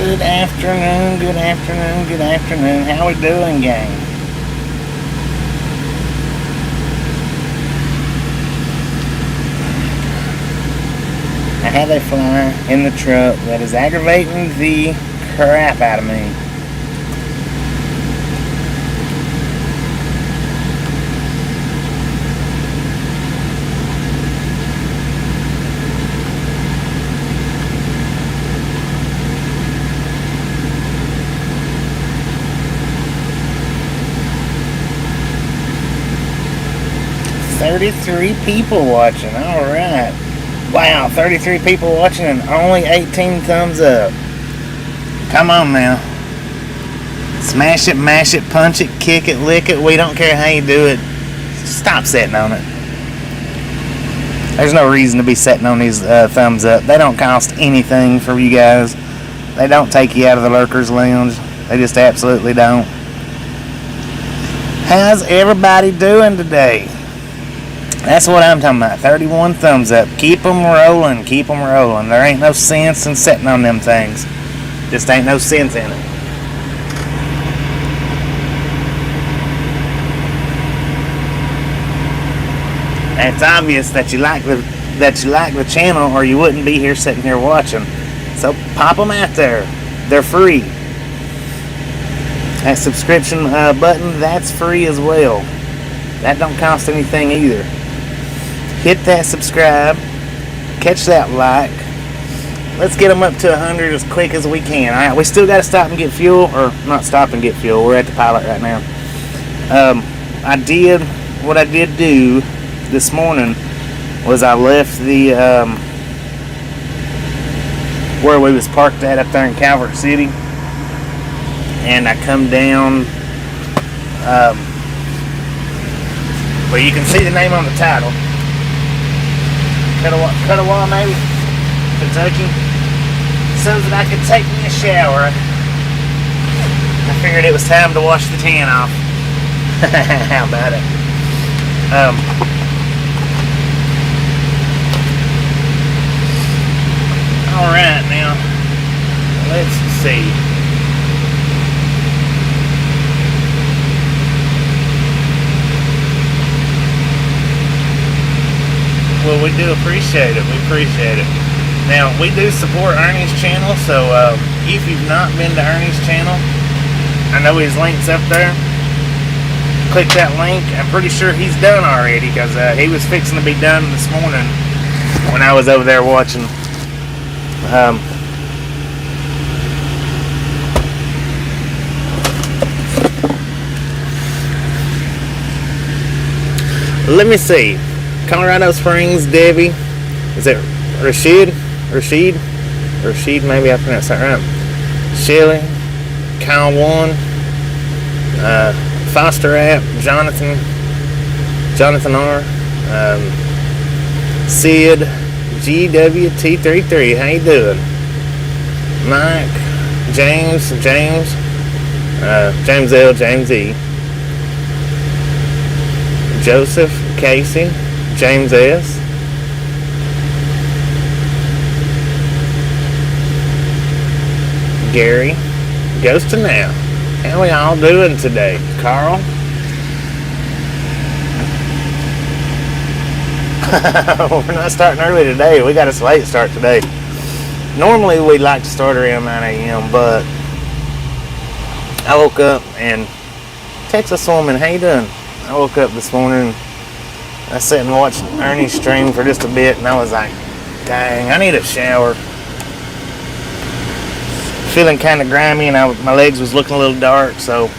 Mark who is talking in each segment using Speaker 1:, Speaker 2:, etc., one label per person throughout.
Speaker 1: Good afternoon, good afternoon, good afternoon. How we doing, gang? I have a fly in the truck that is aggravating the crap out of me. $33 people watching. Alright. Wow, 33 people watching and only 18 thumbs up. Come on now. Smash it, mash it, punch it, kick it, lick it. We don't care how you do it. Stop sitting on it. There's no reason to be sitting on these thumbs up. They don't cost anything for you guys. They don't take you out of the Lurkers Lounge. They just absolutely don't. How's everybody doing today? That's what I'm talking about. 31 thumbs up. Keep them rolling. Keep them rolling. There ain't no sense in sitting on them things. Just ain't no sense in it. And it's obvious that you like the channel, or you wouldn't be here sitting here watching. So pop them out there. They're free. That subscription button, that's free as well. That don't cost anything either. Hit that subscribe, catch that like. Let's get them up to 100 as quick as we can. Alright, we still got to stop and get fuel, or not stop and get fuel. We're at the pilot right now. What I did do this morning was I left the where we was parked at up there in Calvert City, and I come down well, you can see the name on the title. Kuttawa, maybe? Kentucky. So that I could take me a shower. I figured it was time to wash the tan off. How about it? Alright, now, let's see. Well, we do appreciate it. We appreciate it. Now, we do support Ernie's channel, so if you've not been to Ernie's channel, I know his link's up there. Click that link. I'm pretty sure he's done already, because he was fixing to be done this morning when I was over there watching. Let me see. Colorado Springs, Debbie. Is it Rashid, maybe I pronounced that right. Shelly, Kyle One, Foster App, Jonathan R, Sid, GWT33. How you doing? Mike, James L, James E, Joseph, Casey, James S, Gary, goes to now. How we all doing today? Carl? We're not starting early today. We got a late start today. Normally we'd like to start around 9 a.m., but I woke up and Texas woman, how you doing? I woke up this morning, I sat and watched Ernie's stream for just a bit, and I was like, dang, I need a shower. Feeling kind of grimy, and my legs was looking a little dark, so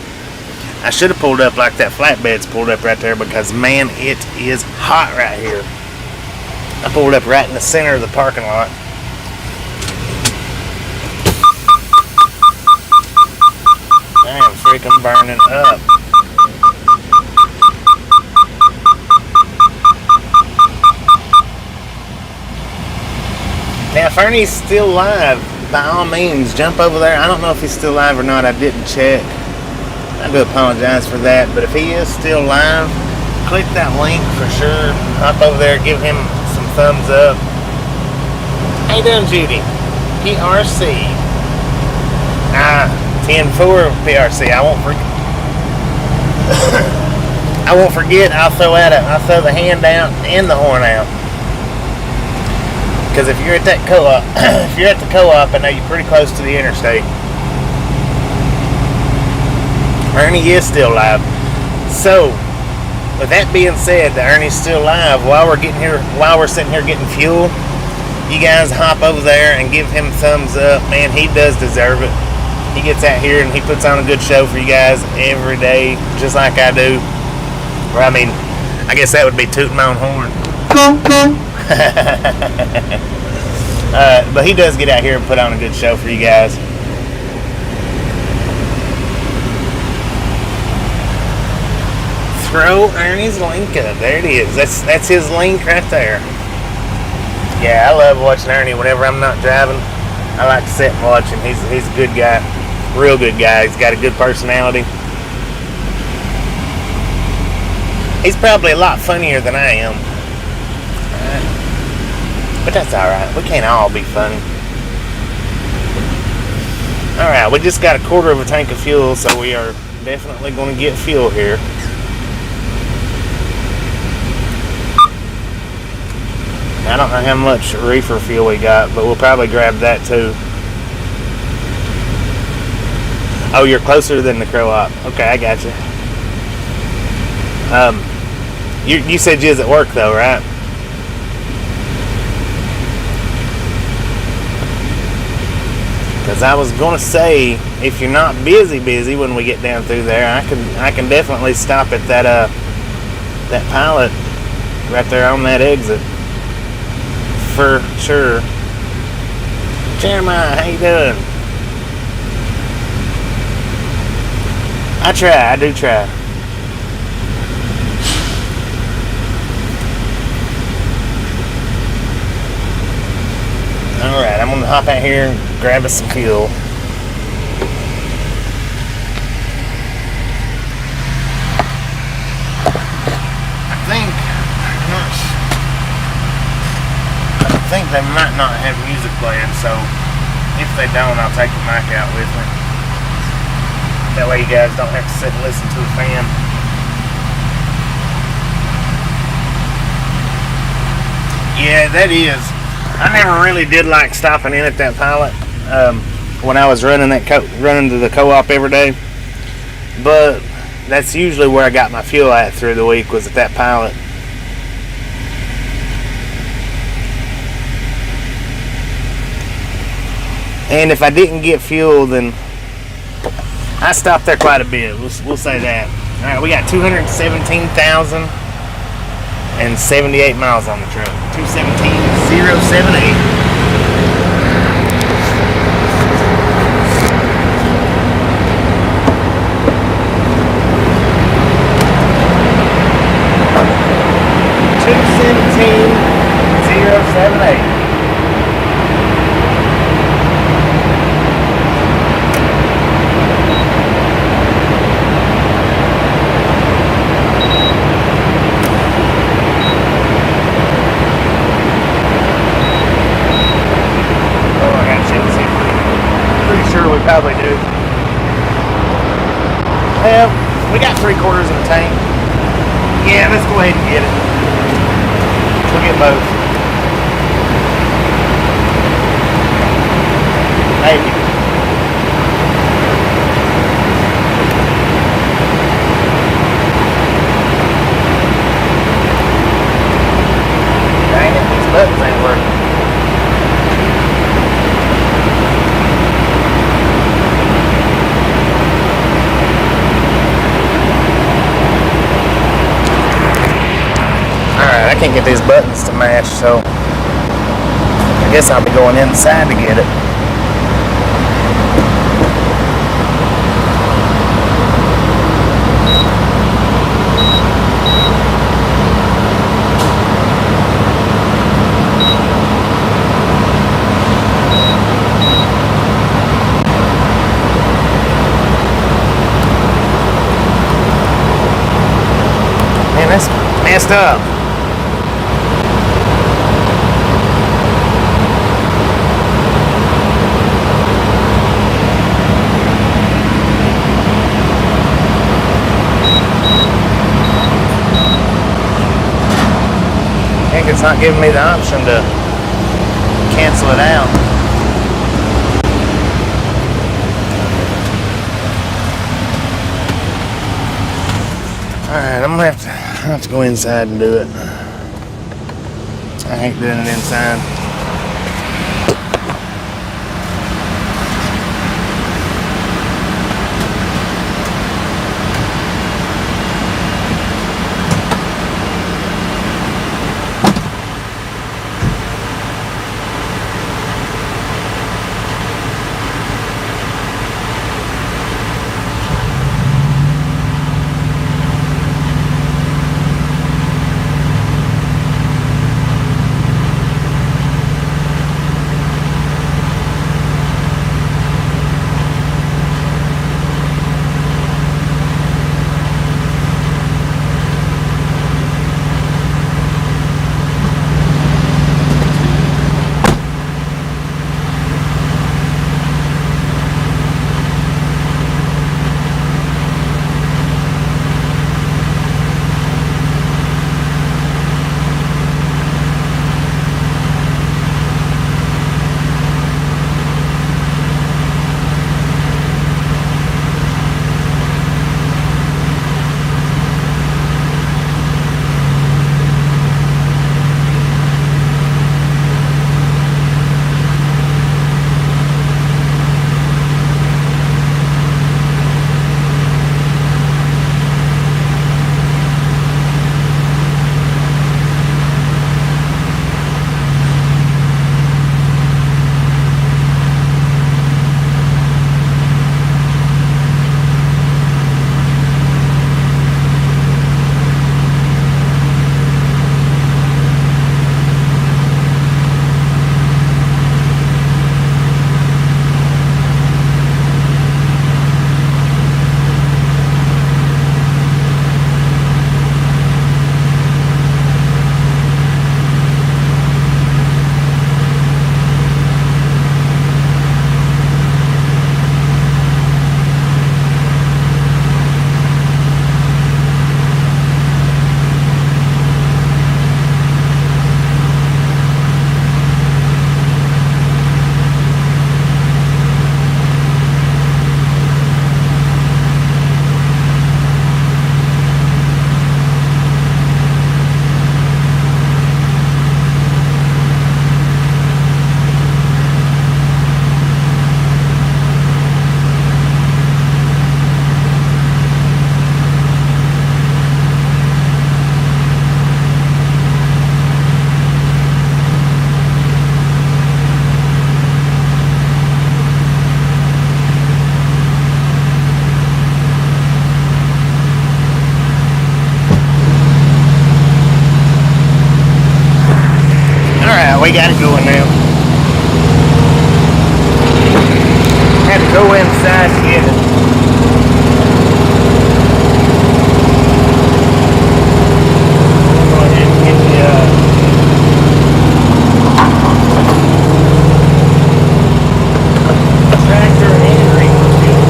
Speaker 1: I should have pulled up like that flatbed's pulled up right there, because man, it is hot right here. I pulled up right in the center of the parking lot. I am freaking burning up. Now, if Ernie's still live, by all means, jump over there. I don't know if he's still live or not. I didn't check. I do apologize for that. But if he is still live, click that link for sure. Hop over there, give him some thumbs up. How you doing, Judy? PRC. 10-4 PRC. I won't forget. I won't forget. I'll throw the hand out and the horn out. Because if you're at that co-op, if you're at the co-op, I know you're pretty close to the interstate. Ernie is still live. So, with that being said, that Ernie's still live. While we're sitting here getting fuel, you guys hop over there and give him a thumbs up. Man, he does deserve it. He gets out here and he puts on a good show for you guys every day, just like I do. Or, I mean, I guess that would be tooting my own horn. But he does get out here and put on a good show for you guys. Throw Ernie's link up. There it is. That's his link right there. Yeah, I love watching Ernie whenever I'm not driving. I like to sit and watch him. He's a good guy. Real good guy. He's got a good personality. He's probably a lot funnier than I am. But that's alright. We can't all be funny. Alright, we just got a quarter of a tank of fuel, so we are definitely going to get fuel here. I don't know how much reefer fuel we got, but we'll probably grab that too. Oh, you're closer than the co-op. Okay, I got you. You said you was at work though, right? Because I was gonna say, if you're not busy when we get down through there, I can definitely stop at that pilot right there on that exit. For sure. Jeremiah, how you doing? I do try. Alright, I'm gonna hop out here and grab us some fuel. I think they might not have music playing, so if they don't, I'll take the mic out with me. That way you guys don't have to sit and listen to the fan. Yeah, that is. I never really did like stopping in at that pilot when I was running to the co-op every day. But that's usually where I got my fuel at through the week, was at that pilot. And if I didn't get fuel, then I stopped there quite a bit. We'll say that. All right, we got 217,078 miles on the truck. 217,078. Probably do. Well, we got 3/4 of the tank. Yeah, let's go ahead and get it. We'll get both. Maybe. Dang it, these buttons ain't working. I can't get these buttons to match, so I guess I'll be going inside to get it. Man, that's messed up. not giving me the option to cancel it out. Alright, I'm gonna have to go inside and do it. I hate doing it inside. We got it going now. Had to go inside to get it. Go ahead and get the tractor and reefer fuel.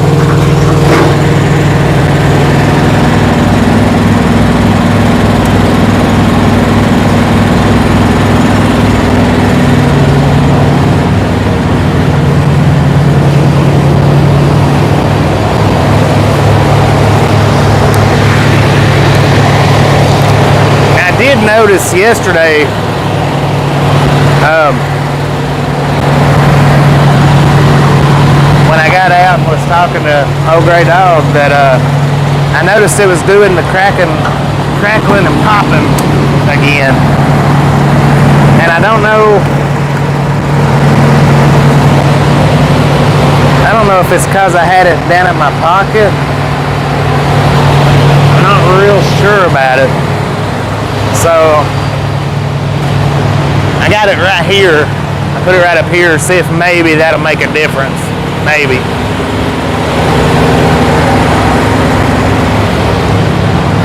Speaker 1: Noticed yesterday when I got out and was talking to old Gray Dog that I noticed it was doing the crackling and popping again, and I don't know if it's because I had it down in my pocket. I'm not real sure about it. So I got it right here. I put it right up here, see if maybe that'll make a difference. Maybe.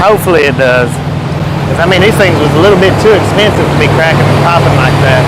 Speaker 1: Hopefully it does. Because I mean, these things was a little bit too expensive to be cracking and popping like that.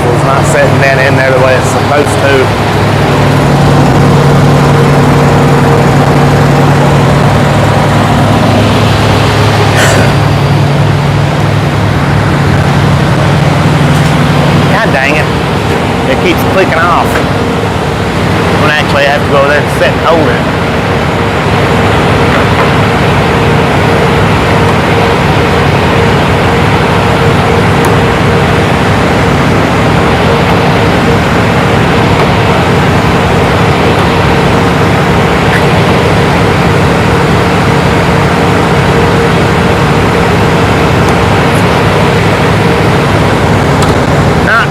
Speaker 1: axle's not setting down in there the way it's supposed to. God dang it. It keeps clicking off. When actually I have to go there and sit and hold it.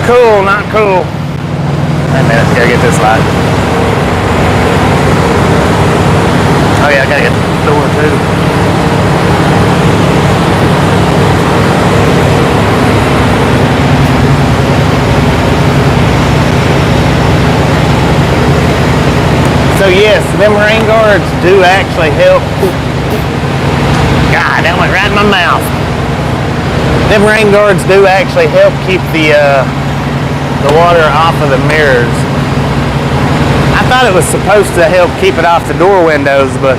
Speaker 1: Cool, not cool. Wait a minute, gotta get this light. Oh yeah, I gotta get the door too. So yes, them rain guards do actually help. God, that went right in my mouth. Them rain guards do actually help keep the water off of the mirrors. I thought it was supposed to help keep it off the door windows, but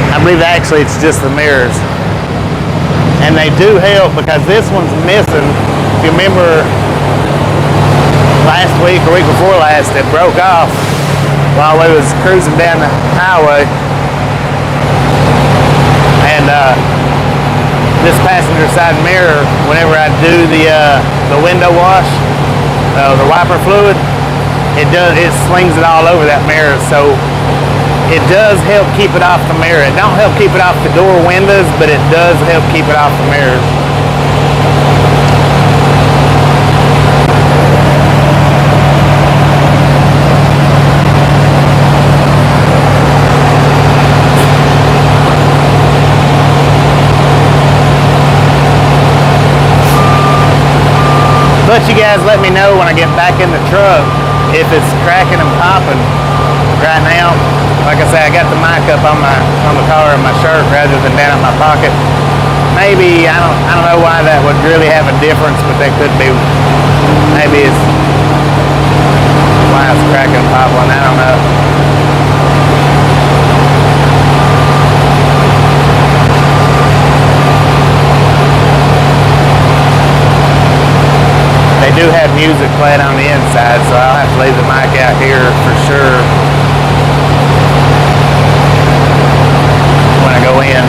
Speaker 1: I believe actually it's just the mirrors. And they do help because this one's missing. If you remember last week or week before last, it broke off while we was cruising down the highway. And this passenger side mirror, whenever I do the window wash, the wiper fluid, it slings it all over that mirror, so it does help keep it off the mirror. It don't help keep it off the door windows, but it does help keep it off the mirrors. But you guys let me know when I get back in the truck if it's cracking and popping. Right now, like I say, I got the mic up on the collar of my shirt rather than down in my pocket. Maybe I don't know why that would really have a difference, but that could be. Maybe it's why it's cracking and popping. I don't know. They do have music playing on the inside, so I'll have to leave the mic out here for sure when I go in.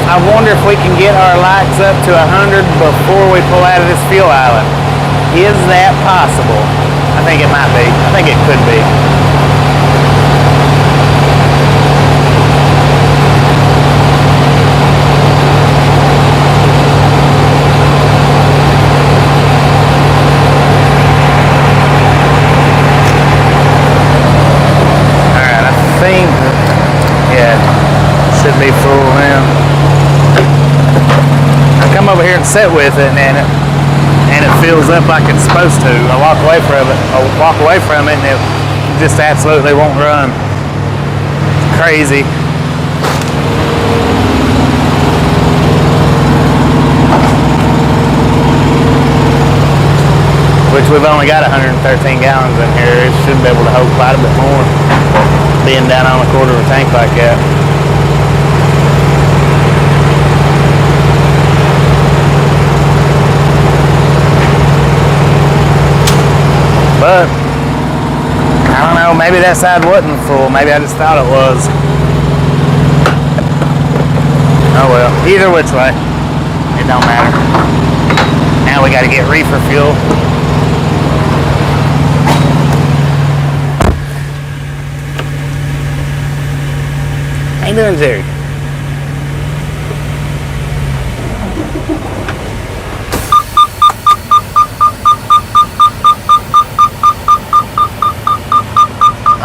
Speaker 1: I wonder if we can get our lights up to 100 before we pull out of this fuel island. Is that possible? I think it might be. I think it could be. Should be full now. I come over here and sit with it, and it fills up like it's supposed to. I walk away from it, and it just absolutely won't run. It's crazy. Which we've only got 113 gallons in here. It should be able to hold quite a bit more, being down on a quarter of a tank like that. But I don't know, maybe that side wasn't full. Maybe I just thought it was. Oh well, either which way, it don't matter. Now we gotta get reefer fuel. How you doing, Jerry?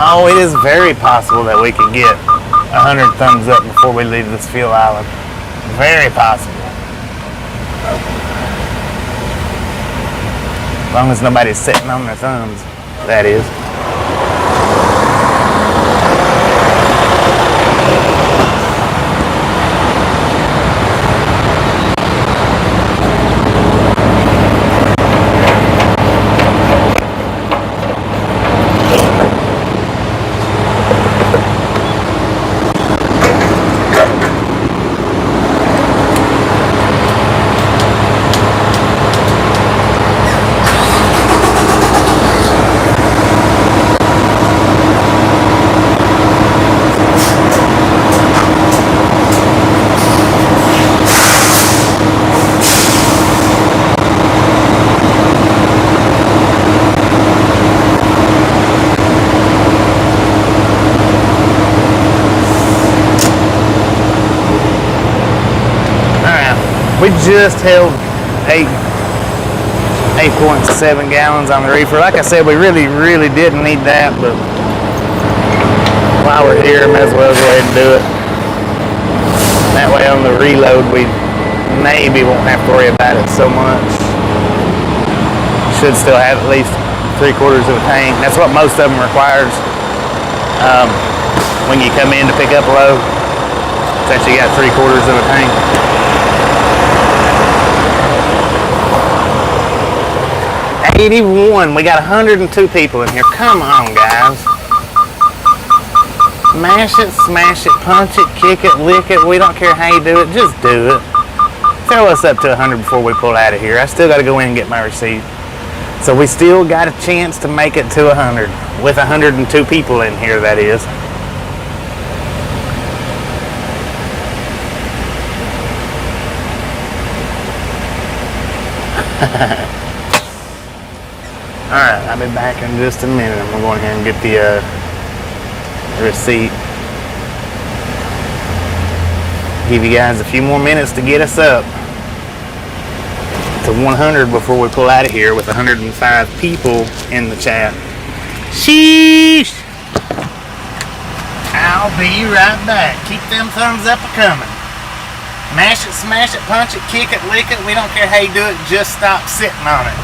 Speaker 1: Oh, it is very possible that we can get 100 thumbs up before we leave this fuel island. Very possible. As long as nobody's sitting on their thumbs, that is. We just held 8.7 gallons on the reefer. Like I said, we really didn't need that, but while we're here, might as well go ahead and do it. That way on the reload, we maybe won't have to worry about it so much. Should still have at least 3/4 of a tank. That's what most of them requires when you come in to pick up a load. That you got 3/4 of a tank. 81. We got 102 people in here. Come on, guys. Mash it, smash it, punch it, kick it, lick it. We don't care how you do it. Just do it. Throw us up to 100 before we pull out of here. I still got to go in and get my receipt. So we still got a chance to make it to 100 with 102 people in here, that is. Alright, I'll be back in just a minute. I'm going to go ahead and get the receipt. Give you guys a few more minutes to get us up to 100 before we pull out of here with 105 people in the chat. Sheesh! I'll be right back. Keep them thumbs up a-coming. Mash it, smash it, punch it, kick it, lick it. We don't care how you do it. Just stop sitting on it.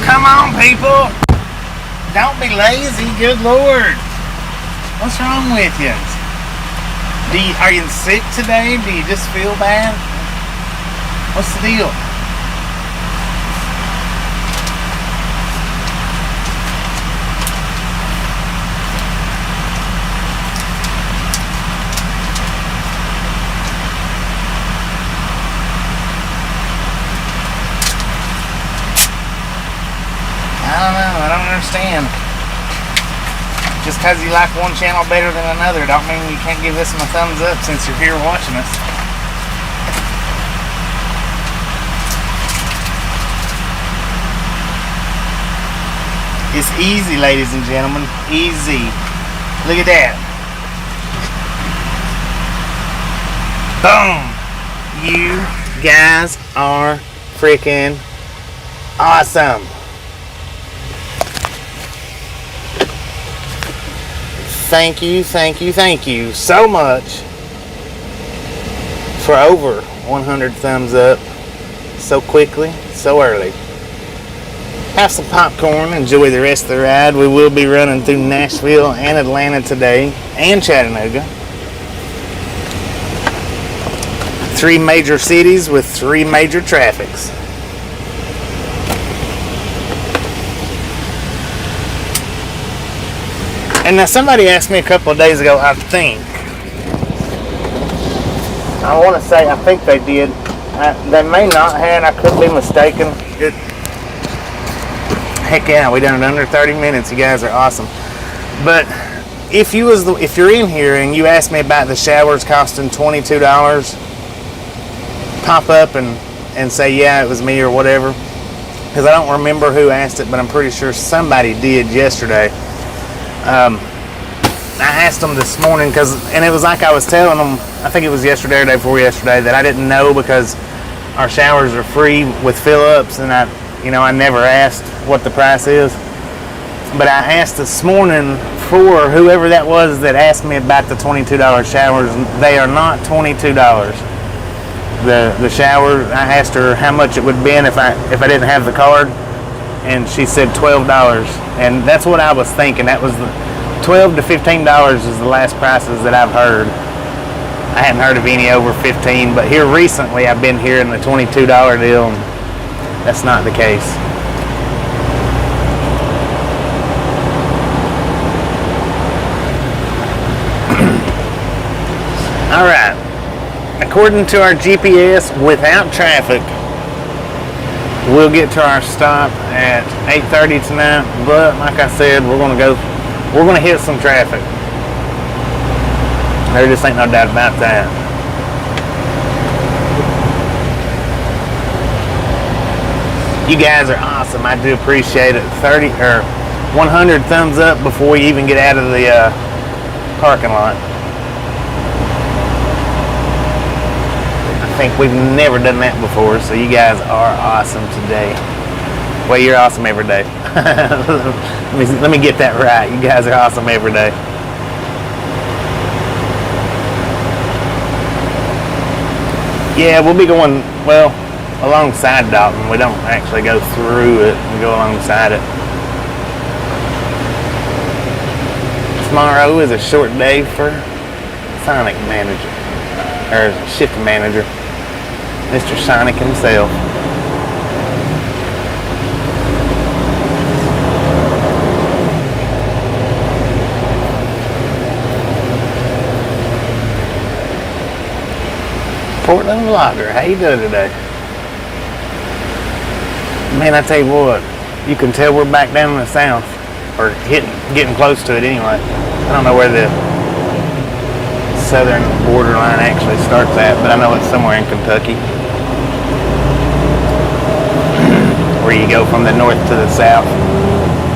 Speaker 1: Come on, people. Don't be lazy. Good Lord. What's wrong with you? Are you sick today? Do you just feel bad? What's the deal? I don't understand. Just because you like one channel better than another don't mean you can't give this one a thumbs up since you're here watching us. It's easy, ladies and gentlemen. Easy. Look at that. Boom. You guys are freaking awesome. thank you so much for over 100 thumbs up so quickly, so early. Have some popcorn, enjoy the rest of the ride. We will be running through Nashville and Atlanta today, and Chattanooga. 3 major cities with 3 major traffics. And now somebody asked me a couple of days ago, I think they did. They may not have, I could be mistaken. Heck yeah, we done it under 30 minutes. You guys are awesome. But if you're in here and you asked me about the showers costing $22, pop up and say, yeah, it was me or whatever. Because I don't remember who asked it, but I'm pretty sure somebody did yesterday. I asked them this morning and it was like I was telling them, I think it was yesterday or day before yesterday, that I didn't know because our showers are free with fill-ups, and I never asked what the price is. But I asked this morning for whoever that was that asked me about the $22 showers. They are not $22. The shower, I asked her how much it would be if I didn't have the card, and she said $12. And that's what I was thinking. That was the $12 to $15 is the last prices that I've heard. I hadn't heard of any over 15, but here recently I've been hearing the $22 deal, and that's not the case. All right. According to our GPS, without traffic, we'll get to our stop at 8:30 tonight. But like I said, we're gonna hit some traffic. There just ain't no doubt about that. You guys are awesome. I do appreciate it. 100 thumbs up before we even get out of the parking lot. I think we've never done that before, so you guys are awesome today. Well, you're awesome every day. Let me get that right. You guys are awesome every day. Yeah, we'll be going, alongside Dalton. We don't actually go through it. We go alongside it. Tomorrow is a short day for Sonic Manager, or Shift Manager, Mr. Sonic himself. Portland Vlogger, how you doing today? Man, I tell you what, you can tell we're back down in the south, or getting close to it anyway. I don't know where the southern borderline actually starts at, but I know it's somewhere in Kentucky, where you go from the north to the south.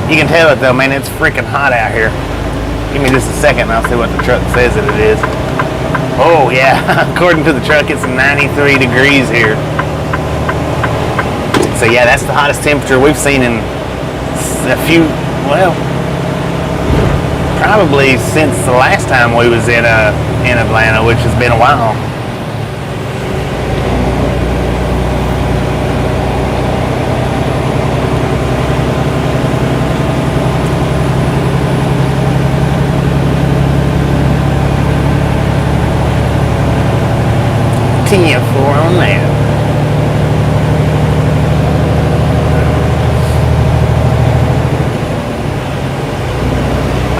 Speaker 1: You can tell it though, man, it's freaking hot out here. Give me just a second and I'll see what the truck says that it is. Oh yeah, according to the truck, it's 93 degrees here. So yeah, that's the hottest temperature we've seen in probably since the last time we was in Atlanta, which has been a while. TF4 on that.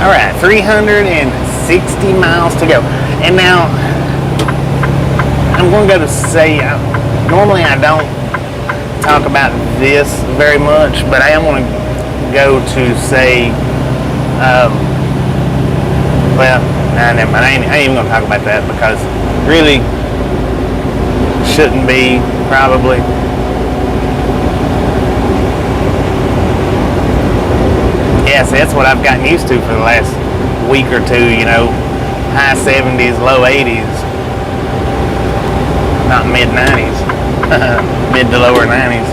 Speaker 1: All right, 360 miles to go. And now, I'm going to go to say, normally I don't talk about this very much, but I am going to go to say, never mind. I ain't even going to talk about that because really shouldn't be, probably. Yeah, so that's what I've gotten used to for the last week or two, high 70s, low 80s, not mid 90s, mid to lower 90s.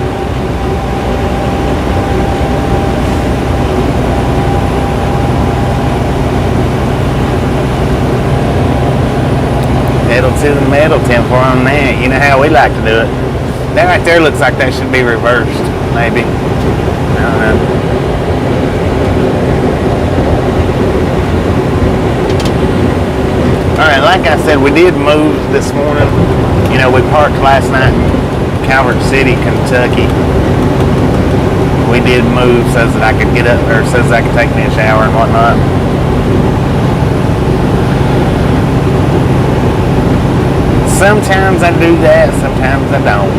Speaker 1: Pedal to the metal, 10-4 on that. You know how we like to do it. That right there looks like that should be reversed, maybe. I don't know. Alright, like I said, we did move this morning. You know, we parked last night in Calvert City, Kentucky. We did move so that I could get up, or so that I could take me a shower and whatnot. Sometimes I do that, sometimes I don't.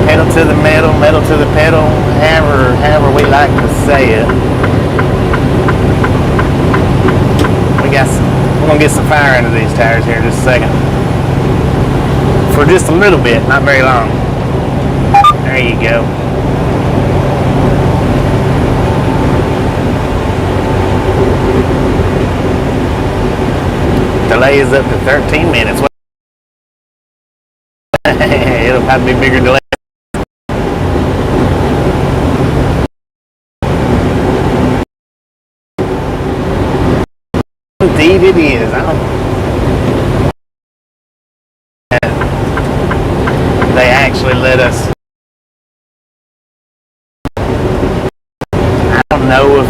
Speaker 1: Pedal to the metal, metal to the pedal, however we like to say it. We're gonna get some fire into these tires here in just a second. For just a little bit, not very long. There you go. Delay is up to 13 minutes. It'll probably be bigger delay. Indeed it is. They actually let us. I don't know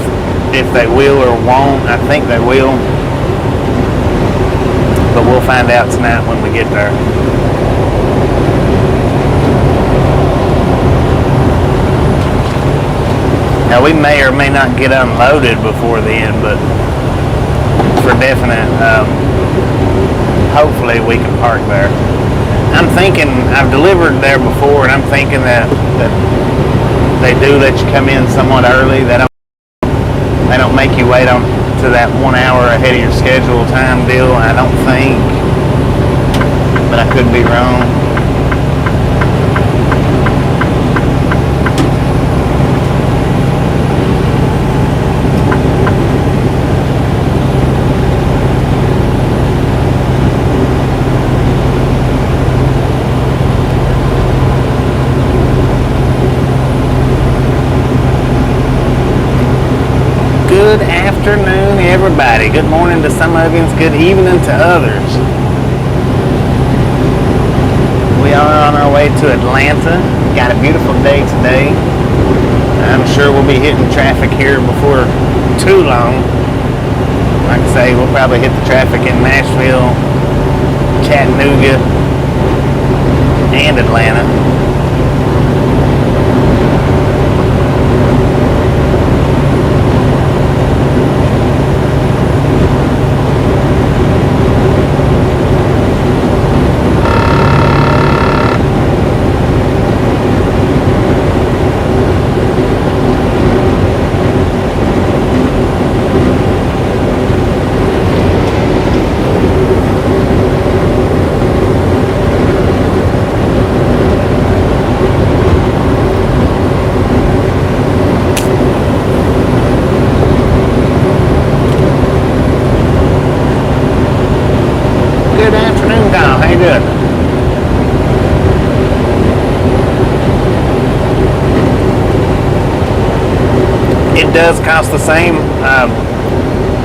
Speaker 1: if they will or won't. I think they will. But we'll find out tonight when we get there. Now we may or may not get unloaded before then, but for definite, hopefully we can park there. I'm thinking, I've delivered there before, and I'm thinking that they do let you come in somewhat early. They don't make you wait on to that 1 hour ahead of your schedule time deal, I don't think, but I could be wrong. Good afternoon, everybody. Good morning to some of you, and good evening to others. We are on our way to Atlanta. Got a beautiful day today. I'm sure we'll be hitting traffic here before too long. Like I say, we'll probably hit the traffic in Nashville, Chattanooga, and Atlanta. It does cost the same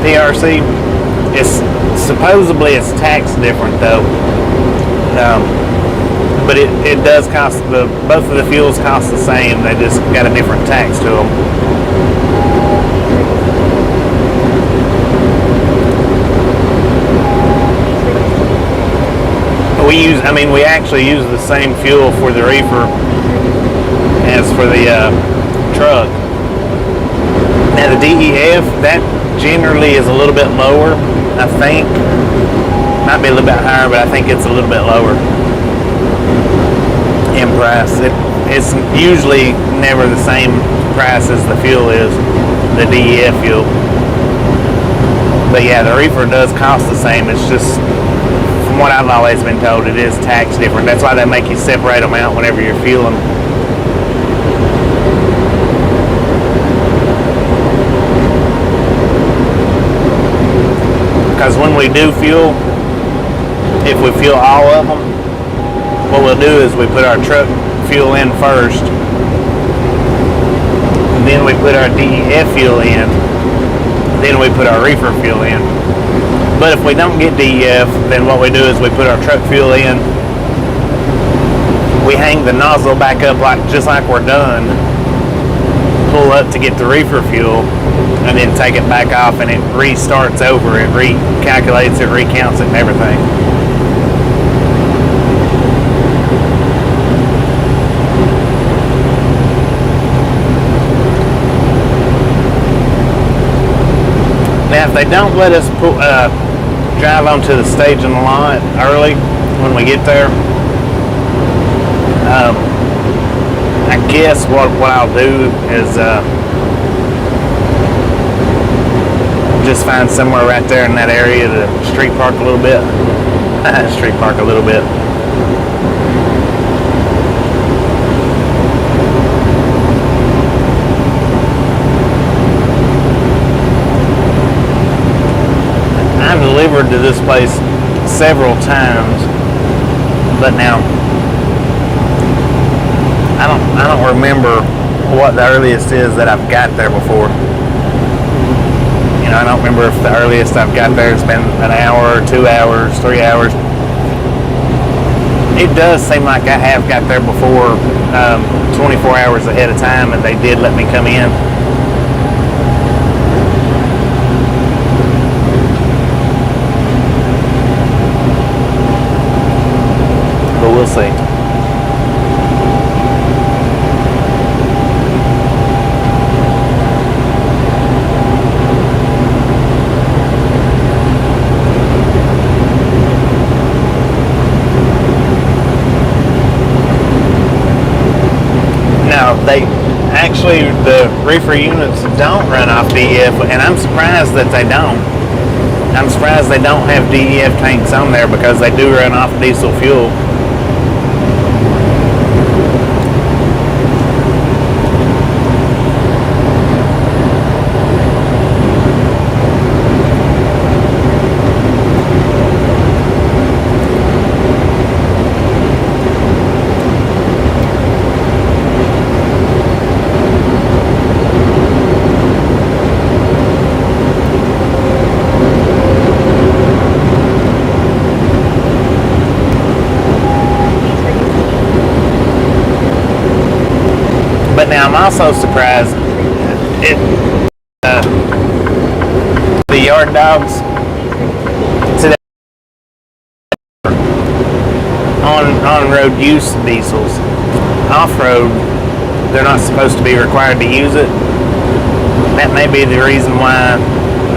Speaker 1: PRC. It's supposedly it's taxed different though, but it does cost both of the fuels cost the same. They just got a different tax to them. We actually use the same fuel for the reefer as for the truck. Now the DEF, that generally is a little bit lower, I think. Might be a little bit higher, but I think it's a little bit lower in price. It's usually never the same price as the fuel is, the DEF fuel. But yeah, the reefer does cost the same. It's just, from what I've always been told, it is taxed different. That's why they make you separate them out whenever you're fueling. Because when we do fuel, if we fuel all of them, what we'll do is we put our truck fuel in first, then we put our DEF fuel in, then we put our reefer fuel in. But if we don't get DEF, then what we do is we put our truck fuel in, we hang the nozzle back up just like we're done, pull up to get the reefer fuel, and then take it back off, and it restarts over. It recalculates it, recounts it, and everything. Now, if they don't let us drive onto the stage in the lot early when we get there, I guess what I'll do is just find somewhere right there in that area to street park a little bit. Street park a little bit. I've delivered to this place several times, but now I don't remember what the earliest is that I've got there before. You know, I don't remember if the earliest I've got there has been an hour, 2 hours, 3 hours. It does seem like I have got there before 24 hours ahead of time, and they did let me come in. But we'll see. The reefer units don't run off DEF, and I'm surprised that they don't. I'm surprised they don't have DEF tanks on there, because they do run off diesel fuel. But now I'm also surprised the yard dogs today on-road use diesels. Off-road, they're not supposed to be required to use it. That may be the reason why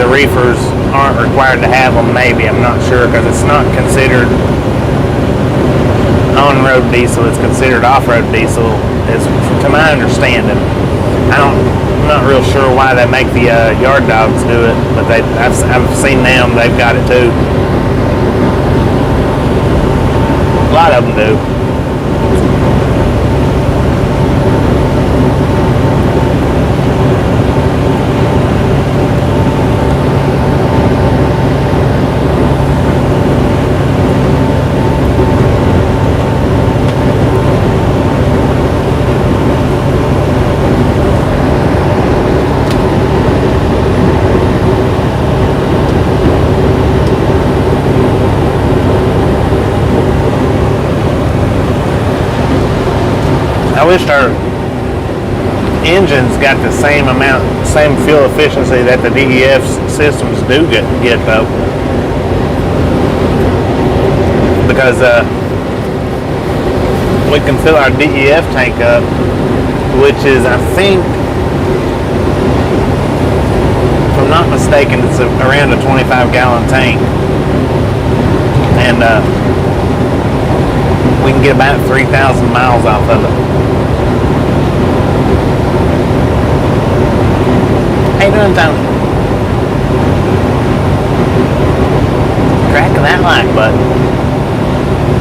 Speaker 1: the reefers aren't required to have them. Maybe, I'm not sure, because it's not considered on-road diesel. It's considered off-road diesel, to my understanding. I'm not real sure why they make the yard dogs do it, but I've seen them. They've got it too. A lot of them do. I wish our engines got the same fuel efficiency that the DEF systems do get though. Because we can fill our DEF tank up, which is, I think, if I'm not mistaken, it's around a 25-gallon tank. And we can get about 3,000 miles off of it. How you doing, Tony? Crack that like button.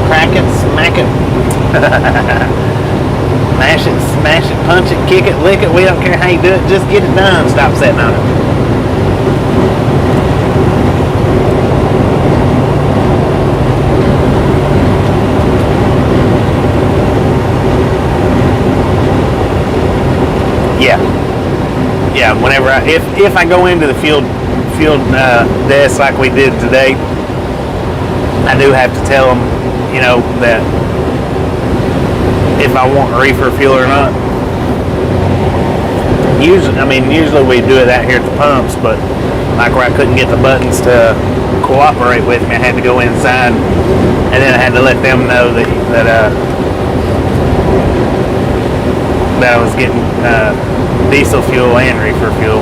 Speaker 1: Crack it, smack it. Mash it, smash it, punch it, kick it, lick it. We don't care how you do it. Just get it done. Stop sitting on it. Yeah. yeah, whenever if I go into the field desk like we did today, I do have to tell them, you know, that if I want reefer fuel or not. Usually we do it out here at the pumps, but like where I couldn't get the buttons to cooperate with me, I had to go inside, and then I had to let them know that I was getting diesel fuel and reefer fuel,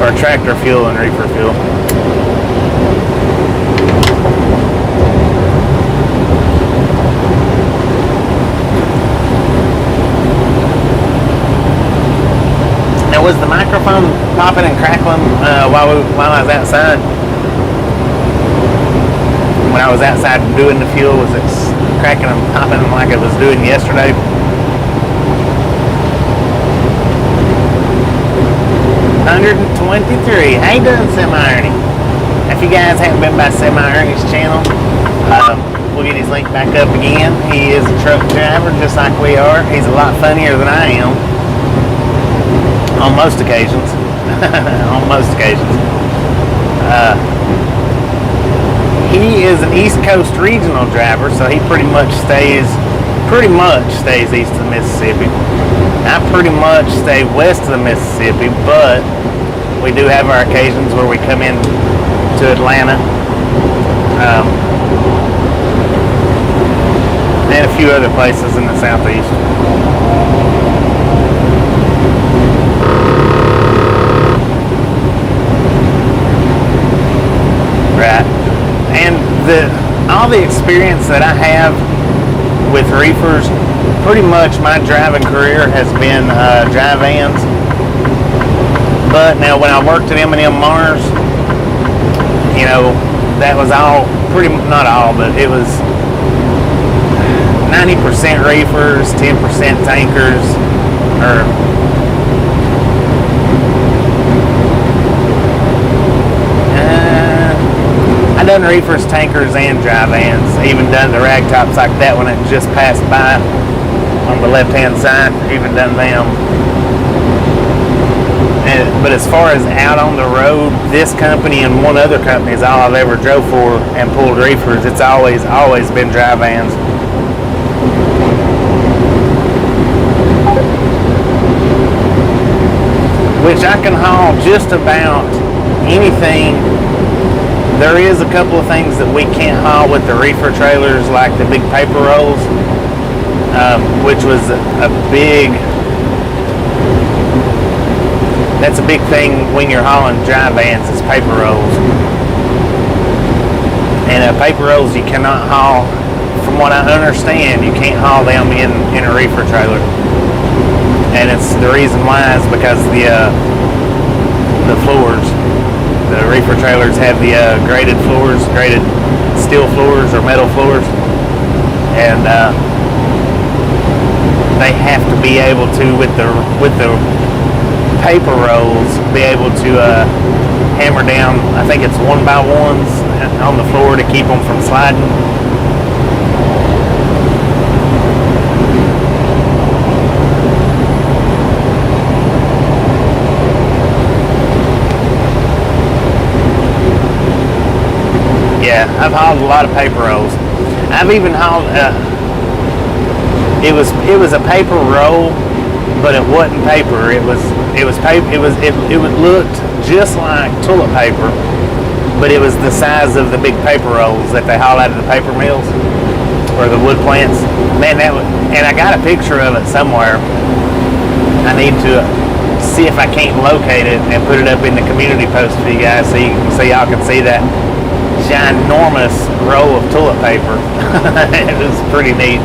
Speaker 1: or tractor fuel and reefer fuel. Now, was the microphone popping and crackling while I was outside? When I was outside doing the fuel, was it cracking and popping like it was doing yesterday? $123. How you doing, Semi-Ernie? If you guys haven't been by Semi-Ernie's channel, we'll get his link back up again. He is a truck driver just like we are. He's a lot funnier than I am. On most occasions. On most occasions. He is an East Coast regional driver, so he pretty much stays east of the Mississippi. I pretty much stay west of the Mississippi, but we do have our occasions where we come in to Atlanta, and a few other places in the southeast. Right. And all the experience that I have with reefers, pretty much my driving career has been dry vans. But now when I worked at M&M Mars, you know, that was all not all, but it was 90% reefers, 10% tankers, or I done reefers, tankers, and dry vans. Even done the rag tops like that one that just passed by on the left-hand side. Even done them. But as far as out on the road, this company and one other company is all I've ever drove for and pulled reefers. It's always been dry vans. Which I can haul just about anything. There is a couple of things that we can't haul with the reefer trailers, like the big paper rolls, which was that's a big thing when you're hauling dry vans, is paper rolls. And paper rolls you cannot haul, from what I understand, you can't haul them in a reefer trailer. And it's the reason why is because the floors. The reefer trailers have the graded floors, graded steel floors or metal floors, and they have to be able to, with the paper rolls, be able to hammer down, I think it's 1x1s on the floor to keep them from sliding. Yeah, I've hauled a lot of paper rolls. I've even hauled. It was a paper roll, but it wasn't paper. It looked just like toilet paper, but it was the size of the big paper rolls that they haul out of the paper mills or the wood plants. Man, and I got a picture of it somewhere. I need to see if I can't locate it and put it up in the community post for you guys so y'all can see that ginormous roll of toilet paper. It was pretty neat.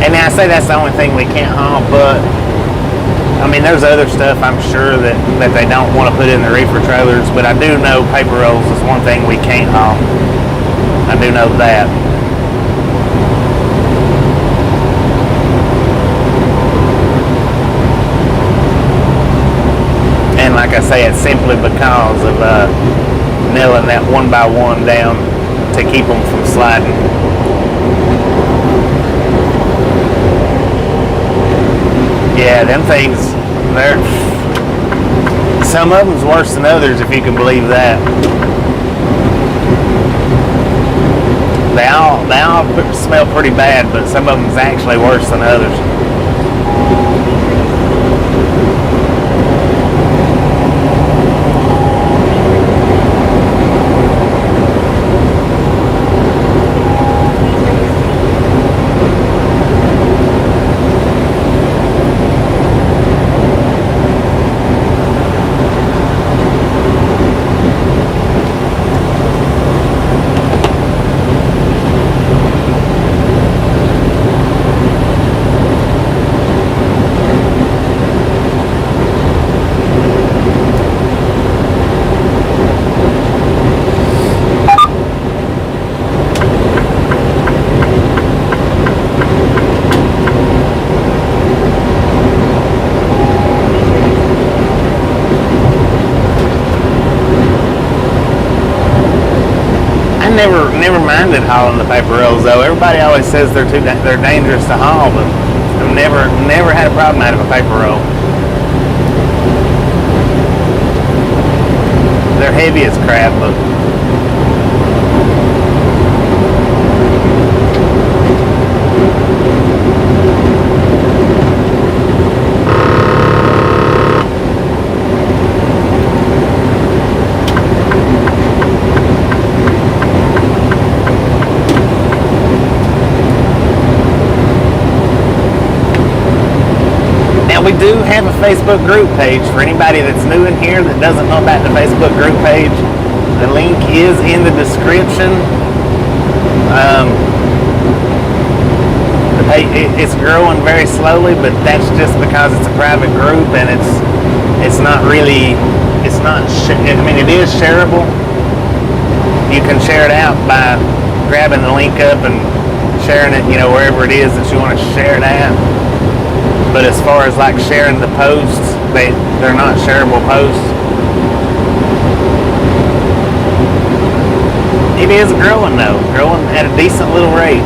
Speaker 1: And now I say that's the only thing we can't haul, but I mean there's other stuff I'm sure that they don't want to put in the reefer trailers, but I do know paper rolls is one thing we can't haul. I do know that. And like I say, it's simply because of nailing that one by one down to keep them from sliding. Yeah, them things, some of them's worse than others, if you can believe that. They all smell pretty bad, but some of them's actually worse than others. Never minded hauling the paper rolls though. Everybody always says they're dangerous to haul, but I've never had a problem out of a paper roll. They're heavy as crap, but we do have a Facebook group page for anybody that's new in here that doesn't know about the Facebook group page. The link is in the description. The page, it's growing very slowly, but that's just because it's a private group and it's not really, I mean, it is shareable. You can share it out by grabbing the link up and sharing it, wherever it is that you want to share it at. But as far as like sharing the posts, they're not shareable posts. It is growing though, growing at a decent little rate.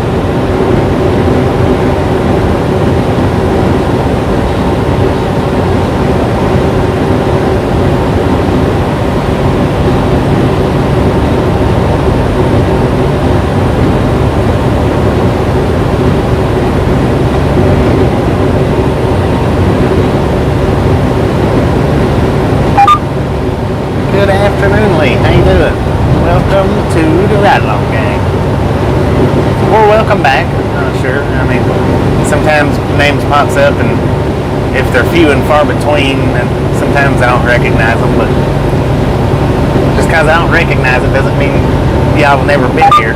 Speaker 1: Good afternoon, Lee. How you doing? Welcome to the Ride Along Gang. Or welcome back. Not sure. I mean, sometimes names pops up, and if they're few and far between, and sometimes I don't recognize them. But just because I don't recognize it doesn't mean y'all have never been here.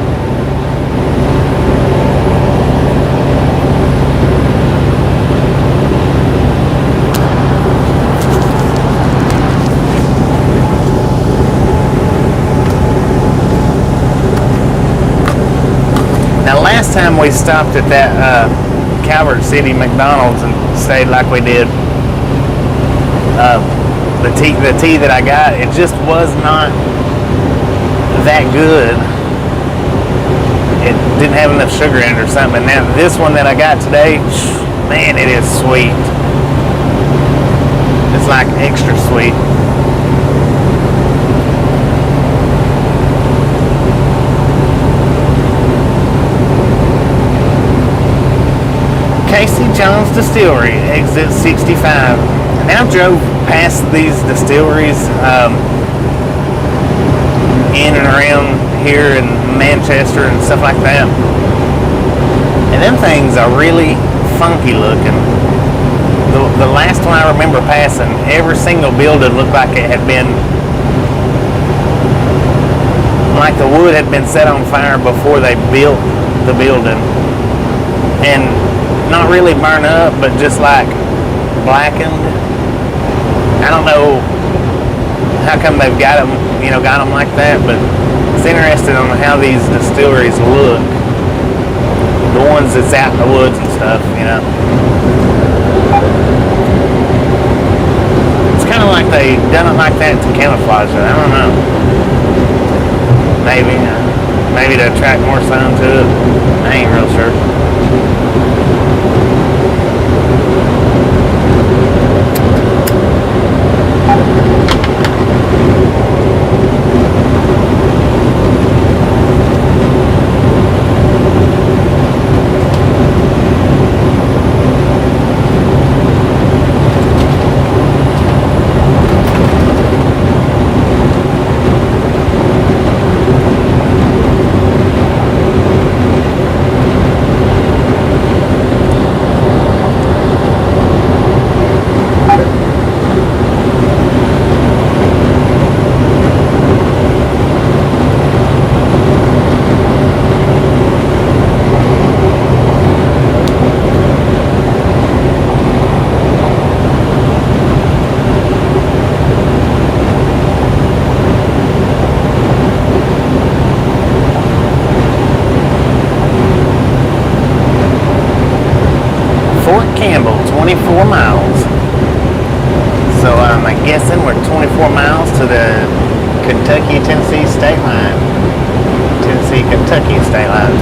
Speaker 1: Last time we stopped at that Calvert City McDonald's and stayed like we did, the tea that I got, it just was not that good. It didn't have enough sugar in it or something. Now this one that I got today, man, it is sweet. It's like extra sweet. Casey Jones Distillery, exit 65. And I drove past these distilleries in and around here in Manchester and stuff like that. And them things are really funky looking. The last one I remember passing, every single building looked like it had been, like the wood had been set on fire before they built the building. And not really burn up, but just like blackened. I don't know how come they've got them like that, but it's interesting on how these distilleries look. The ones that's out in the woods and stuff, It's kind of like they done it like that to camouflage it. I don't know. Maybe to attract more sun to it. I ain't real sure. Campbell, 24 miles. So I'm guessing we're 24 miles to the Kentucky-Tennessee state line. Tennessee-Kentucky state line.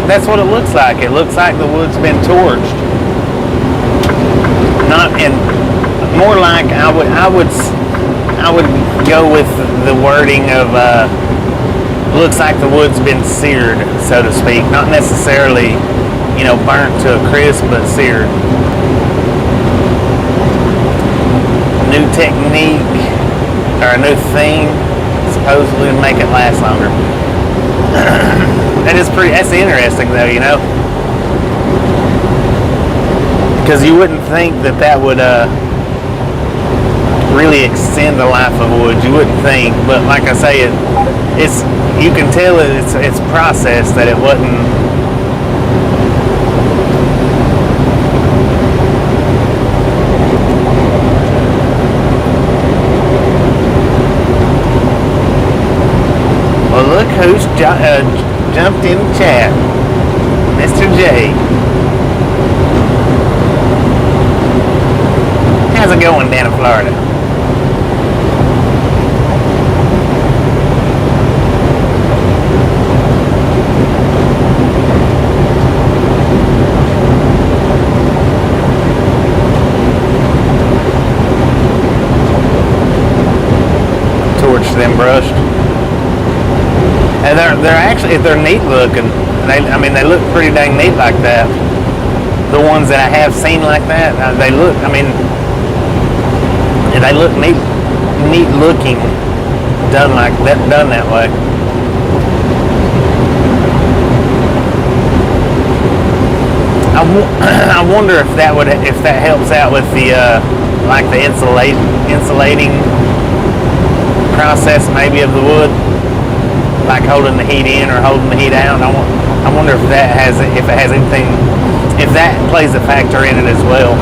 Speaker 1: That's what it looks like. It looks like the wood's been torched. Not in, more like I would go with the wording of looks like the wood's been seared, so to speak. Not necessarily, burnt to a crisp, but seared. New technique or a new theme, supposedly to make it last longer. That's interesting though, because you wouldn't think that would really extend the life of wood. You wouldn't think, but like I say, you can tell it's processed, that it wasn't. Well, look who's jumped in the chat, Mr. J. How's it going down in Florida? Torched them brushed. And they're neat looking. They look pretty dang neat like that. The ones that I have seen like that, they look neat looking, done that way. I wonder if that helps out with the insulating process maybe of the wood. Like holding the heat in or holding the heat out. I wonder if that plays a factor in it as well.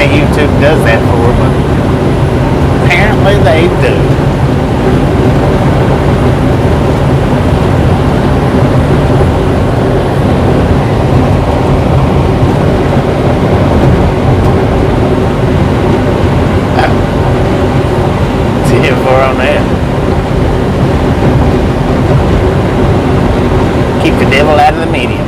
Speaker 1: YouTube does that for, but apparently they do. On that. Keep the devil out of the medium.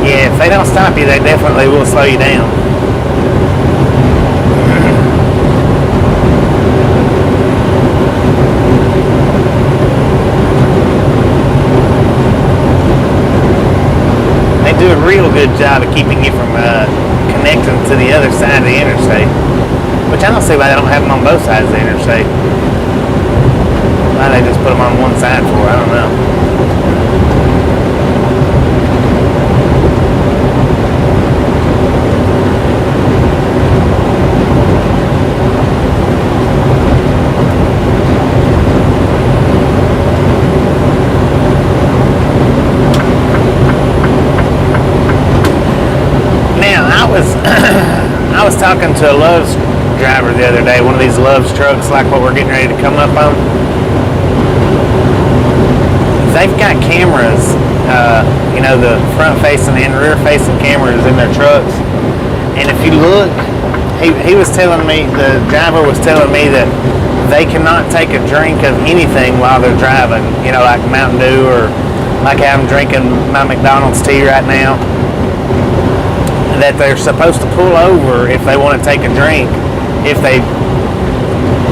Speaker 1: If they don't stop you, they definitely will slow you down. They do a real good job of keeping you from connecting to the other side of the interstate, which I don't see why they don't have them on both sides of the interstate. Why they just put them on one side for, I don't know. I was talking to a Love's driver the other day, one of these Love's trucks like what we're getting ready to come up on. They've got cameras, the front facing and rear facing cameras in their trucks. And if you look, he was telling me, the driver was telling me that they cannot take a drink of anything while they're driving, like Mountain Dew, or like how I'm drinking my McDonald's tea right now. That they're supposed to pull over if they want to take a drink. If they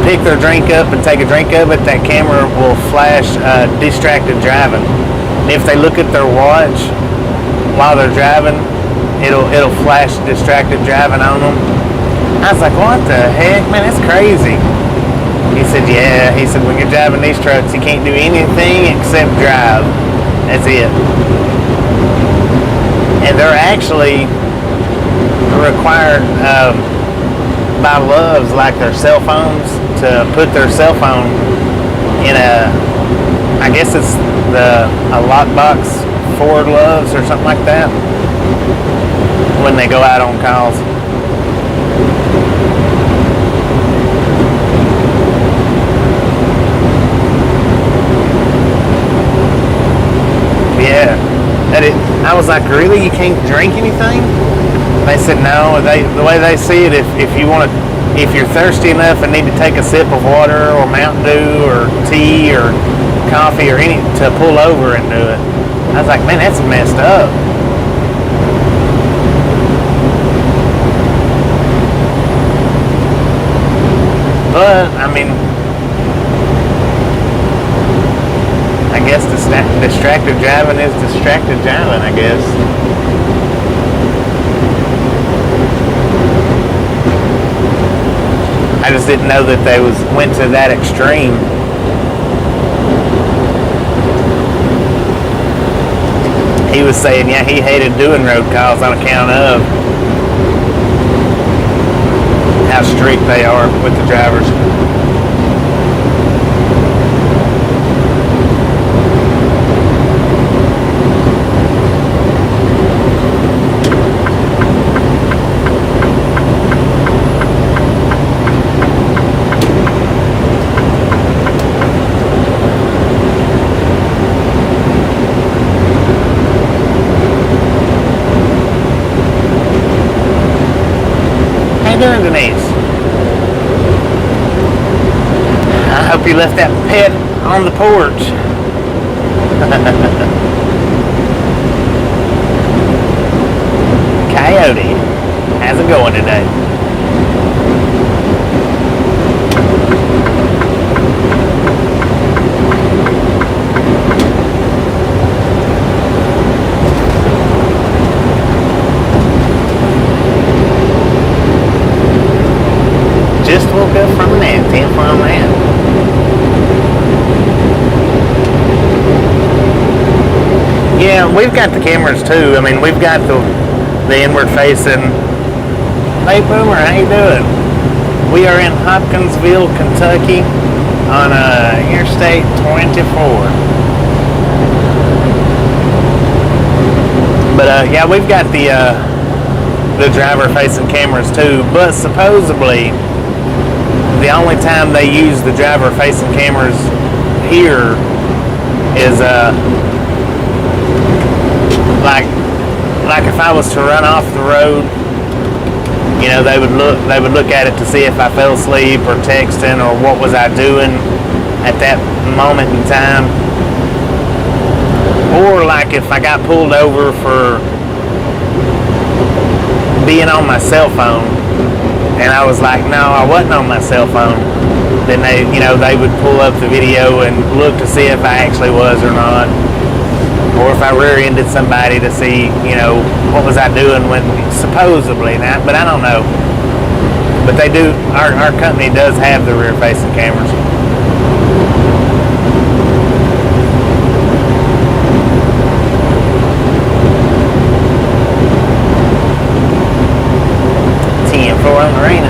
Speaker 1: pick their drink up and take a drink of it, that camera will flash distracted driving. And if they look at their watch while they're driving, it'll flash distracted driving on them. I was like, what the heck, man, that's crazy. He said, yeah. He said, when you're driving these trucks, you can't do anything except drive. That's it. And they're actually required by Love's, like their cell phones, to put their cell phone in I guess it's a lockbox for Love's or something like that when they go out on calls. Yeah, I was like, really? You can't drink anything? They said no. The way they see it, if you're thirsty enough and need to take a sip of water or Mountain Dew or tea or coffee or to pull over and do it. I was like, man, that's messed up. But I mean, I guess distracted driving is distracted driving, I guess. I just didn't know that they went to that extreme. he was saying, yeah, he hated doing road calls on account of how strict they are with the drivers. Doing, Denise? I hope you left that pet on the porch. Coyote, how's it going today? Just woke up from a nap, 10 from that. Yeah, we've got the cameras too. I mean, we've got the inward facing. Hey Boomer, how you doing? We are in Hopkinsville, Kentucky on Interstate 24. But yeah, we've got the driver facing cameras too, but supposedly the only time they use the driver facing cameras here is like if I was to run off the road, you know, they would look at it to see if I fell asleep or texting or what was I doing at that moment in time. Or like if I got pulled over for being on my cell phone and I was like, no, I wasn't on my cell phone, then they would pull up the video and look to see if I actually was or not. Or if I rear-ended somebody to see, what was I doing when supposedly, but I don't know. But they do, our company does have the rear-facing cameras. For Marina.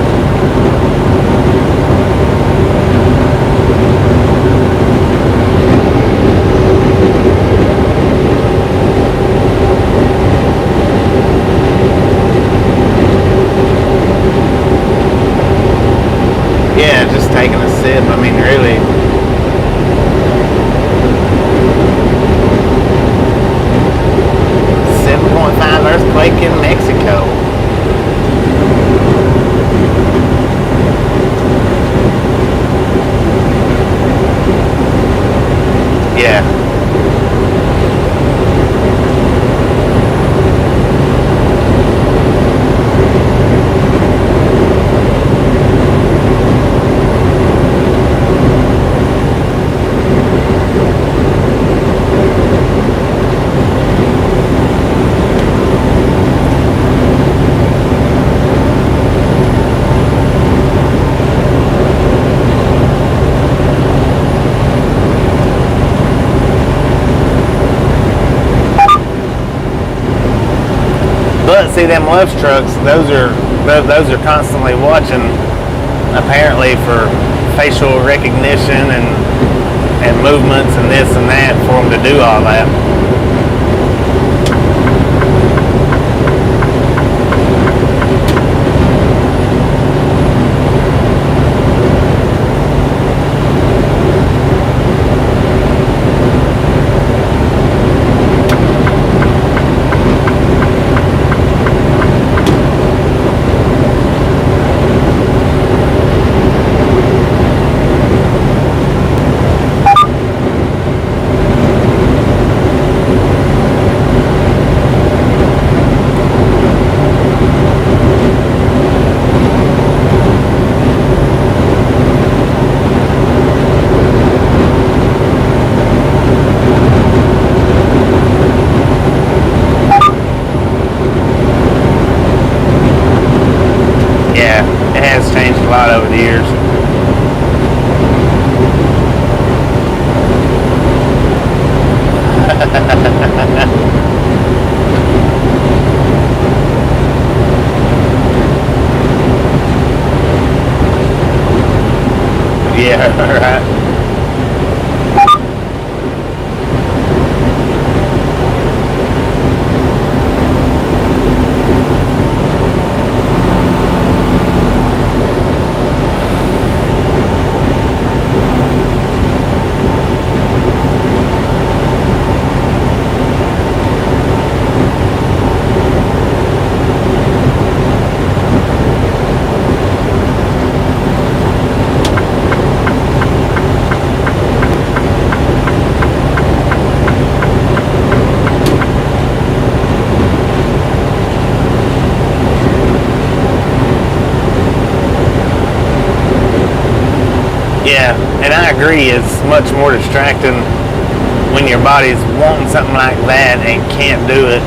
Speaker 1: Yeah, just taking a sip. I mean, really. .5 earthquake in Mexico. Yeah. But see, them Loves trucks, those are constantly watching, apparently, for facial recognition and movements and this and that for them to do all that. Over the years. And I agree, it's much more distracting when your body's wanting something like that and can't do it.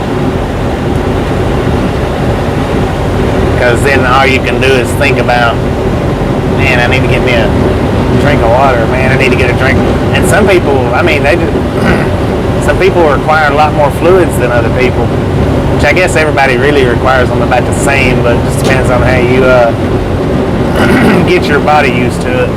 Speaker 1: Because then all you can do is think about, man, I need to get me a drink of water, man, I need to get a drink. And some people, I mean, some people require a lot more fluids than other people, which I guess everybody really requires them about the same, but it just depends on how you get your body used to it.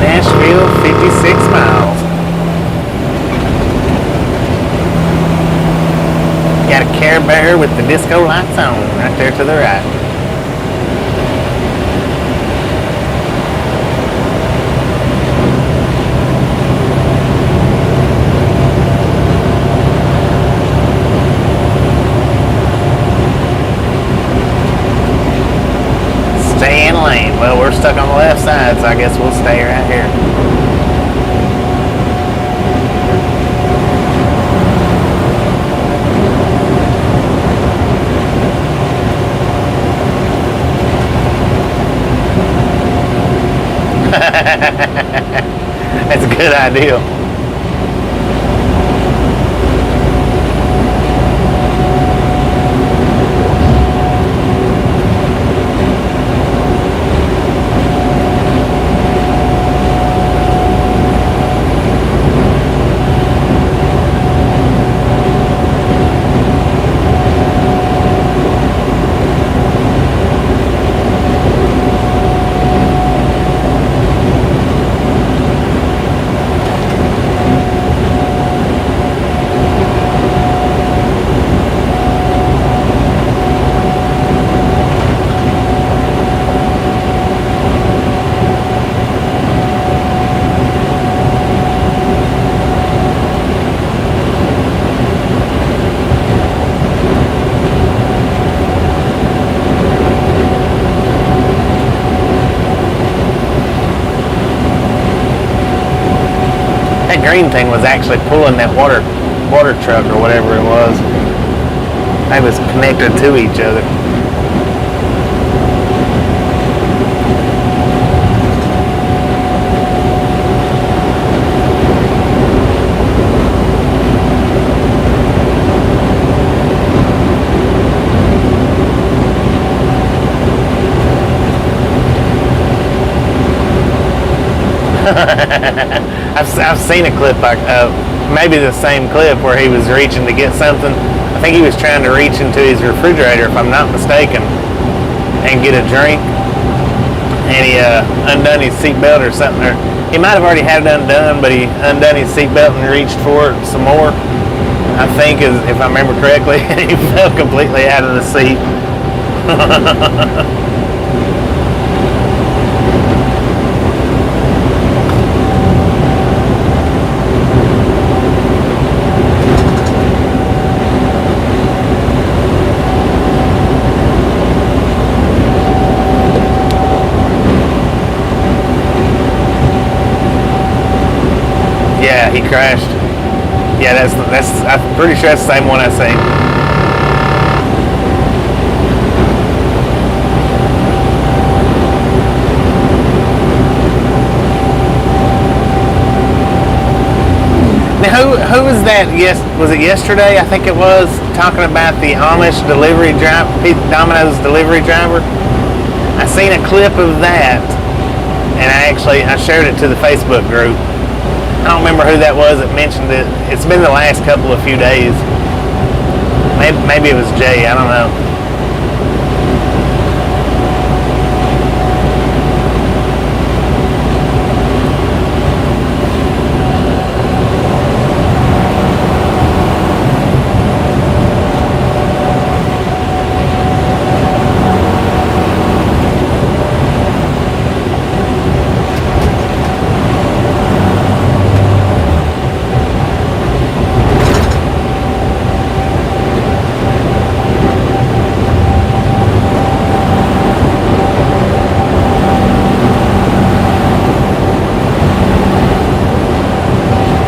Speaker 1: Nashville, 56 miles. Got a Care Bear with the disco lights on right there to the right. Stay in lane. Well, we're stuck on the left side, so I guess we'll stay right here. That's a good idea. Green thing was actually pulling that water truck or whatever it was. They was connected to each other. I've seen a clip, maybe the same clip, where he was reaching to get something. I think he was trying to reach into his refrigerator, if I'm not mistaken, and get a drink. And he undone his seatbelt or something. Or he might have already had it undone, but he undone his seatbelt and reached for it some more. I think, if I remember correctly, he fell completely out of the seat. Yeah, he crashed. Yeah, that's. I'm pretty sure that's the same one I seen. Now, who was that? Yes, was it yesterday? I think it was, talking about the Amish delivery driver, Domino's delivery driver. I seen a clip of that, and I shared it to the Facebook group. I don't remember who that was that mentioned it. It's been the last few days. Maybe it was Jay. I don't know.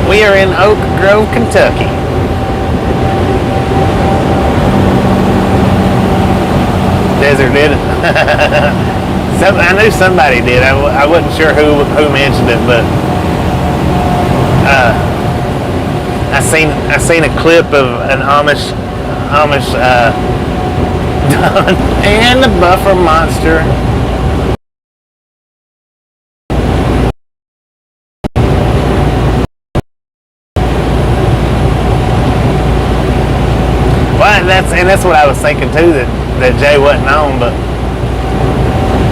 Speaker 1: We are in Oak Grove, Kentucky. Desert did it. I knew somebody did. I wasn't sure who mentioned it, but I seen a clip of an Amish done and the buffer monster. That's what I was thinking too, that Jay wasn't on, but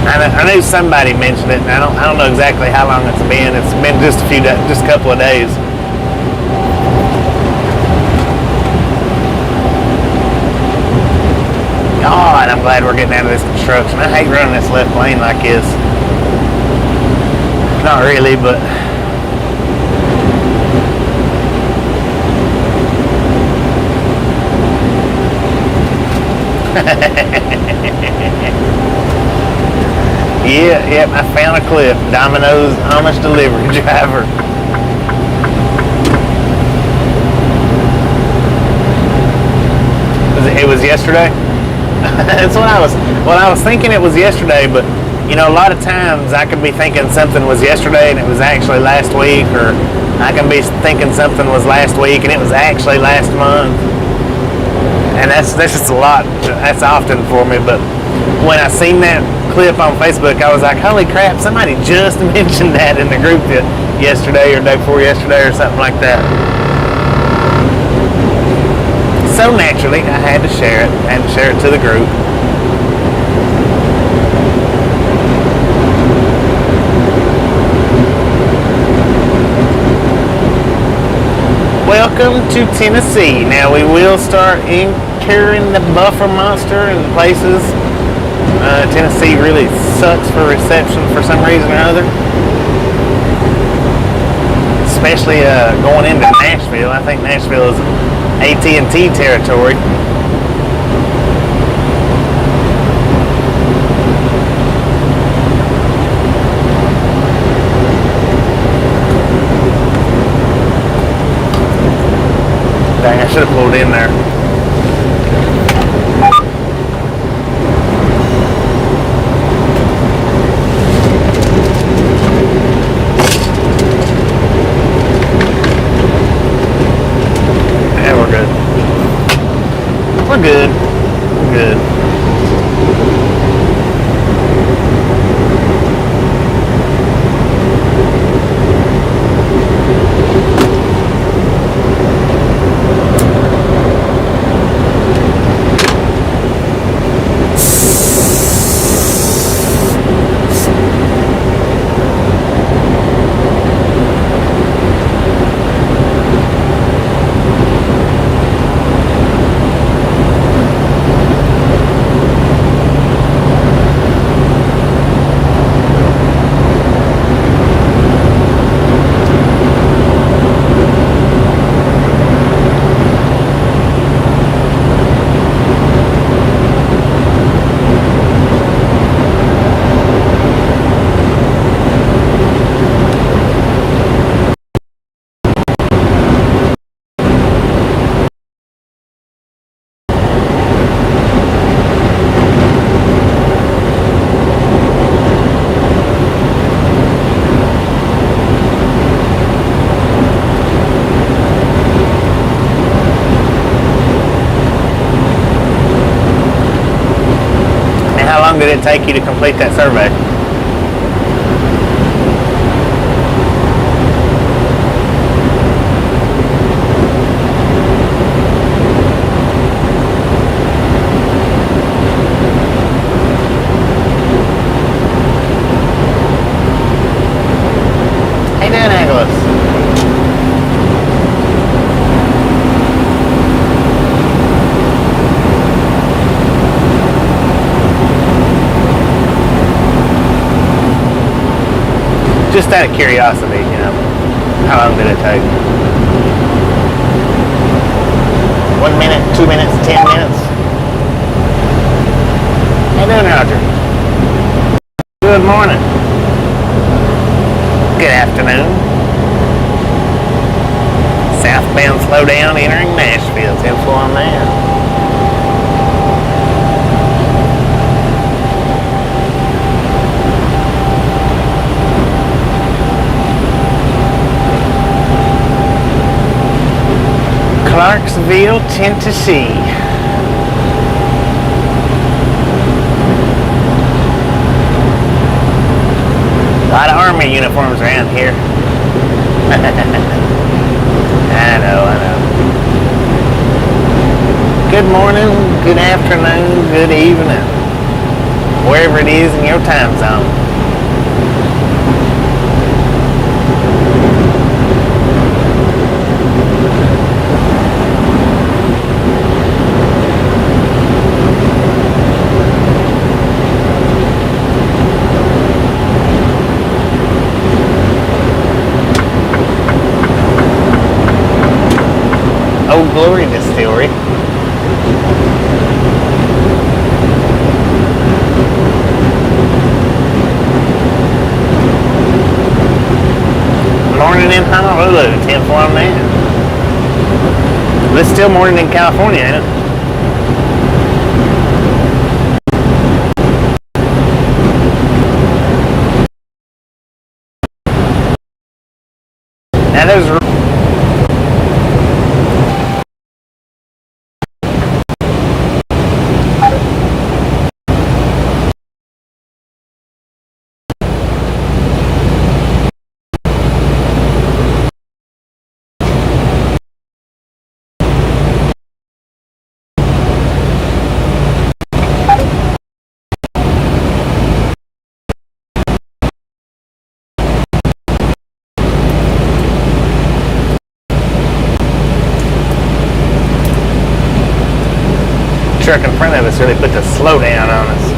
Speaker 1: I knew somebody mentioned it, and I don't know exactly how long it's been. It's been just a couple of days. God, I'm glad we're getting out of this construction. I hate running this left lane like this. Not really, but yeah, I found a clip. Domino's Amish delivery driver. It was yesterday. That's what I was thinking. It was yesterday, but you know, a lot of times I could be thinking something was yesterday and it was actually last week, or I can be thinking something was last week and it was actually last month. And that's just a lot. That's often for me. But when I seen that clip on Facebook, I was like, holy crap, somebody just mentioned that in the group yesterday or day before yesterday or something like that. So naturally, I had to share it. I had to share it to the group. Welcome to Tennessee. Now we will start incurring the buffer monster in places. Tennessee really sucks for reception for some reason or other. Especially going into Nashville. I think Nashville is AT&T territory. Dang, I should have pulled in there. Yeah, we're good. We're good. We're good. How long did it take you to complete that survey? Annapolis. Just out of curiosity, you know, how long did it take? 1 minute, 2 minutes, 10 minutes? How you doing, Roger? Good morning. Good afternoon. Southbound slowdown entering Nashville. 10-4 on that. Clarksville, Tennessee. A lot of Army uniforms around here. I know. Good morning, good afternoon, good evening. Wherever it is in your time zone. Old Glory Distillery. Morning in Honolulu, 10-4 on that. But it's still morning in California, ain't it? Now there's truck in front of us really put the slow down on us.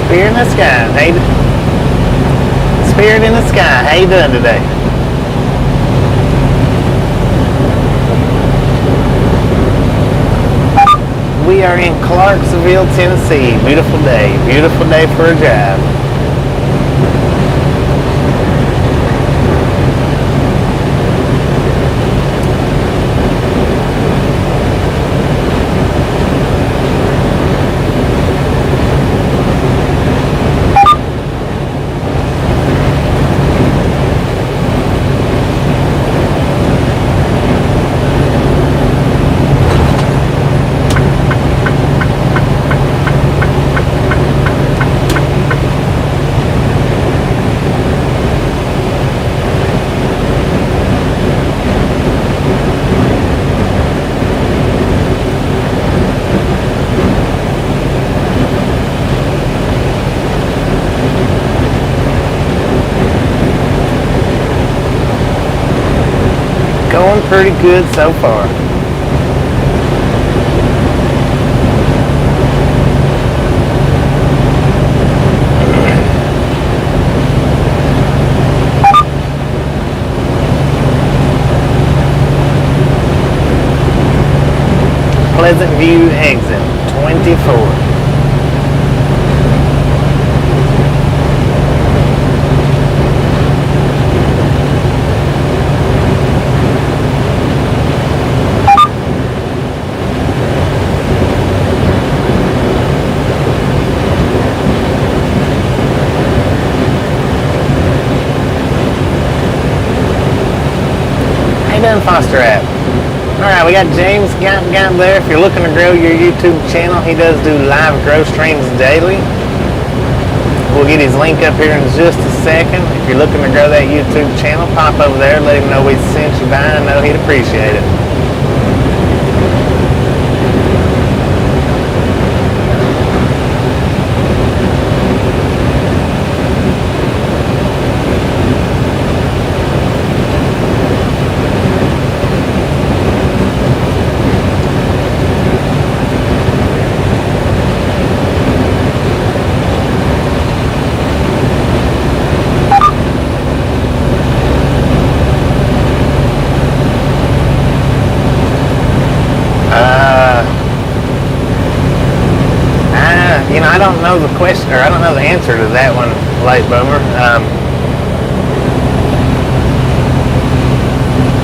Speaker 1: Spirit in the sky. Hey, Spirit in the sky. How you doing today? We are in Clarksville, Tennessee. Beautiful day. Beautiful day for a drive. Going pretty good so far. Pleasant View exit 24. Foster app. Alright, we got James got there. If you're looking to grow your YouTube channel, he does do live grow streams daily. We'll get his link up here in just a second. If you're looking to grow that YouTube channel, pop over there, let him know we sent you by. I know he'd appreciate it. I don't know the question, or I don't know the answer to that one, Late Boomer.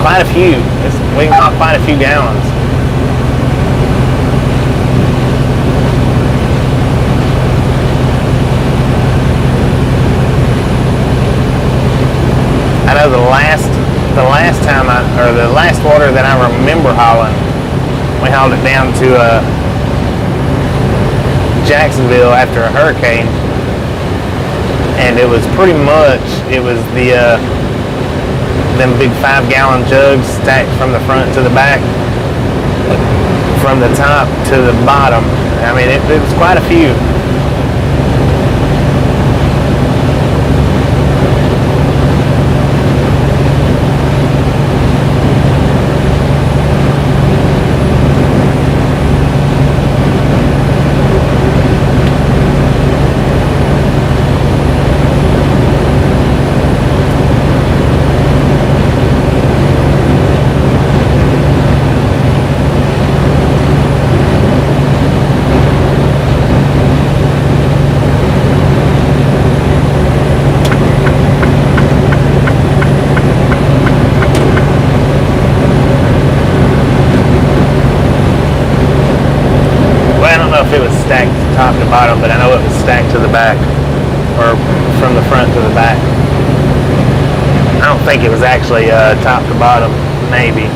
Speaker 1: Quite a few. We can haul quite a few gallons. I know the last time the last water that I remember hauling, we hauled it down to Jacksonville after a hurricane, and it was pretty much, it was them big 5-gallon jugs stacked from the front to the back, from the top to the bottom. I mean, it was quite a few. It was stacked top to bottom, but I know it was stacked to the back, or from the front to the back. I don't think it was actually top to bottom, maybe.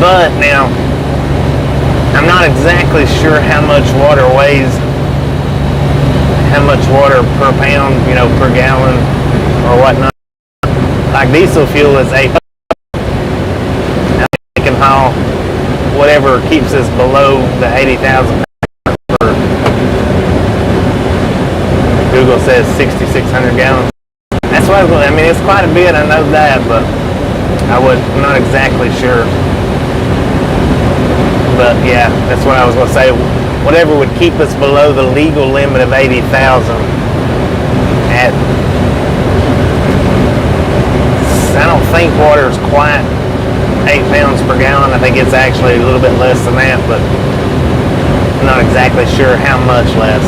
Speaker 1: But now, I'm not exactly sure how much water weighs, how much water per pound, per gallon or whatnot. Like diesel fuel is 8. I can haul whatever keeps us below the 80,000 per Google says 6,600 gallons. That's what I mean. It's quite a bit, I know that, but I'm not exactly sure. But yeah, that's what I was going to say. Whatever would keep us below the legal limit of 80,000 at, I don't think water is quite 8 pounds per gallon. I think it's actually a little bit less than that, but I'm not exactly sure how much less.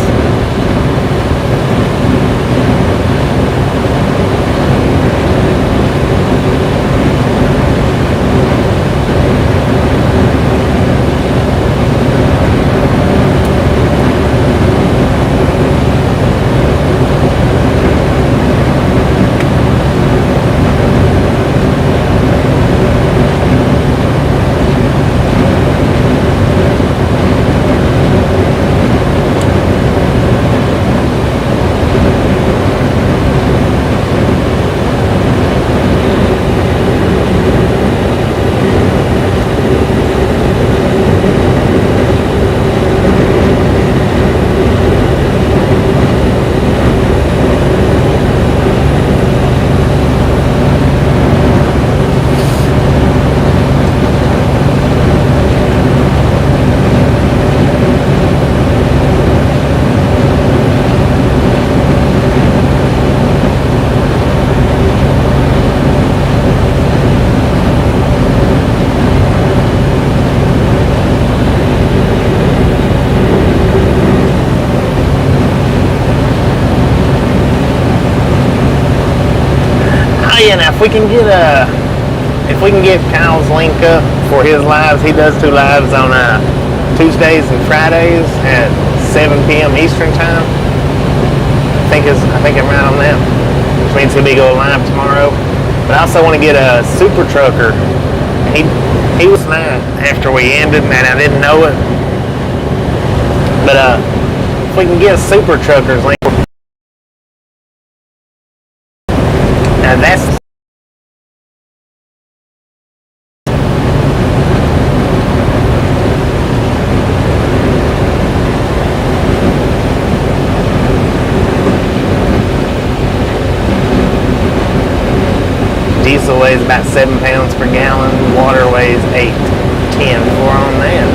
Speaker 1: And if we can get Kyle's link up for his lives, he does 2 lives on Tuesdays and Fridays at 7 p.m. Eastern time. I think I'm right on that, which means he'll be going live tomorrow. But I also want to get a super trucker. He was mad after we ended, and I didn't know it. But if we can get a super trucker's link, now that's diesel weighs about 7 pounds per gallon. Water weighs 8, 10 for on that.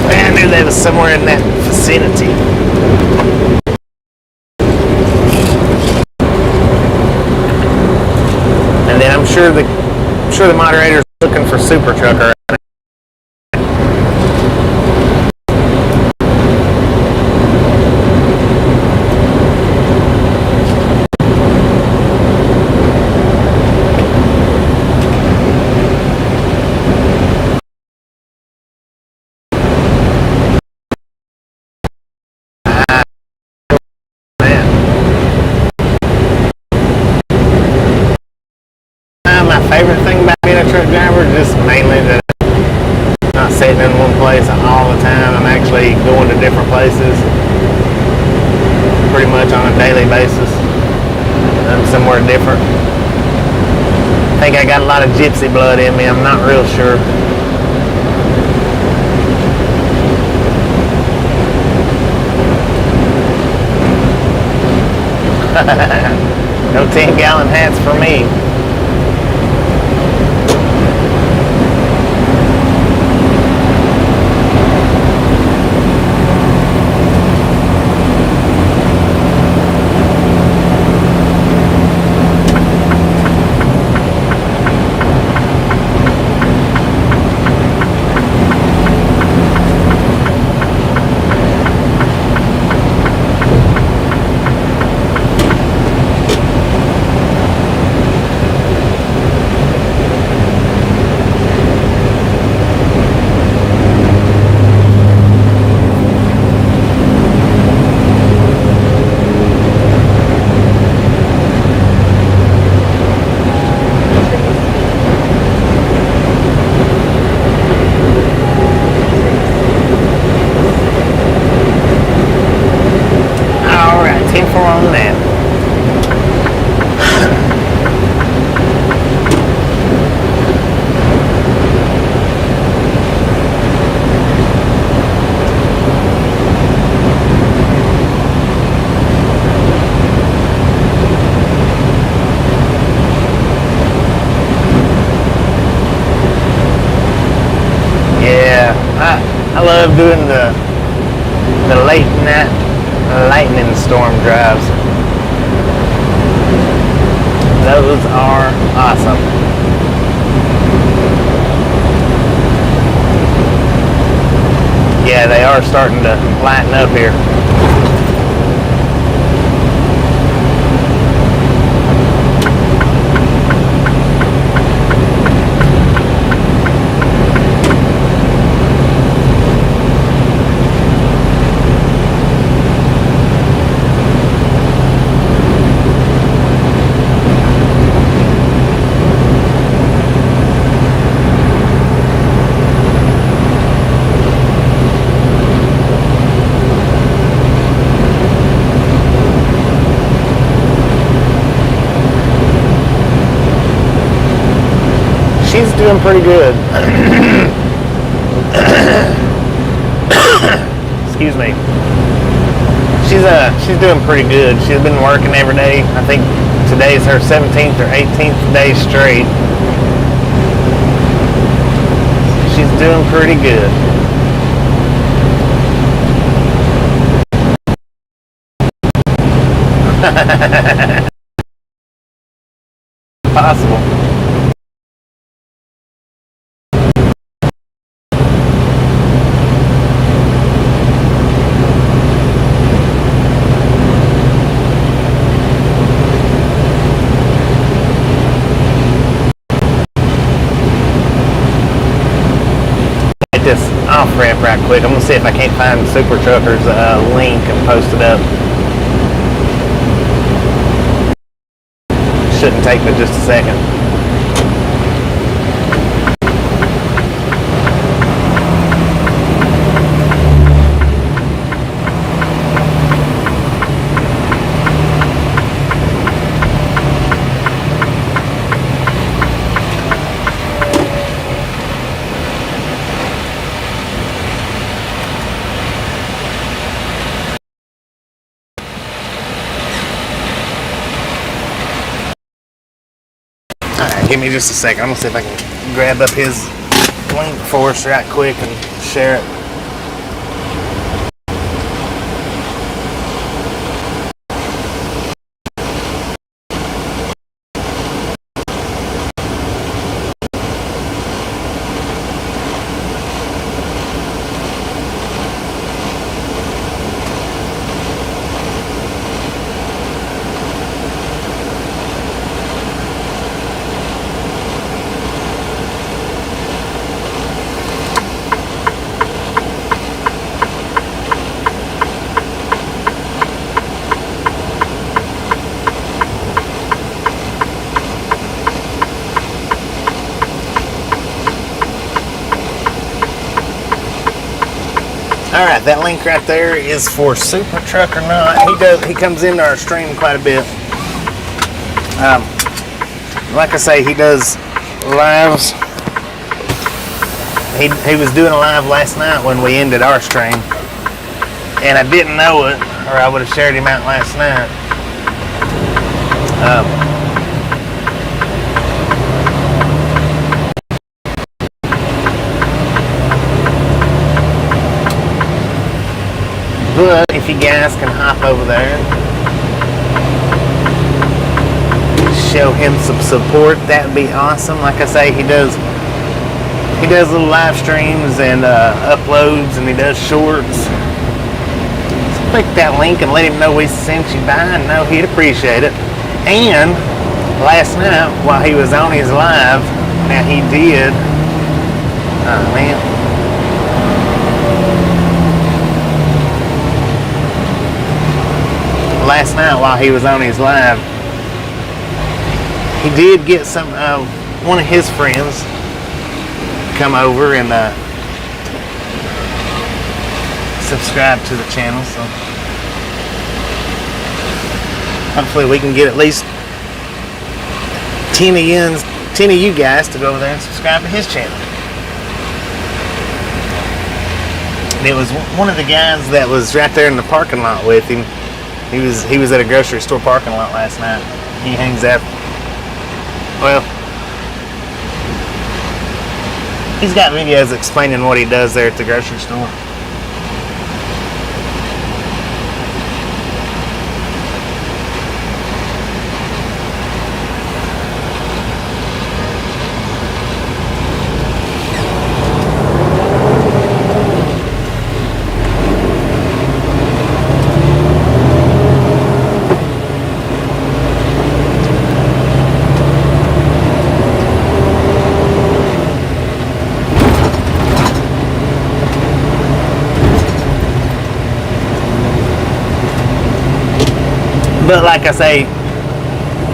Speaker 1: I knew that was somewhere in that vicinity. And then I'm sure the moderator's looking for super trucker. My favorite thing about being a truck driver is just mainly that I'm not sitting in one place all the time. I'm actually going to different places pretty much on a daily basis. I'm somewhere different. I think I got a lot of gypsy blood in me. I'm not real sure. No 10-gallon hats for me. the late night lightning storm drives. Those are awesome. Yeah, they are starting to lighten up here. She's doing pretty good. Excuse me. She's doing pretty good. She's been working every day. I think today's her 17th or 18th day straight. She's doing pretty good. Possible. This off ramp right quick. I'm gonna see if I can't find Super Trucker's link and post it up. Shouldn't take but just a second. Alright, give me just a second. I'm gonna see if I can grab up his link for us right quick and share it. Alright, that link right there is for Super Truck or Not. He comes into our stream quite a bit. Like I say, he does lives. He was doing a live last night when we ended our stream. And I didn't know it, or I would have shared him out last night. But if you guys can hop over there, show him some support, that'd be awesome. Like I say, he does little live streams and uploads, and he does shorts. So click that link and let him know we sent you by. I know he'd appreciate it. And last night while he was on his live, now he did. Oh man. Last night while he was on his live, he did get some one of his friends come over and subscribe to the channel, so hopefully we can get at least 10 of you guys to go over there and subscribe to his channel. And it was one of the guys that was right there in the parking lot with him. He was at a grocery store parking lot last night. He hangs out. Well, he's got videos explaining what he does there at the grocery store. But like I say,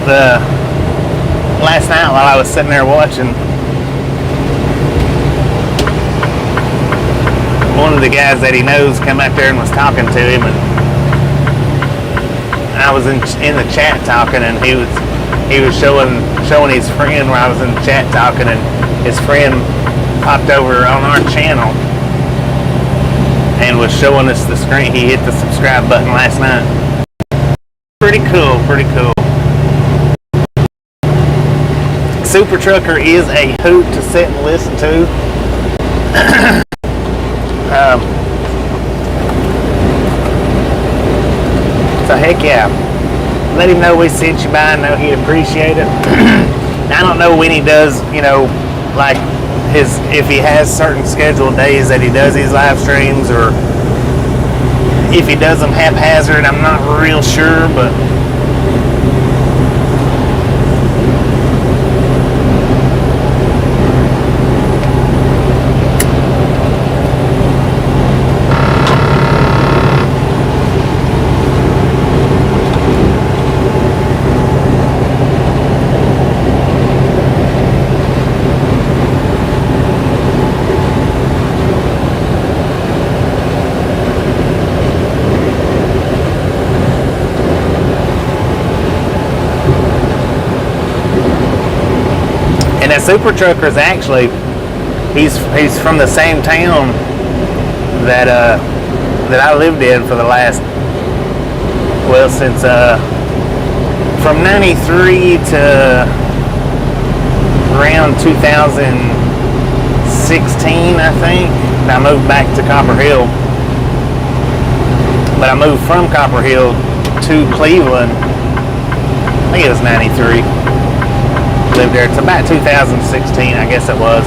Speaker 1: the last night while I was sitting there watching, one of the guys that he knows come out there and was talking to him, and I was in the chat talking, and he was showing his friend where I was in the chat talking, and his friend popped over on our channel and was showing us the screen. He hit the subscribe button last night. Pretty cool, pretty cool. Super Trucker is a hoot to sit and listen to. So heck yeah, let him know we sent you by. I know he'd appreciate it. I don't know when he does, you know, like if he has certain scheduled days that he does these live streams, or if he does them haphazard. I'm not real sure, but that Super Trucker is actually, he's from the same town that I lived in for the last, well, since from 93 to around 2016, I think. I moved back to Copper Hill, but I moved from Copper Hill to Cleveland. I think it was 93. Lived there. It's about 2016, I guess it was.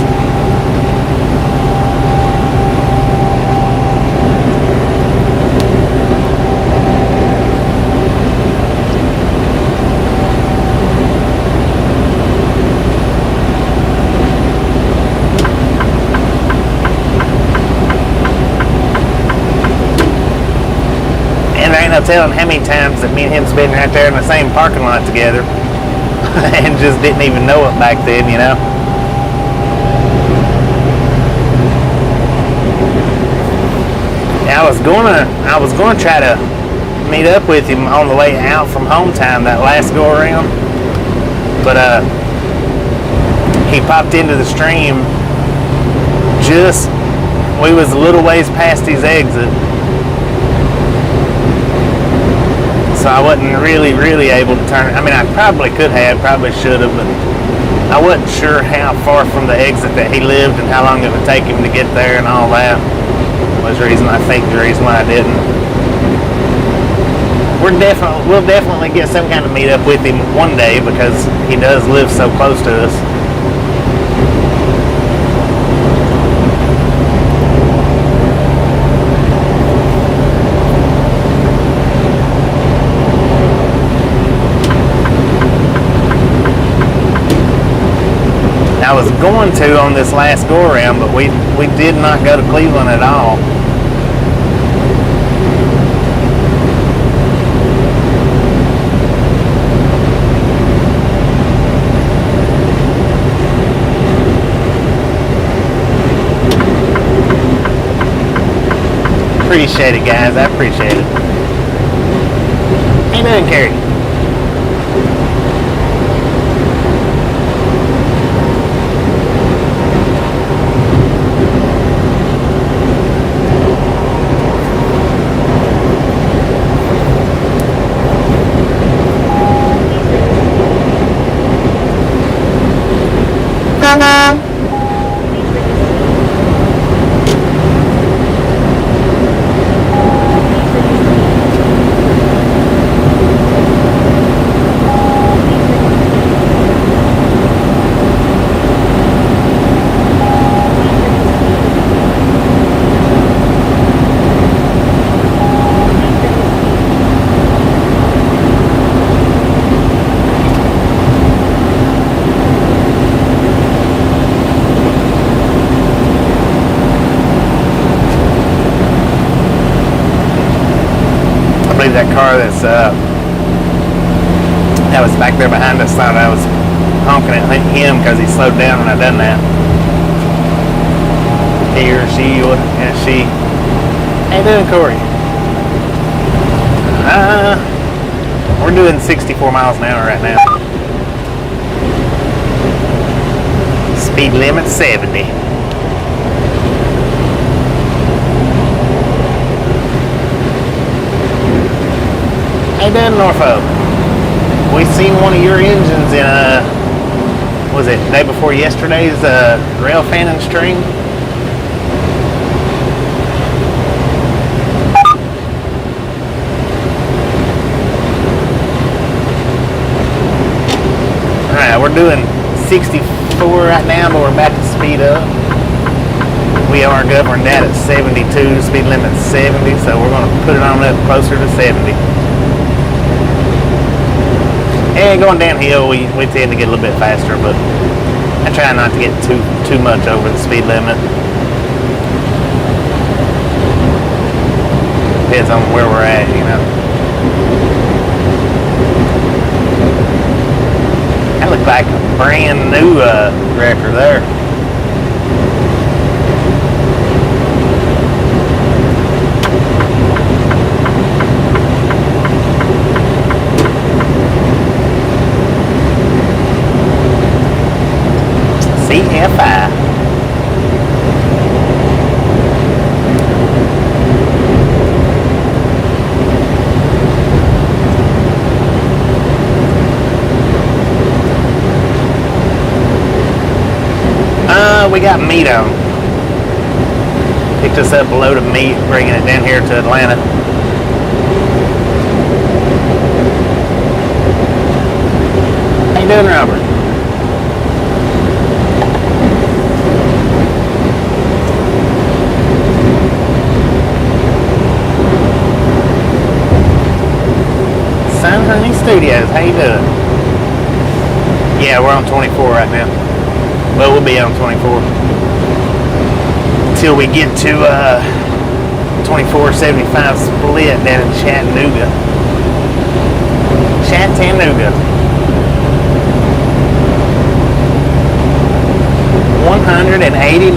Speaker 1: And there ain't no telling how many times that me and him's been right there in the same parking lot together. And just didn't even know it back then, you know. I was gonna try to meet up with him on the way out from home time that last go around, but he popped into the stream we was a little ways past his exit. So I wasn't really able to turn. I mean, I probably could have, probably should have, but I wasn't sure how far from the exit that he lived and how long it would take him to get there and all that. Was the reason, I think, the reason why I didn't. We'll definitely get some kind of meet up with him one day, because he does live so close to us. I was going to on this last go around, but we did not go to Cleveland at all. Appreciate it, guys. I appreciate it. How you doing, Carrie? That car that's that was back there behind us thought I was honking at him because he slowed down when I done that. He or she, yeah, she. How you doing, Corey? We're doing 64 miles an hour right now. Speed limit 70. How you doing, Norfolk? We seen one of your engines in was it day before yesterday's rail fan and string? Alright, we're doing 64 right now, but we're about to speed up. We are governed at 72, speed limit 70, so we're going to put it on up closer to 70. And going downhill, we tend to get a little bit faster, but I try not to get too much over the speed limit. Depends on where we're at, you know. That looked like a brand new wrecker there. CFI. We got meat on. Picked us up a load of meat, bringing it down here to Atlanta. How you doing, Robert? Sun Honey Studios, how you doing? Yeah, we're on 24 right now. Well, we'll be on 24 until we get to 2475 split down in Chattanooga. 189.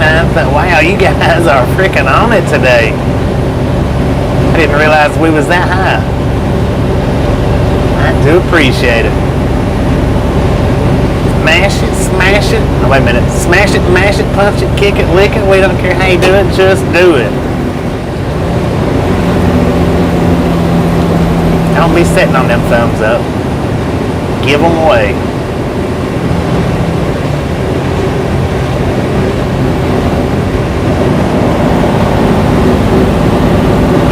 Speaker 1: Wow, you guys are freaking on it today. I didn't realize we was that high. I do appreciate it. Smash it. Oh, wait a minute. Smash it, mash it, punch it, kick it, lick it. We don't care how you do it, just do it. Don't be sitting on them thumbs up. Give them away.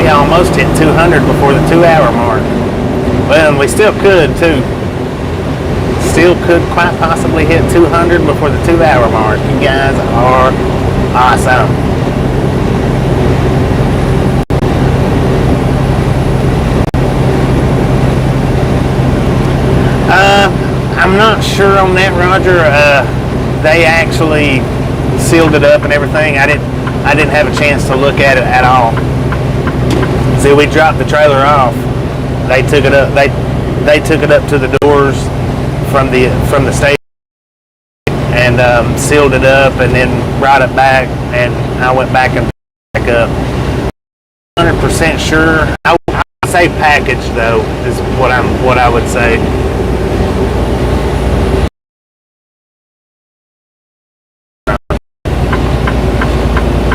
Speaker 1: We almost hit 200 before the 2-hour mark. Well, and we still could, too. Still could quite possibly hit 200 before the 2-hour mark. You guys are awesome. I'm not sure on that, Roger. They actually sealed it up and everything. I didn't have a chance to look at it at all. See, we dropped the trailer off. They took it up. They took it up to the doors from the station and sealed it up, and then brought it back, and I went back and back up. 100% sure. I would say packaged though is what I would say.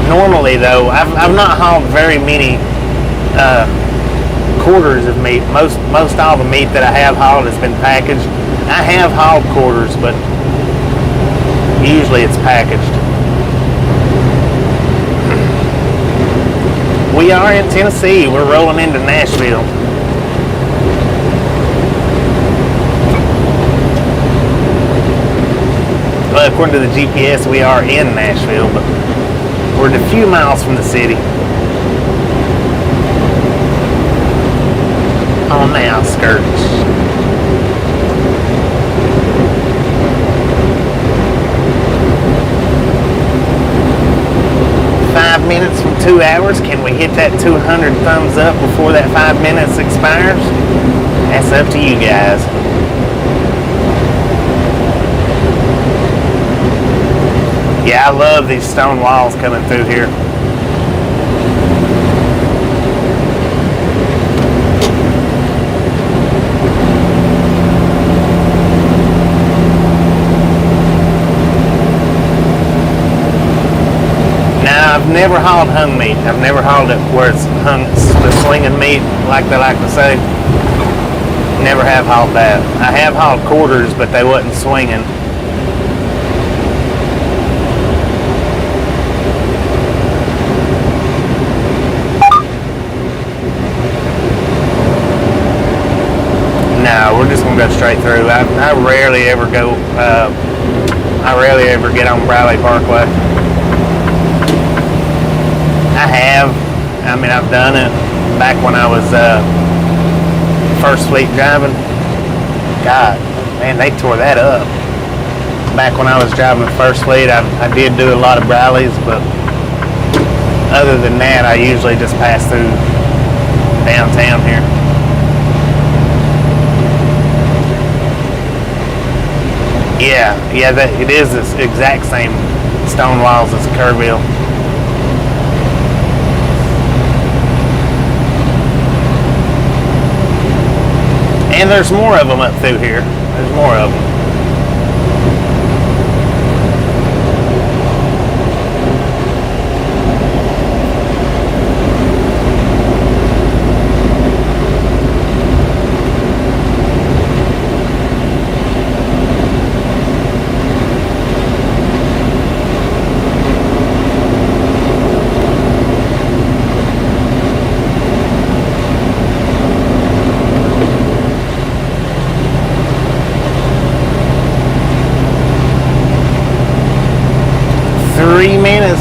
Speaker 1: Normally though, I've not hauled very many quarters of meat. Most all the meat that I have hauled has been packaged. I have hauled quarters, but usually it's packaged. We are in Tennessee. We're rolling into Nashville. Well, according to the GPS, we are in Nashville, but we're a few miles from the city. On the outskirts. Minutes from 2 hours. Can we hit that 200 thumbs up before that 5 minutes expires? That's up to you guys. Yeah, I love these stone walls coming through here. Now, I've never hauled hung meat. I've never hauled it where it's hung, the swinging meat, like they like to say. Never have hauled that. I have hauled quarters, but they wasn't swinging. No, we're just gonna go straight through. I rarely ever go. I rarely ever get on Briley Parkway. I have. I mean, I've done it back when I was first fleet driving. God, man, they tore that up. Back when I was driving first fleet, I did do a lot of Briley's, but other than that, I usually just pass through downtown here. Yeah, it is this exact same stone walls as Kerrville. And there's more of them up through here. There's more of them.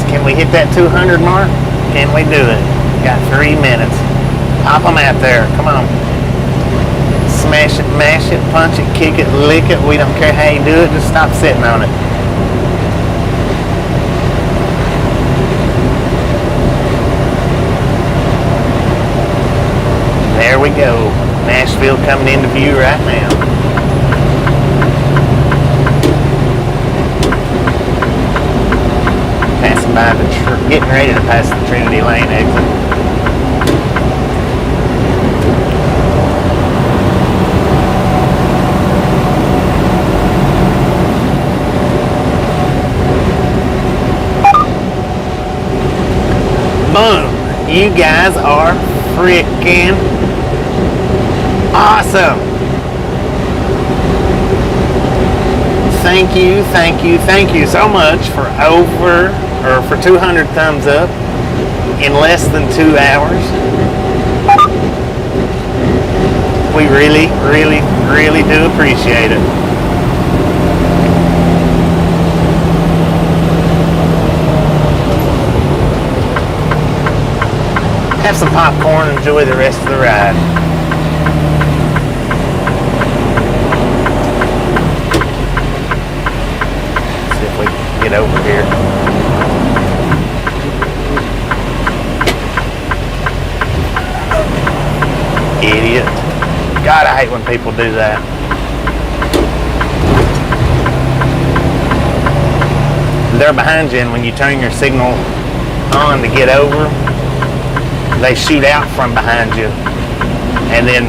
Speaker 1: Can we hit that 200 mark? Can we do it? Got 3 minutes. Pop them out there. Come on. Smash it, mash it, punch it, kick it, lick it. We don't care how you do it. Just stop sitting on it. There we go. Nashville coming into view right now. Passing by getting ready to pass the Trinity Lane exit. Boom! You guys are freaking awesome! Thank you so much for for 200 thumbs up in less than 2 hours. We really do appreciate it. Have some popcorn and enjoy the rest of the ride. Let's see if we can get over here. Idiot. God, I hate when people do that. They're behind you, and when you turn your signal on to get over, they shoot out from behind you and then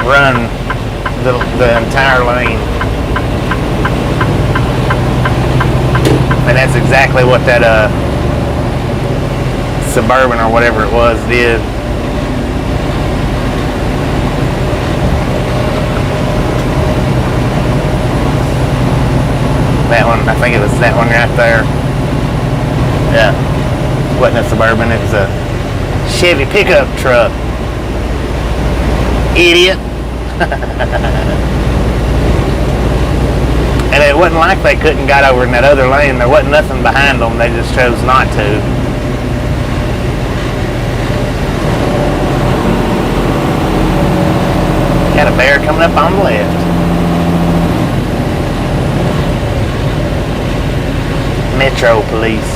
Speaker 1: run the entire lane. And that's exactly what that Suburban or whatever it was did. That one, I think it was that one right there. Yeah. It wasn't a Suburban, it was a Chevy pickup truck. Idiot. And it wasn't like they couldn't got over in that other lane. There wasn't nothing behind them. They just chose not to. Got a bear coming up on the left. Metro Police.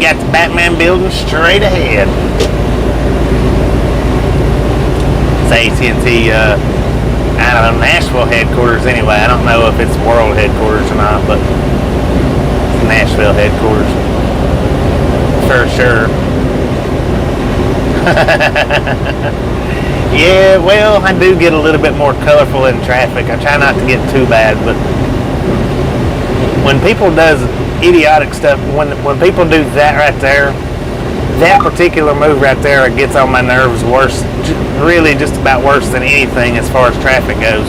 Speaker 1: Got Batman building straight ahead. It's AT&T, I don't know, Nashville headquarters anyway. I don't know if it's world headquarters or not, but it's Nashville headquarters for sure. Yeah, well, I do get a little bit more colorful in traffic. I try not to get too bad, but when people does idiotic stuff, when people do that right there, that particular move right there, it gets on my nerves worse, really just about worse than anything as far as traffic goes,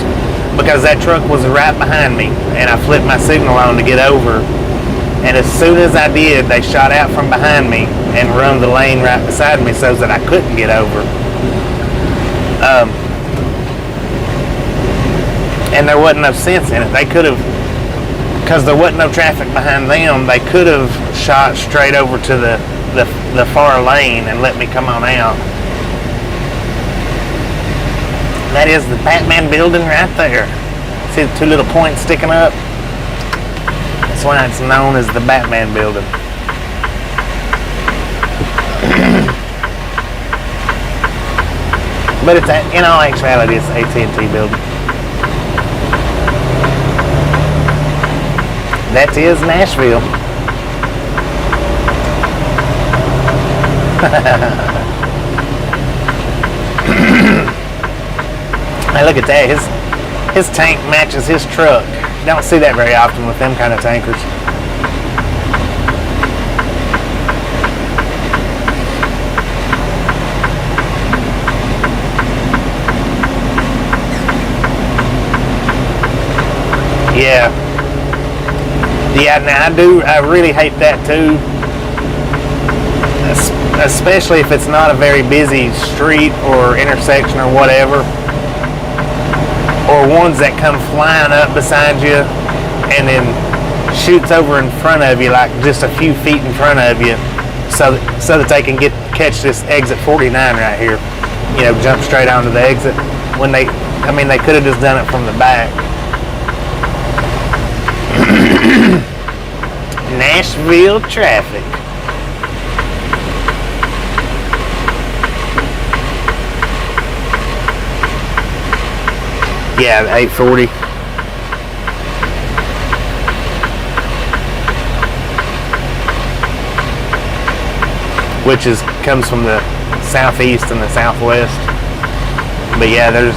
Speaker 1: because that truck was right behind me, and I flipped my signal on to get over, and as soon as I did, they shot out from behind me and run the lane right beside me so that I couldn't get over. And there wasn't no sense in it. They could have, because there wasn't no traffic behind them, they could have shot straight over to the far lane and let me come on out. That is the Batman building right there. See the two little points sticking up? That's why it's known as the Batman building. But it's, in all actuality, it's AT&T building. That is Nashville. Hey, look at that. His tank matches his truck. You don't see that very often with them kind of tankers. Yeah. Yeah, now I really hate that too. Especially if it's not a very busy street or intersection or whatever. Or ones that come flying up beside you and then shoots over in front of you, like just a few feet in front of you, so that they can catch this exit 49 right here. You know, jump straight onto the exit. When they could have just done it from the back. Nashville traffic. Yeah, 840. Which comes from the southeast and the southwest. But yeah, there's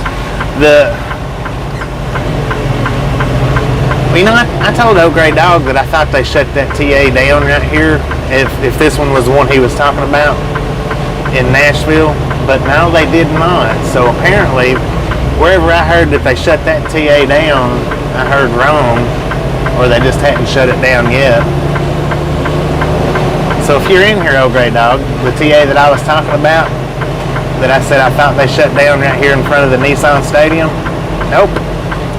Speaker 1: I told old Gray Dog that I thought they shut that TA down right here if this one was the one he was talking about in Nashville, but no, they did not. So apparently, wherever I heard that they shut that TA down, I heard wrong, or they just hadn't shut it down yet. So if you're in here, old Gray Dog, the TA that I was talking about, that I said I thought they shut down right here in front of the Nissan Stadium, nope,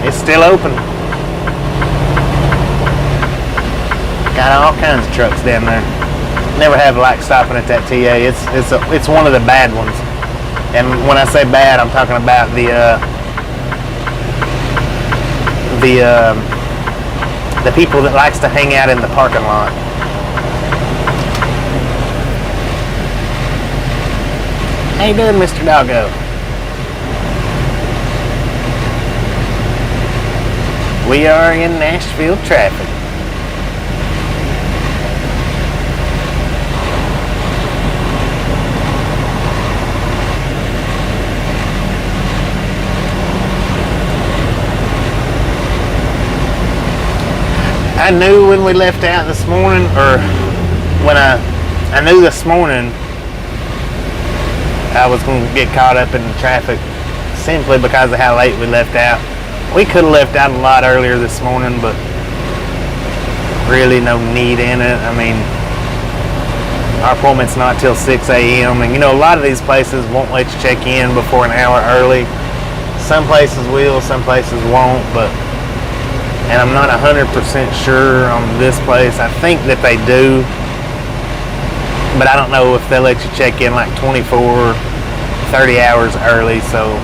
Speaker 1: it's still open. Got all kinds of trucks down there. Never have liked stopping at that TA. It's one of the bad ones. And when I say bad, I'm talking about the people that likes to hang out in the parking lot. How you doing, Mr. Doggo? We are in Nashville traffic. I knew when we left out this morning, or when I knew this morning I was going to get caught up in the traffic simply because of how late we left out. We could have left out a lot earlier this morning, but really no need in it. I mean, our appointment's not till 6 a.m. and you know, a lot of these places won't let you check in before an hour early. Some places will, some places won't, and I'm not 100% sure on this place. I think that they do, but I don't know if they'll let you check in like 24, 30 hours early, so.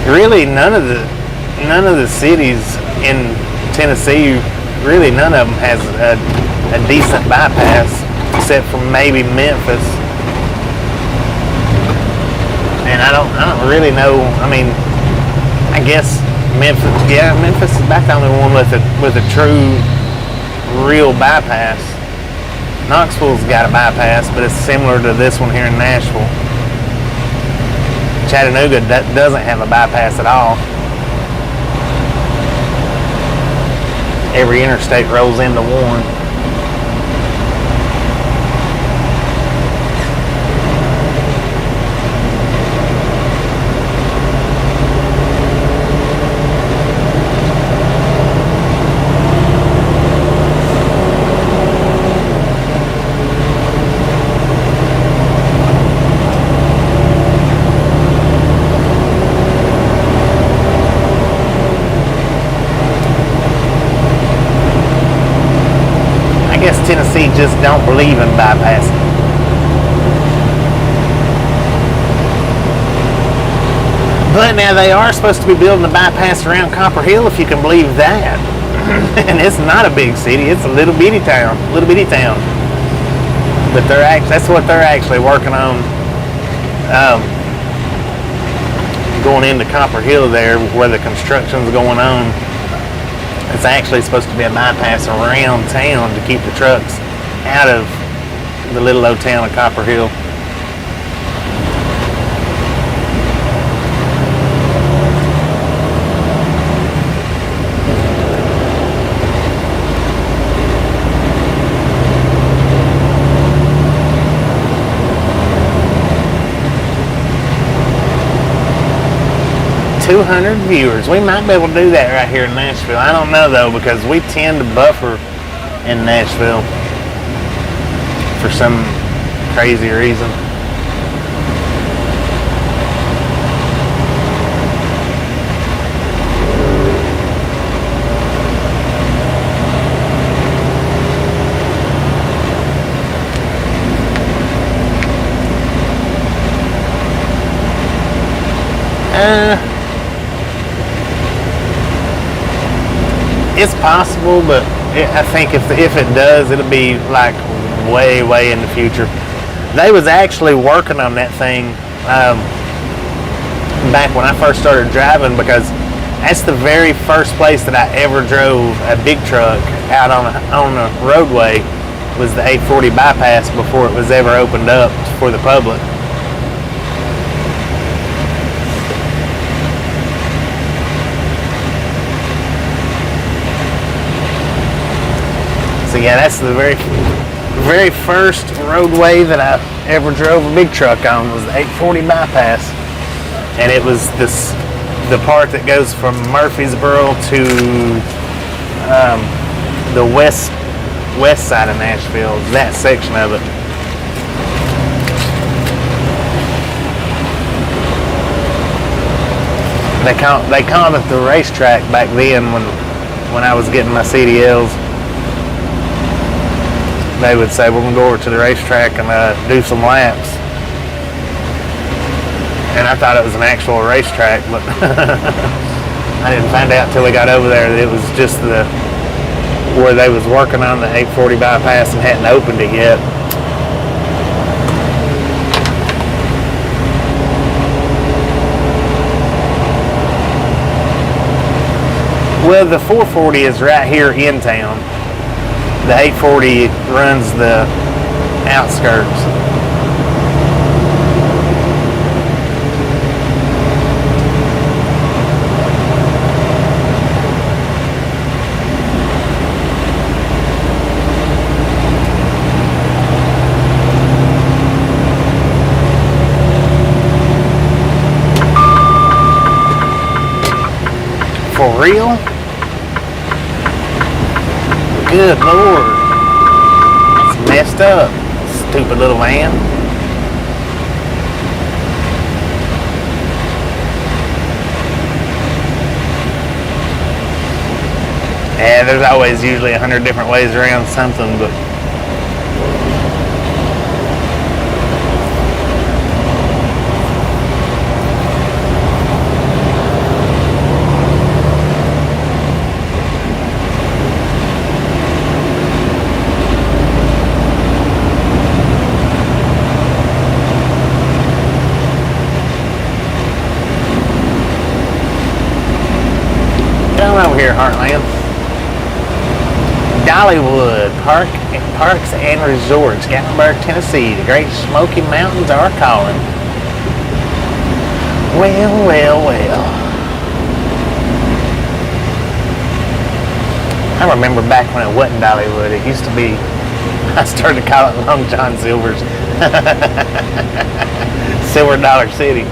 Speaker 1: really none of the cities in Tennessee, really none of them has a decent bypass, except for maybe Memphis. And I don't really know. I mean, I guess Memphis. Yeah, Memphis is about the only one with a true, real bypass. Knoxville's got a bypass, but it's similar to this one here in Nashville. Chattanooga doesn't have a bypass at all. Every interstate rolls into one. Tennessee just don't believe in bypassing. But now they are supposed to be building a bypass around Copper Hill, if you can believe that. And it's not a big city; it's a little bitty town. But that's what they're actually working on. Going into Copper Hill there, where the construction's going on. It's actually supposed to be a bypass around town to keep the trucks out of the little old town of Copper Hill. $200 viewers. We might be able to do that right here in Nashville. I don't know though, because we tend to buffer in Nashville for some crazy reason. It's possible, but I think if it does, it'll be like way in the future. They was actually working on that thing back when I first started driving, because that's the very first place that I ever drove a big truck out on a roadway, was the 840 bypass before it was ever opened up for the public. So yeah, that's the very first roadway that I ever drove a big truck on, was the 840 bypass, and it was the part that goes from Murfreesboro to the west side of Nashville, that section of it. They called it the racetrack back then when I was getting my CDLs. They would say, we're going to go over to the racetrack and do some laps. And I thought it was an actual racetrack, but I didn't find out until we got over there that it was just where they was working on the 840 bypass and hadn't opened it yet. Well, the 440 is right here in town. The 840 runs the outskirts. For real? Good Lord. It's messed up. Stupid little van. Yeah, there's always usually 100 different ways around something, but here, Heartland. Dollywood Parks and Resorts, Gatlinburg, Tennessee. The Great Smoky Mountains are calling. Well, well, well. I remember back when it wasn't Dollywood. It used to be, I started to call it Long John Silver's. Silver Dollar City.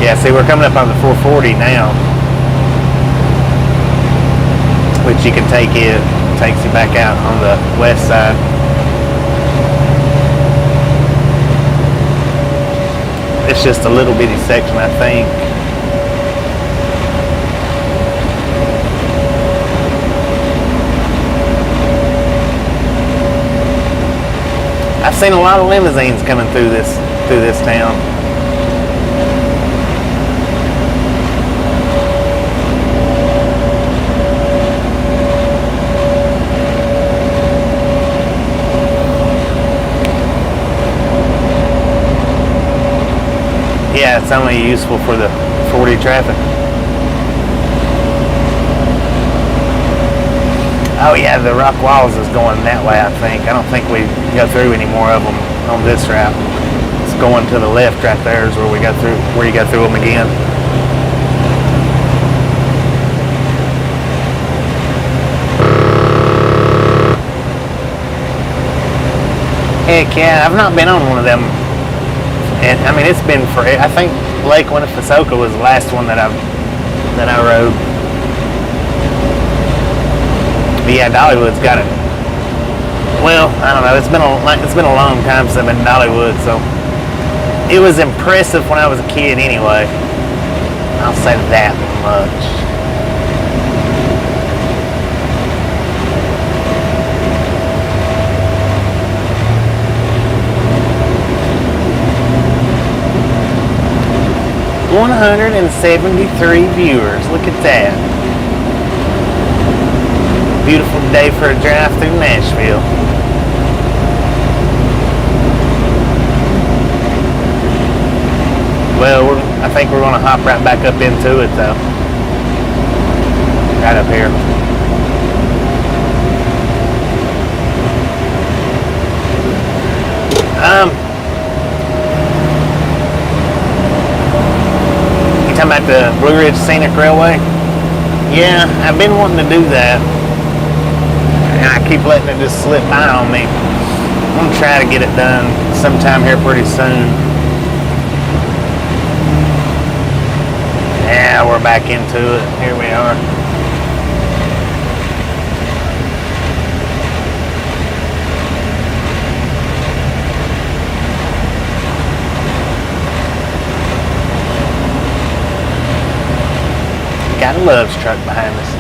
Speaker 1: Yeah, see, we're coming up on the 440 now, which you can take it, takes you back out on the west side. It's just a little bitty section, I think. I've seen a lot of limousines coming through this town. Yeah, it's only useful for the 40 traffic. Oh yeah, the rock walls is going that way, I think. I don't think we go through any more of them on this route. It's going to the left right there is where we go through, where you go through them again. Heck yeah, I've not been on one of them. And I mean, it's been for, I think Lake Winnepesaukah was the last one that I rode. But yeah, Dollywood's got it. Well, I don't know. It's been a long time since I've been to Dollywood, so it was impressive when I was a kid. Anyway, I'll say that much. $173 viewers. Look at that. Beautiful day for a drive through Nashville. Well, I think we're going to hop right back up into it, though. Right up here. You talking about the Blue Ridge Scenic Railway? Yeah, I've been wanting to do that. And I keep letting it just slip by on me. I'm gonna try to get it done sometime here pretty soon. Yeah, we're back into it. Here we are. Got a Love's truck behind us.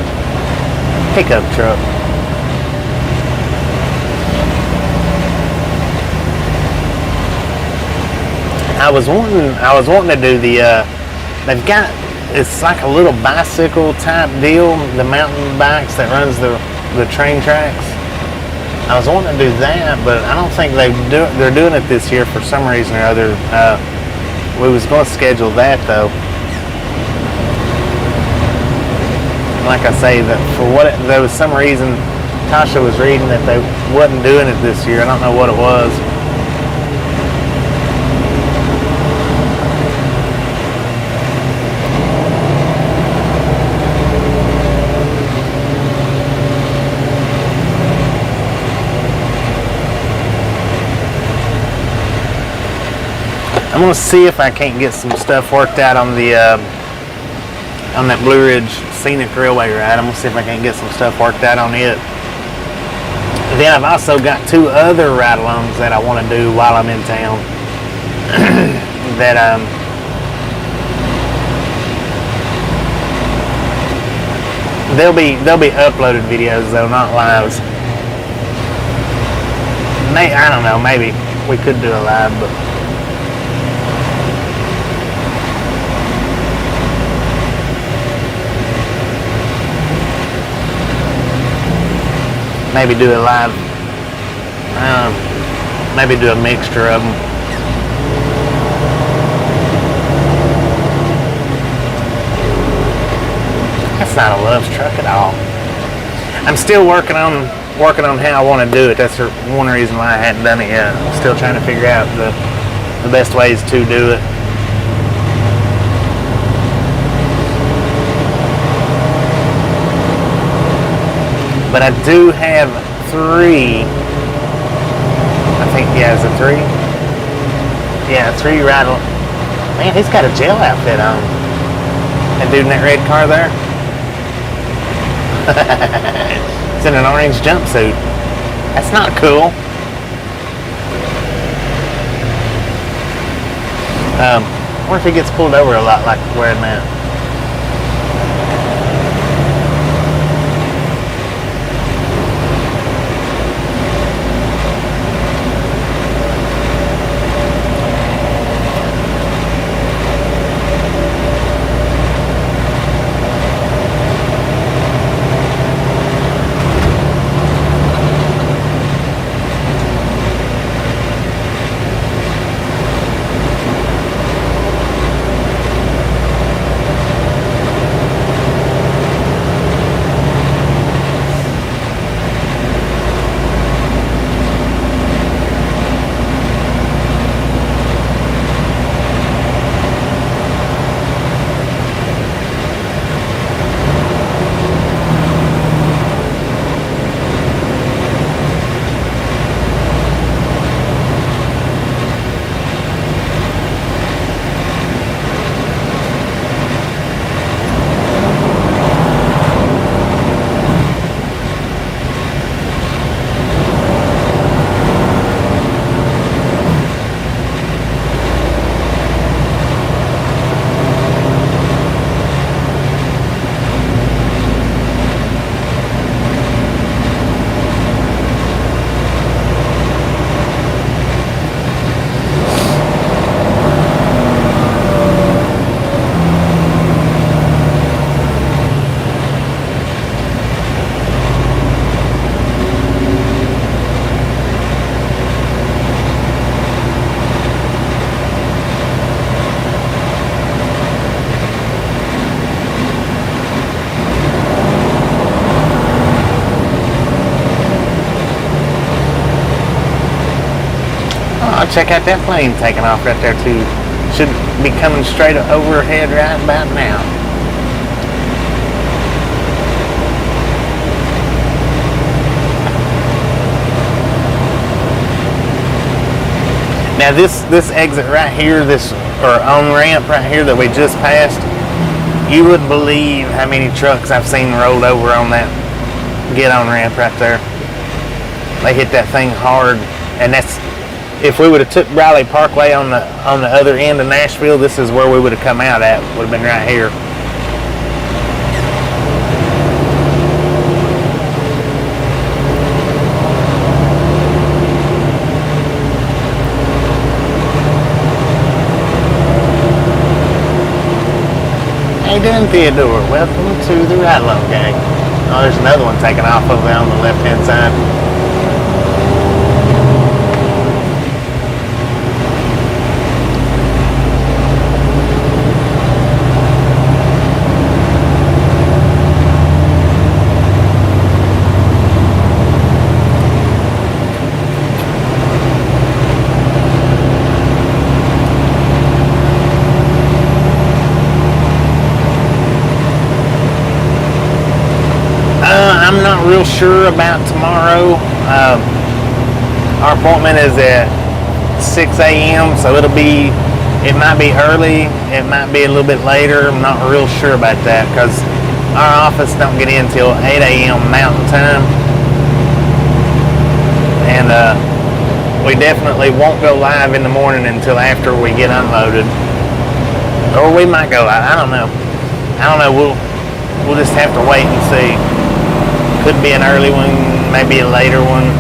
Speaker 1: Pickup truck. I was wanting to do the they've got, it's like a little bicycle type deal, the mountain bikes that runs the train tracks. I was wanting to do that, but I don't think they're doing it this year for some reason or other. We was going to schedule that though. Like I say, that there was some reason Tasha was reading that they wasn't doing it this year. I don't know what it was. I'm gonna see if I can't get some stuff worked out on the on that Blue Ridge Scenic Railway ride. I'm gonna see if I can't get some stuff worked out on it. Then I've also got 2 other ride-alongs that I want to do while I'm in town. That they'll be uploaded videos though, not lives. I don't know, maybe we could do a live, but maybe do a live. Maybe do a mixture of them. That's not a Love's truck at all. I'm still working on how I want to do it. That's one reason why I hadn't done it yet. I'm still trying to figure out the best ways to do it. But I do have 3. I think, yeah, it's a 3. Yeah, 3 rattle. Man, he's got a jail outfit on. That dude in that red car there. He's in an orange jumpsuit. That's not cool. I wonder if he gets pulled over a lot like wearing that. Check out that plane taking off right there too. Should be coming straight overhead right about now. Now this exit right here, or on ramp right here that we just passed, you wouldn't believe how many trucks I've seen rolled over on that get on ramp right there. They hit that thing hard, and that's. If we would have took Briley Parkway on the other end of Nashville, this is where we would have come out at. Would have been right here. How you doing, Theodore? Welcome to the Ride Along Gang. Oh, there's another one taking off over there on the left-hand side. I'm not real sure about tomorrow. Our appointment is at 6 a.m. so it might be early, it might be a little bit later. I'm not real sure about that because our office don't get in till 8 a.m. Mountain Time. we definitely won't go live in the morning until after we get unloaded. Or we might go live. I don't know. We'll just have to wait and see. Could be an early one, maybe a later one.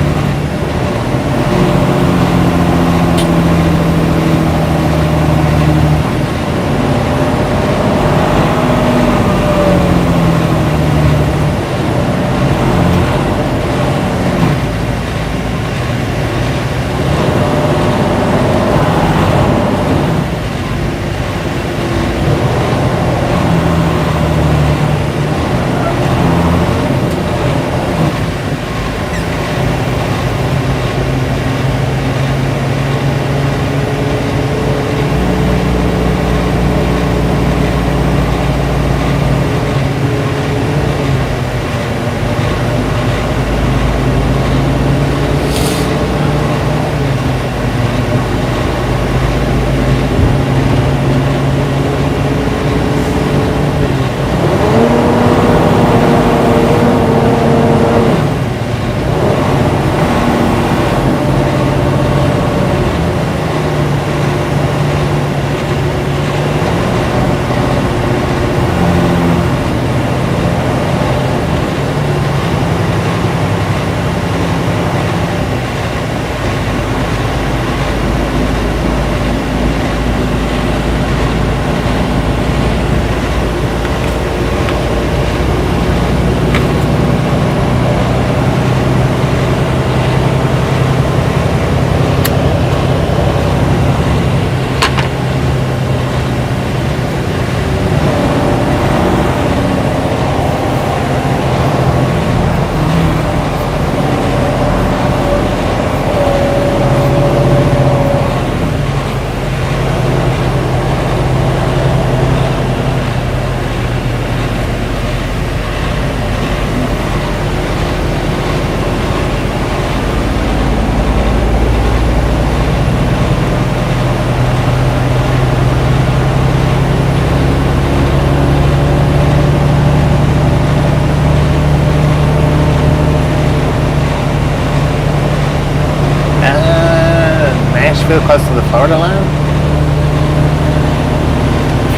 Speaker 1: Close to the Florida line.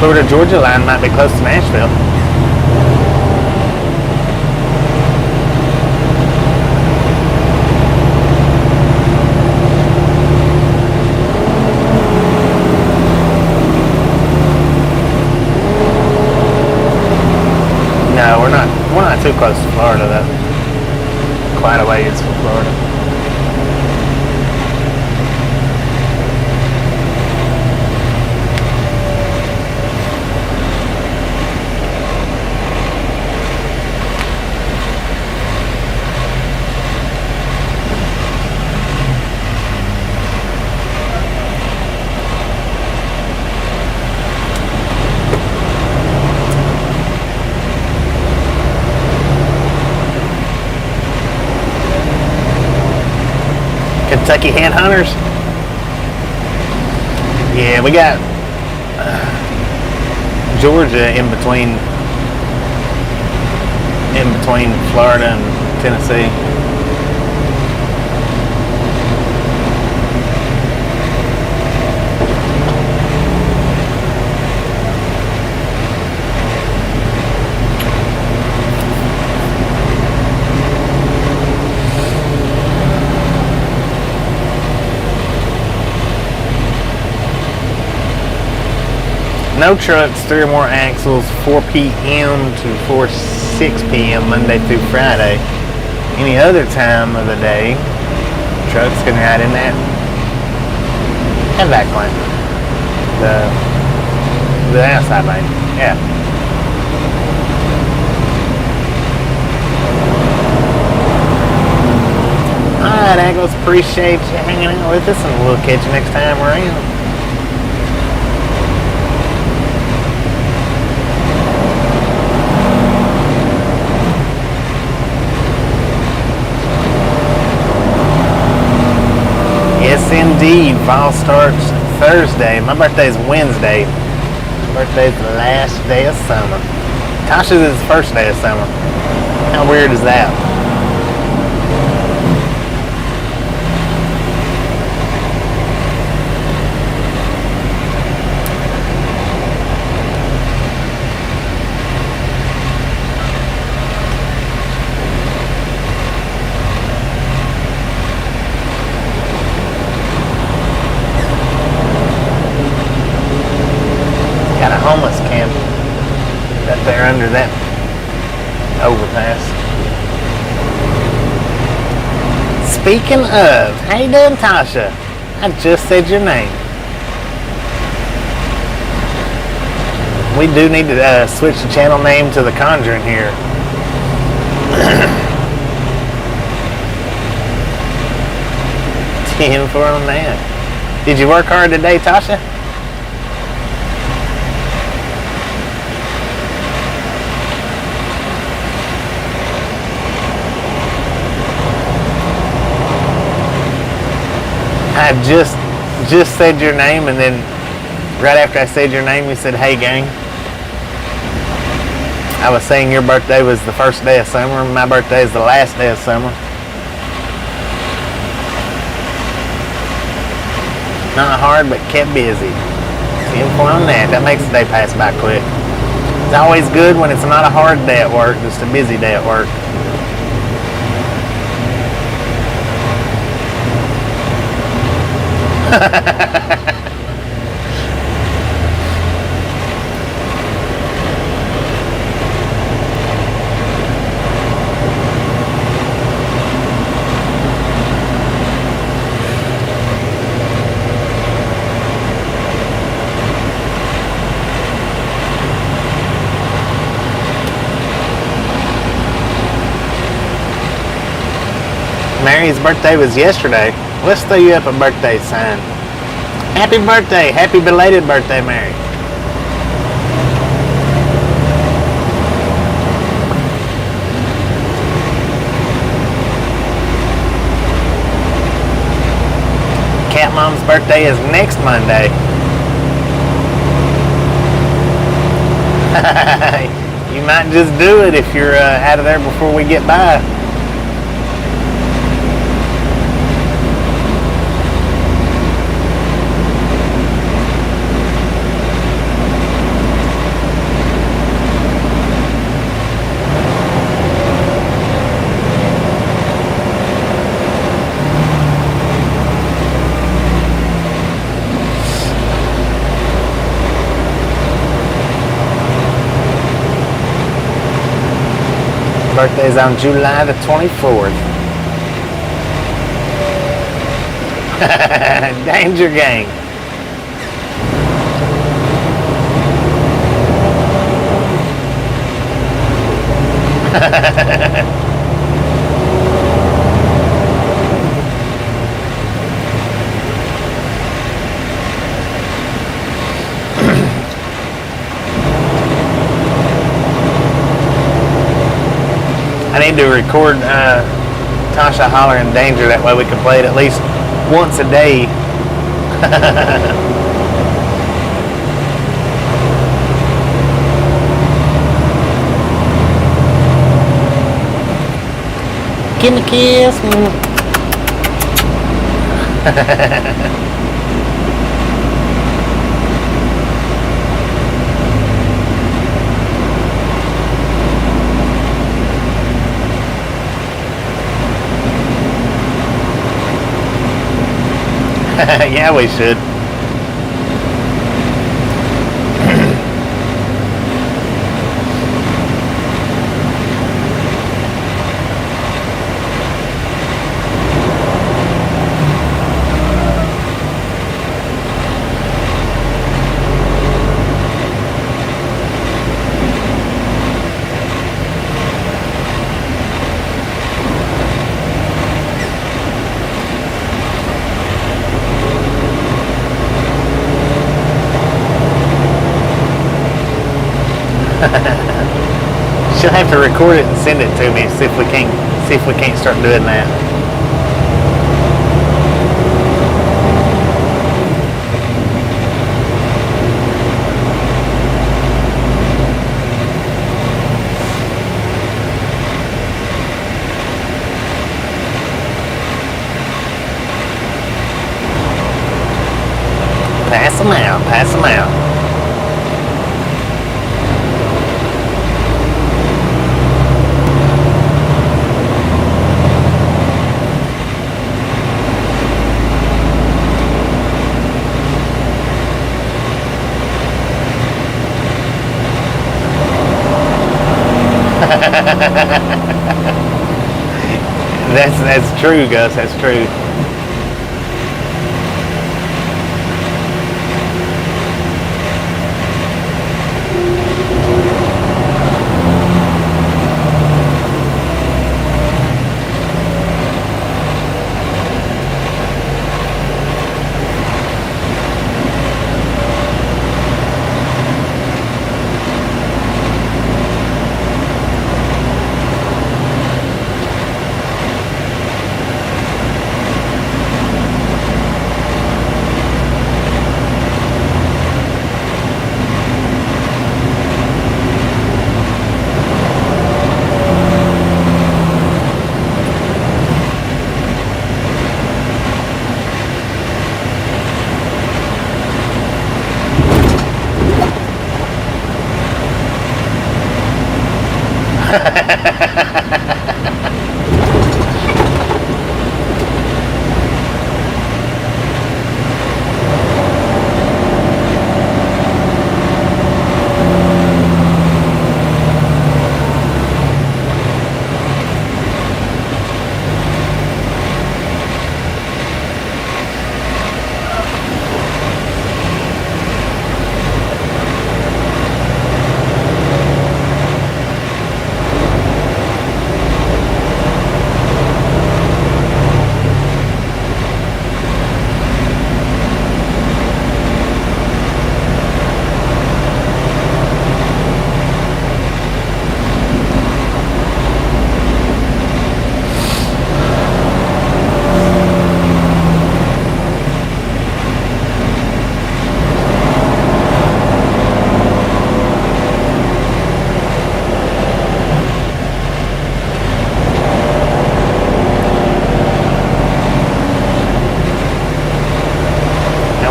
Speaker 1: Florida-Georgia line might be close to Nashville. No, we're not too close to Florida though. Quite a ways from Florida. Kentucky hand hunters. Yeah, we got Georgia in between Florida and Tennessee. No trucks, 3 or more axles, 4 p.m. to 6 p.m. Monday through Friday. Any other time of the day, trucks can ride in that and back lane. The outside lane, yeah. Alright, Agnes, appreciate you hanging out with us, and we'll catch you next time around. Yes, indeed. Fall starts Thursday. My birthday is Wednesday. My birthday's the last day of summer. Tasha's is the first day of summer. How weird is that? under that overpass. Speaking of, how you doing, Tasha? I just said your name. We do need to switch the channel name to The Conjuring here. 10-4 on that. Did you work hard today, Tasha? I just said your name, and then right after I said your name, you said, "Hey, gang." I was saying your birthday was the first day of summer, and my birthday is the last day of summer. Not hard, but kept busy. Simple on that. That makes the day pass by quick. It's always good when it's not a hard day at work, just a busy day at work. Mary's birthday was yesterday. Let's throw you up a birthday sign. Happy birthday. Happy belated birthday, Mary. Cat Mom's birthday is next Monday. You might just do it if you're out of there before we get by. Birthday's on July the 24th. Danger Gang. I need to record Tasha hollering danger, that way we can play it at least once a day. Give me a kiss. Yeah, we should. She'll have to record it and send it to me. See if we can't start doing that. Pass them out. Pass them out. true, Gus. That's true.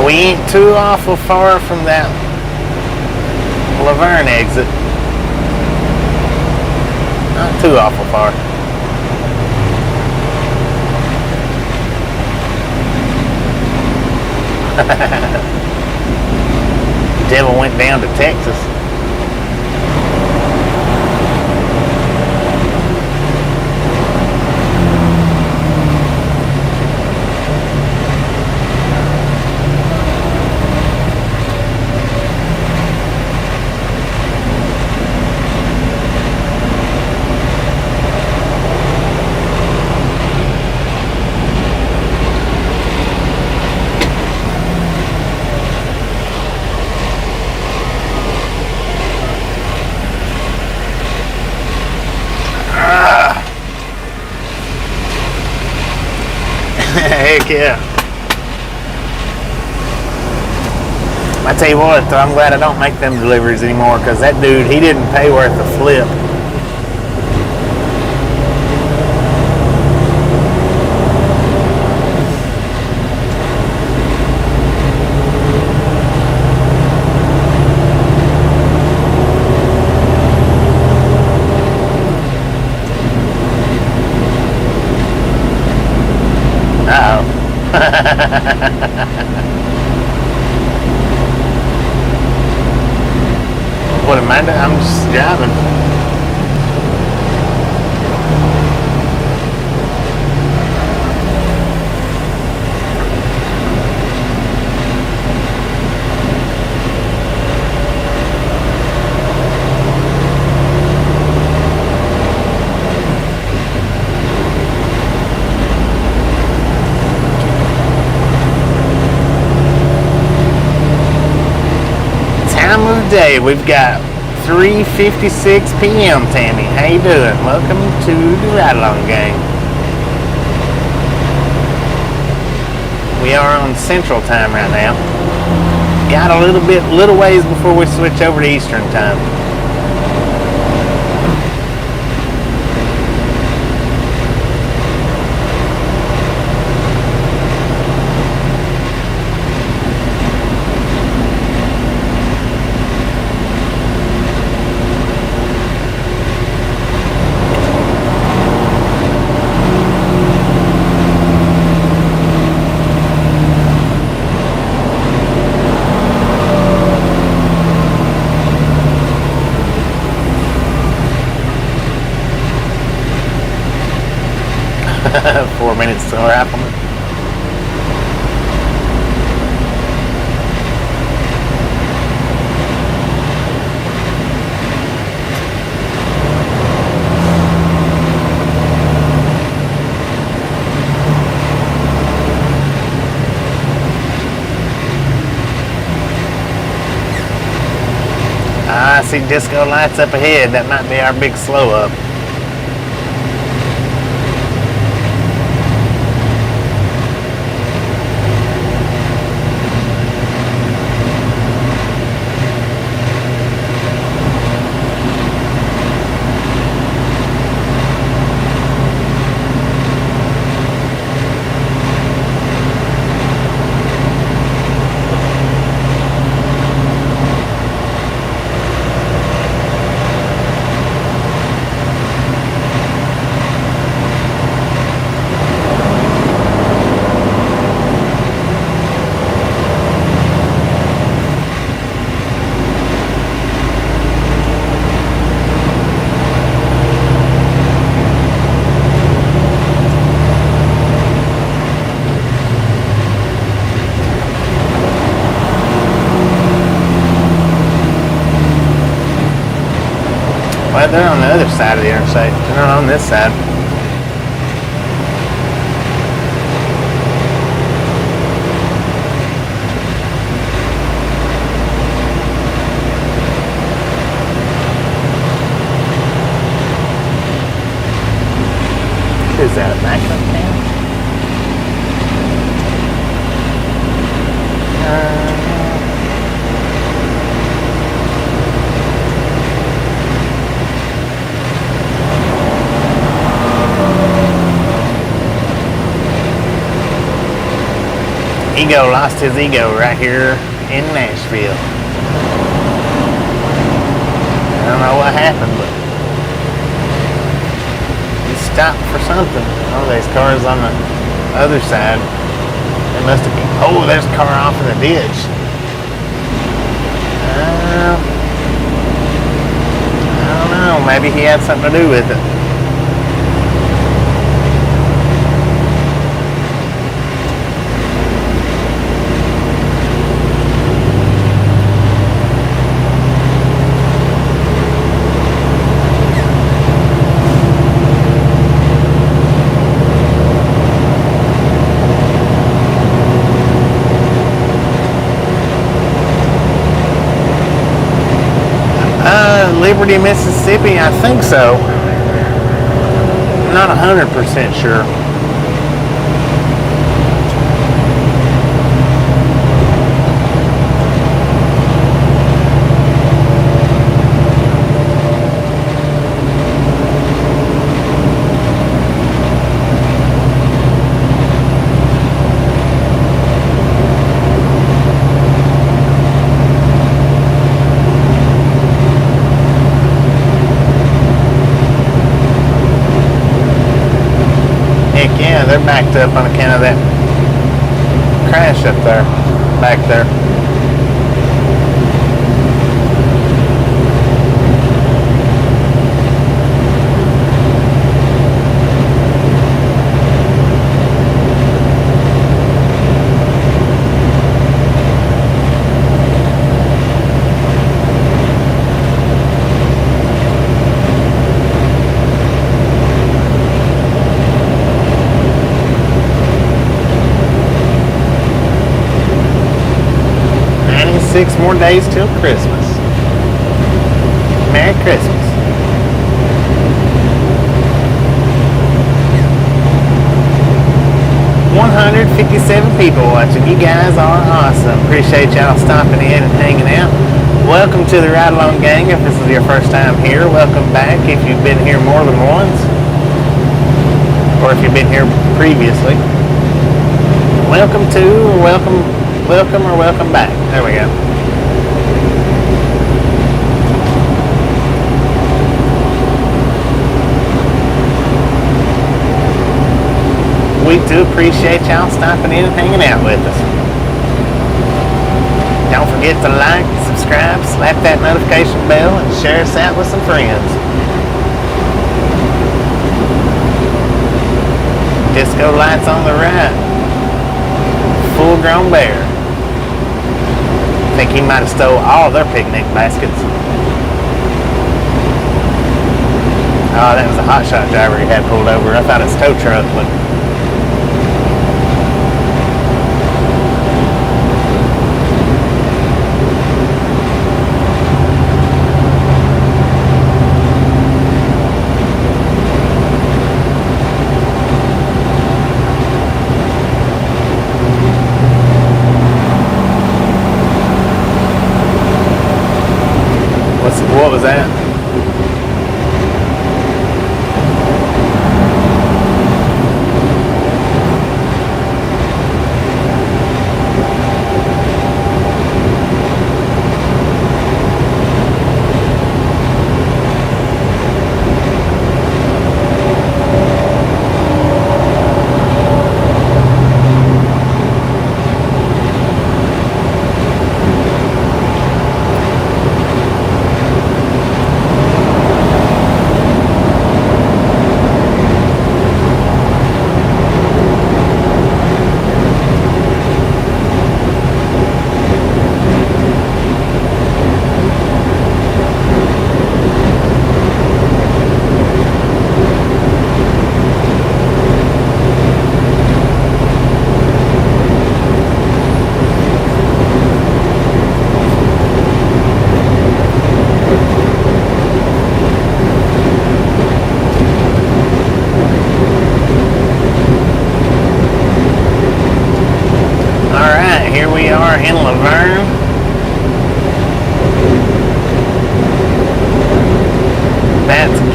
Speaker 1: We ain't too awful far from that Laverne exit. Not too awful far. Devil went down to Texas. Heck yeah. I tell you what, though, I'm glad I don't make them deliveries anymore, because that dude, he didn't pay worth a flip. What am I doing? I'm just driving. Day. We've got 3:56 p.m. Tammy, how you doing? Welcome to the Ride Along Gang. We are on Central Time right now. Got a little ways before we switch over to Eastern Time. rifleman. I see disco lights up ahead. That might be our big slow up. Well, they're on the other side of the interstate. They're not on this side. Is that a backup cam? Ego lost his ego right here in Nashville. I don't know what happened, but he stopped for something. Oh, there's cars on the other side. They must have been. Oh, there's a car off in the ditch. I don't know. Maybe he had something to do with it. Liberty, Mississippi, I think so. I'm not 100% sure. Yeah, they're backed up on account of that crash up there, back there. Six more days till Christmas. Merry Christmas. $157 people watching. You guys are awesome. Appreciate y'all stopping in and hanging out. Welcome to the Ride Along Gang. If this is your first time here, welcome back. If you've been here more than once, or if you've been here previously, welcome to, or welcome back. There we go. We do appreciate y'all stopping in and hanging out with us. Don't forget to like, subscribe, slap that notification bell, and share us out with some friends. Disco lights on the right. Full grown bear. I think he might have stole all their picnic baskets. Oh, that was a hotshot driver he had pulled over. I thought it was a tow truck, but what was that?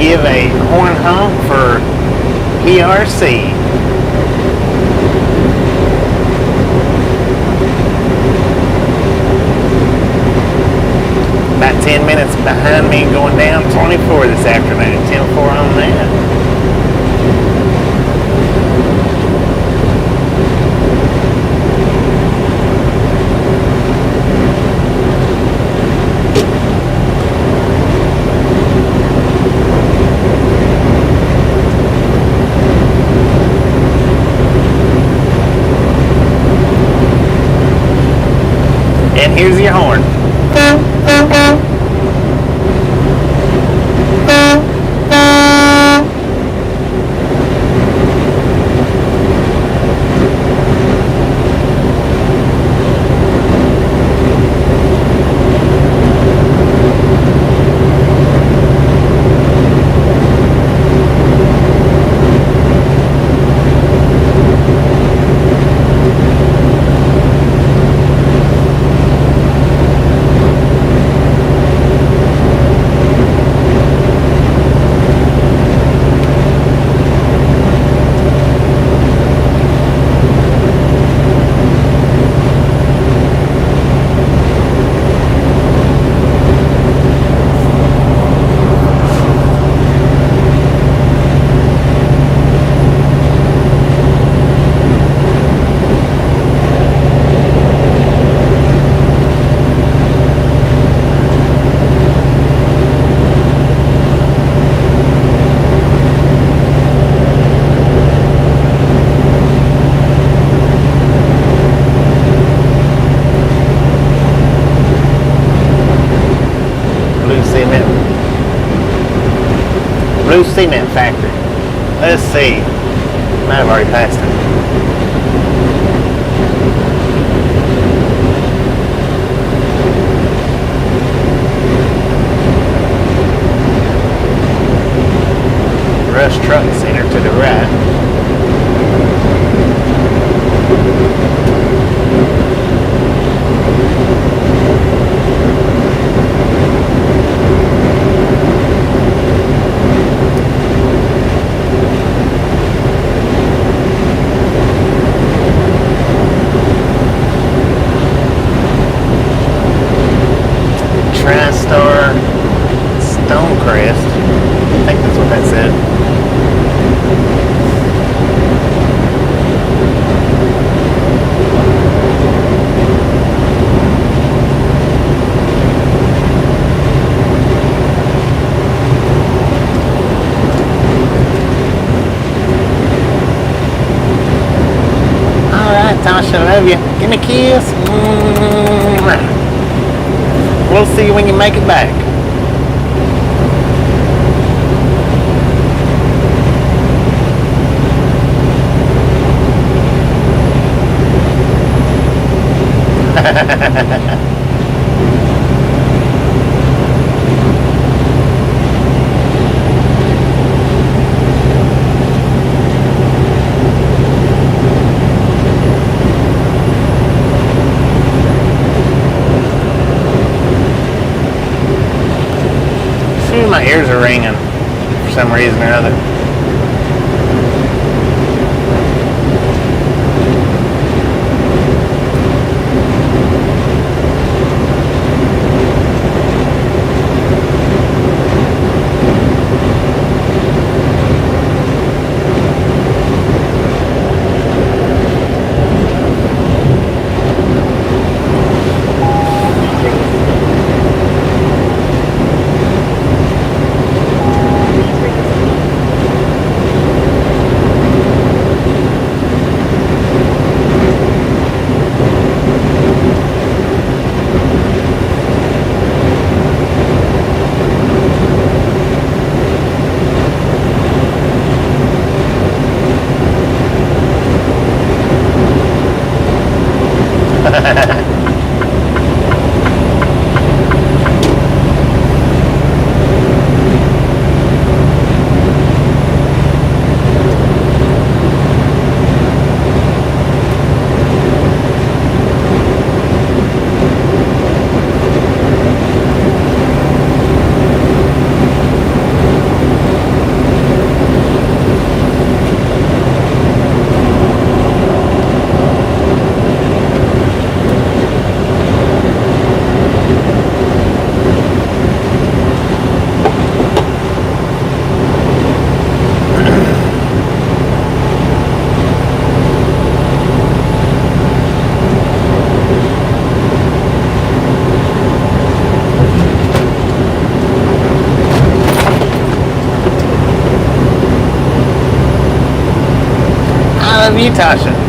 Speaker 1: Give a horn honk for PRC. About 10 minutes behind me going down 24 this afternoon. 10-4 on that. And here's your horn. Blue Cement Factory. Let's see. Might have already passed it. Rush Truck Center to the right. Tasha, I love you. Give me a kiss. We'll see you when you make it back. My ears are ringing for some reason or other. I love you, Tasha.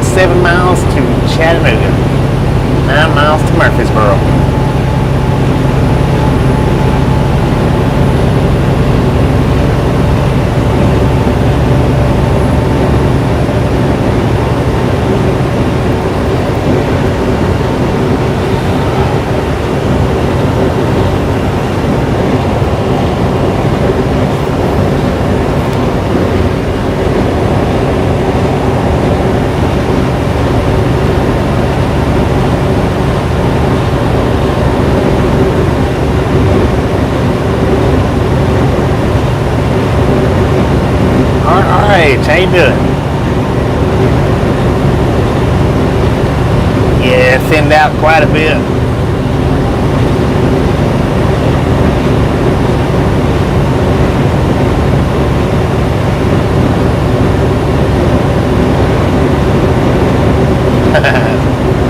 Speaker 1: Seven miles to Chattanooga, 9 miles to Murfreesboro. How you doing? Yeah, thinned out quite a bit.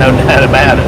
Speaker 1: No doubt about it.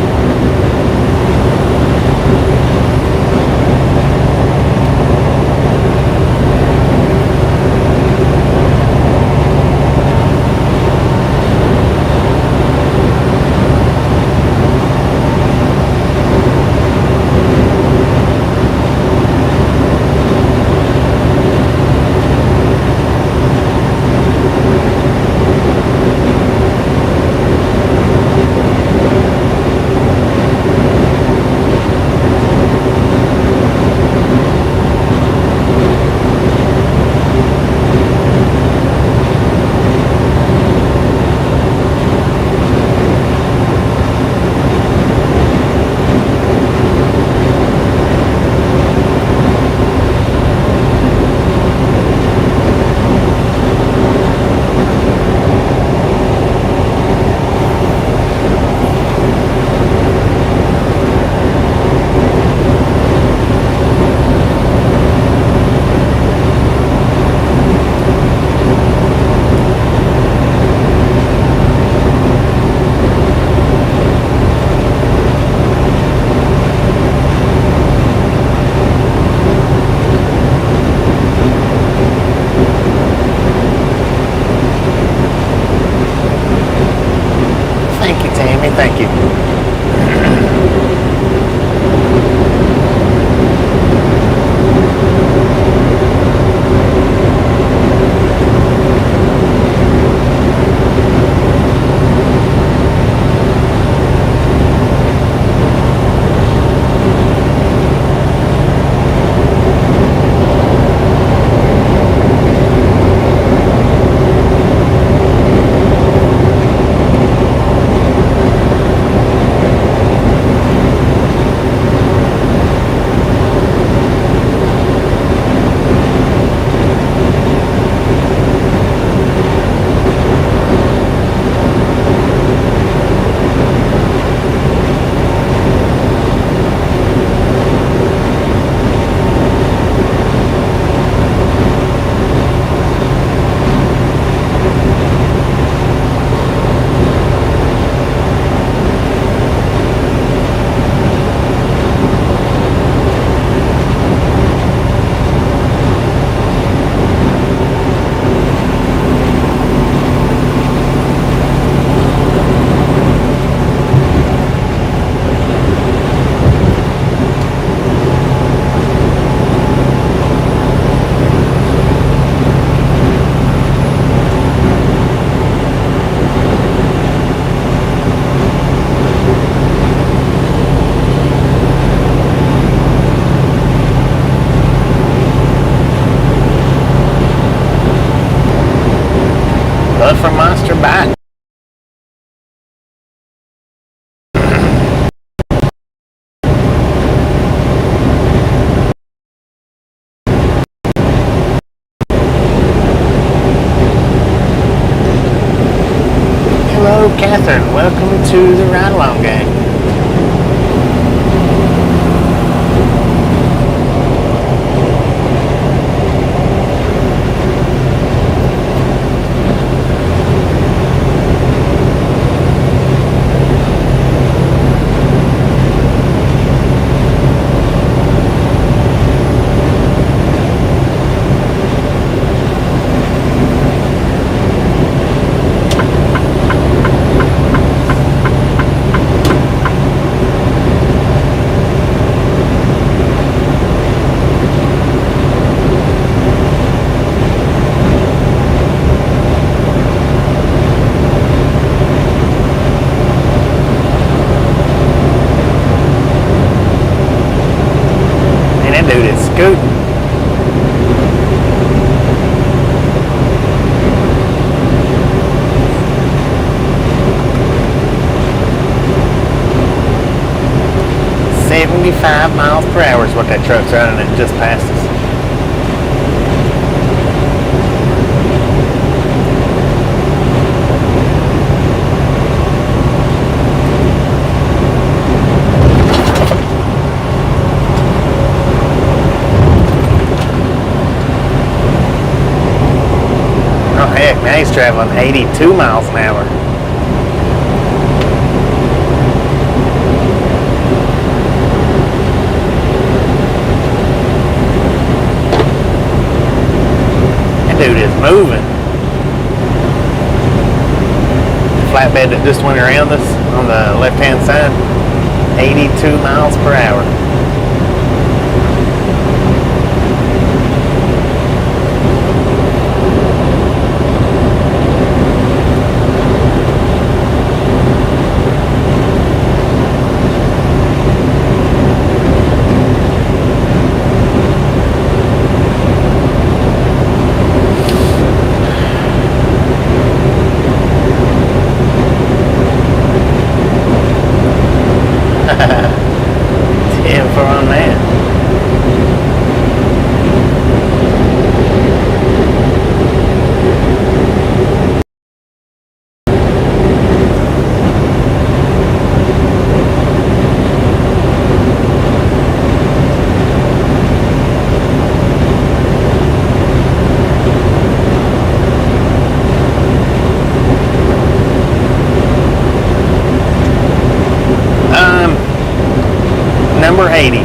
Speaker 1: love for Monster Bite. Hello, Catherine. Welcome to the Ride Along Gang. Dude is scooting. "75 miles per hour is what that truck's running at just past us. Heck, now he's traveling 82 miles an hour. That dude is moving. The flatbed that just went around us on the left-hand side, 82 miles per hour. Number 80.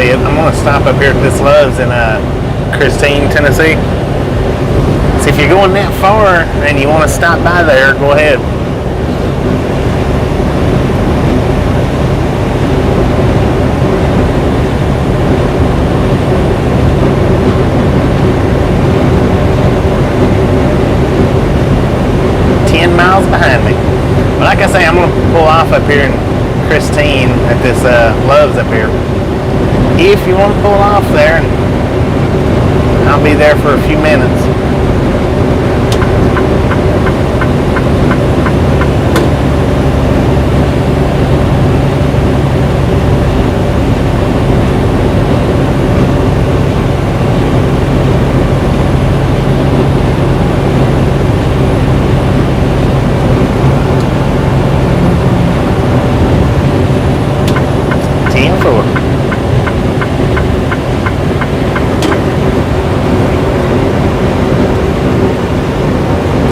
Speaker 1: I'm going to stop up here at this Love's in Christine, Tennessee. So if you're going that far and you want to stop by there, go ahead. Miles behind me. But like I say, I'm going to pull off up here in Christine at this Love's up here. If you want to pull off there, I'll be there for a few minutes.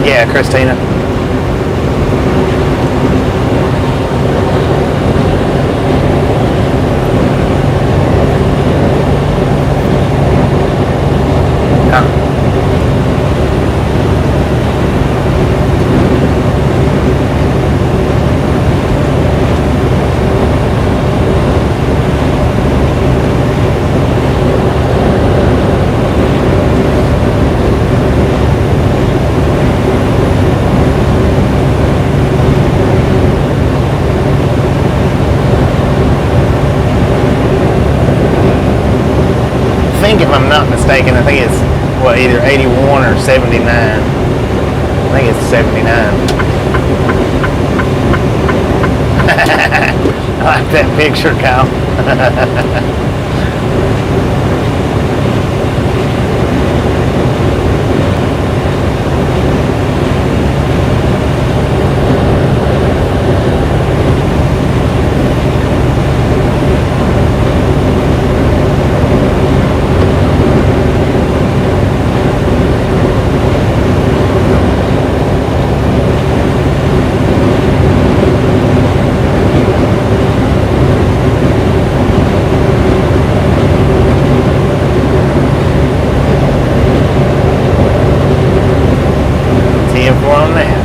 Speaker 1: Yeah, Christina. mistaken, I think it's either 81 or 79. I think it's 79. I like that picture, Kyle. On that.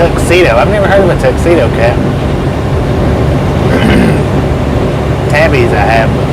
Speaker 1: Tuxedo. I've never heard of a tuxedo cat. Tabbies I have.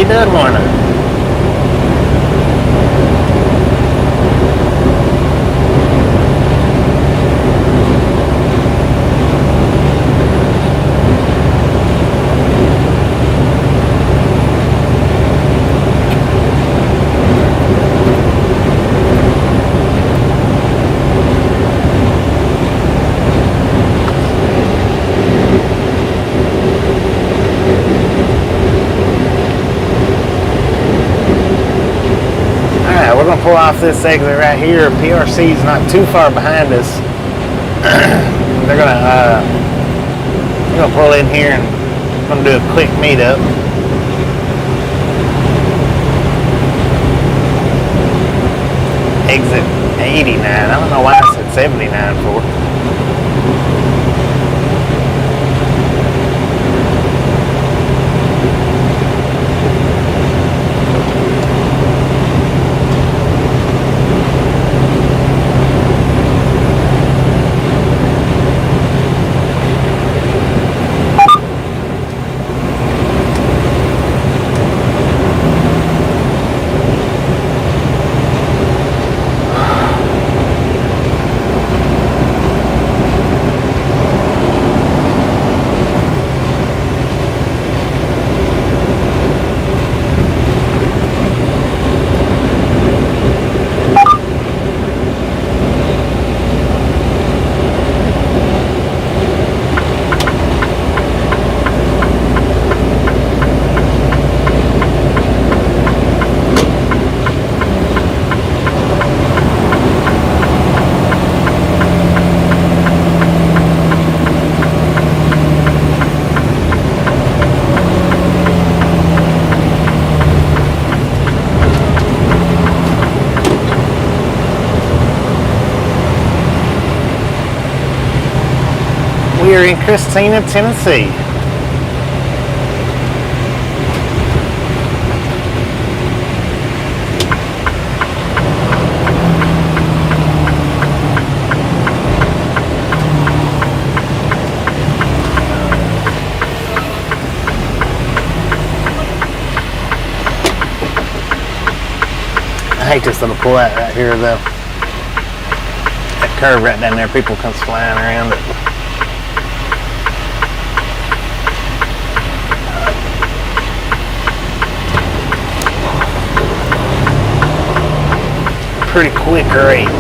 Speaker 1: Good morning. We're going to pull off this exit right here. PRC's not too far behind us. They're going to pull in here and I'm going to do a quick meetup. Exit 89. I don't know why I said 79 for. We are in Christina, Tennessee. I hate this little pull out right here though. That curve right down there, people comes flying around it. Pretty quick rates.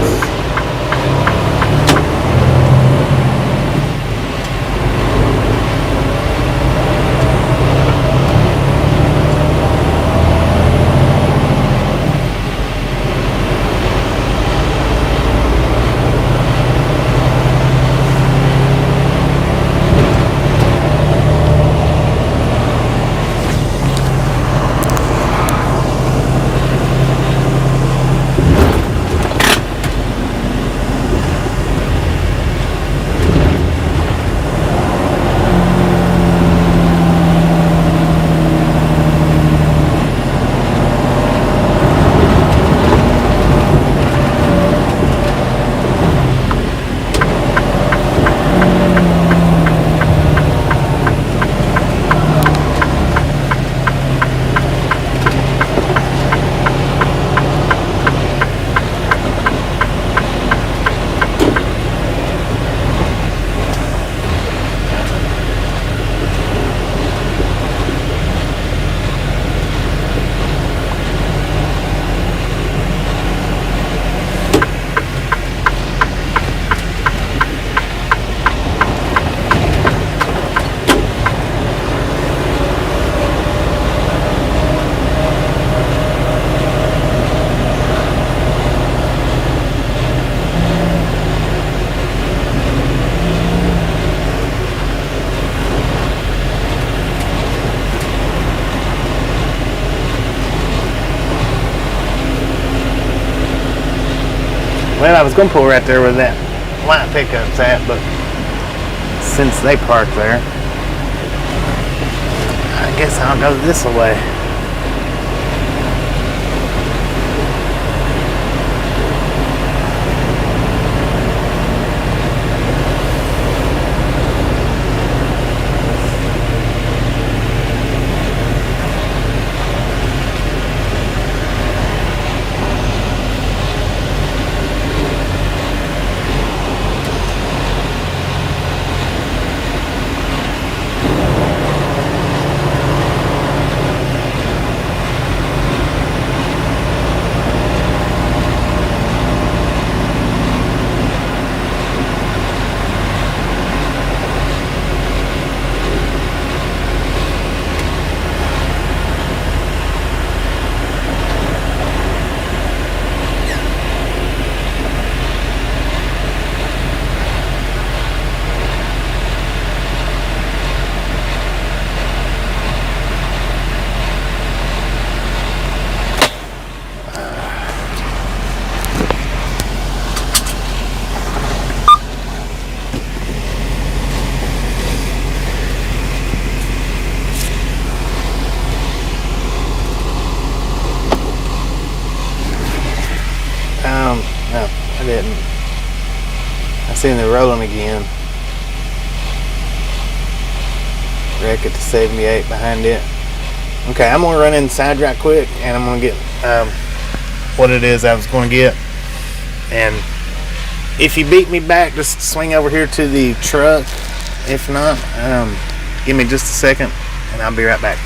Speaker 1: Well, I was going to pull right there where that light pickup's at, but since they parked there, I guess I'll go this way. No, I didn't. I seen it rolling again. Wreck at the 78 behind it. Okay, I'm gonna run inside right quick and I'm gonna get what it is I was gonna get. And if you beat me back, just swing over here to the truck. If not, give me just a second and I'll be right back.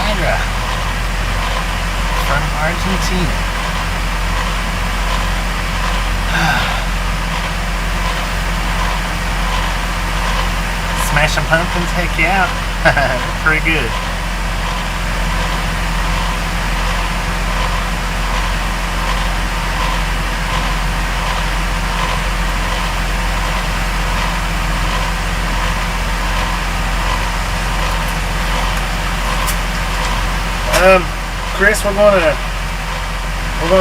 Speaker 1: Hydra from Argentina. Smashing pumpkins, heck yeah. Pretty good. Chris, we're gonna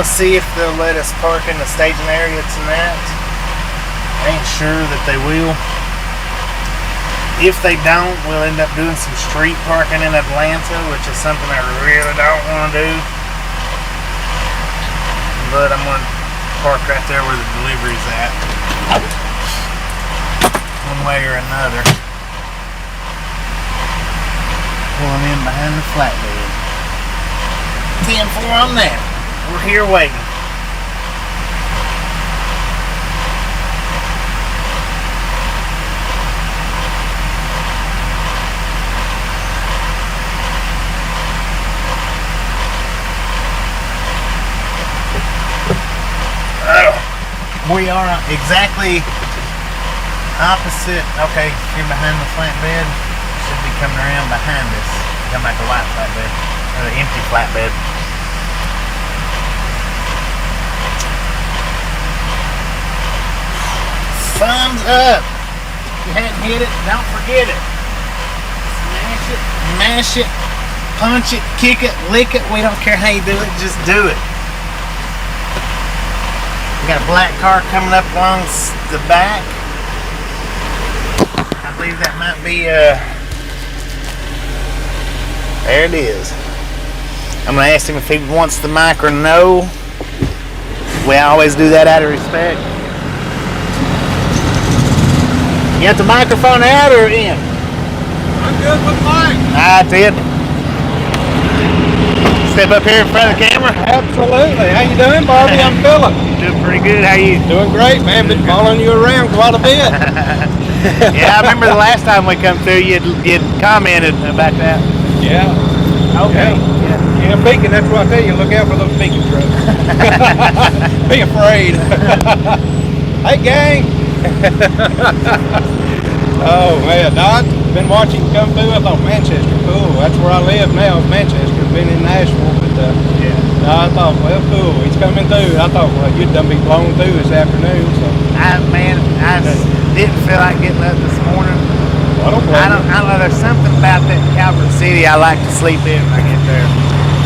Speaker 1: see if they'll let us park in the staging area tonight. I ain't sure that they will. If they don't, we'll end up doing some street parking in Atlanta, which is something I really don't want to do. But I'm gonna park right there where the delivery's at, one way or another. Pulling in behind the flatbed. 10-4 on there. We're here waiting. We are exactly opposite. Okay, you're behind the flatbed. Should be coming around behind us. Come like a white flatbed or the empty flatbed. Thumbs up. If you hadn't hit it, don't forget it. Smash it, mash it, punch it, kick it, lick it. We don't care how you do it, just do it. We got a black car coming up along the back. I believe that might be there it is. I'm gonna ask him if he wants the mic or no. We always do that out of respect. You got the microphone out or in?
Speaker 2: I'm good with mic.
Speaker 1: I did. Step up here in front of the camera.
Speaker 2: Absolutely. How you doing, Barbie? I'm Philip.
Speaker 1: Doing pretty good. How you?
Speaker 2: Doing great, man. Been following you around quite a bit.
Speaker 1: Yeah, I remember the last time we come through, you'd commented about that.
Speaker 2: Yeah.
Speaker 1: Okay.
Speaker 2: Yeah, beacon. That's what I tell you. Look out for those beacon trucks. Be afraid. Hey, gang. Oh man, Don, been watching you come through. I thought Manchester, cool. That's where I live now, is Manchester. Been in Nashville, but I thought, well, cool. He's coming through. I thought, well, you'd done be blown through this afternoon. So
Speaker 1: I didn't feel like getting up this morning.
Speaker 2: I don't
Speaker 1: know. There's something about that Calvert City I like to sleep in when I get there,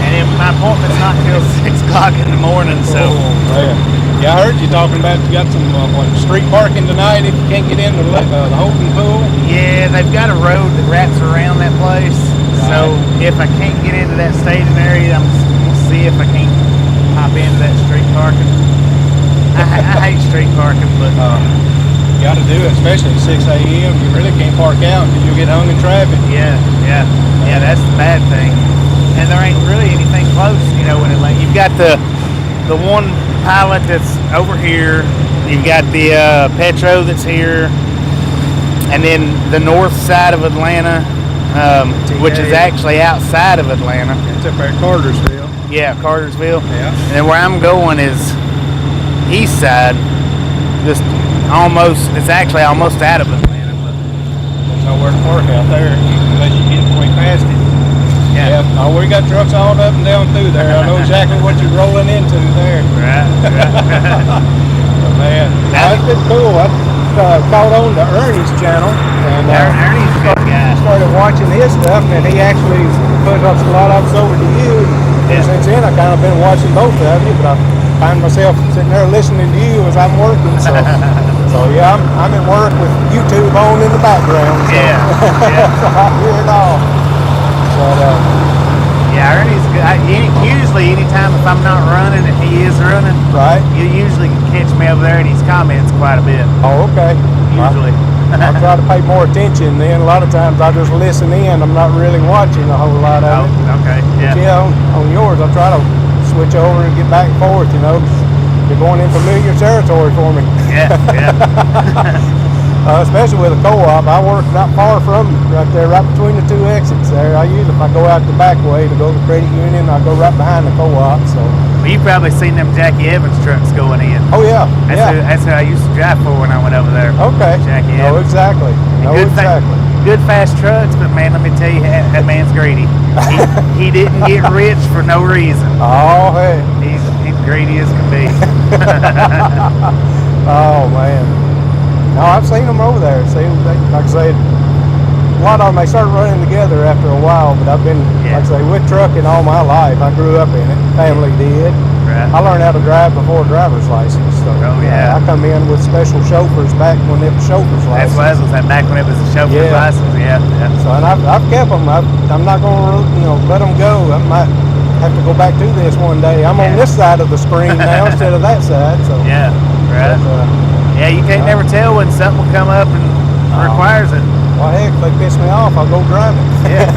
Speaker 1: and my appointment's not till 6 o'clock in the morning. So.
Speaker 2: Oh, man. Yeah, I heard you talking about you got some street parking tonight if you can't get into the Houghton pool.
Speaker 1: Yeah, they've got a road that wraps around that place. Right. So if I can't get into that staging area, I'm gonna see if I can't hop into that street parking. I hate street parking, but
Speaker 2: you got to do it, especially at 6 a.m. You really can't park out because you'll get hung in traffic.
Speaker 1: Yeah. That's the bad thing. And there ain't really anything close, when you've got the one pilot that's over here, you've got the Petro that's here, and then the north side of Atlanta, which is actually outside of Atlanta.
Speaker 2: It's up there at Cartersville.
Speaker 1: Yeah, Cartersville.
Speaker 2: Yeah.
Speaker 1: And then where I'm going is east side, it's actually almost out of Atlanta. But
Speaker 2: there's nowhere to park out there unless you get way past it. Yeah. Oh, we got trucks all up and down through there. I know exactly what you're rolling into there.
Speaker 1: Right.
Speaker 2: But man, that's been cool. I caught on to Ernie's channel, and
Speaker 1: Ernie's a good guy.
Speaker 2: Started watching his stuff, and he actually put up a lot of us over to you. And since then, I kind of been watching both of you, but I find myself sitting there listening to you as I'm working. So yeah, I'm at work with YouTube on in the background. So.
Speaker 1: Yeah.
Speaker 2: So I hear it all. But,
Speaker 1: yeah, Ernie's good. Usually, anytime if I'm not running and he is running,
Speaker 2: right,
Speaker 1: you usually catch me over there and he comments quite a bit.
Speaker 2: Oh, okay.
Speaker 1: Usually.
Speaker 2: I try to pay more attention then. A lot of times I just listen in. I'm not really watching a whole lot of it.
Speaker 1: Okay.
Speaker 2: But yeah, on yours, I try to switch over and get back and forth, You're going in familiar territory for me.
Speaker 1: Yeah.
Speaker 2: Especially with a co-op. I work not far from right there, right between the two exits there. I usually, if I go out the back way to go to the credit union, I go right behind the co-op. So.
Speaker 1: Well, you've probably seen them Jackie Evans trucks going in.
Speaker 2: Oh yeah,
Speaker 1: That's who I used to drive for when I went over there.
Speaker 2: Okay.
Speaker 1: Jackie
Speaker 2: No,
Speaker 1: Evans.
Speaker 2: exactly. No, exactly.
Speaker 1: Good fast trucks, but man, let me tell you, that man's greedy. He didn't get rich for no reason.
Speaker 2: Oh hey.
Speaker 1: He's greedy as can be.
Speaker 2: Oh man. No, I've seen them over there. See, like I said, a lot of them, they start running together after a while, but I've been, like I say, with trucking all my life. I grew up in it. Family did.
Speaker 1: Right.
Speaker 2: I learned how to drive before a driver's license. So,
Speaker 1: Oh, yeah.
Speaker 2: I come in with special chauffeurs back when it was chauffeur's
Speaker 1: That's
Speaker 2: license.
Speaker 1: what I was saying, back when it was a chauffeur's license. Yeah.
Speaker 2: So, and I've kept them. I'm not going to, let them go. I might have to go back to this one day. I'm on this side of the screen now instead of that side. So.
Speaker 1: Yeah, right.
Speaker 2: But,
Speaker 1: yeah, you can't never tell when something will come up and requires it.
Speaker 2: Well, heck, if they piss me off, I'll go driving.
Speaker 1: Yeah.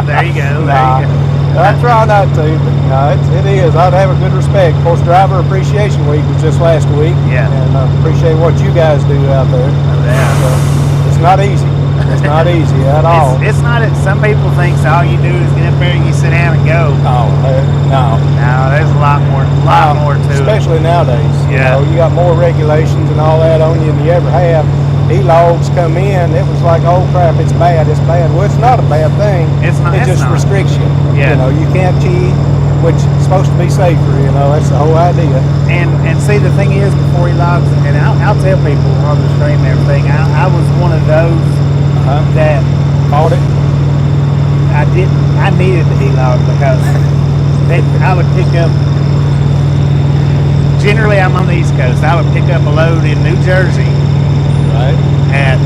Speaker 1: There you go. There you go.
Speaker 2: I try not to, but no, it is. I'd have a good respect. Of course, Driver Appreciation Week was just last week.
Speaker 1: Yeah.
Speaker 2: And I appreciate what you guys do out there.
Speaker 1: Yeah.
Speaker 2: So, it's not easy. It's not easy at all.
Speaker 1: It's not. Some people think all you do is get up there and you sit down and go.
Speaker 2: Oh, no.
Speaker 1: No, there's a lot more to it.
Speaker 2: Especially nowadays.
Speaker 1: Yeah.
Speaker 2: You got more regulations and all that on you than you ever have. E-logs come in, it was like, oh crap, it's bad. Well, it's not a bad thing.
Speaker 1: It's not.
Speaker 2: It just restricts you.
Speaker 1: Yeah.
Speaker 2: You can't cheat, which is supposed to be safer. That's the whole idea.
Speaker 1: And see, the thing is, before e-logs, and I'll tell people on the stream and everything, I was one of those that
Speaker 2: Bought it.
Speaker 1: I needed the e-log because I would pick up. Generally, I'm on the East Coast. I would pick up a load in New Jersey.
Speaker 2: Right.
Speaker 1: At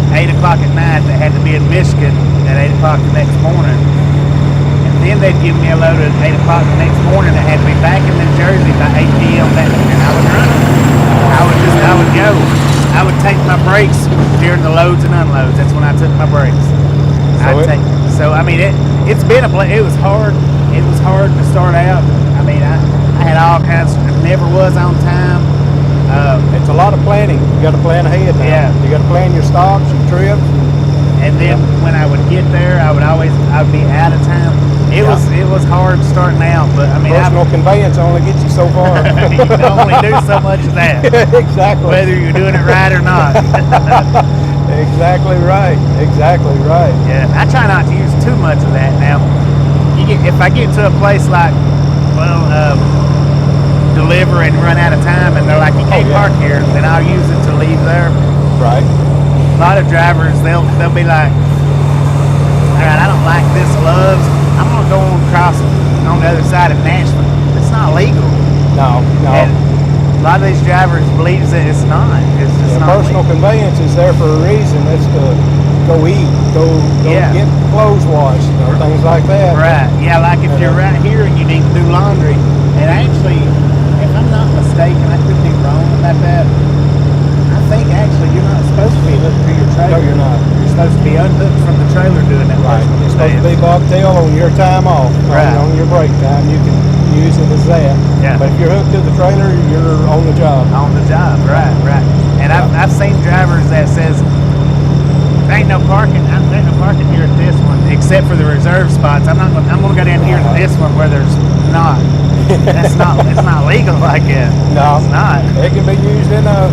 Speaker 1: 8 o'clock at night that had to be in Michigan at 8 o'clock the next morning. And then they'd give me a load at 8 o'clock the next morning that had to be back in New Jersey by 8 p.m. and I would run it. I would go. I would take my breaks during the loads and unloads. That's when I took my breaks. So I mean, it's been it was hard. It was hard to start out. I mean, I had all kinds. Never was on time.
Speaker 2: It's a lot of planning. You got to plan ahead now.
Speaker 1: Yeah.
Speaker 2: You got to plan your stops, your trips.
Speaker 1: And then when I would get there, I'd be out of time. It was hard starting out, but I mean,
Speaker 2: personal conveyance only gets you so far.
Speaker 1: You can only do so much of that.
Speaker 2: Exactly.
Speaker 1: Whether you're doing it right or not.
Speaker 2: Exactly right. Exactly right.
Speaker 1: Yeah, I try not to use too much of that now. If I get to a place like, deliver and run out of time and they're like, you can't park here, then I'll use it to leave there.
Speaker 2: Right.
Speaker 1: A lot of drivers, they'll be like, all right, I don't like this Loves. I'm gonna go across on the other side of Nashville. It's not legal.
Speaker 2: No.
Speaker 1: And a lot of these drivers believes that it's not. It's just not
Speaker 2: personal
Speaker 1: legal.
Speaker 2: conveyance is there for a reason. It's to go eat, go get clothes washed, things like that.
Speaker 1: Right. Yeah, like if you're right here and you need to do laundry, and actually, if I'm not mistaken, I could be wrong about that. I think actually you're not supposed to be hooked to your trailer.
Speaker 2: No, you're not.
Speaker 1: You're supposed to be unhooked from the trailer doing that.
Speaker 2: Right. It's supposed to be bobtail on your time off.
Speaker 1: Right.
Speaker 2: On your break time, you can use it as that.
Speaker 1: Yeah.
Speaker 2: But if you're hooked to the trailer, you're on the job.
Speaker 1: On the job, right. And I've seen drivers that says, there ain't no parking. There ain't no parking here at this one, except for the reserve spots. I'm gonna go down here to this one where there's not. It's not legal like that.
Speaker 2: No,
Speaker 1: it's not.
Speaker 2: It can be used in an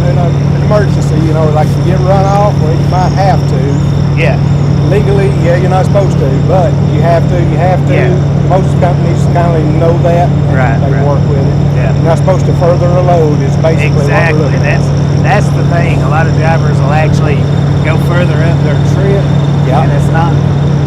Speaker 2: emergency. Like you get run off, well, you might have to.
Speaker 1: Yeah.
Speaker 2: Legally, you're not supposed to, but you have to.
Speaker 1: Yeah.
Speaker 2: Most companies kind of know that. And they work with it.
Speaker 1: Yeah.
Speaker 2: You're not supposed to further a load. Is basically
Speaker 1: exactly.
Speaker 2: What we're looking at.
Speaker 1: That's the thing. A lot of drivers will actually go further up their trip, and it's not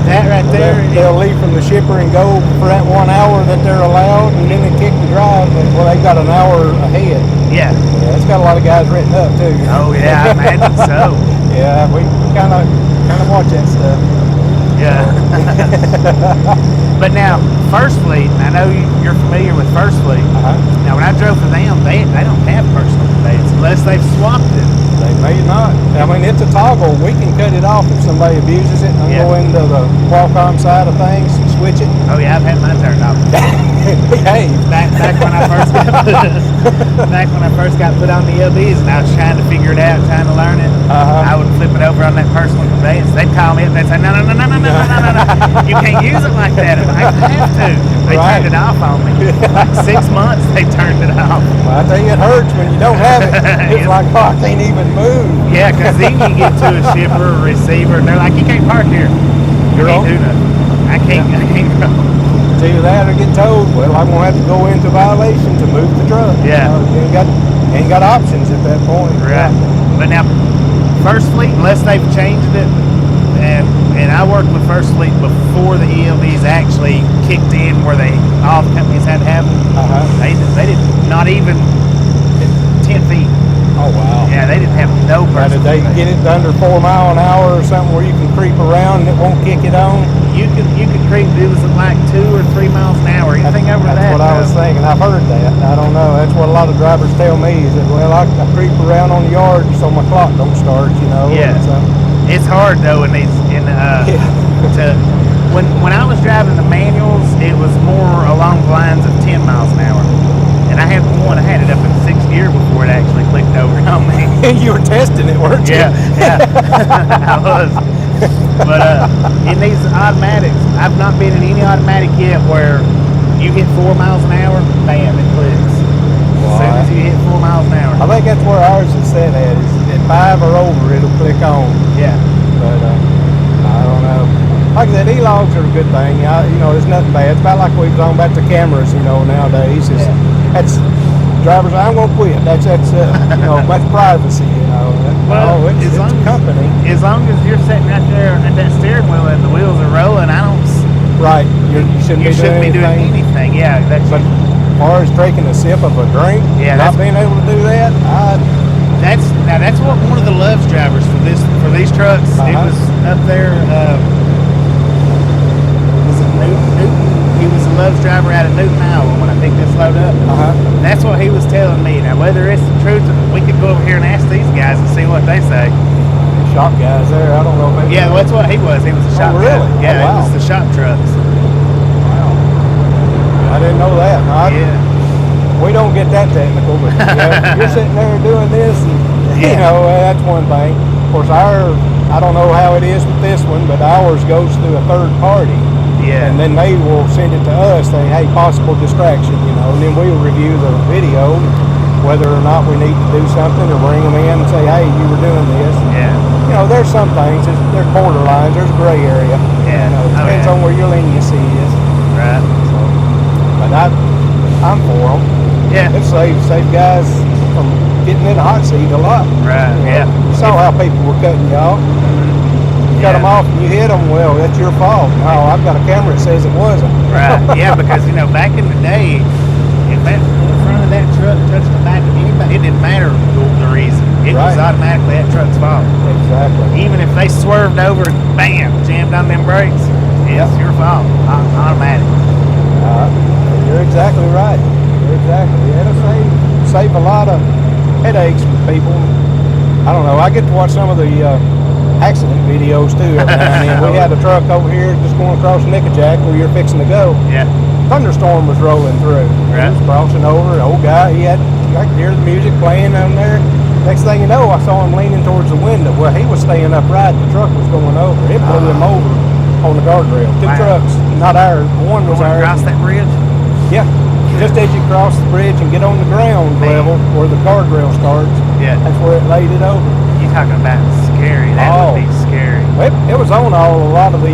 Speaker 1: that right there.
Speaker 2: They'll leave from the shipper and go for that 1 hour that they're allowed, and then they kick the drive. Well, they got an hour ahead.
Speaker 1: Yeah.
Speaker 2: It's got a lot of guys written up too.
Speaker 1: Oh yeah, I imagine so.
Speaker 2: Yeah, we kind of watch that stuff.
Speaker 1: Yeah. But now, First Fleet, I know you're familiar with First Fleet.
Speaker 2: Uh-huh.
Speaker 1: Now, when I drove for them, they don't have personal conveyance unless they've swapped it.
Speaker 2: They No, you're not. I mean, it's a toggle. We can cut it off if somebody abuses it and go into the Qualcomm side of things and switch it.
Speaker 1: Oh yeah, I've had mine turned off.
Speaker 2: Hey,
Speaker 1: Back when I first got put on the LBs and I was trying to figure it out, trying to learn it, I would flip it over on that personal conveyance. They'd call me up and they'd say, no, you can't use it like that. I have to. They turned it off on me. Like 6 months, they turned it off.
Speaker 2: Well, I tell you, it hurts when you don't have it. It's like, oh, I can't even move.
Speaker 1: Yeah, because then you get to a shipper or receiver and they're like, you can't park here. You can't do nothing. I can't go.
Speaker 2: It's either that or get told, well, I'm going to have to go into violation to move the truck.
Speaker 1: Yeah.
Speaker 2: You ain't got options at that point.
Speaker 1: Right. But now, First Fleet, unless they've changed it, and I worked with First Fleet before the ELDs actually kicked in where all the companies had to have them. They did not even 10 feet.
Speaker 2: Oh, wow.
Speaker 1: Yeah, they didn't have no
Speaker 2: Now,
Speaker 1: personal
Speaker 2: did they
Speaker 1: conveyance.
Speaker 2: get it under 4 miles an hour or something where you can creep around and it won't kick it on?
Speaker 1: You could creep, it was like 2 or 3 miles an hour. Anything over that?
Speaker 2: That's what I was thinking. I've heard that. I don't know. That's what a lot of drivers tell me is that, well, I creep around on the yard so my clock don't start, you know.
Speaker 1: Yeah. It's hard though when I was driving the manuals, it was more along the lines of 10 miles an hour. And I had it up in 6th gear before it actually clicked over on me.
Speaker 2: You were testing it, weren't you?
Speaker 1: Yeah. I was. But in these automatics, I've not been in any automatic yet where you hit 4 miles an hour, bam, it clicks. As soon as you hit 4 miles an hour.
Speaker 2: I think that's where ours is set at. Is at 5 or over, it'll click on.
Speaker 1: Yeah.
Speaker 2: But I don't know. Like I said, E-logs are a good thing. You know, there's nothing bad. It's about like we was on about the cameras, you know, nowadays. That's drivers. I'm gonna quit. That's you know, much privacy. You know. It's a company.
Speaker 1: As long as you're sitting right there at that steering wheel and the wheels are rolling,
Speaker 2: Right. You shouldn't
Speaker 1: be doing anything. Yeah.
Speaker 2: But as far as taking a sip of a drink, not being able to do that,
Speaker 1: that's what one of the loves drivers for these trucks. It was up there. Was it Newton? He was a loves driver out of Newton, Iowa when I picked this load up. That's what he was telling me. Now, whether it's the truth, we could go over here and ask these guys and see what they say.
Speaker 2: Shop guys there. I don't know. Maybe
Speaker 1: that's what he was. He was a shop
Speaker 2: really?
Speaker 1: guy. Yeah,
Speaker 2: wow.
Speaker 1: It was the shop trucks.
Speaker 2: Wow. I didn't know that. We don't get that technical, but you're sitting there doing this, and, you know, that's one thing. Of course, I don't know how it is with this one, but ours goes through a third party.
Speaker 1: Yeah.
Speaker 2: And then they will send it to us saying, hey, possible distraction, you know, and then we'll review the video, whether or not we need to do something or bring them in and say, hey, you were doing this.
Speaker 1: Yeah.
Speaker 2: You know, there's some things, there's borderlines, there's a gray area.
Speaker 1: Yeah.
Speaker 2: You know, it depends on where your leniency is.
Speaker 1: Right.
Speaker 2: So, but I'm for them.
Speaker 1: Yeah.
Speaker 2: It saves guys from getting in the hot seat a lot.
Speaker 1: Right,
Speaker 2: You know, you saw how people were cutting you off. Cut them off and you hit them, well, that's your fault. No, I've got a camera that says it wasn't.
Speaker 1: Right, yeah, because, you know, back in the day, if the front of that truck touched the back of anybody, it didn't matter the reason. It was automatically that truck's fault.
Speaker 2: Exactly.
Speaker 1: Even if they swerved over and bam, jammed on them brakes, it's your fault. Automatic.
Speaker 2: You're exactly right. It'll save a lot of headaches for people. I don't know. I get to watch some of the accident videos too every now and then. We had a truck over here just going across Nickajack where you're fixing to go.
Speaker 1: Yeah.
Speaker 2: Thunderstorm was rolling through.
Speaker 1: Right.
Speaker 2: He was crossing over. The old guy, I could hear the music playing down there. Next thing you know, I saw him leaning towards the window. Well, he was staying upright. The truck was going over. It blew him over on the guardrail. Two trucks, not ours. One was ours.
Speaker 1: Across that bridge?
Speaker 2: Yeah. Just as you cross the bridge and get on the ground level where the guardrail starts, that's where it laid it over.
Speaker 1: You're talking about scary. That would be scary.
Speaker 2: It was on a lot of the,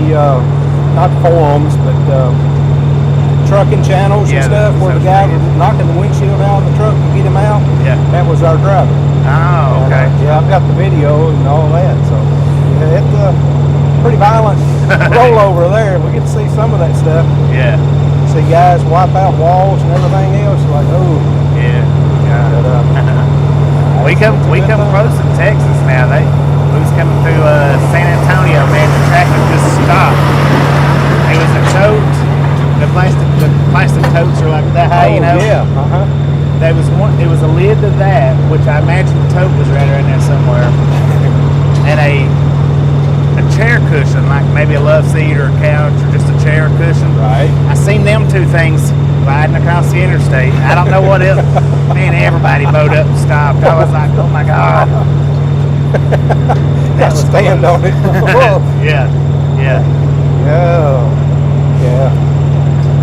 Speaker 2: not forums, but trucking channels and stuff where the guy was knocking the windshield out of the truck to get him out.
Speaker 1: Yeah.
Speaker 2: That was our driver.
Speaker 1: Oh, okay.
Speaker 2: I've got the video and all that. So it's pretty violent rollover there. We get to see some of that stuff.
Speaker 1: Yeah.
Speaker 2: See guys wipe out walls and everything else. Like, oh.
Speaker 1: Yeah.
Speaker 2: But,
Speaker 1: we come close to Texas now. We was coming through San Antonio, man. The traffic just stopped. It was a tote. The plastic totes are like that high, you know.
Speaker 2: Yeah.
Speaker 1: there was one. It was a lid to that, which I imagine the tote was right around there somewhere, and a chair cushion, like maybe a love seat or a couch or just a chair cushion.
Speaker 2: Right.
Speaker 1: I seen them two things riding across the interstate. I don't know what else. Man, everybody bowed up and stopped. I was like, oh my God.
Speaker 2: Got to stand on it.
Speaker 1: Yeah.
Speaker 2: Oh, yeah.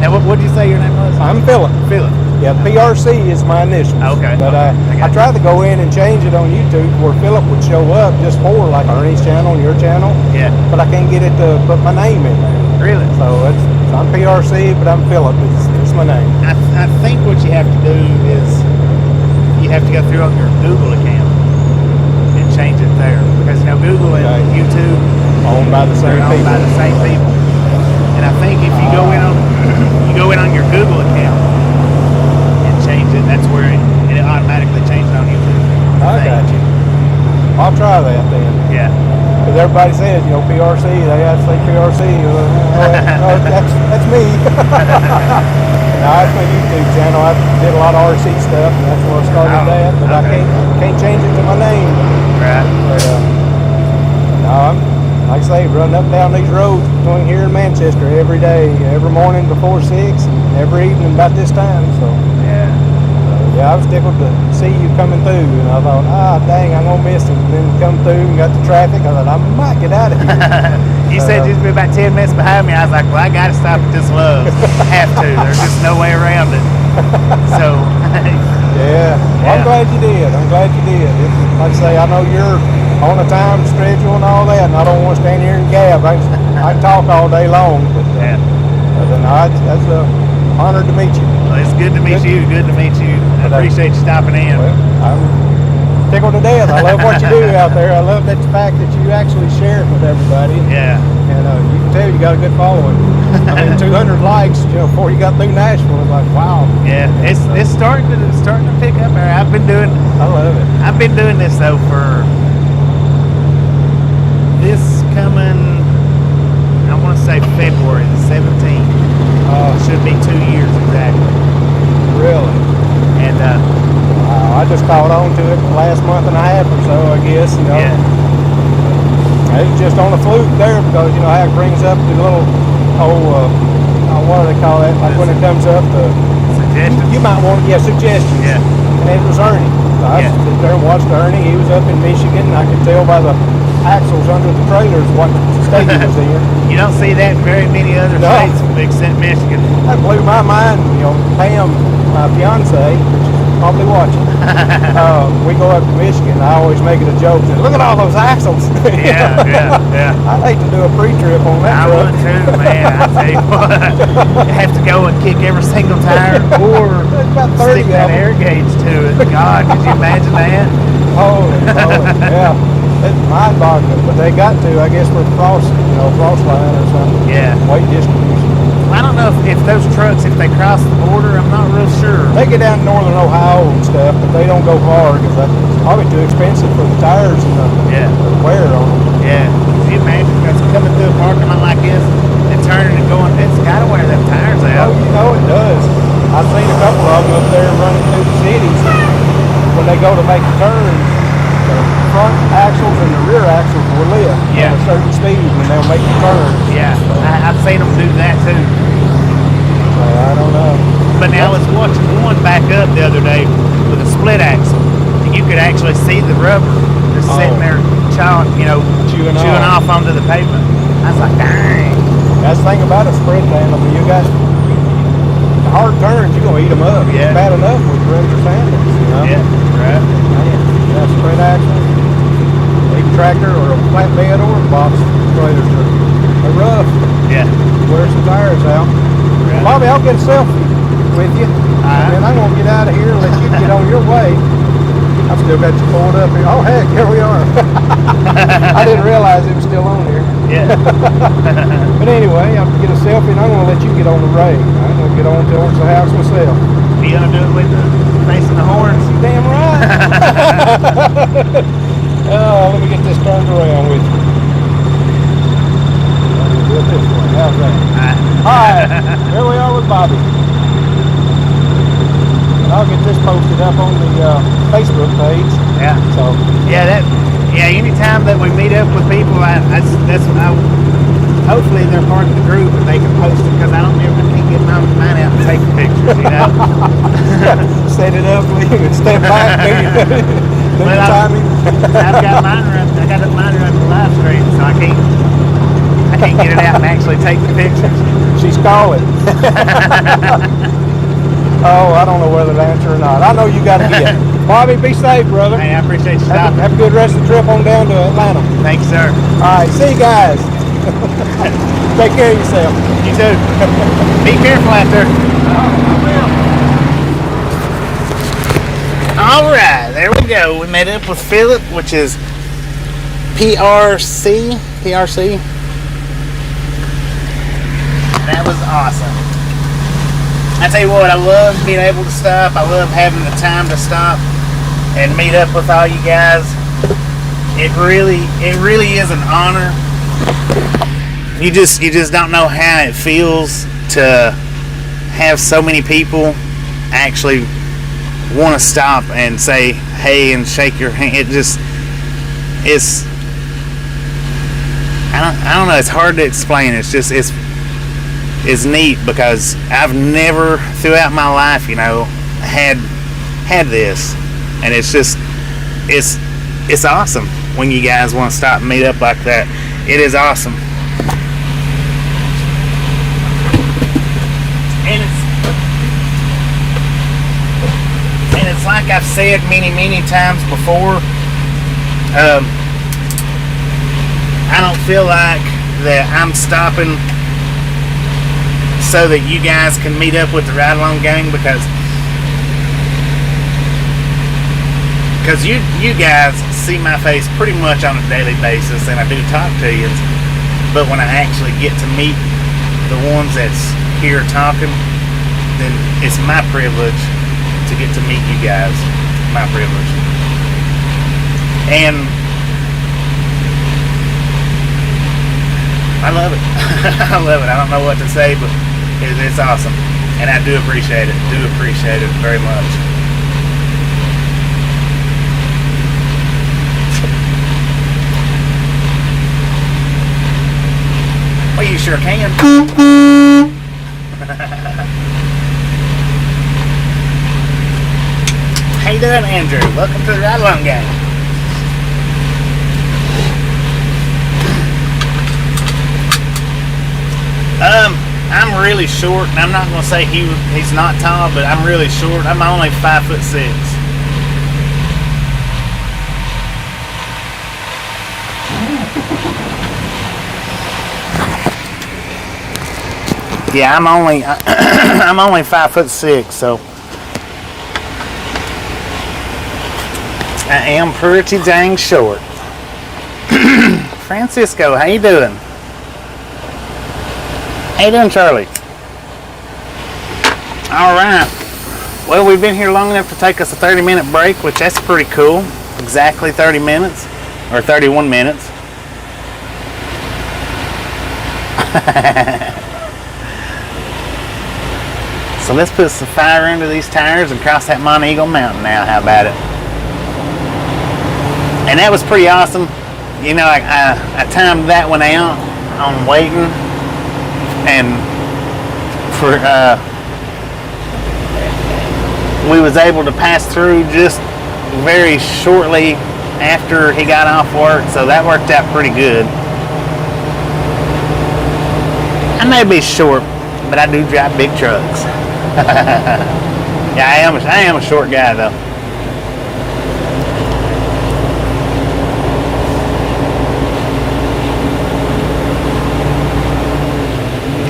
Speaker 1: Now, what did you say your name was?
Speaker 2: I'm Philip.
Speaker 1: Philip.
Speaker 2: Yeah, PRC is my initials.
Speaker 1: Okay.
Speaker 2: But
Speaker 1: I
Speaker 2: I tried to go in and change it on YouTube where Philip would show up just for like Ernie's channel and your channel.
Speaker 1: Yeah.
Speaker 2: But I can't get it to put my name in there.
Speaker 1: Really?
Speaker 2: So I'm PRC, but I'm Philip. It's my name.
Speaker 1: I think what you have to do is you have to go through on your Google account and change it there, because Google and YouTube
Speaker 2: Owned by the same
Speaker 1: are owned
Speaker 2: people.
Speaker 1: by the same people. And I think if you go in on your Google account and change it, that's where it automatically changes on YouTube.
Speaker 2: I got you. I'll try that then.
Speaker 1: Yeah.
Speaker 2: Because everybody says, PRC, they have to say PRC. That's me. No, that's my YouTube channel. I did a lot of RC stuff, and that's where I started that. But
Speaker 1: okay.
Speaker 2: I can't change it to my name.
Speaker 1: Right.
Speaker 2: But, no, I'm, like I say, running up and down these roads between here and Manchester every day, every morning before 6, and every evening about this time. So, yeah, I was tickled to see you coming through, and I thought, dang, I'm going to miss it. And then come through and got the traffic. I thought, I might get out of here.
Speaker 1: You said you'd be about 10 minutes behind me. I was like, well, I got to stop at this Love's. Have to. There's just no way around it. So,
Speaker 2: yeah. Well, I'm glad you did. Like I say, I know you're on a time schedule and all that, and I don't want to stand here and gab. I can talk all day long, but that's an honor to meet you.
Speaker 1: Well, it's good to meet you. Good to meet you. I appreciate you stopping in.
Speaker 2: Well, I'm tickled to death. I love what you do out there. I love that fact that you actually share it with everybody.
Speaker 1: Yeah.
Speaker 2: And you can tell you got a good following. I mean, 200 likes, before you got through Nashville. It's like, wow.
Speaker 1: Yeah, it's starting to pick up there.
Speaker 2: I love it.
Speaker 1: I've been doing this though for this coming, I want to say February the 17th. Should be 2 years exactly.
Speaker 2: Really?
Speaker 1: And
Speaker 2: I just caught on to it last month and a half or so, I guess.
Speaker 1: Yeah.
Speaker 2: It was just on a fluke there because how it brings up the little what do they call that? Like when it comes up,
Speaker 1: Suggestions?
Speaker 2: You might want suggestions.
Speaker 1: Yeah.
Speaker 2: And it was Ernie. So I sit there and watched Ernie. He was up in Michigan, and I could tell by the axles under the trailers what state he was in.
Speaker 1: You don't see that in very many other states except Michigan.
Speaker 2: That blew my mind. Pam, my fiance, which is probably watching, we go up to Michigan. I always make it a joke. Look at all those axles.
Speaker 1: Yeah.
Speaker 2: I'd hate to do a pre-trip on that
Speaker 1: I
Speaker 2: truck.
Speaker 1: would too, man. I tell you what, you have to go and kick every single tire or
Speaker 2: about 30
Speaker 1: stick that
Speaker 2: of them.
Speaker 1: air gauge to it. God, could you imagine that?
Speaker 2: Holy, yeah. It's mind-boggling, but they got to, I guess, for frost line or something.
Speaker 1: Yeah.
Speaker 2: Weight distribution.
Speaker 1: I don't know if those trucks, if they cross the border, I'm not real sure.
Speaker 2: They get down to northern Ohio and stuff, but they don't go far because that's probably too expensive for the tires and the wear on them.
Speaker 1: Yeah. Can you imagine that's coming through a parking lot like this and turning and going, it's got to wear them tires out.
Speaker 2: Oh, it does. I've seen a couple of them up there running through the cities. When they go to make a turn, the front axles and the rear axles will lift at a certain speed when they'll make the turn.
Speaker 1: Yeah, I've seen them do that too.
Speaker 2: I don't know.
Speaker 1: But now I was watching one back up the other day with a split axle, and you could actually see the rubber just sitting there chewing off onto the pavement. I was like, dang.
Speaker 2: That's the thing about a sprint handle. When you got hard turns, you're going to eat them up.
Speaker 1: Yeah.
Speaker 2: It's bad enough with rims or sandals,
Speaker 1: Yeah, right.
Speaker 2: Yeah, sprint axle, big tractor or a flatbed or a box trailers are rough.
Speaker 1: Yeah.
Speaker 2: Wear some tires out.
Speaker 1: Right.
Speaker 2: Bobby, I'll get a selfie with you. And I'm going to get out of here and let you get on your way. I've still got you pulled up here. Oh, heck, here we are. I didn't realize it was still on here.
Speaker 1: Yeah.
Speaker 2: But anyway, I'm going to get a selfie and I'm going to let you get on the rig. I'm going to get on towards the house myself.
Speaker 1: You going to do it with the facing the horns?
Speaker 2: You damn right. Let me get this turned around with you. Do it this way. How's that? All right. Here we are with Bobby. I'll get this posted up on the Facebook page.
Speaker 1: Yeah.
Speaker 2: So
Speaker 1: Yeah, anytime that we meet up with people, hopefully they're part of the group and they can post it, because I can't get mine out and take pictures, you know.
Speaker 2: Set it up, leave it, step back,
Speaker 1: Well, I've got mine running the live stream, so I can't get it out and actually take the pictures.
Speaker 2: She's calling. Oh, I don't know whether to answer or not. I know you got to get. Bobby, be safe, brother.
Speaker 1: Hey, I appreciate you stopping.
Speaker 2: Have a good rest of the trip on down to Atlanta.
Speaker 1: Thanks, sir.
Speaker 2: All right, see you guys. Take care of yourself.
Speaker 1: You too. Be careful out there. All right, there we go. We met up with Philip, which is PRC. That was awesome. I tell you what, I love being able to stop. I love having the time to stop and meet up with all you guys. It really is an honor. You just don't know how it feels to have so many people actually want to stop and say hey and shake your hand. I don't know, it's hard to explain. It's neat, because I've never throughout my life, you know, had this, and it's awesome when you guys want to stop and meet up like that. It is awesome. And it's like I've said many times before, I don't feel like that I'm stopping so that you guys can meet up with the Ride Along gang, because you guys see my face pretty much on a daily basis, and I do talk to you, but when I actually get to meet the ones that's here talking, then it's my privilege to get to meet you guys. My privilege. And I love it. I love it. I don't know what to say, but it's awesome. And I do appreciate it. Do appreciate it very much. Well, you sure can. How you doing, Andrew? Welcome to the Ride Along gang. I'm really short, and I'm not going to say he's not tall, but I'm really short. I'm only 5'6". Yeah, I'm only 5'6", so I am pretty dang short. Francisco, how you doing? How you doing, Charlie? Alright. Well, we've been here long enough to take us a 30-minute break, which that's pretty cool. Exactly 30 minutes. Or 31 minutes. So let's put some fire into these tires and cross that Mont Eagle Mountain now. How about it? And that was pretty awesome. You know, I timed that one out on waiting. And we was able to pass through just very shortly after he got off work, so that worked out pretty good. I may be short, but I do drive big trucks. Yeah, I am a short guy though.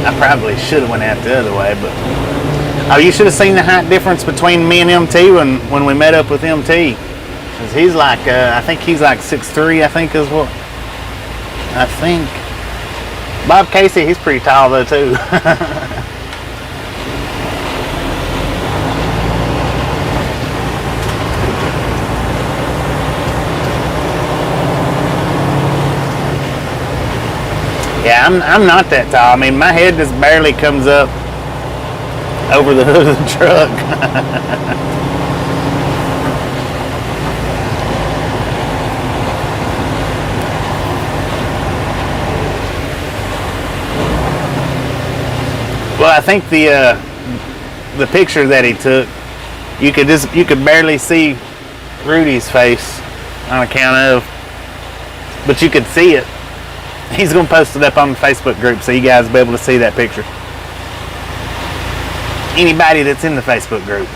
Speaker 1: I probably should have went out the other way, but oh, you should have seen the height difference between me and MT when we met up with MT. 'Cause he's like, I think he's like 6'3", I think is what. I think. Bob Casey, he's pretty tall though too. Yeah, I'm not that tall. I mean, my head just barely comes up over the hood of the truck. Well, I think the picture that he took, you could barely see Rudy's face on account of, but you could see it. He's gonna post it up on the Facebook group so you guys will be able to see that picture. Anybody that's in the Facebook group.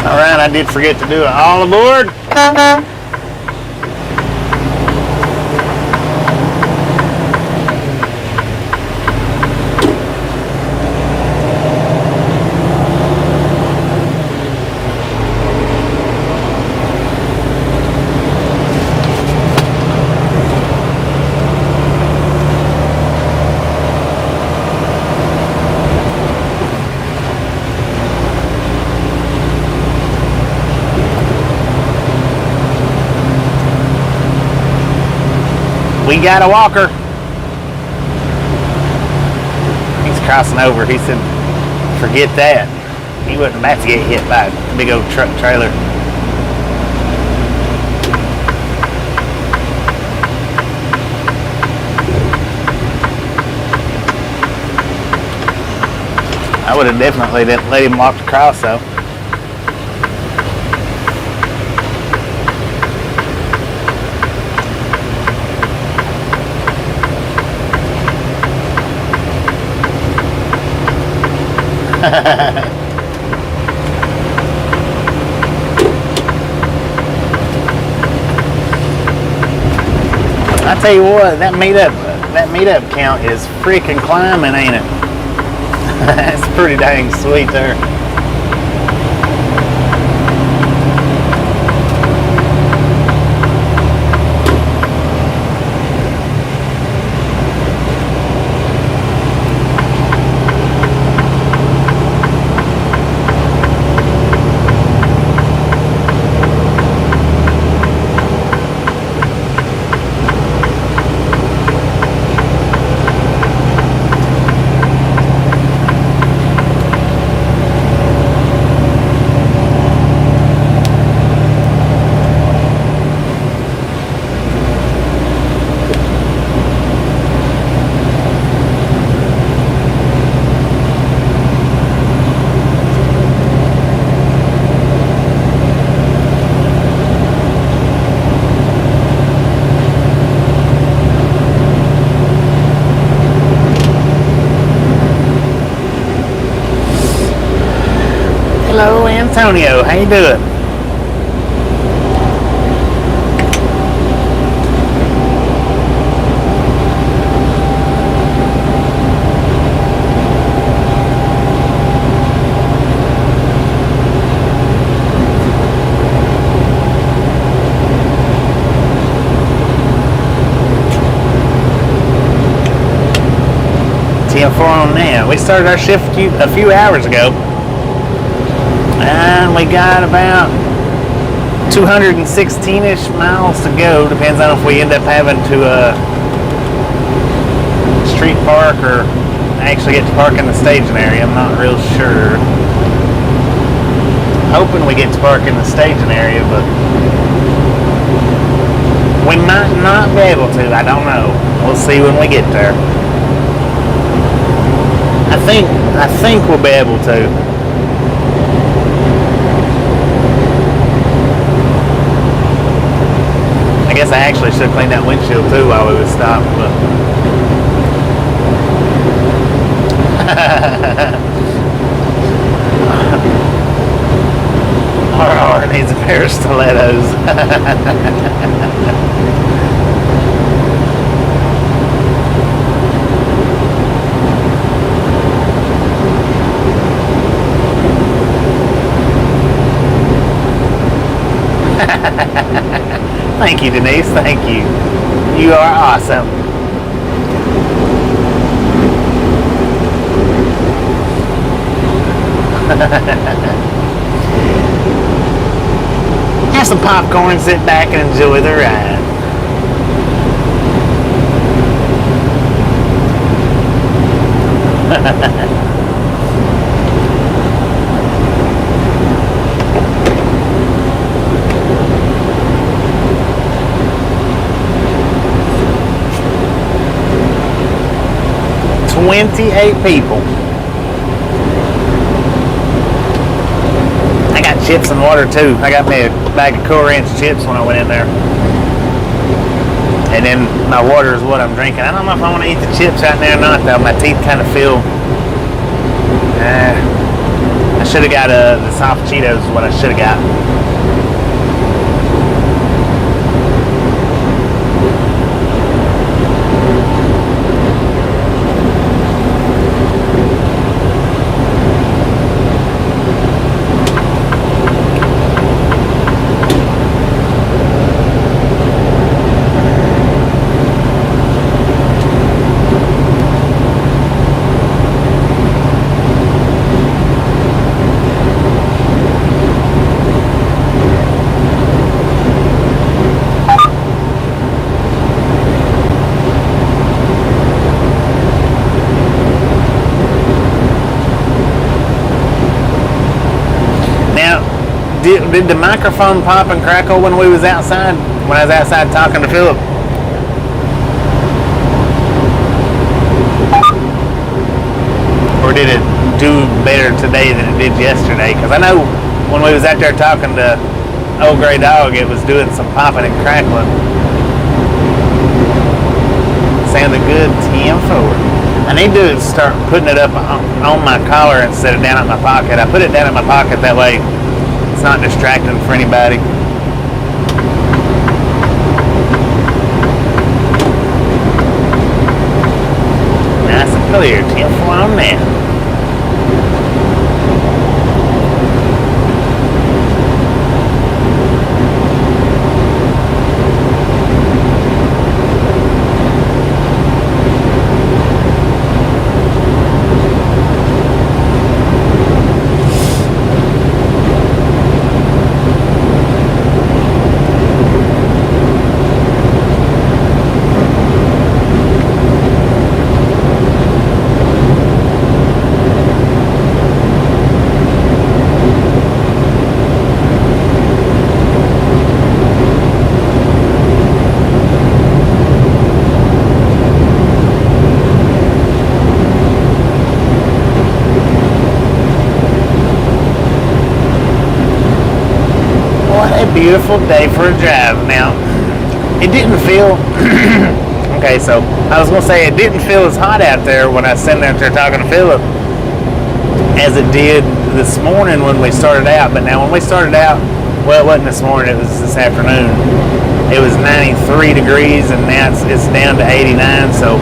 Speaker 1: All right, I did forget to do it. All aboard. We got a walker. He's crossing over. He said, forget that. He wasn't about to get hit by a big old truck trailer. I would have definitely let him walk across though. I tell you what, that meetup count is freaking climbing, ain't it? That's pretty dang sweet there. Hello, Antonio. How you doing? TM4 on now. We started our shift a few hours ago. And we got about 216-ish miles to go. Depends on if we end up having to street park or actually get to park in the staging area. I'm not real sure. Hoping we get to park in the staging area, but we might not be able to. I don't know. We'll see when we get there. I think we'll be able to. I guess I actually should have cleaned that windshield too while we was stopped, but RR needs a pair of stilettos. Thank you, Denise. Thank you. You are awesome. Have some popcorn, sit back and enjoy the ride. $28 people. I got chips and water too. I got me a bag of Cool Ranch chips when I went in there. And then my water is what I'm drinking. I don't know if I want to eat the chips right now or not though. My teeth kind of feel... I should have got the soft Cheetos is what I should have got. Did the microphone pop and crackle when we was outside? When I was outside talking to Philip? Or did it do better today than it did yesterday? Because I know when we was out there talking to Old Gray Dog, it was doing some popping and crackling. Sounded good, 10-4. I need to start putting it up on my collar instead of down in my pocket. I put it down in my pocket that way. It's not distracting for anybody. Nice and clear, 10-4 on that. Beautiful day for a drive. Now, it didn't feel okay, so I was gonna say it didn't feel as hot out there when I was sitting out there talking to Philip as it did this morning when we started out. But now when we started out, well, it wasn't this morning, it was this afternoon. It was 93 degrees and now it's down to 89. So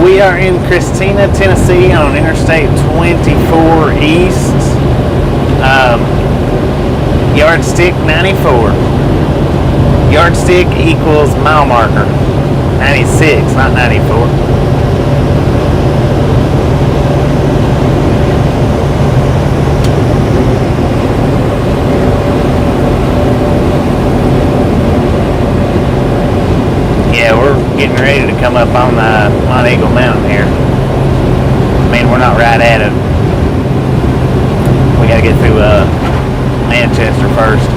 Speaker 1: we are in Christina, Tennessee on Interstate 24 East. Yardstick 94. Yardstick equals mile marker 96, not 94. Yeah, we're getting ready to come up on Mount Eagle Mountain here. I mean, we're not right at it. We got to get through Manchester first.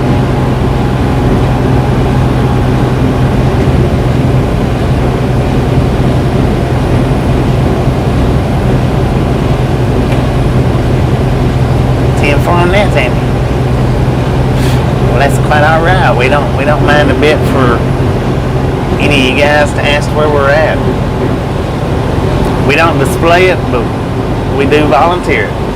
Speaker 1: On that, Sandy. Well, that's quite all right. We don't mind a bit for any of you guys to ask where we're at. We don't display it, but we do volunteer it.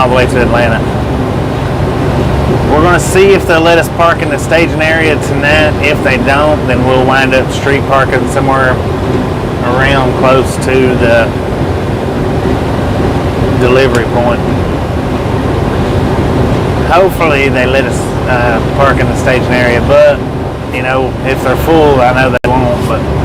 Speaker 1: all the way to Atlanta. We're going to see if they'll let us park in the staging area tonight. If they don't, then we'll wind up street parking somewhere around close to the delivery point. Hopefully they let us park in the staging area, but you know, if they're full, I know they won't, but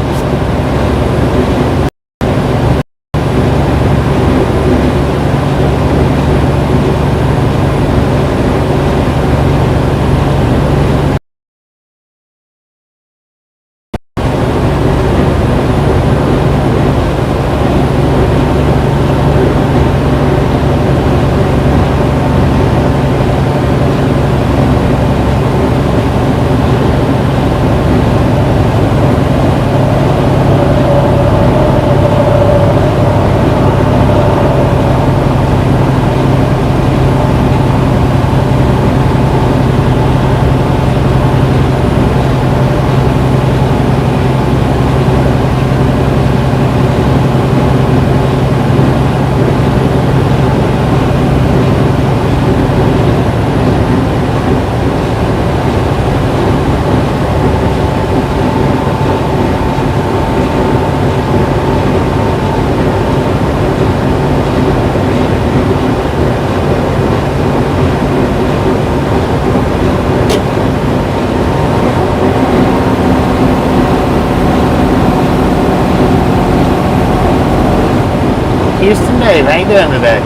Speaker 1: Houston Dave, how you doing today?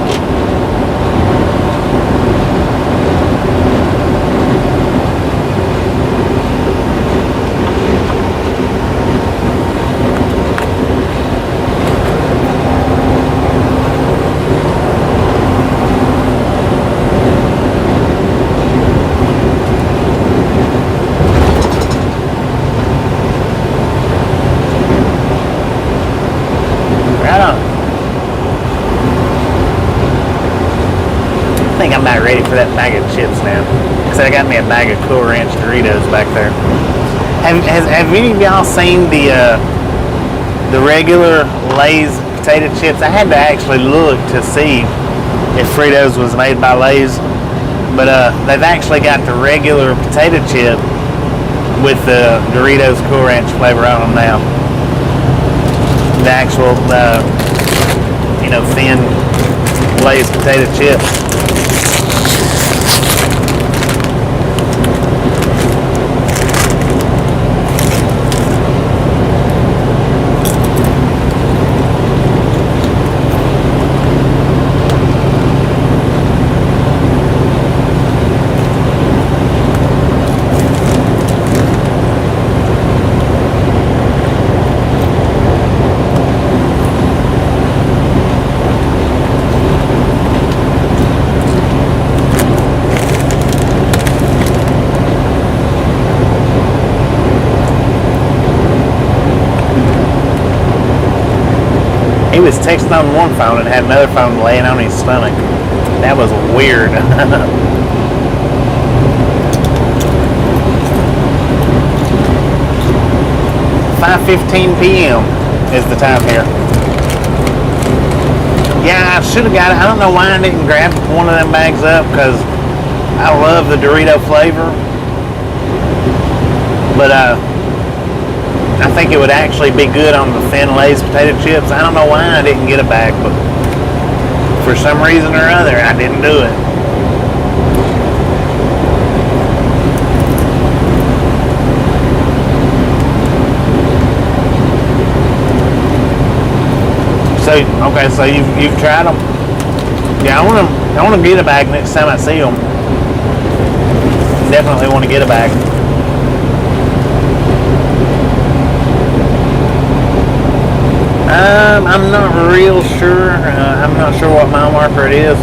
Speaker 1: Right on. I think I'm about ready for that bag of chips now. Because I got me a bag of Cool Ranch Doritos back there. Have any of y'all seen the regular Lay's potato chips? I had to actually look to see if Fritos was made by Lay's. But they've actually got the regular potato chip with the Doritos Cool Ranch flavor on them now. The actual, you know, thin Lay's potato chips. He was texting on one phone and had another phone laying on his stomach. That was weird. 5:15 p.m. is the time here. Yeah, I should have got it. I don't know why I didn't grab one of them bags up because I love the Dorito flavor. But I think it would actually be good on the thin Lay's potato chips. I don't know why I didn't get a bag, but for some reason or other, I didn't do it. So, okay, so you've tried them? Yeah, I want to get a bag next time I see them. Definitely want to get a bag. I'm not real sure. I'm not sure what mile marker it is.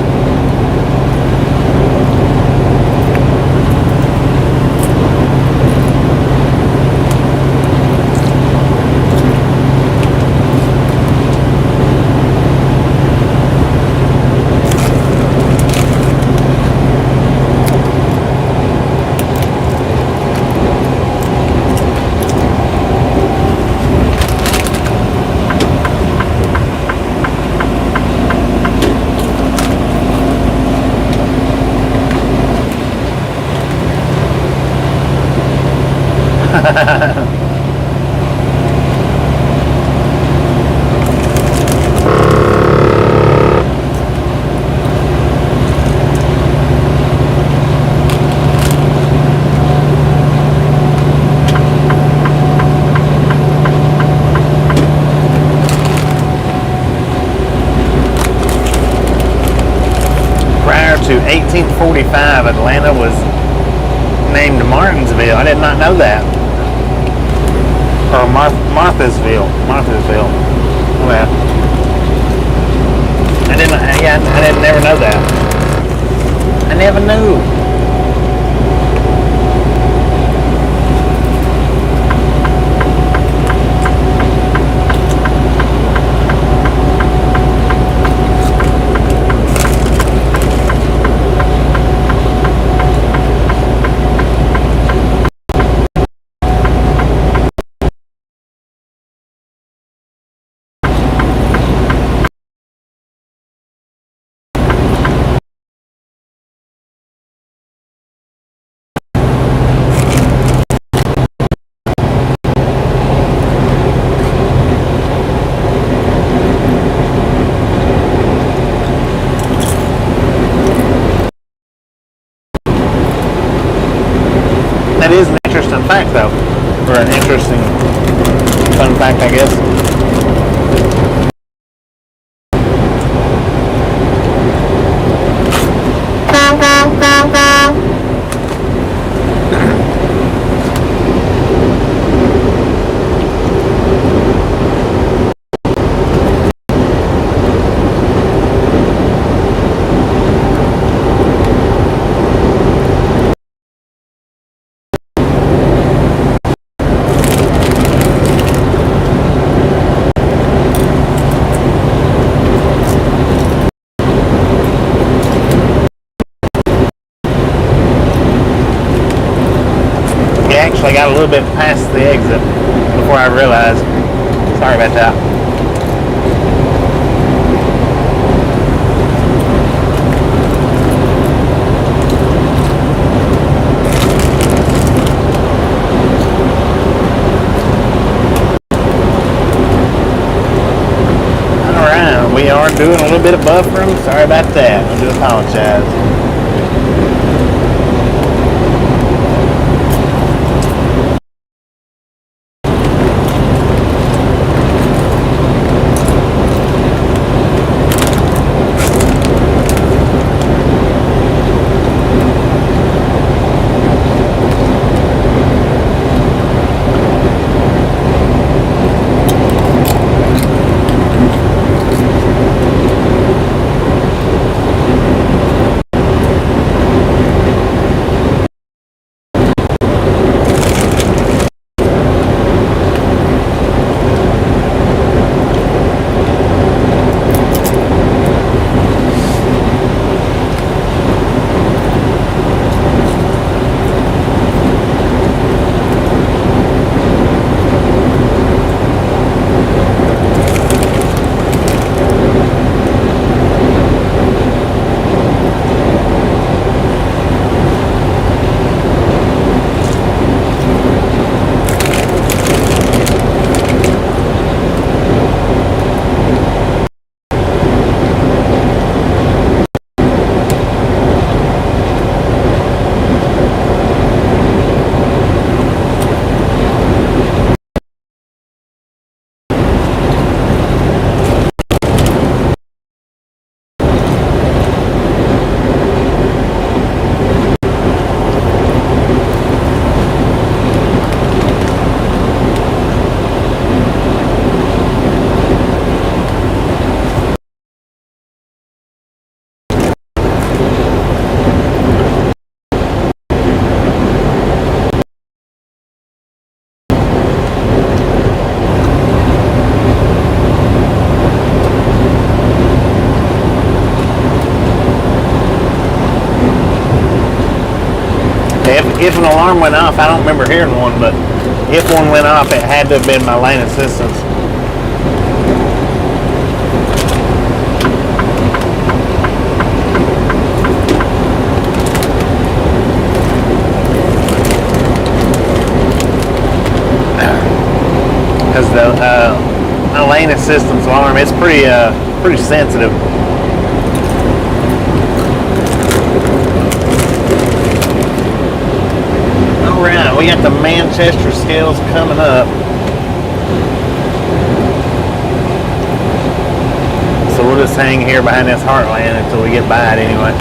Speaker 1: To 1845, Atlanta was named Martinsville. I did not know that. Or Marthasville. Well, I didn't never know that. I never knew. That is an interesting fact, though. Or an interesting fun fact, I guess. Actually got a little bit past the exit before I realized. Sorry about that. Alright, we are doing a little bit of buffering. Sorry about that. I do apologize. If an alarm went off, I don't remember hearing one, but if one went off, it had to have been my lane assistance. lane assistance alarm. It's pretty sensitive. All right, we got the Manchester scales coming up. So we'll just hang here behind this Heartland until we get by it anyway.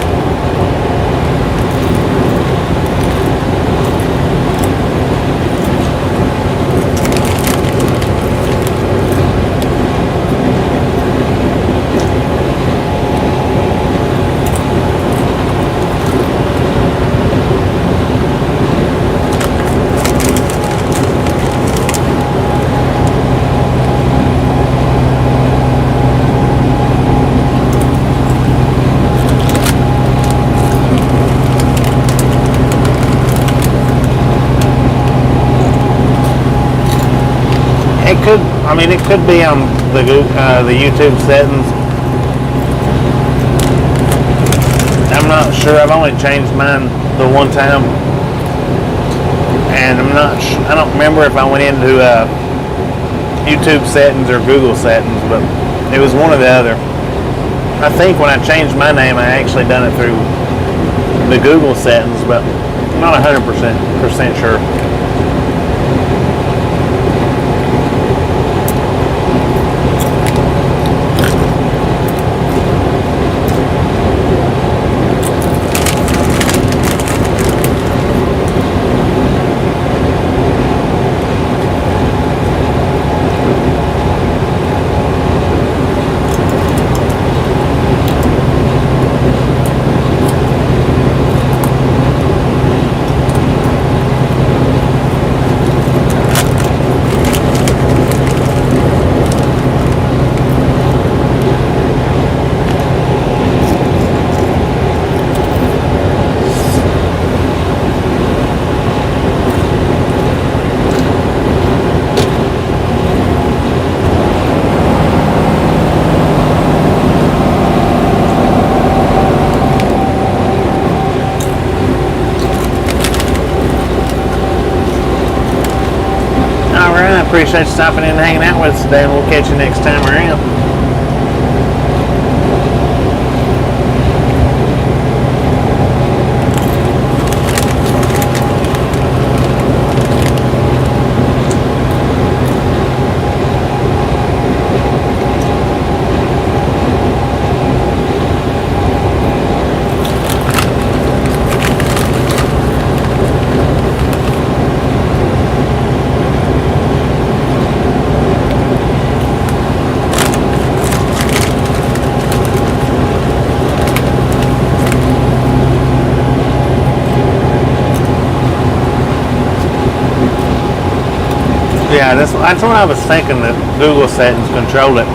Speaker 1: It could be on the YouTube settings. I'm not sure. I've only changed mine the one time, and I don't remember if I went into YouTube settings or Google settings, but it was one or the other. I think when I changed my name, I actually done it through the Google settings, but I'm not 100% sure. Appreciate you stopping in and hanging out with us today, and we'll catch you next time around. Yeah, that's what I was thinking, that Google settings control it.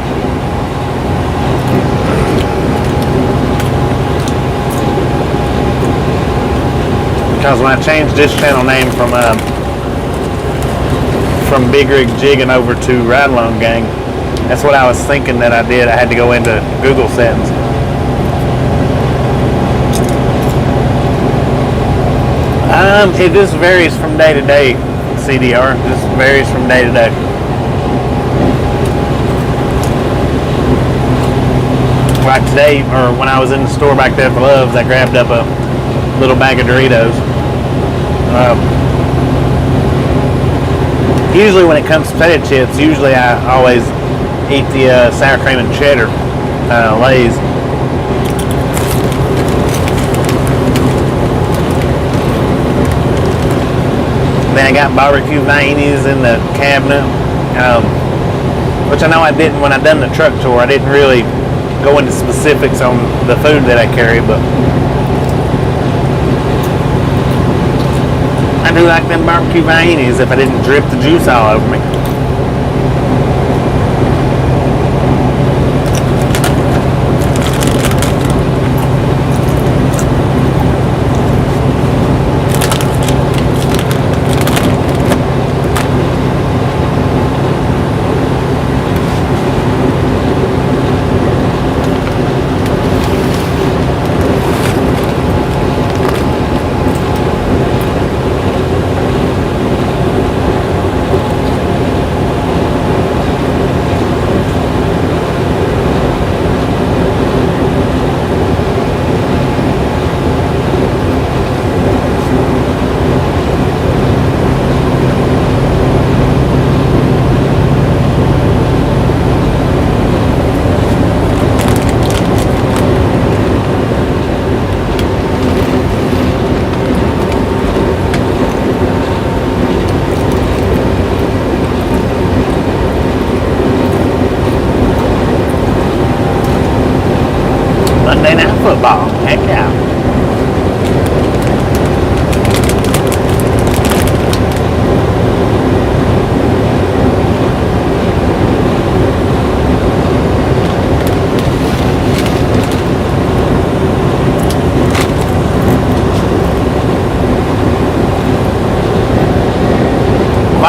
Speaker 1: Because when I changed this channel name from Big Rig Jigging over to Ride Along Gang, that's what I was thinking that I did. I had to go into Google settings. It just varies from day to day. CDR just varies from day to day. Like today, or when I was in the store back there for Love's, I grabbed up a little bag of Doritos. Usually when it comes to potato chips, usually I always eat the sour cream and cheddar Lay's. Then I got barbecue Viennas in the cabinet, which I know I didn't when I done the truck tour. I didn't really go into specifics on the food that I carry, but I do like them barbecue Viennas if I didn't drip the juice all over me.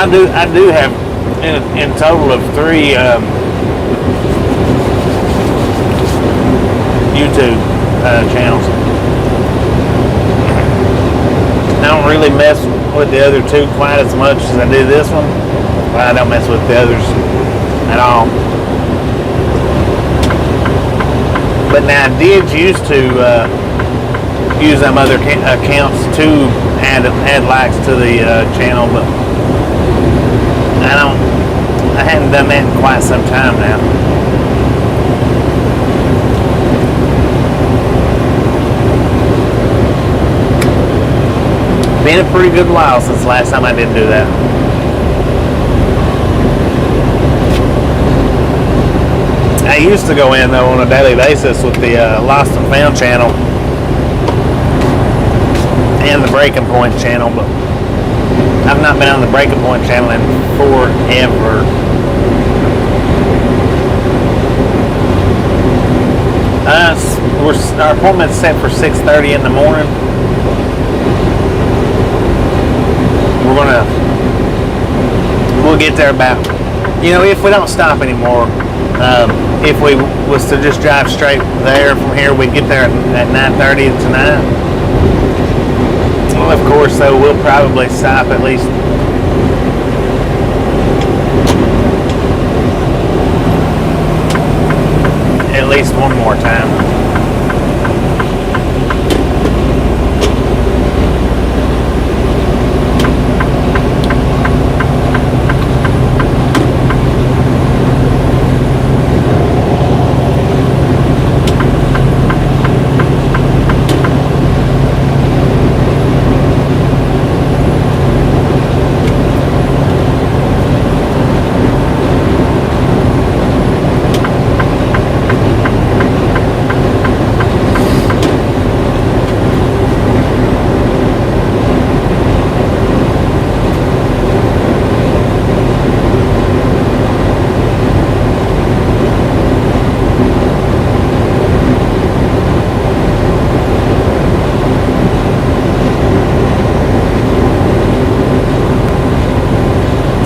Speaker 1: I do have in total of 3 YouTube channels. I don't really mess with the other 2 quite as much as I do this one, but I don't mess with the others at all. But now I did used to use them other accounts to add likes to the channel, but I haven't done that in quite some time now. Been a pretty good while since the last time I did do that. I used to go in though on a daily basis with the Lost and Found channel and the Breaking Point channel, but I've not been on the Breaking Point channel in forever. Our appointment's set for 6:30 in the morning. We'll get there about, if we don't stop anymore, if we was to just drive straight there from here, we'd get there at 9:30 tonight. Well, of course, though, we'll probably stop at least one more time.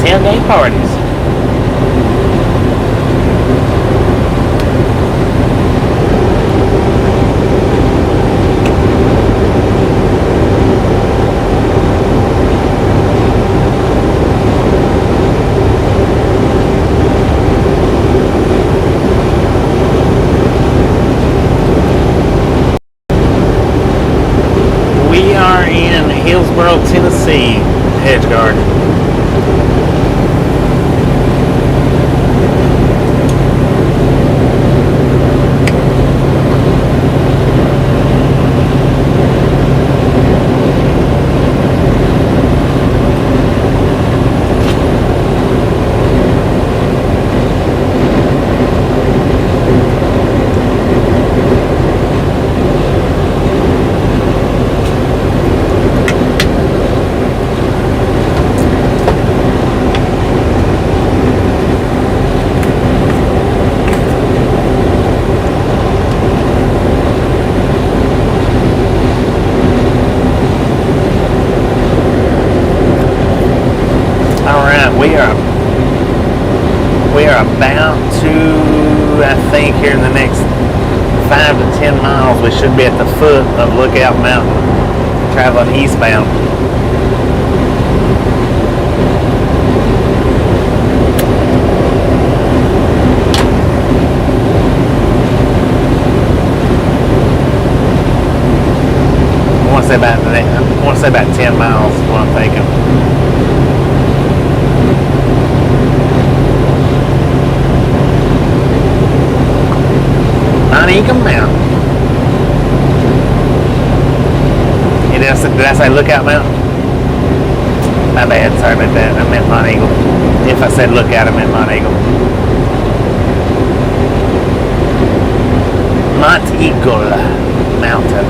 Speaker 1: Tailgate parties. We are in Hillsboro, Tennessee, Edgeguard. We are about to, I think, here in the next 5 to 10 miles, we should be at the foot of Lookout Mountain, traveling eastbound. I want to say about 10 miles is what I'm thinking. Ecom Mountain. Did I say Lookout Mountain? My bad, sorry about that. I meant Mount Eagle. If I said Lookout, I meant Mount Eagle. Mount Eagle Mountain.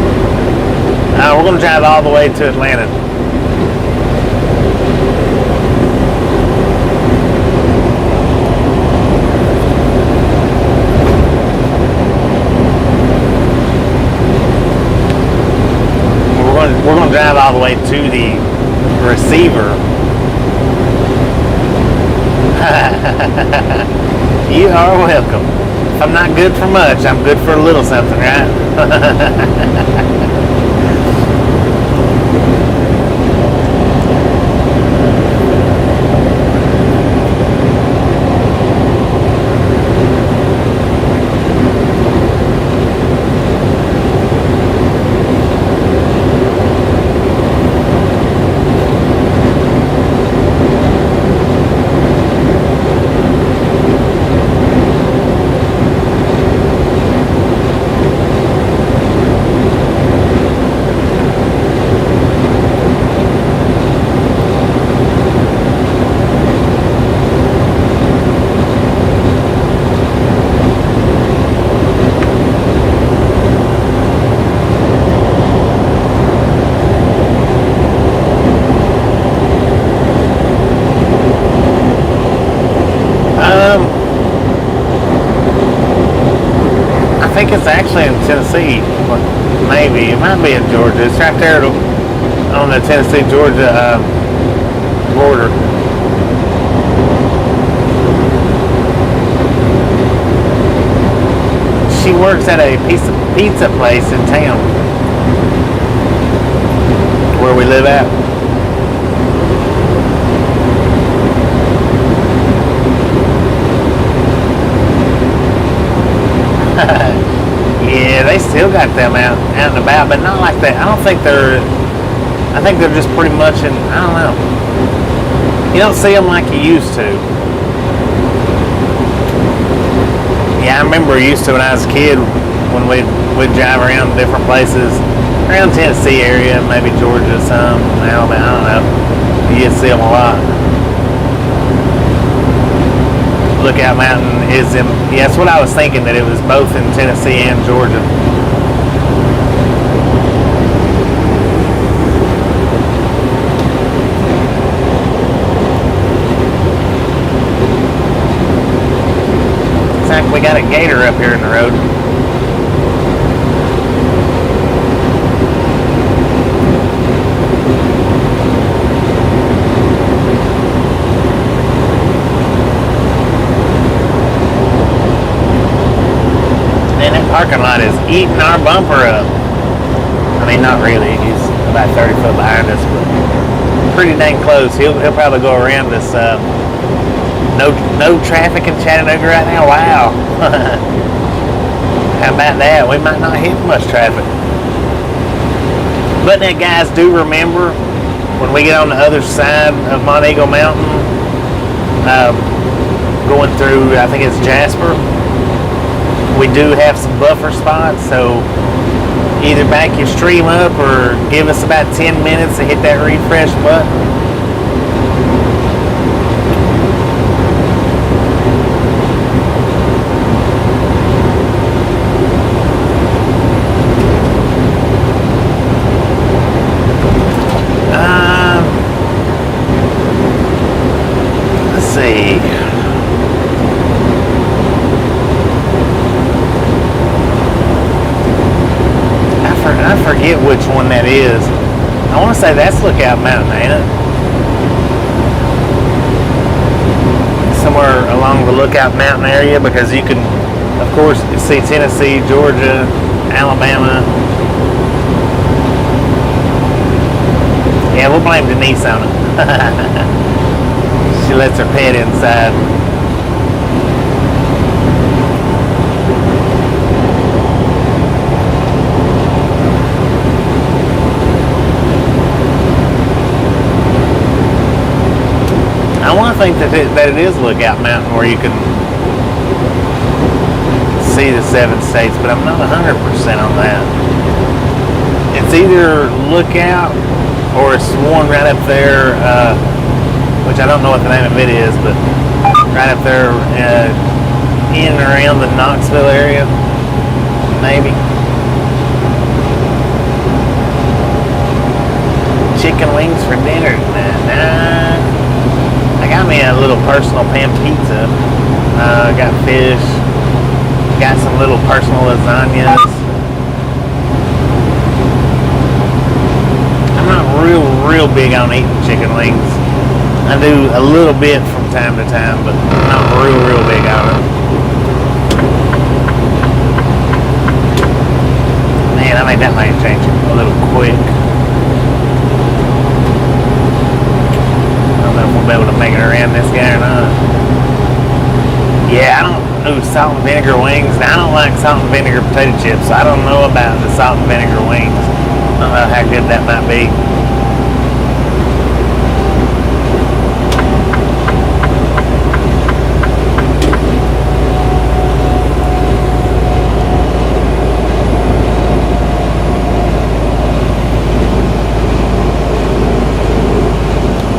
Speaker 1: We're going to drive all the way to Atlanta. We're going to drive all the way to the receiver You are welcome. If I'm not good for much, I'm good for a little something, right? I think it's actually in Tennessee. Maybe. It might be in Georgia. It's right there on the Tennessee-Georgia border. She works at a pizza place in town where we live at. Yeah, they still got them out and about, but not like that. I think they're just pretty much in, I don't know. You don't see them like you used to. Yeah, I remember used to when I was a kid, when we'd drive around different places, around Tennessee area, maybe Georgia, some, Alabama, I don't know. You see them a lot. Lookout Mountain is in, yeah, that's what I was thinking, that it was both in Tennessee and Georgia. Looks like we got a gator up here in the road. Parking lot is eating our bumper up. I mean, not really. He's about 30 foot behind us, but pretty dang close. He'll probably go around us. No traffic in Chattanooga right now. Wow. How about that? We might not hit much traffic. But now, guys, do remember when we get on the other side of Mont Eagle Mountain, going through, I think it's Jasper. We do have some buffer spots, so either back your stream up or give us about 10 minutes to hit that refresh button. Let's see. I forget which one that is. I want to say that's Lookout Mountain, ain't it? Somewhere along the Lookout Mountain area, because you can, of course, see Tennessee, Georgia, Alabama. Yeah, we'll blame Denise on it. She lets her pet inside. I want to think that it is Lookout Mountain where you can see the 7 states, but I'm not 100% on that. It's either Lookout or it's one right up there, which I don't know what the name of it is, but right up there in and around the Knoxville area, maybe. Chicken wings for dinner. Nah. I got me a little personal pan pizza. Got fish. Got some little personal lasagnas. I'm not real big on eating chicken wings. I do a little bit from time to time, but not real big on it. Man, I made that lane change a little quick. I don't know if we'll be able to make it around this guy or not. Yeah, I don't do salt and vinegar wings. Now, I don't like salt and vinegar potato chips, so I don't know about the salt and vinegar wings. I don't know how good that might be.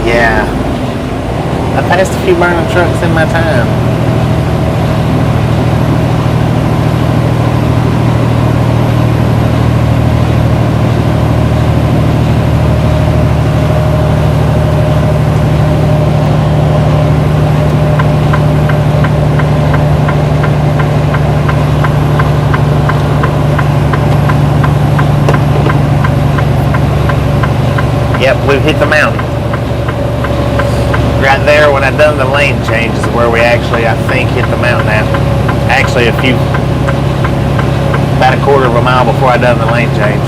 Speaker 1: Yeah, I passed a few burning trucks in my time. Yep, we've hit the mountain. Right there when I done the lane change is where we actually, I think, hit the mountain at. Actually, about a quarter of a mile before I done the lane change.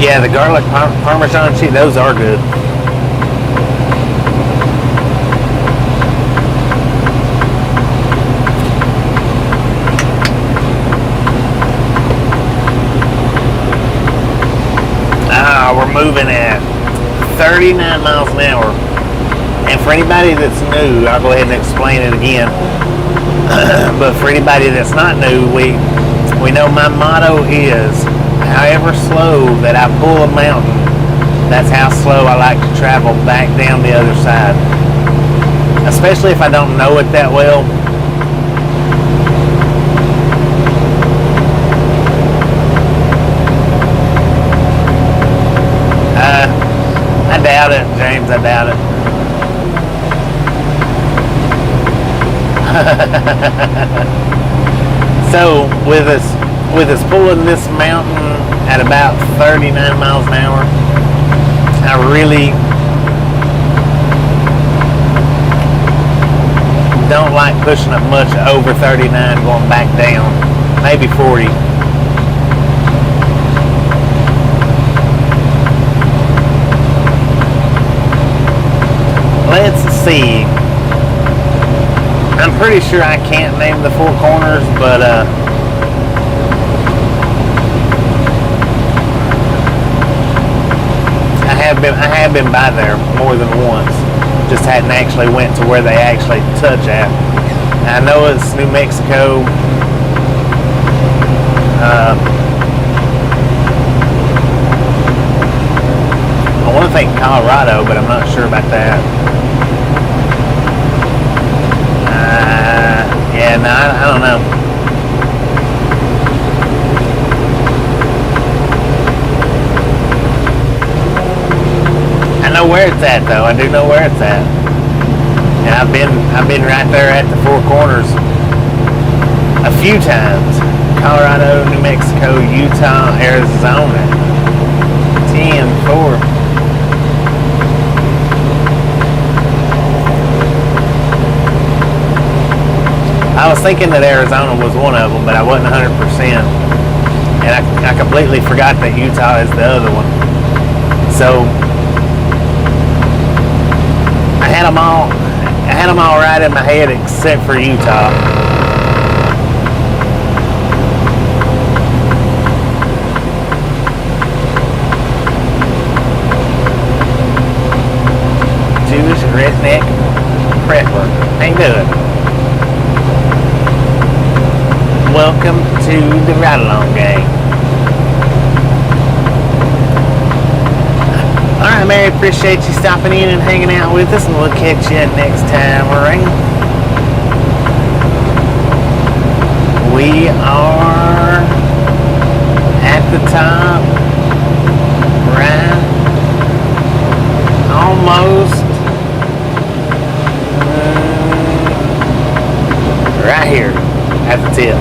Speaker 1: Yeah, the garlic parmesan cheese, those are good. We're moving at 39 miles an hour. And for anybody that's new, I'll go ahead and explain it again. But for anybody that's not new, we know my motto is, however slow that I pull a mountain, that's how slow I like to travel back down the other side. Especially if I don't know it that well. I doubt it, James, I doubt it. So with us pulling this mountain at about 39 miles an hour, I really don't like pushing it much over 39 going back down, maybe 40. Let's see. I'm pretty sure I can't name the four corners, but I have been by there more than once. Just hadn't actually went to where they actually touch at. I know it's New Mexico. I want to think Colorado, but I'm not sure about that. Yeah, no, I don't know. I know where it's at, though. I do know where it's at. And I've been right there at the four corners a few times. Colorado, New Mexico, Utah, Arizona. 10-4. I was thinking that Arizona was one of them, but I wasn't 100%. And I completely forgot that Utah is the other one. So I had them all right in my head except for Utah. Jewish redneck prepper. Ain't good. Welcome to the ride-along gang. Alright, Mary, appreciate you stopping in and hanging out with us, and we'll catch you next time around. We are at the top, right? Almost. Right here at the tip.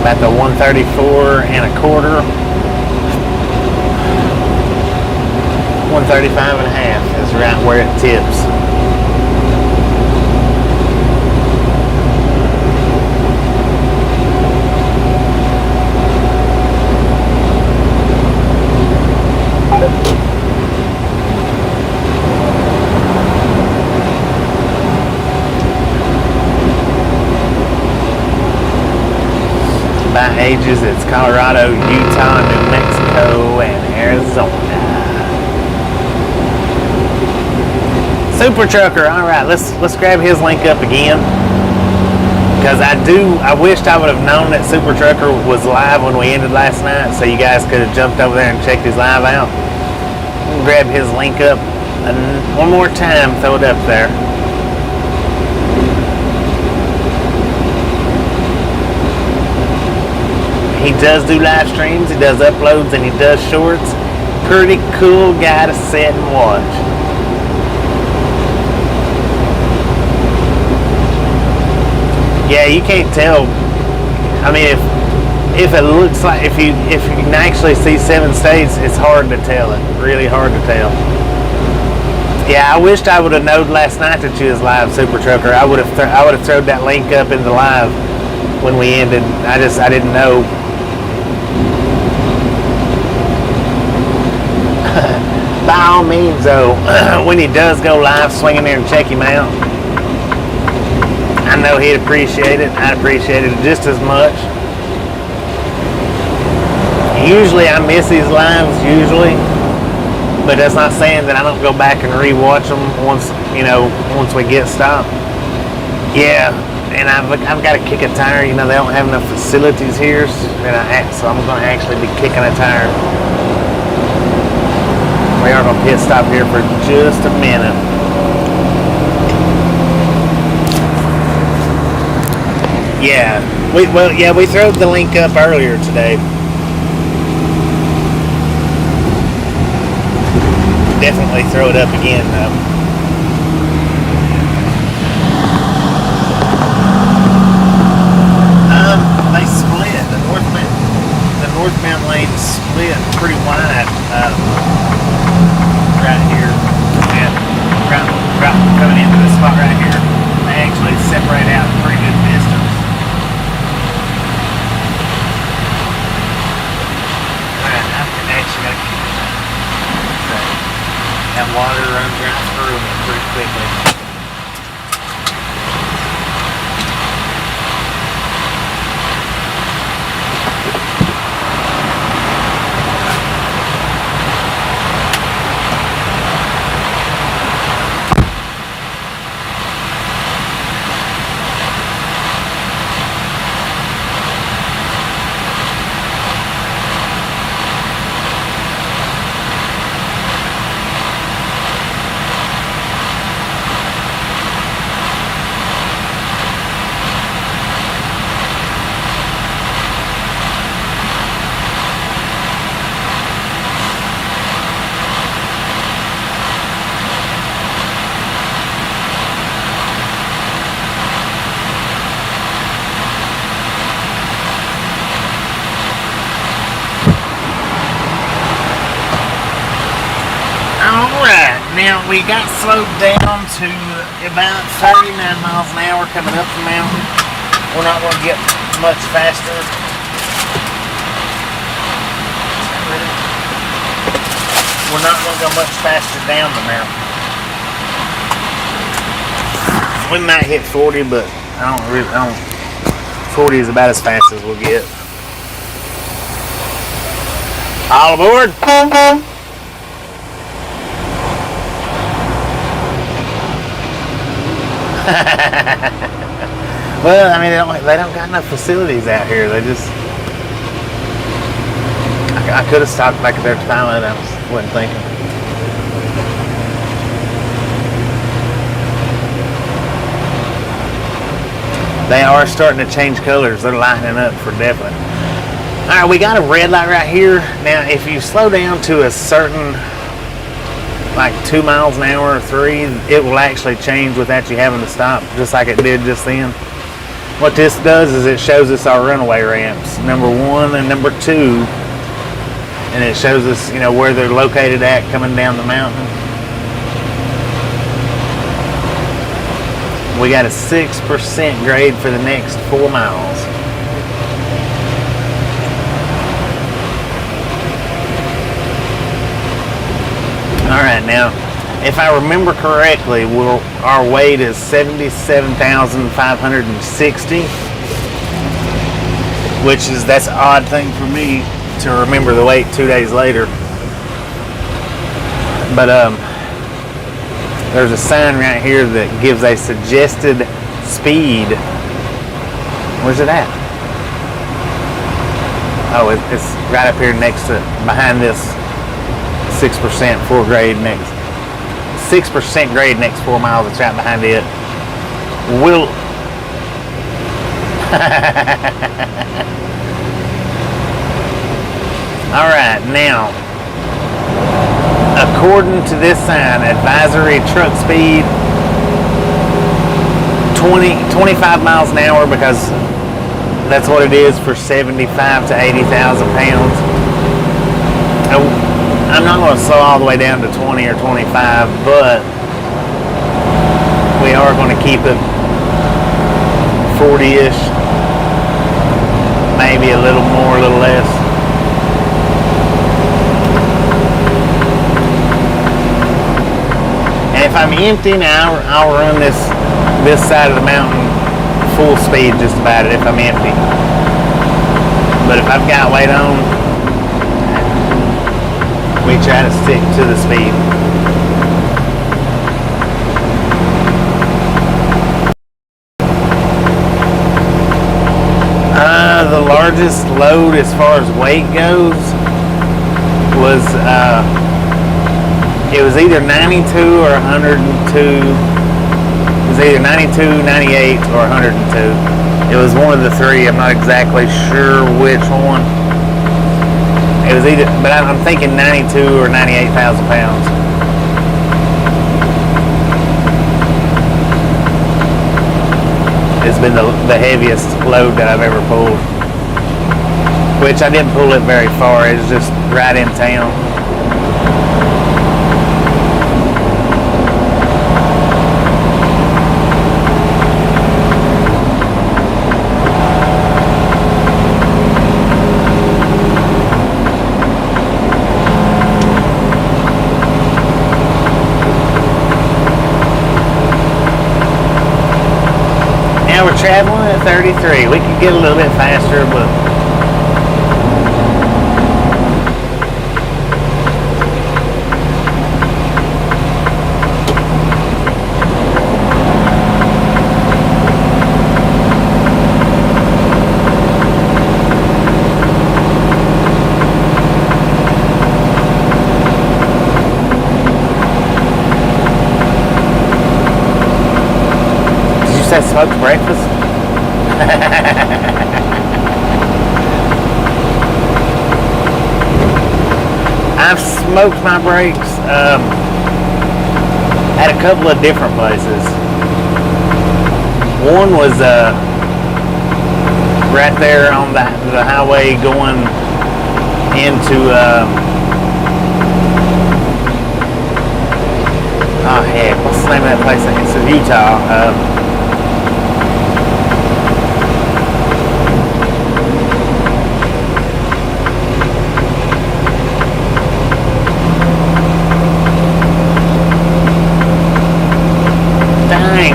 Speaker 1: About the 134 and a quarter. 135 and a half is right where it tips. By ages, it's Colorado, Utah, New Mexico, and Arizona. Super Trucker, all right, let's grab his link up again, because I wished I would have known that Super Trucker was live when we ended last night, so you guys could have jumped over there and checked his live out. Grab his link up and one more time, throw it up there. He does do live streams, he does uploads, and he does shorts. Pretty cool guy to sit and watch. Yeah, you can't tell. I mean, if it looks like, if you can actually see 7 states, it's hard to tell it. Really hard to tell. Yeah, I wished I would have known last night that you was live, Super Trucker. I would have thrown that link up in the live when we ended. I didn't know. By all means, though, when he does go live, swing in there and check him out. I know he'd appreciate it. I'd appreciate it just as much. Usually I miss these lives, but that's not saying that I don't go back and rewatch them once we get stopped. Yeah, and I've got to kick a tire. They don't have enough facilities here, so I'm going to actually be kicking a tire. We are going to pit stop here for just a minute. Yeah, we threw the link up earlier today. Definitely throw it up again, though. They split. The northbound lane split pretty wide right here, and right coming into this spot right here. They actually separate out a pretty good distance. That water runs right through me pretty quickly. Now we got slowed down to about 39 miles an hour coming up the mountain. We're not going to get much faster. We're not going to go much faster down the mountain. We might hit 40, but I don't 40 is about as fast as we'll get. All aboard! Well, I mean, they don't got enough facilities out here. They just... I could have stopped back at their time, and I wasn't thinking. They are starting to change colors. They're lightening up for definite. All right, we got a red light right here. Now, if you slow down to a certain, like 2 miles an hour or 3, it will actually change without you having to stop, just like it did just then. What this does is it shows us our runaway ramps, number 1 and number 2, and it shows us, you know, where they're located at coming down the mountain. We got a 6% grade for the next 4 miles. All right, now, if I remember correctly, our weight is 77,560, that's an odd thing for me to remember the weight 2 days later. But there's a sign right here that gives a suggested speed. Where's it at? Oh, it's right up here next to, behind this 6% 4 grade next. 6% grade next 4 miles. It's right behind it. Will all right, now, according to this sign, advisory truck speed 25 miles an hour, because that's what it is for 75 to 80,000 pounds. I'm not going to slow all the way down to 20 or 25, but we are going to keep it 40-ish, maybe a little more, a little less. And if I'm empty now, I'll run this side of the mountain full speed just about it if I'm empty. But if I've got weight on, we try to stick to the speed. The largest load as far as weight goes was it was either 92 or 102. It was either 92, 98, or 102. It was one of the three. I'm not exactly sure which one. It was either, but I'm thinking 92 or 98,000 pounds. It's been the heaviest load that I've ever pulled. Which I didn't pull it very far. It's just right in town. We're traveling at 33. We could get a little bit faster, but that smoked breakfast? I've smoked my brakes at a couple of different places. One was right there on the highway going into oh heck, what's the name of that place? It's in Utah.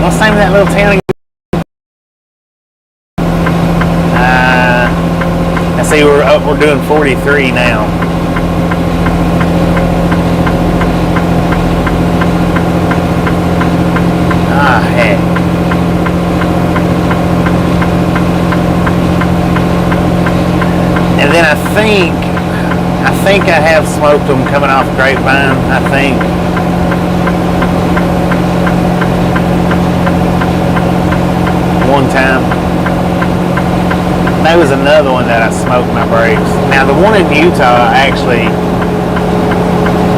Speaker 1: What's the name of that little town? I see we're doing 43 now. Ah, heck. And then I think I have smoked them coming off Grapevine, I think. One time. There was another one that I smoked my brakes. Now the one in Utah, actually,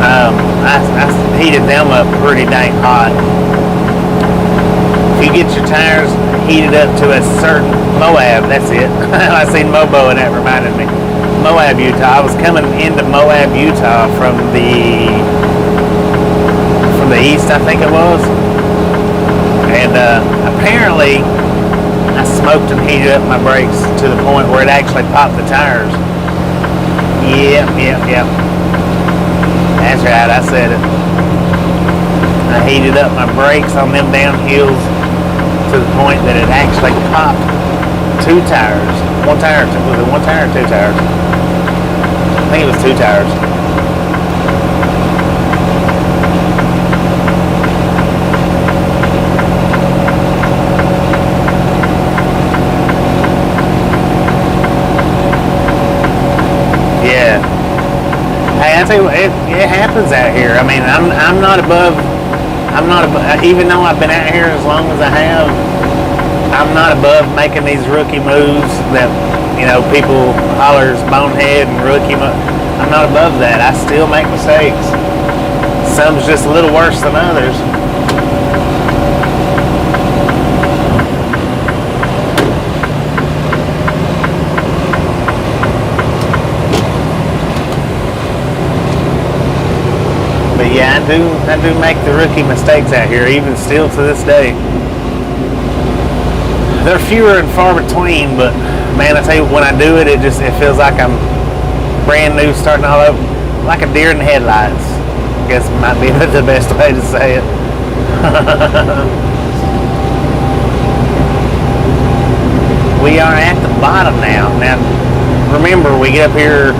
Speaker 1: I heated them up pretty dang hot. If you get your tires heated up to a certain Moab, that's it. I seen Mobo and that reminded me. Moab, Utah. I was coming into Moab, Utah from the east, I think it was. And apparently I smoked and heated up my brakes to the point where it actually popped the tires. Yep. That's right, I said it. I heated up my brakes on them downhills to the point that it actually popped 2 tires. Was it 1 tire or 2 tires? I think it was 2 tires. Yeah. Hey, I tell you what, it happens out here. I mean, I'm not above, even though I've been out here as long as I have, I'm not above making these rookie moves that, you know, people hollers bonehead and rookie. I'm not above that. I still make mistakes. Some's just a little worse than others. But yeah, I do make the rookie mistakes out here, even still to this day. They're fewer and far between, but man, I tell you, when I do it, it feels like I'm brand new, starting all over, like a deer in the headlights. I guess might be the best way to say it. We are at the bottom now. Now, remember, we get up here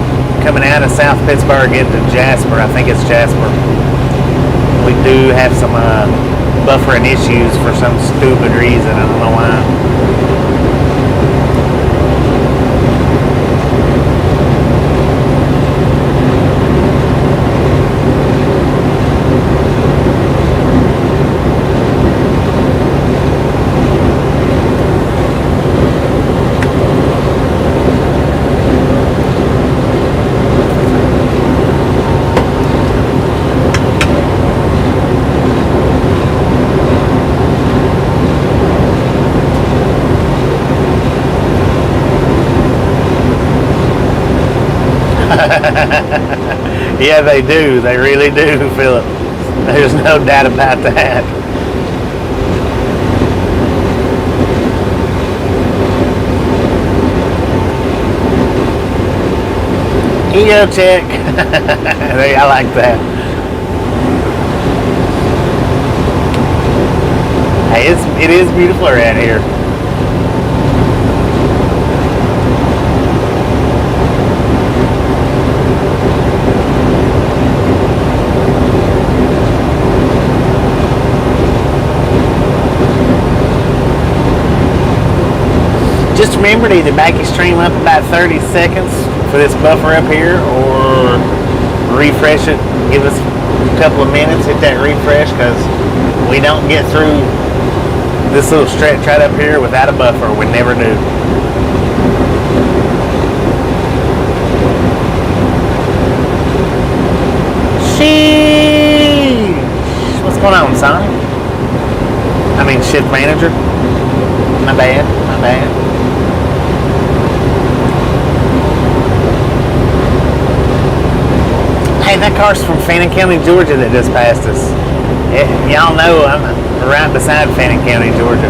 Speaker 1: coming out of South Pittsburgh into Jasper. I think it's Jasper. We do have some buffering issues for some stupid reason. I don't know why. Yeah, they do. They really do, Philip. There's no doubt about that. Ego check. I like that. Hey, it is beautiful around here. Just remember to either back your stream up about 30 seconds for this buffer up here, or refresh it. Give us a couple of minutes, hit that refresh, because we don't get through this little stretch right up here without a buffer. We never do. Sheesh. What's going on, son? I mean, shift manager. My bad. Hey, that car's from Fannin County, Georgia that just passed us. Y'all know I'm right beside Fannin County, Georgia.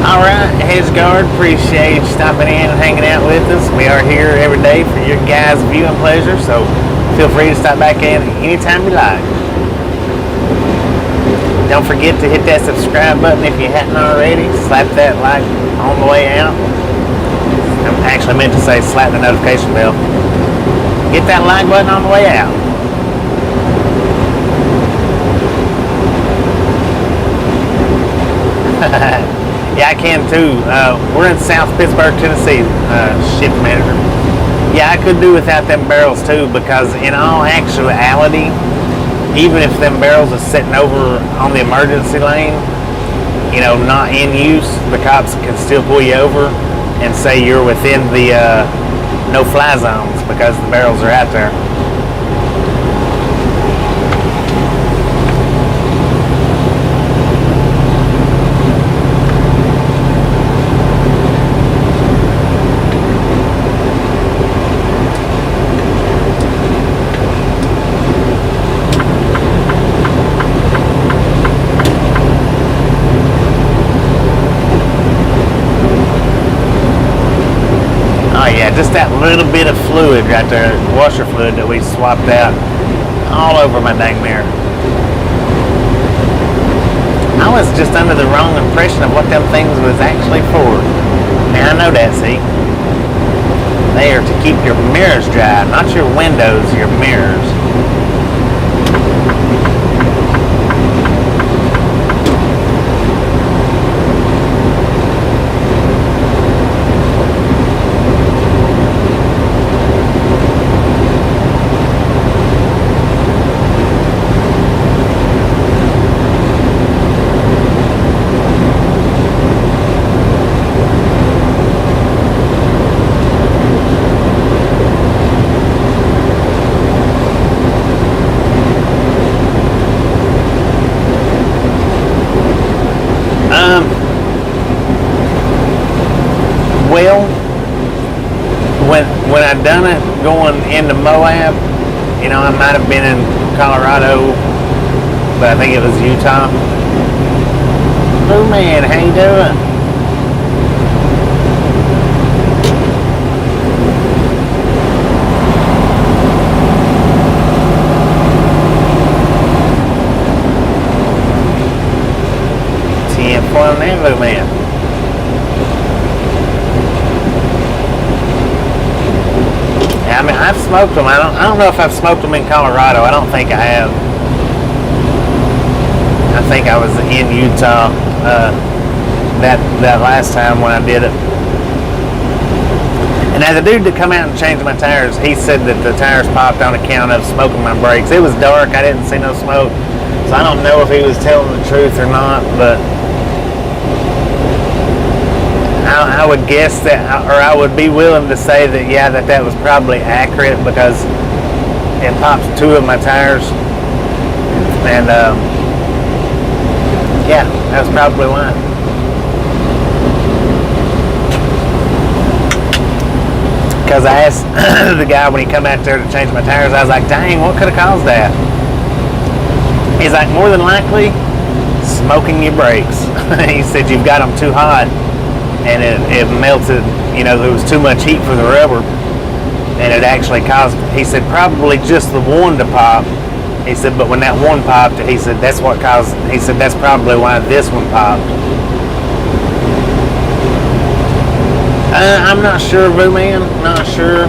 Speaker 1: Alright, Hedgeguard, appreciate you stopping in and hanging out with us. We are here every day for your guys' viewing pleasure, so feel free to stop back in anytime you like. Don't forget to hit that subscribe button if you hadn't already. Slap that like on the way out. I actually meant to say slap the notification bell. Get that like button on the way out. Yeah, I can too. We're in South Pittsburgh, Tennessee, shift manager. Yeah, I could do without them barrels too, because in all actuality, even if them barrels are sitting over on the emergency lane, not in use, the cops can still pull you over and say you're within the no-fly zones because the barrels are out there. Just that little bit of fluid right there, washer fluid that we swapped out all over my dang mirror. I was just under the wrong impression of what them things was actually for. Now I know that, see? They are to keep your mirrors dry, not your windows, your mirrors. Well, when I done it going into Moab, I might have been in Colorado, but I think it was Utah. Oh man, how you doing? For an man. I mean, I've smoked them. I don't know if I've smoked them in Colorado. I don't think I have. I think I was in Utah that last time when I did it. And now the dude that come out and changed my tires, he said that the tires popped on account of smoking my brakes. It was dark. I didn't see no smoke, so I don't know if he was telling the truth or not, but I would guess that, or I would be willing to say that, yeah, that was probably accurate because it popped two of my tires, and yeah, that's probably why. Because I asked the guy when he come out there to change my tires, I was like, dang, what could have caused that? He's like, more than likely, smoking your brakes. He said you've got them too hot. And it melted, there was too much heat for the rubber, and it actually caused, he said, probably just the one to pop. He said, but when that one popped, he said, that's what caused, he said, that's probably why this one popped. I'm not sure, Boo Man, not sure.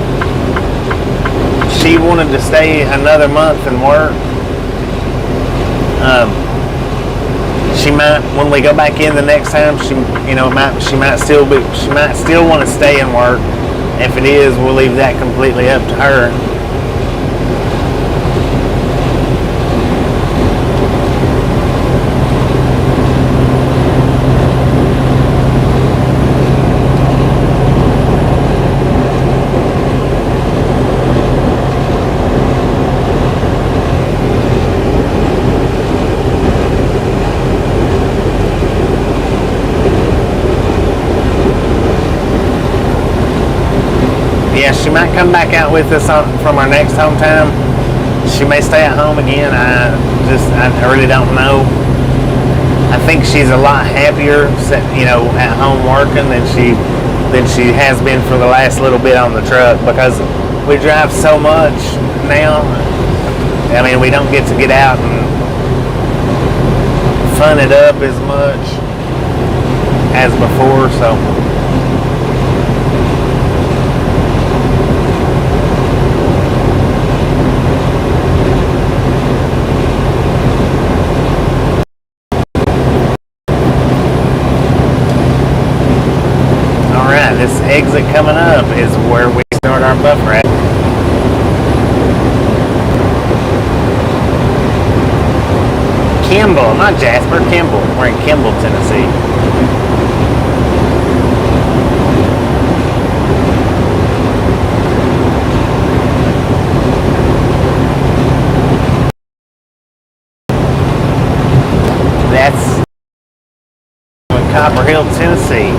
Speaker 1: She wanted to stay another month and work. She might, when we go back in the next time, she might still want to stay and work. If it is, we'll leave that completely up to her. Yeah, she might come back out with us from our next hometown. She may stay at home again. I really don't know. I think she's a lot happier, at home working than she has been for the last little bit on the truck, because we drive so much now. I mean, we don't get to get out and fun it up as much as before, so. This exit coming up is where we start our buffer at. Kimball, not Jasper, Kimball. We're in Kimball, Tennessee. That's Copper Hill, Tennessee.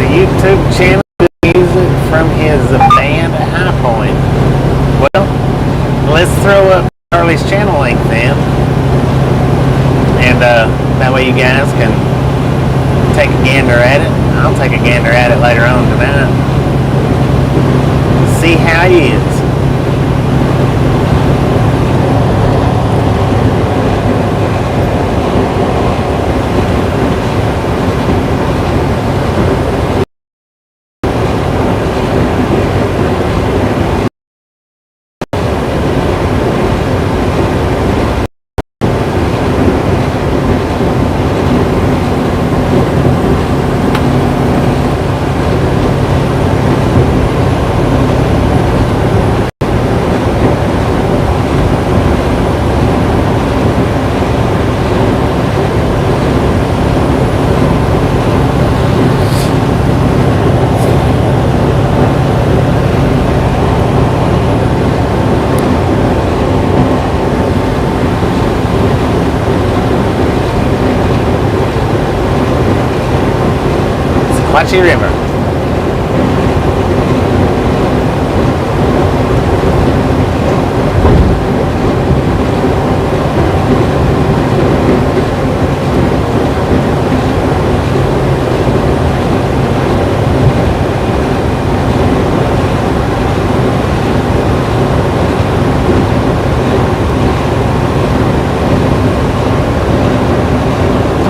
Speaker 1: YouTube channel music from his band High Point. Well, let's throw up Charlie's channel link then, and that way you guys can take a gander at it. I'll take a gander at it later on tonight. See how he is. Sequatchie River.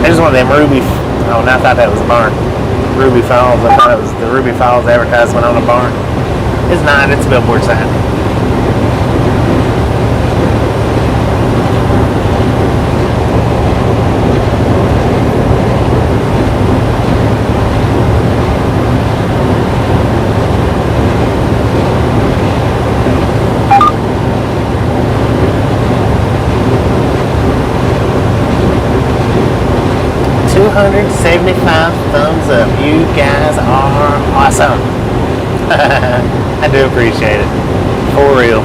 Speaker 1: There's one of them ruby. Oh, and I thought that was a barn. Ruby Falls. I thought it was the Ruby Falls advertisement on a barn. It's not. It's a billboard sign. $275 thumbs up. You guys are awesome. I do appreciate it. For real.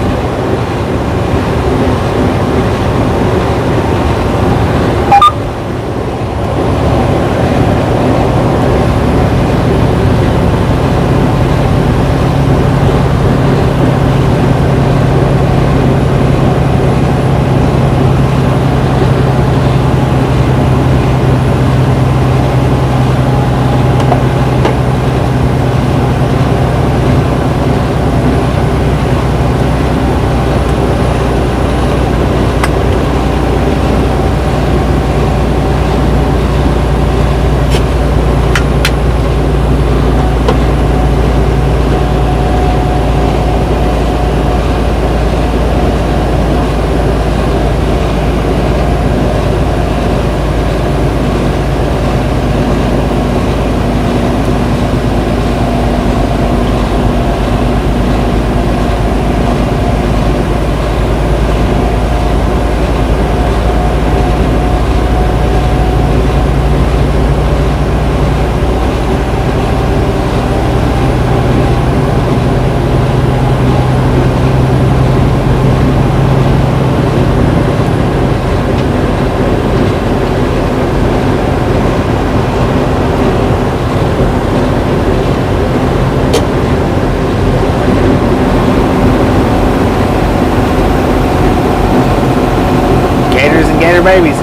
Speaker 1: gators and gator babies.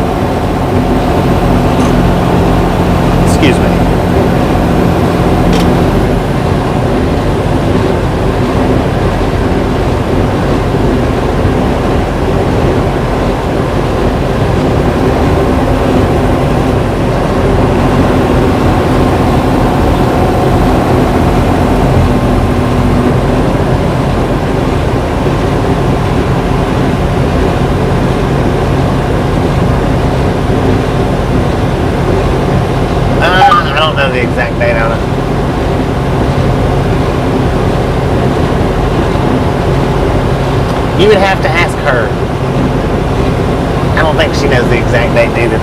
Speaker 1: Excuse me. The exact date on it. You would have to ask her. I don't think she knows the exact date either.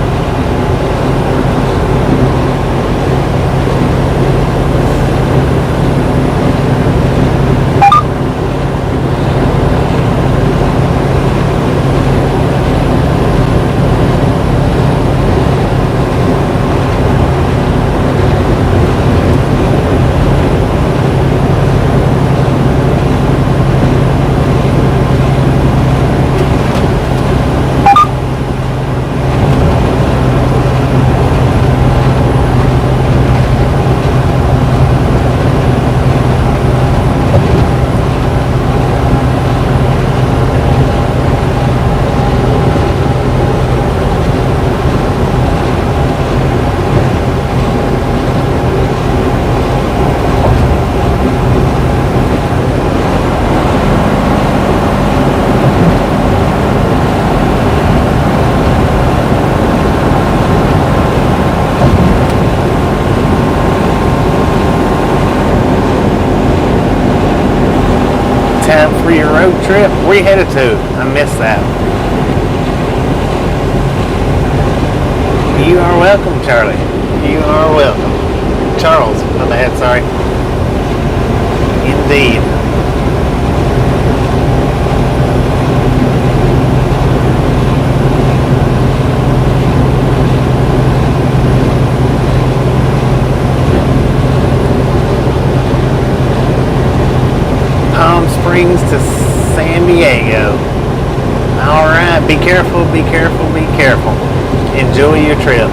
Speaker 1: Time for your road trip. Where you headed to? I missed that. You are welcome, Charlie. You are welcome. Charles, my bad, sorry. Indeed. Palm Springs to San Diego. All right, be careful, be careful, be careful. Enjoy your trip.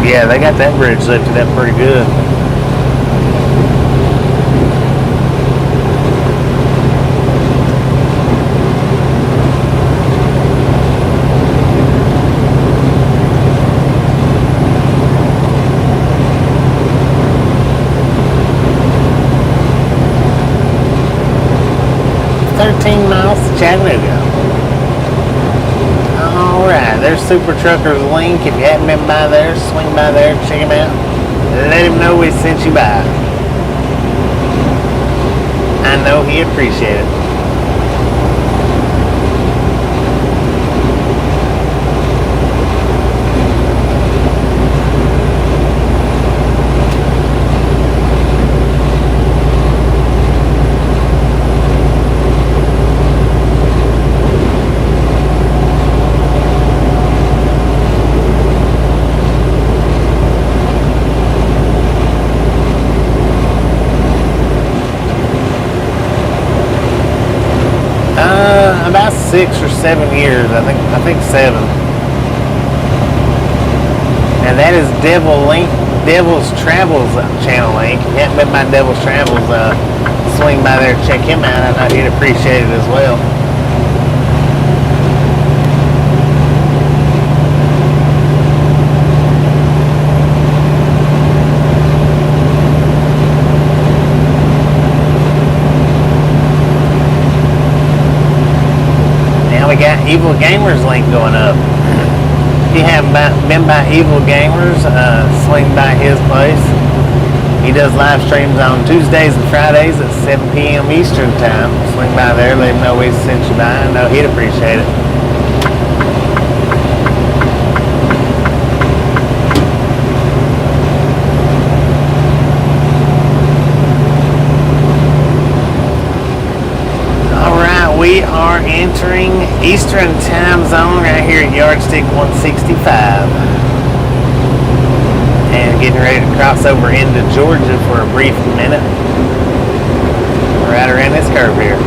Speaker 1: Yeah, they got that bridge lifted up pretty good. miles to Chattanooga. Alright, there's Super Trucker's link. If you haven't been by there, swing by there, check him out. Let him know we sent you by. I know he appreciates it. About 6 or 7 years, I think 7. And that is Devil's Travels channel link. If you haven't been by Devil's Travels, swing by there and check him out. I know he'd appreciate it as well. We got Evil Gamers link going up. If you haven't been by Evil Gamers, swing by his place. He does live streams on Tuesdays and Fridays at 7 p.m. Eastern time. Swing by there, let him know we sent you by. I know he'd appreciate it. We are entering Eastern time zone right here at Yardstick 165 and getting ready to cross over into Georgia for a brief minute. Right around this curve here.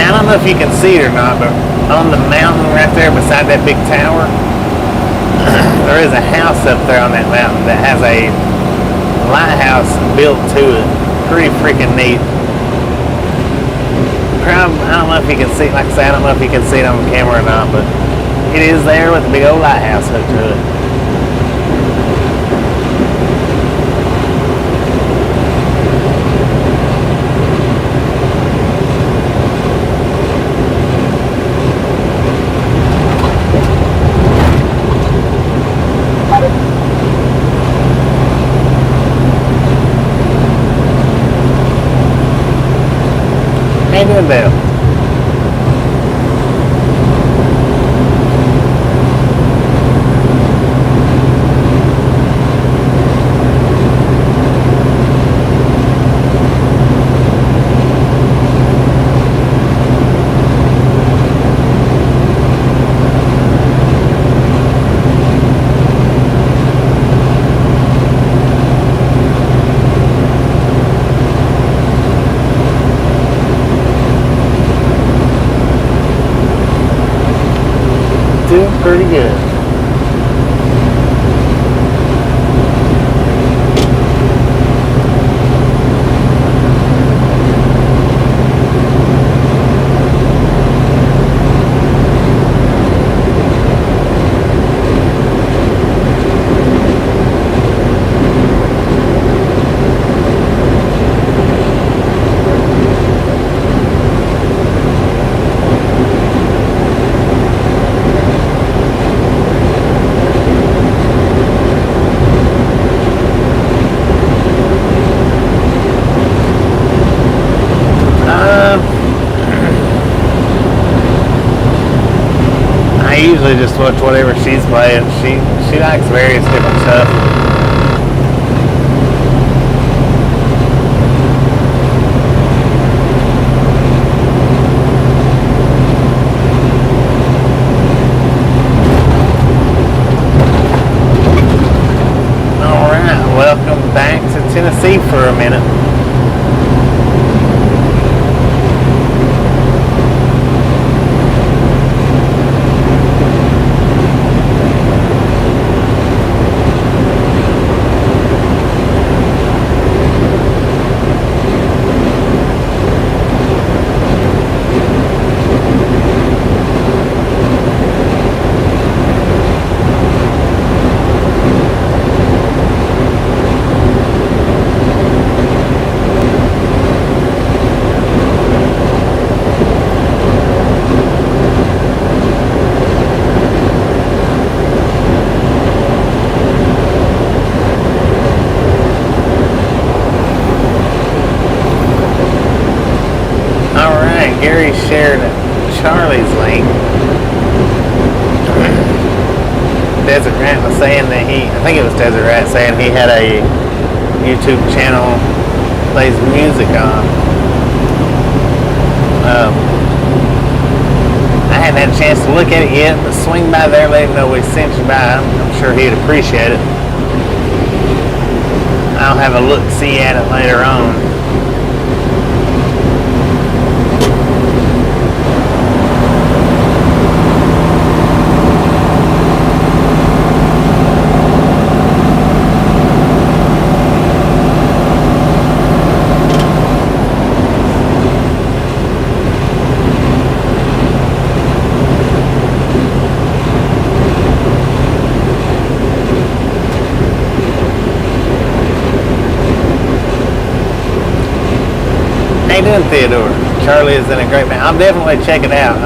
Speaker 1: I don't know if you can see it or not, but on the mountain right there beside that big tower, there is a house up there on that mountain that has a lighthouse built to it. Pretty freaking neat. I don't know if you can see it, like I said, I don't know if you can see it on the camera or not, but it is there with a big old lighthouse hooked to it. How you doing, Bill? Doing pretty good. usually just watch whatever she's playing. She likes various different stuff. Alright, welcome back to Tennessee for a minute. Gary shared Charlie's link. Desert Rat was saying that I think it was Desert Rat saying he had a YouTube channel plays music on. I hadn't had a chance to look at it yet, but swing by there, let him know we sent you by. I'm sure he'd appreciate it. I'll have a look-see at it later on. How you doing, Theodore? Charlie is in a great band. I'll definitely check it out.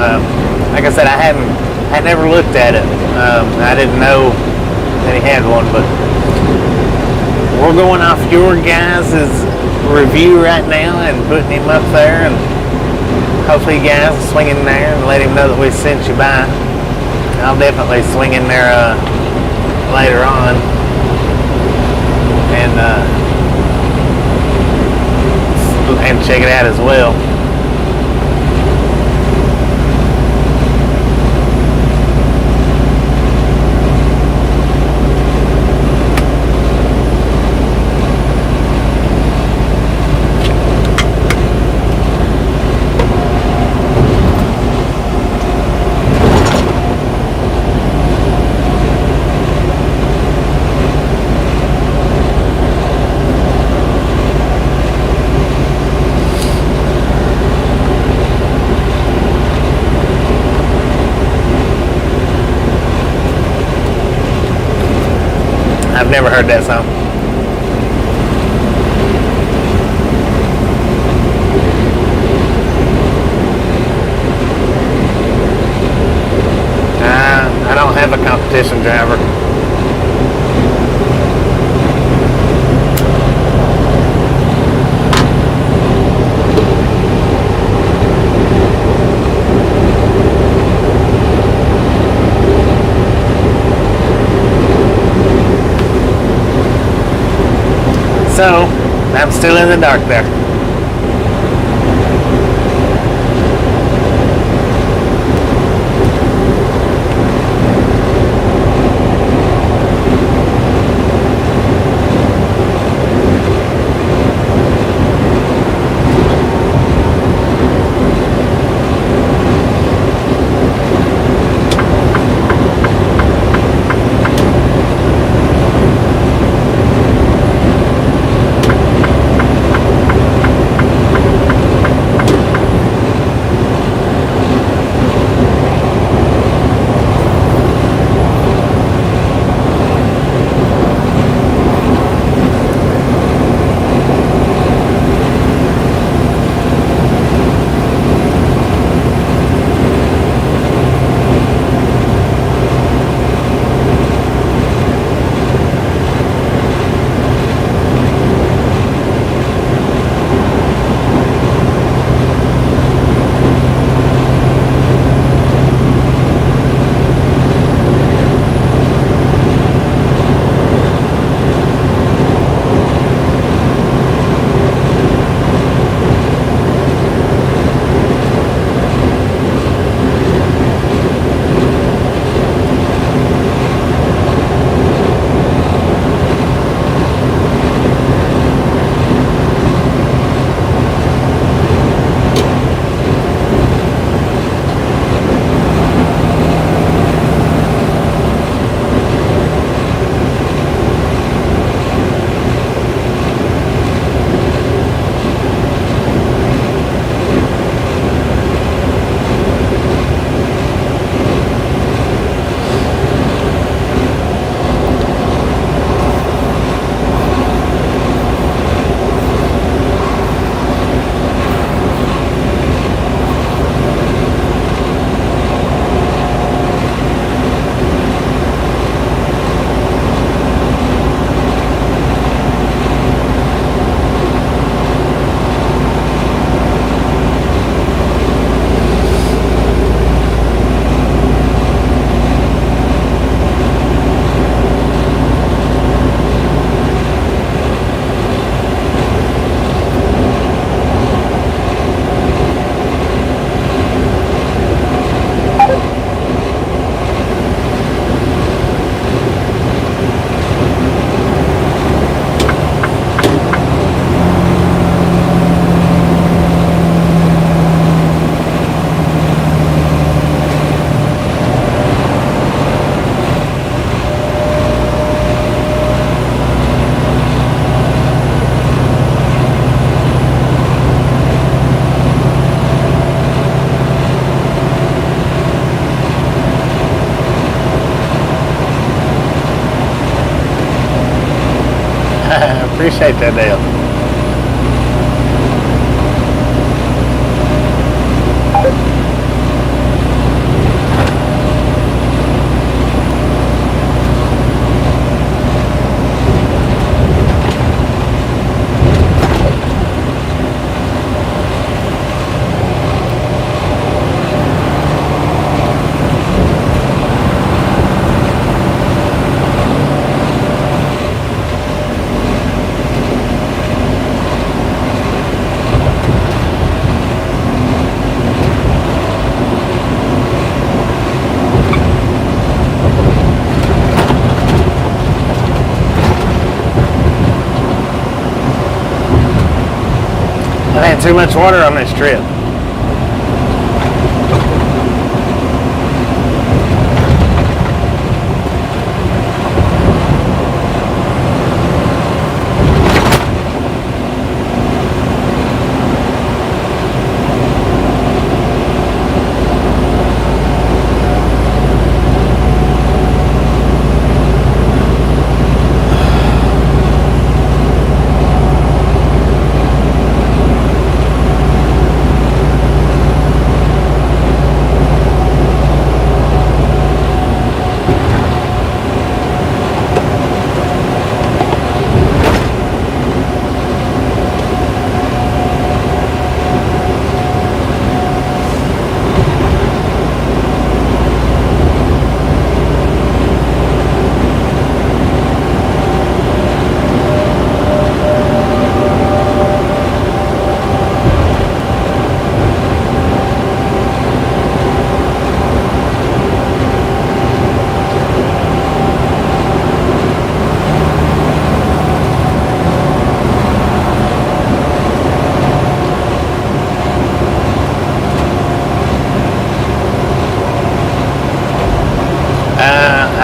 Speaker 1: Like I said, I never looked at it. I didn't know that he had one, but we're going off your guys' review right now and putting him up there, and hopefully you guys will swing in there and let him know that we sent you by. I'll definitely swing in there later on and check it out as well. I've never heard that song. I don't have a competition driver. So, I'm still in the dark there. Appreciate that, Dale. I had too much water on this trip.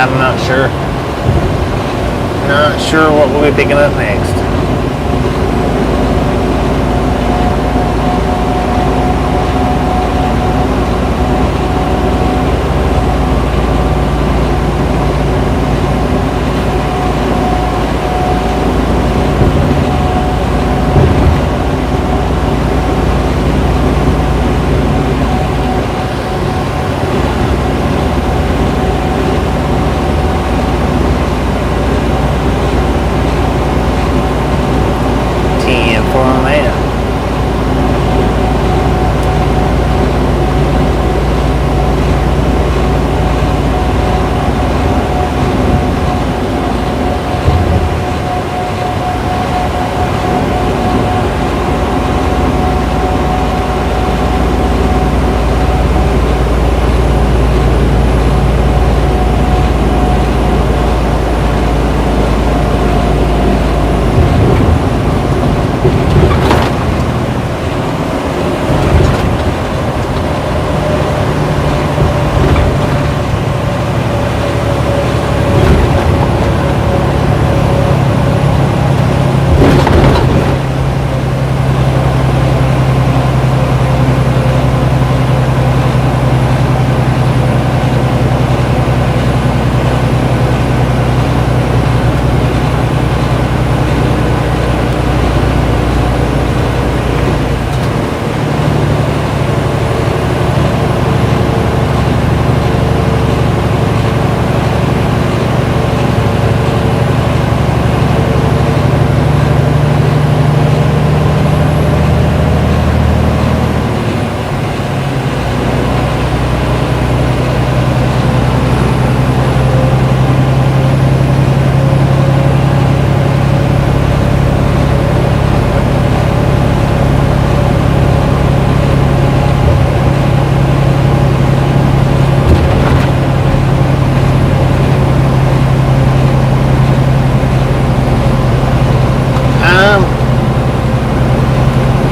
Speaker 1: I'm not sure. Not sure what we'll be picking up next.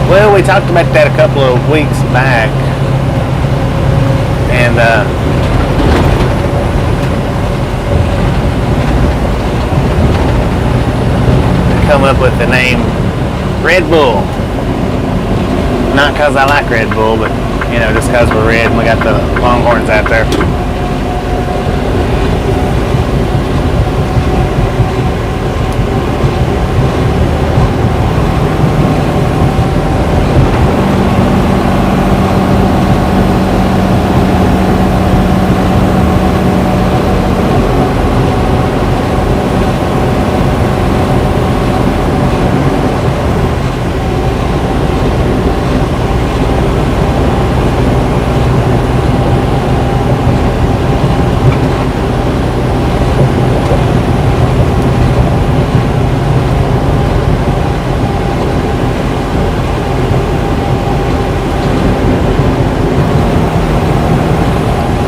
Speaker 1: Well, we talked about that a couple of weeks back, and come up with the name Red Bull. Not because I like Red Bull, but you know, just because we're red and we got the Longhorns out there.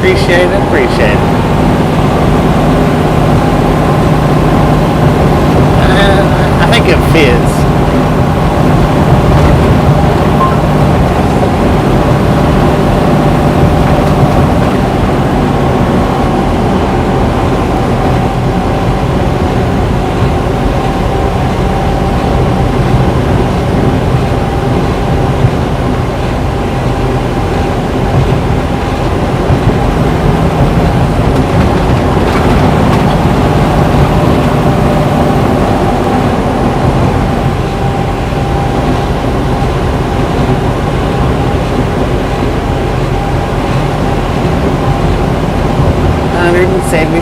Speaker 1: Appreciate it, appreciate it. I think it fits.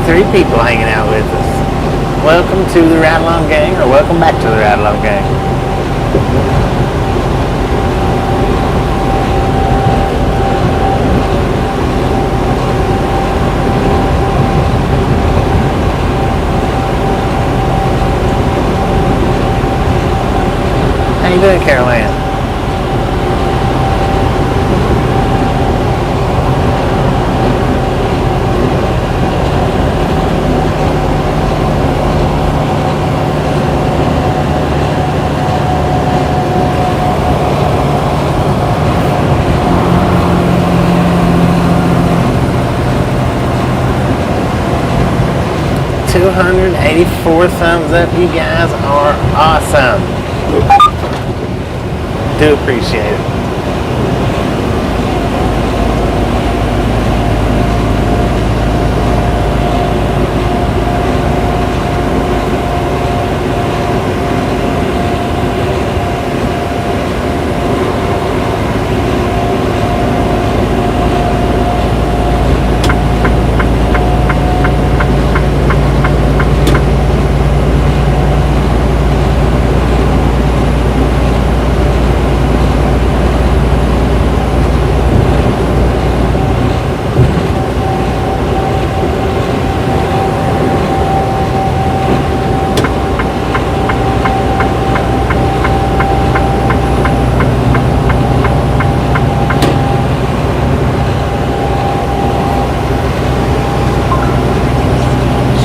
Speaker 1: Three people hanging out with us. Welcome to the Ride Along Gang, or welcome back to the Ride Along Gang. How you doing, Caroline? $284 thumbs up. You guys are awesome. Do appreciate it.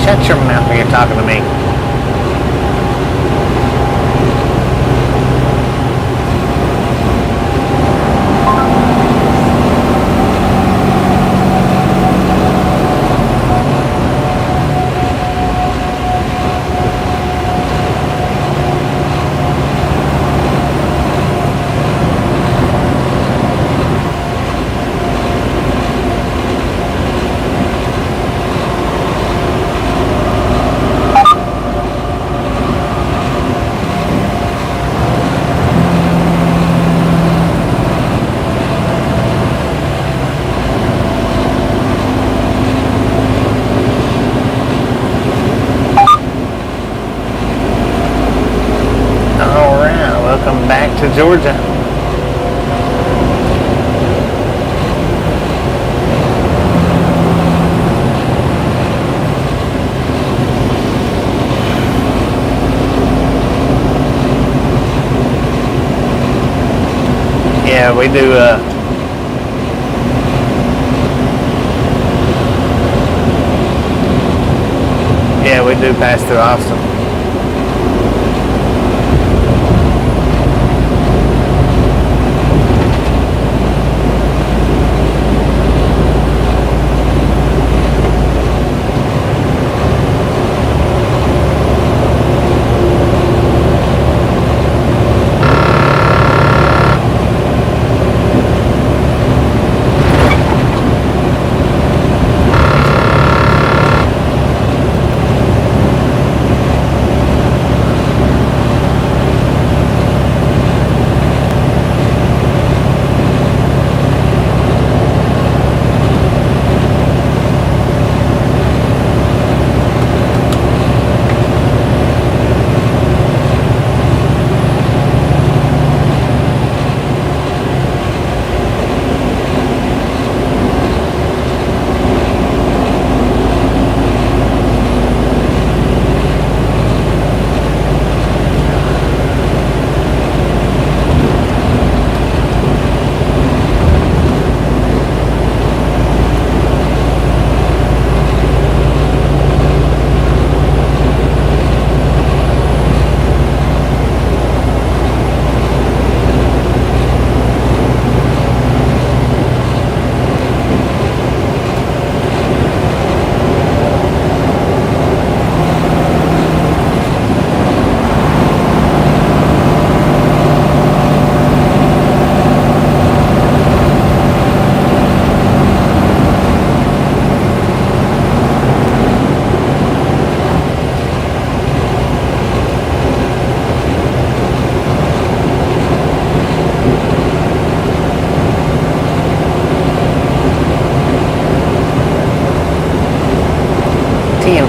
Speaker 1: Shut your mouth when you're talking to me. To Georgia. Yeah, we do pass through Austin.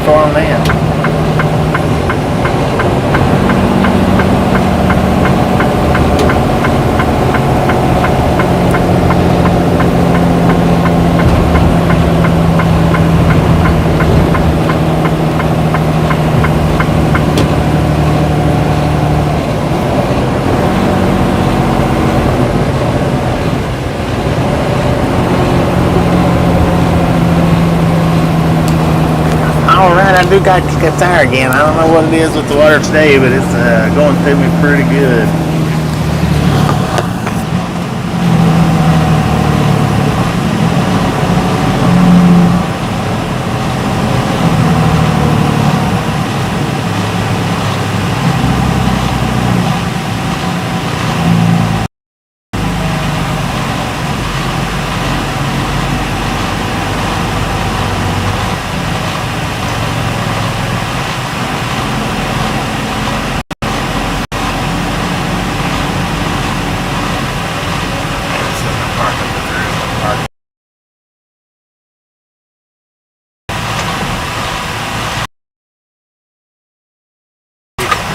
Speaker 1: for them then. Alright, I do got to kick a tire again. I don't know what it is with the water today, but it's going through me pretty good.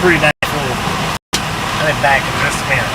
Speaker 1: Pretty dang full. I'll be back in just a minute.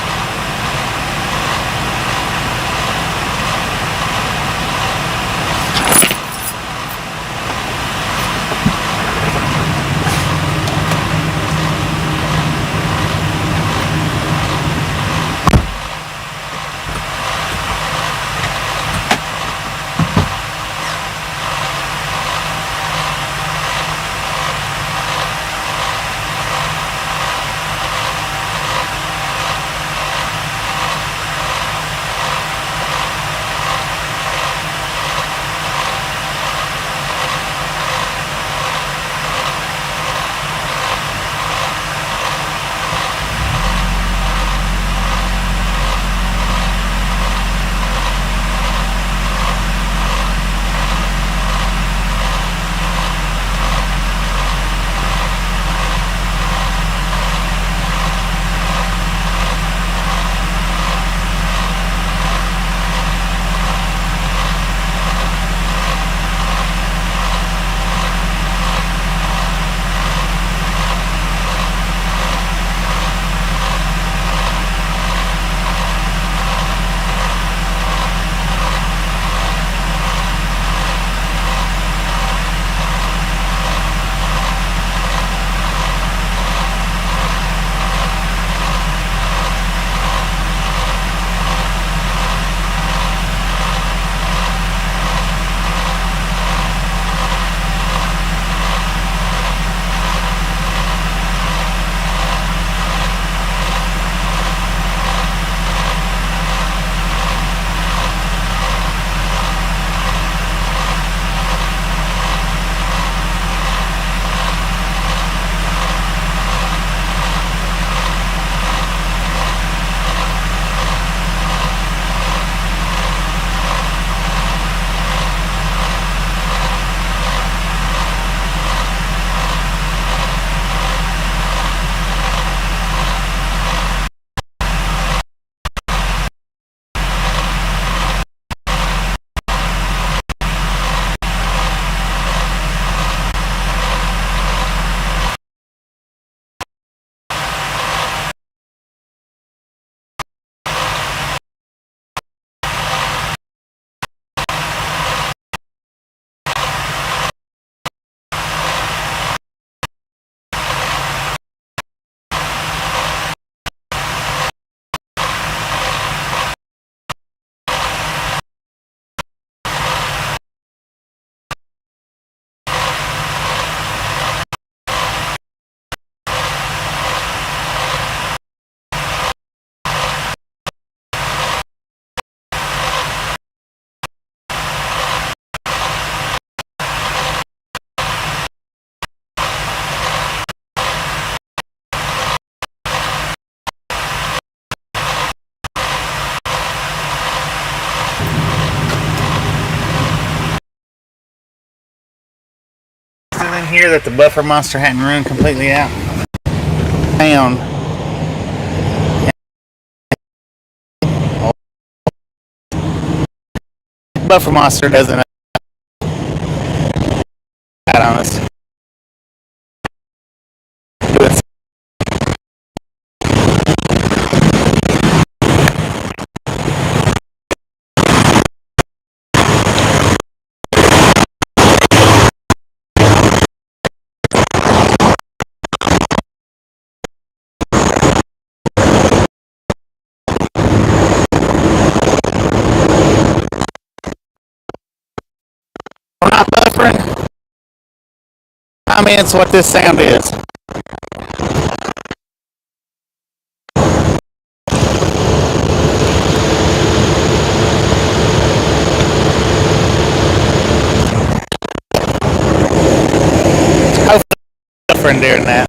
Speaker 1: In here that the buffer monster hadn't run completely out. Down. Buffer monster doesn't out on us. comments what this sound is. Hopefully different during that.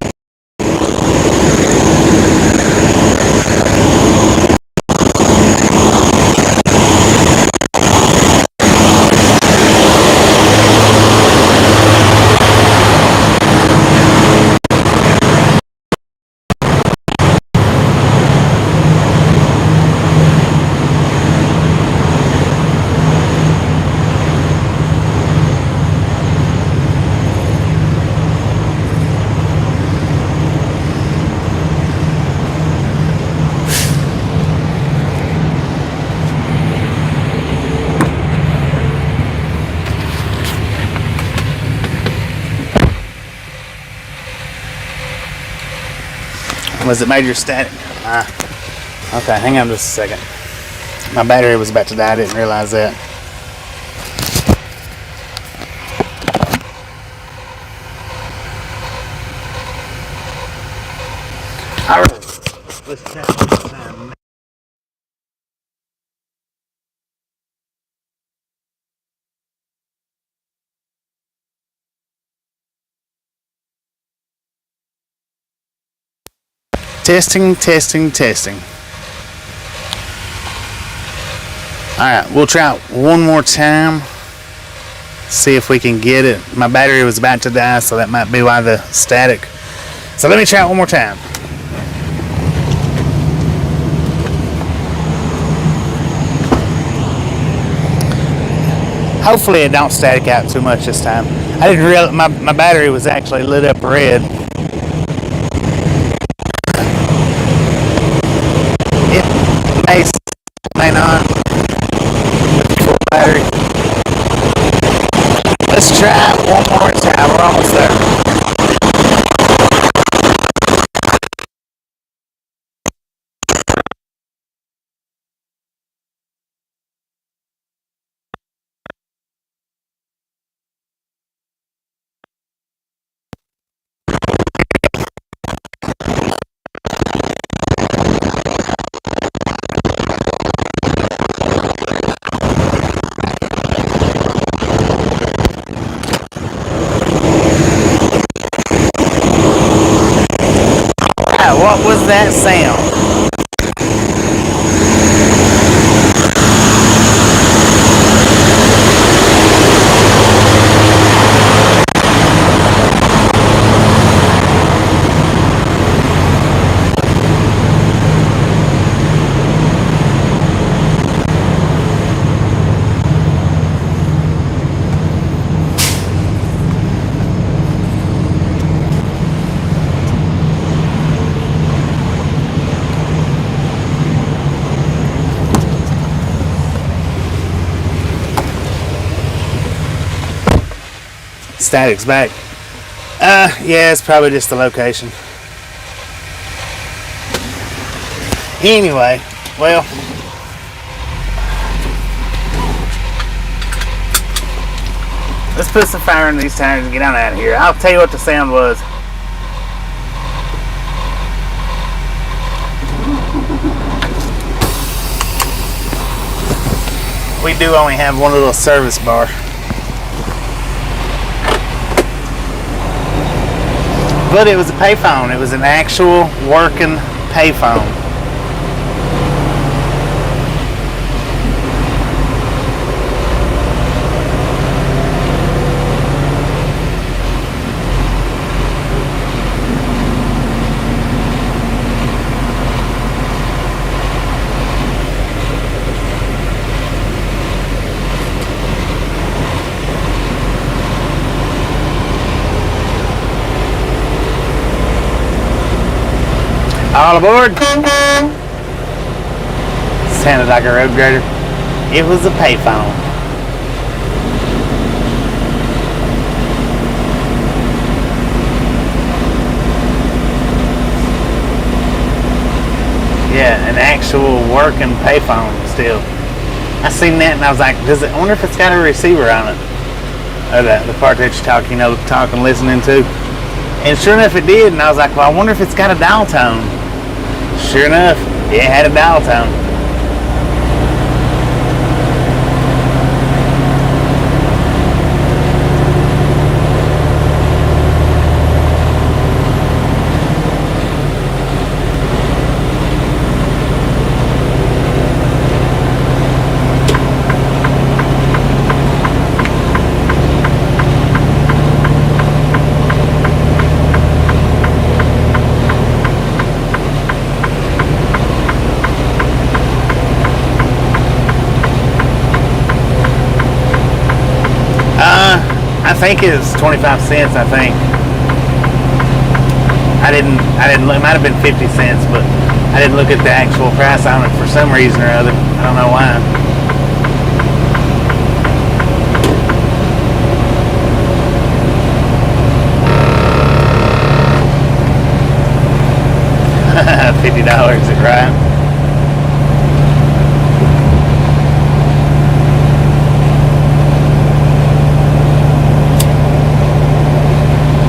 Speaker 1: Was it major static? Okay, hang on just a second. My battery was about to die, I didn't realize that. Alright, let's check this time. Testing, testing, testing. Alright, we'll try it one more time. See if we can get it. My battery was about to die, so that might be why the static. So let me try it one more time. Hopefully it don't static out too much this time. I didn't realize my battery was actually lit up red. May not. Full battery. Let's try it one more time. We're almost there. What was that sound? Static's back. Yeah, it's probably just the location. Anyway, well, let's put some fire in these tires and get on out of here. I'll tell you what the sound was. We do only have one little service bar. But it was a payphone. It was an actual working payphone. All aboard. Sounded like a road grader. It was a payphone. Yeah, an actual working payphone still. I seen that and I was like, I wonder if it's got a receiver on it. the part that you're talking, talking, listening to. And sure enough, it did. And I was like, well, I wonder if it's got a dial tone. Sure enough, it had a dial tone. I think it's 25 cents. I think I didn't look. It might have been 50 cents, but I didn't look at the actual price on it for some reason or other. I don't know why. $50, is it right?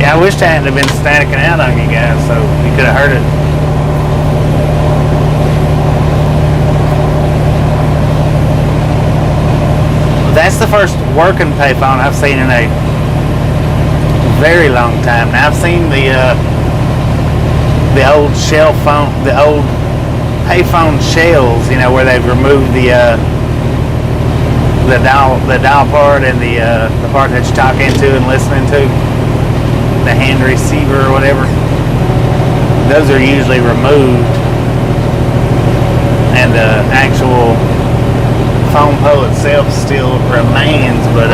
Speaker 1: I wished I hadn't been staticking out on you guys, so you could have heard it. That's the first working payphone I've seen in a very long time. Now I've seen the old shell phone, the old payphone shells, you know, where they've removed the dial part and the part that you talk into and listening to. The hand receiver or whatever, those are usually removed and the actual phone pole itself still remains, but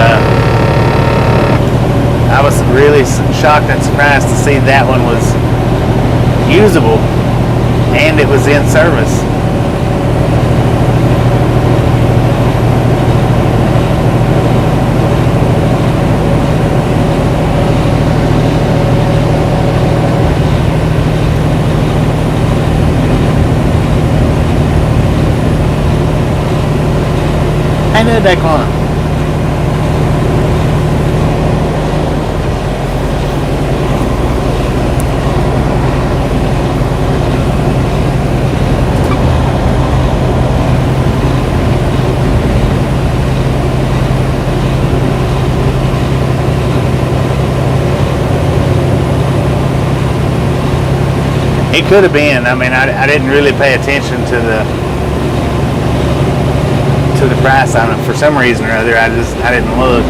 Speaker 1: I was really shocked and surprised to see that one was usable and it was in service. That climb. It could have been. I mean, I didn't really pay attention to the price on it for some reason or other. I didn't look.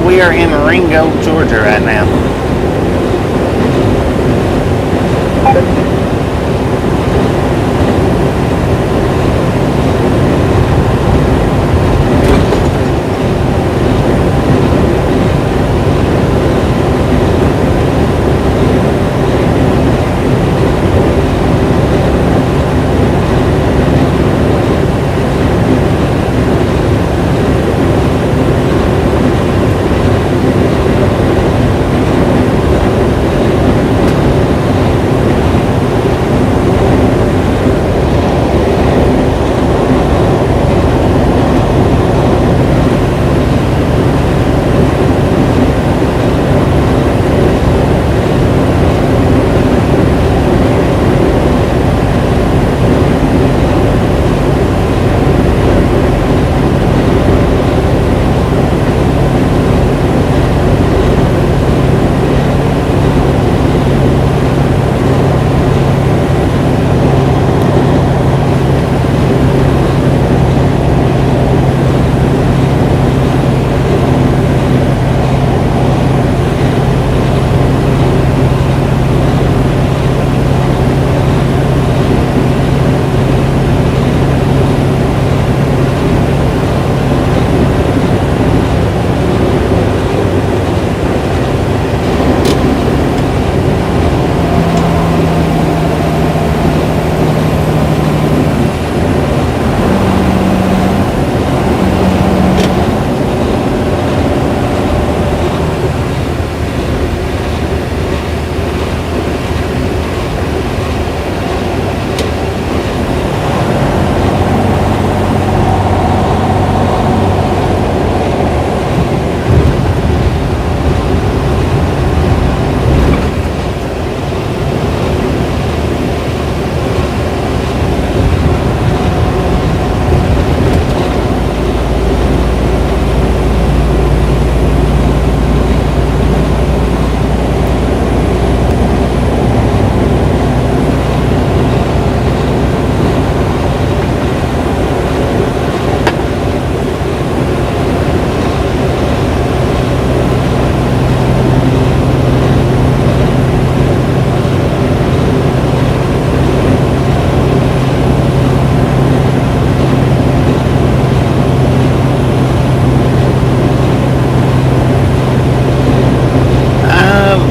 Speaker 1: We are in Ringo, Georgia right now.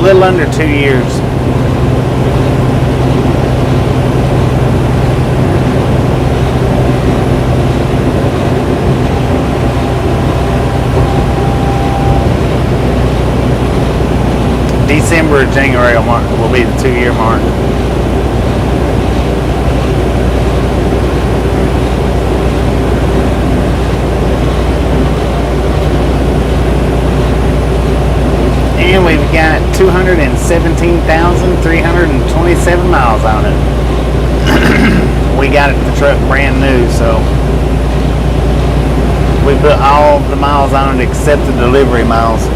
Speaker 1: little under 2 years. December or January will be the 2-year mark. And we've got 217,327 miles on it. We got the truck brand new, so we put all the miles on it except the delivery miles.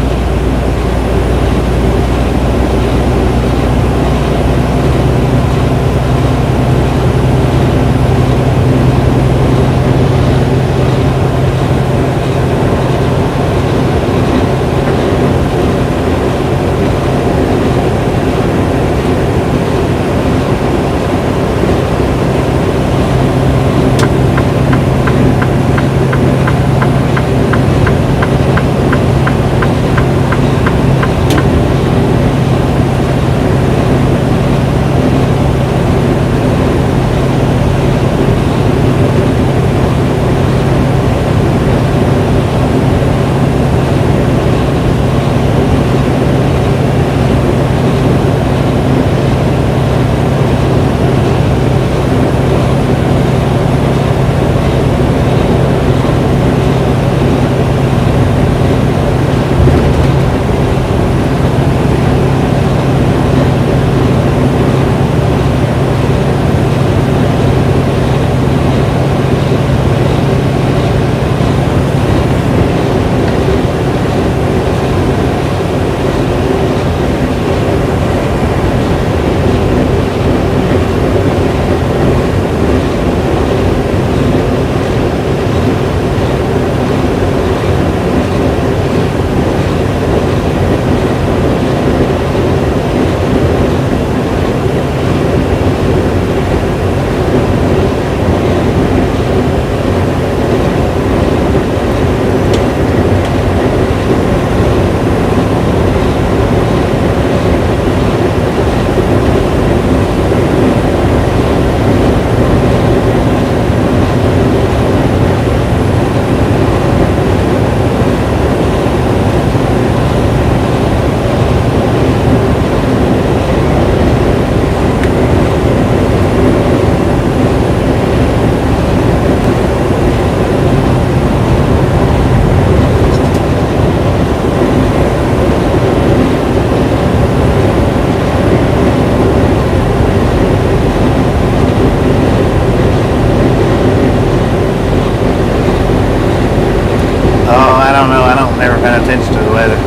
Speaker 1: Attention to the weather.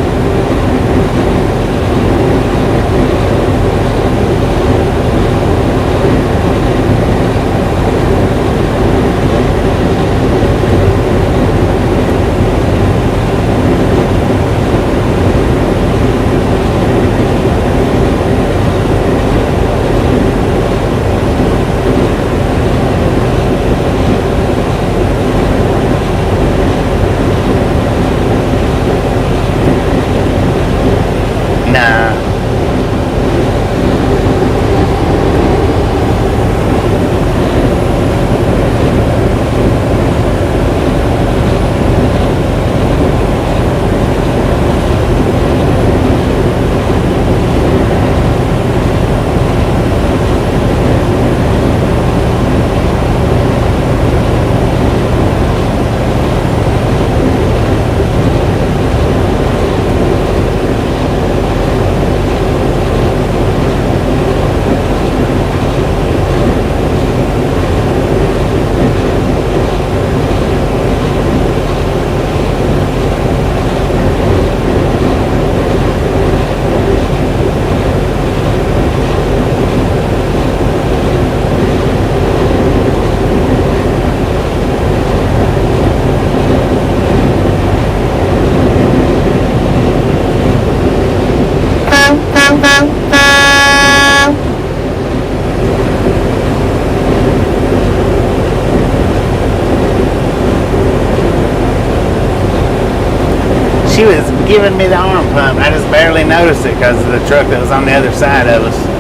Speaker 1: She was giving me the arm pump. I just barely noticed it because of the truck that was on the other side of us.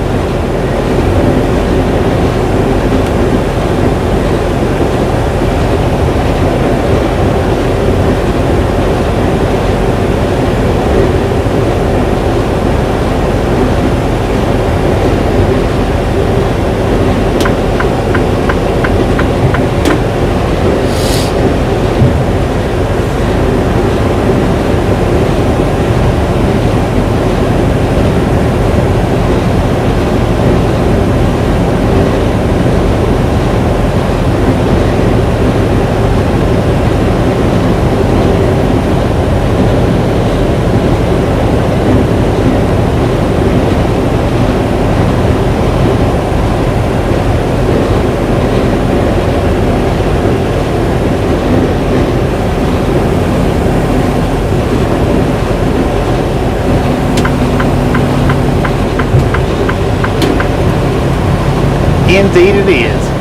Speaker 1: Indeed it is.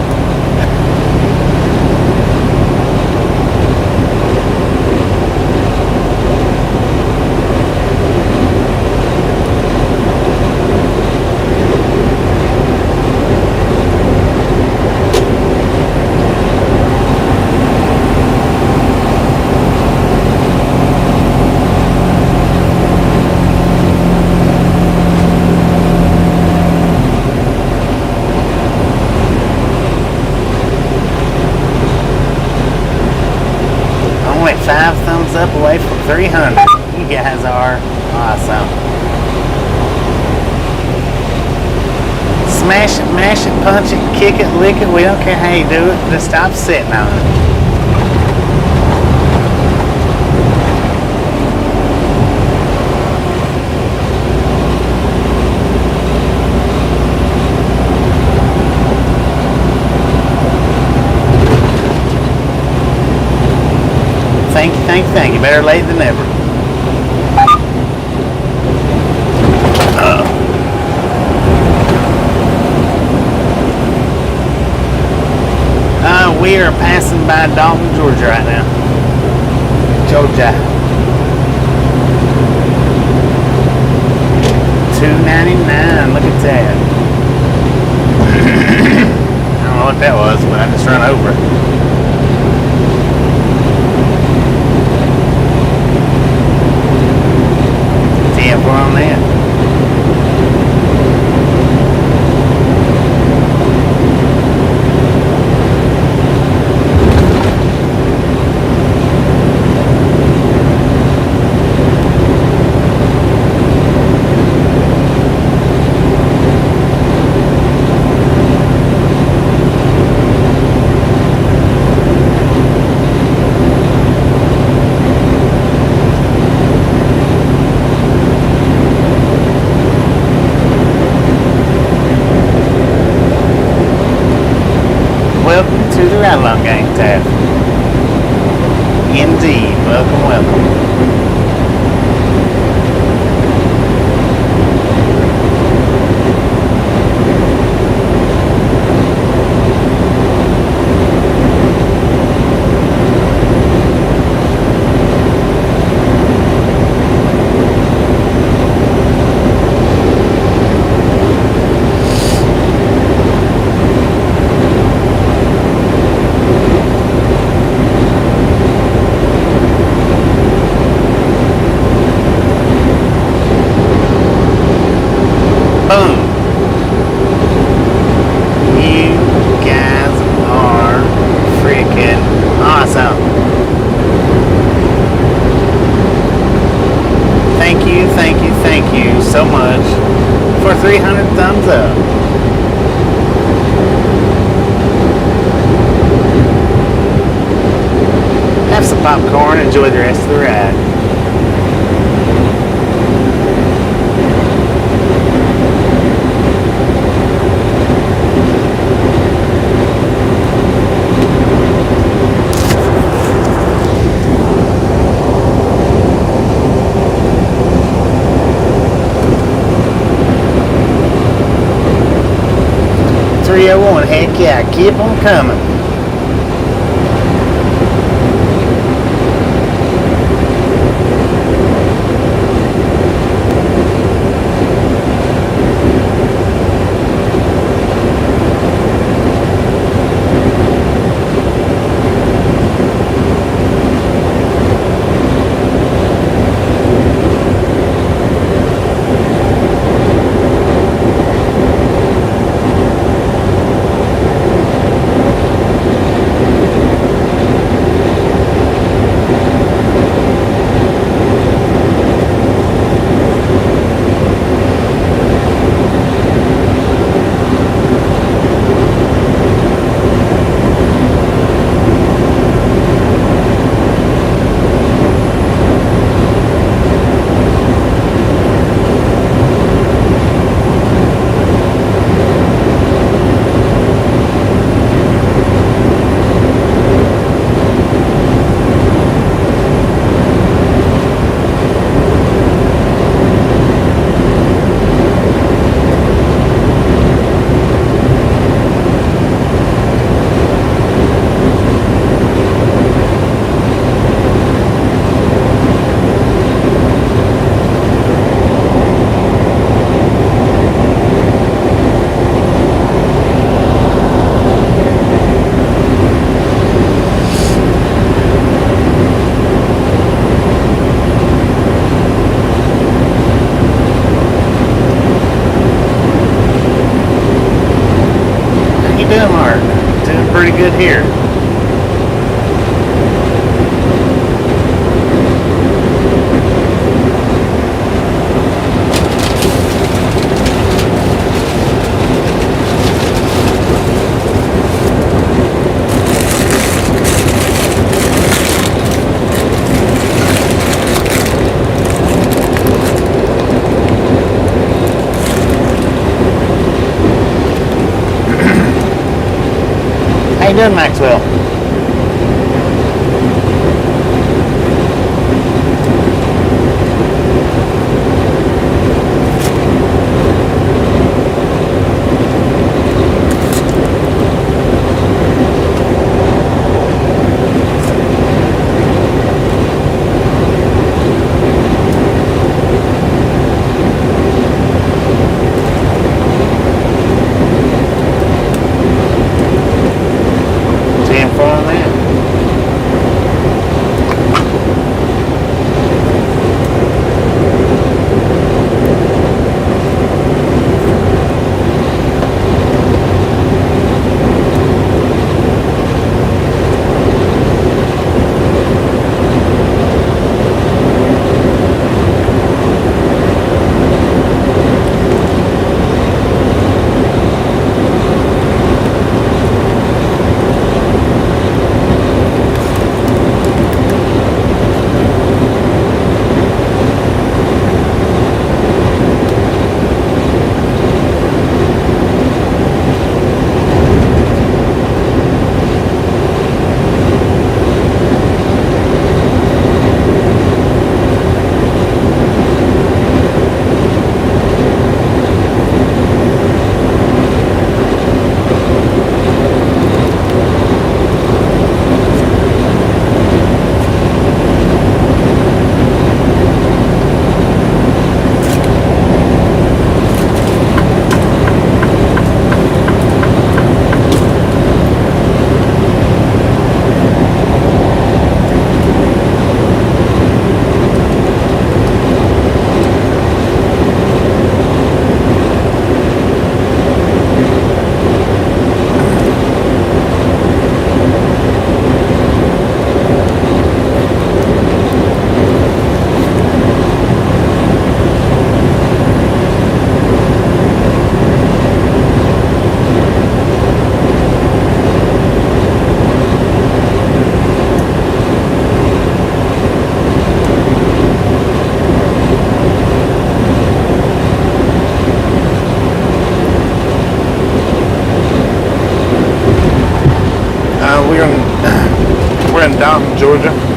Speaker 1: Only 5 thumbs up away from 300. You guys are awesome. Smash it, mash it, punch it, kick it, lick it. We don't care how you do it. Just stop sitting on it. Thank you, thank you, thank you. Better late than never. We are passing by Dalton, Georgia right now. Georgia. $2.99. Look at that. I don't know what that was, but I just run over it. We're on that. To the Ride-Along Gang tab. Indeed, welcome, welcome. So much for 300 thumbs up. Have some popcorn, enjoy the rest of the ride. Heck yeah, keep on coming. good, Maxwell? We're in Downton, Georgia.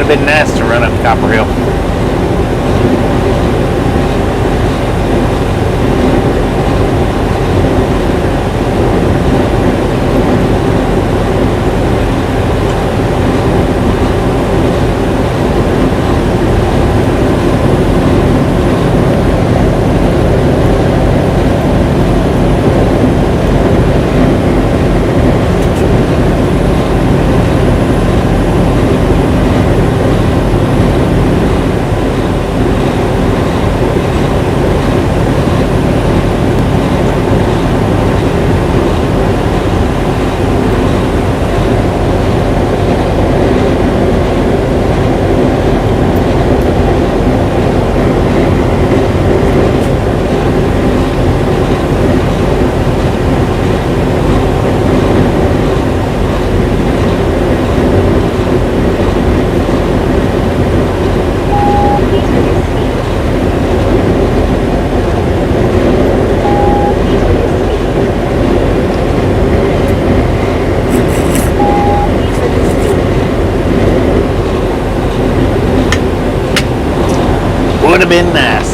Speaker 1: have been nice to run up Copper Hill. Would have been nice.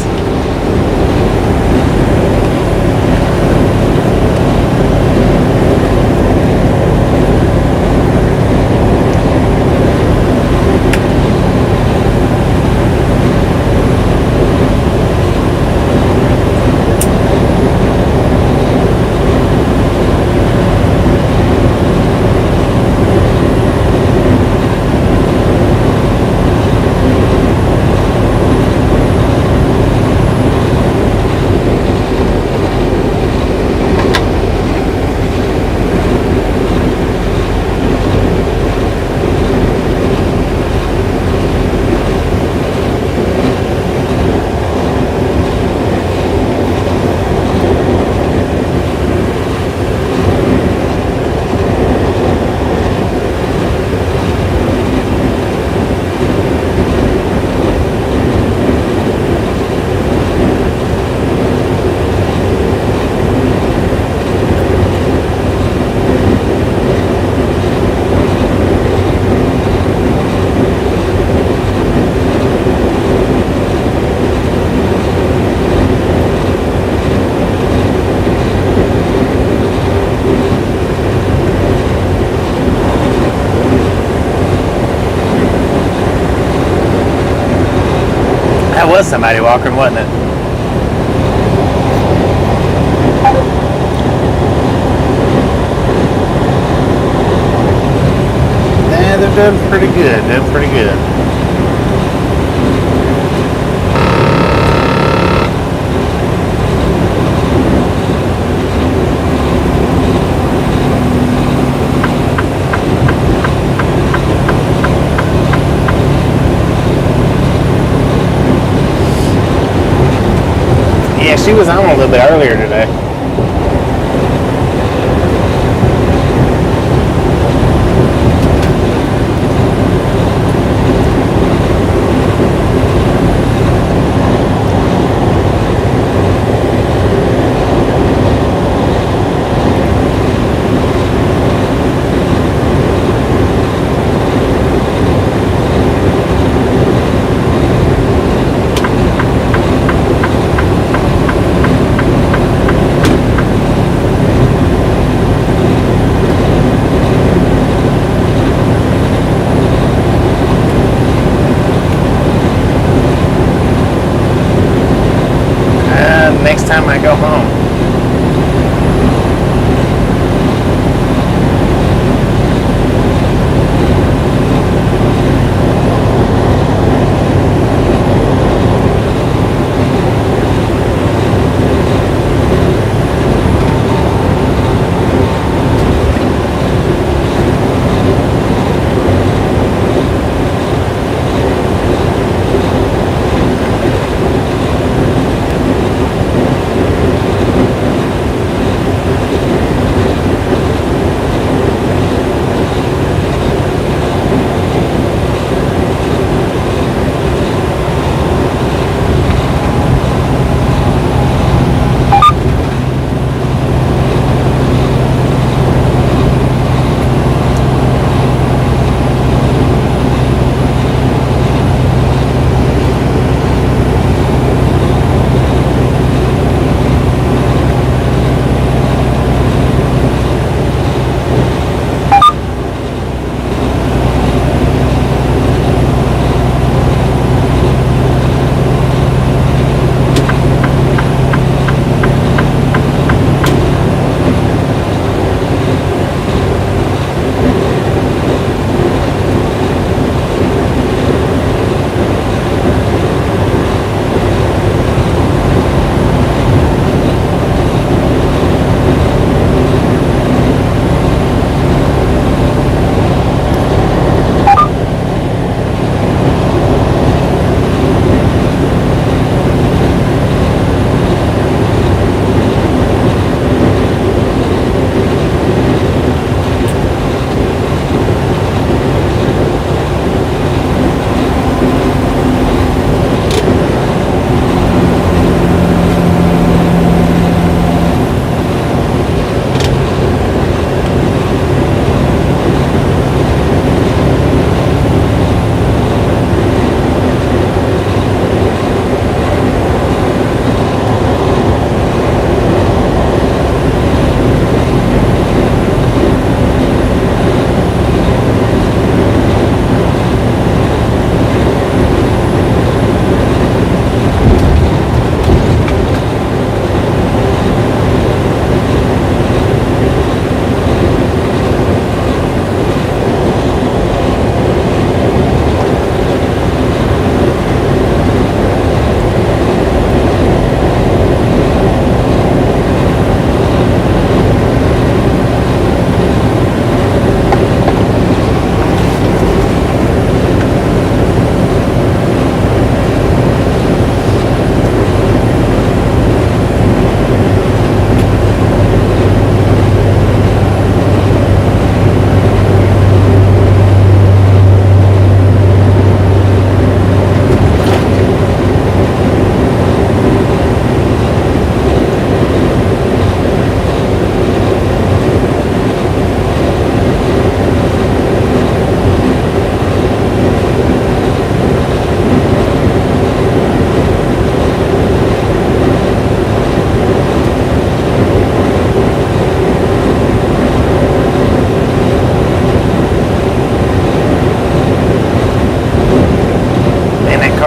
Speaker 1: That was somebody walking, wasn't it? Yeah, they're doing pretty good. Doing pretty good. Yeah, she was on a little bit earlier today. Next time I go home.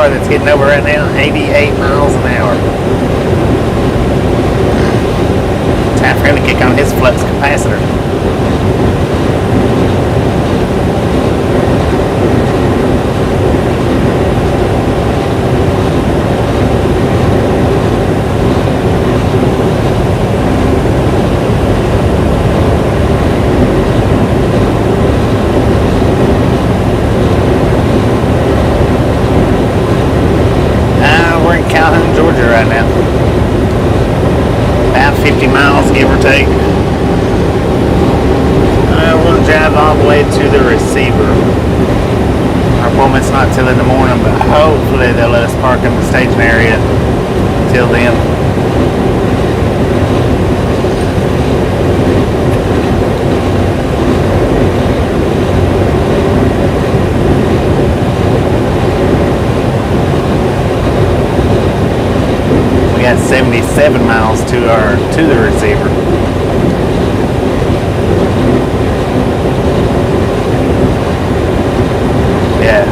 Speaker 1: car that's getting over right now, 88 miles an hour. Time for him to kick on his flux capacitor. Georgia right now. About 50 miles, give or take. We're going to drive all the way to the receiver. Our appointment's not till in the morning, but hopefully they'll let us park in the staging area till then. Got 77 miles to the receiver. Yeah.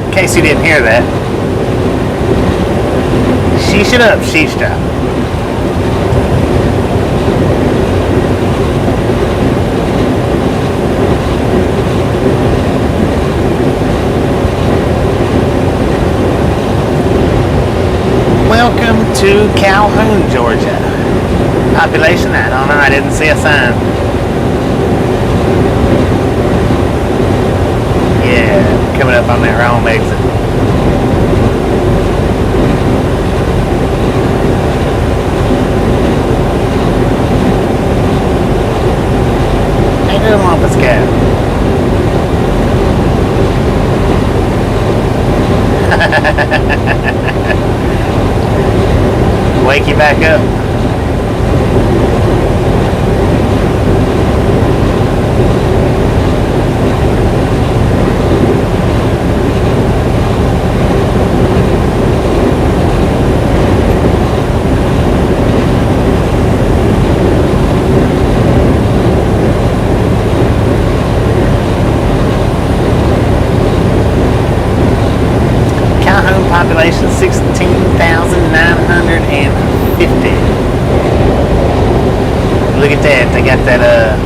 Speaker 1: In case you didn't hear that. Sheesh it up, sheesh stop. Welcome to Calhoun, Georgia. Population, I don't know, I didn't see a sign. Yeah, coming up on that wrong exit. Ain't nothing wrong with this cat. Wake you back up. Population 16,950. Look at that, they got that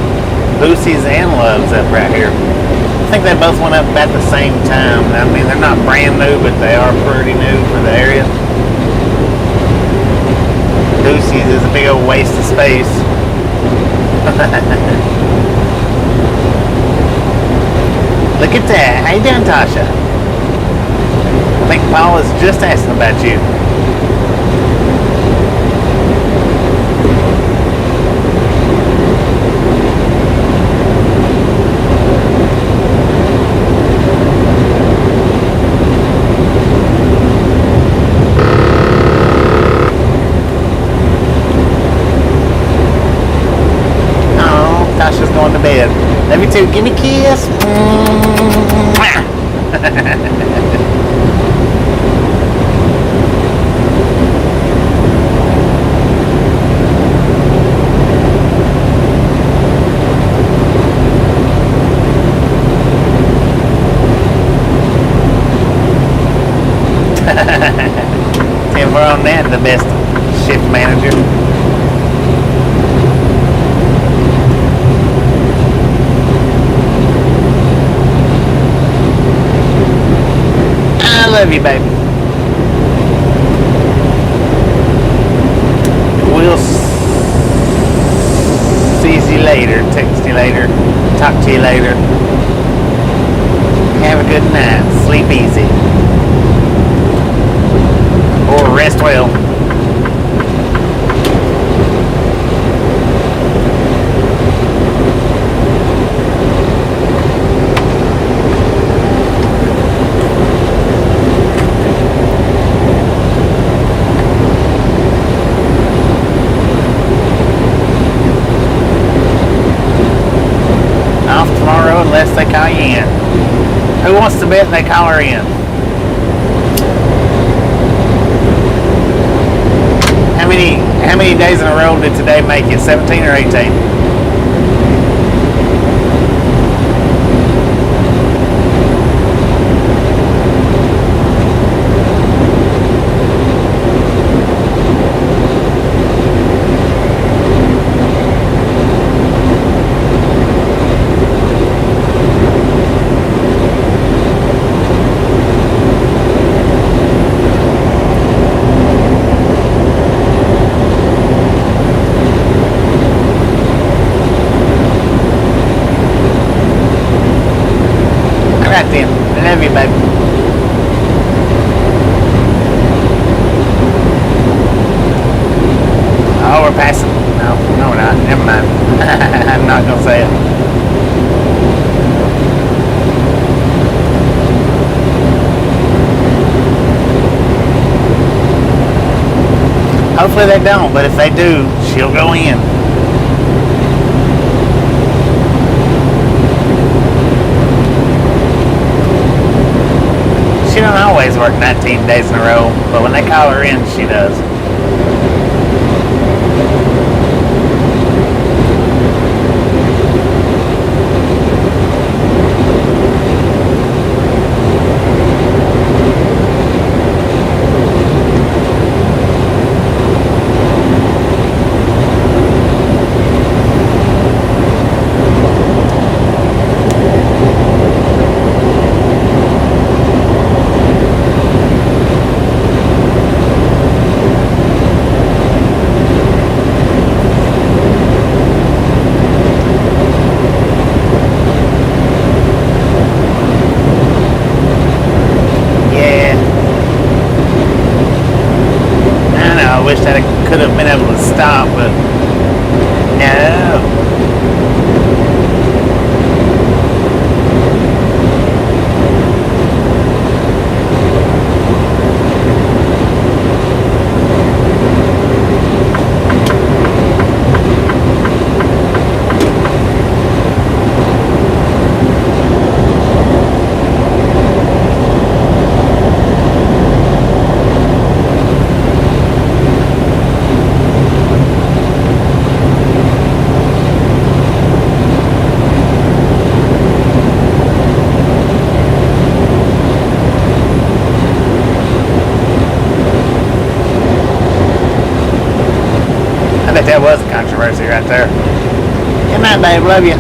Speaker 1: Boosies and Loves up right here. I think they both went up about the same time. I mean, they're not brand new, but they are pretty new for the area. Boosies is a big old waste of space. Look at that, how you doing, Tasha? I think Paul was just asking about you. Oh, Tasha's going to bed. Love you too. Give me a kiss. And we're on that, the best shift manager. I love you, baby. We'll see you later, text you later, talk to you later. Have a good night. Sleep easy. Or rest well. the bit and they call her in. How many days in a row did today make you? 17 or 18? Then. I love you, baby. Oh, we're passing. No, we're not. Never mind. I'm not going to say it. Hopefully they don't, but if they do, she'll go in. She don't always work 19 days in a row, but when they call her in, she does. Could have been able to stop, but no. I bet that was a controversy right there. Good night, babe. Love you.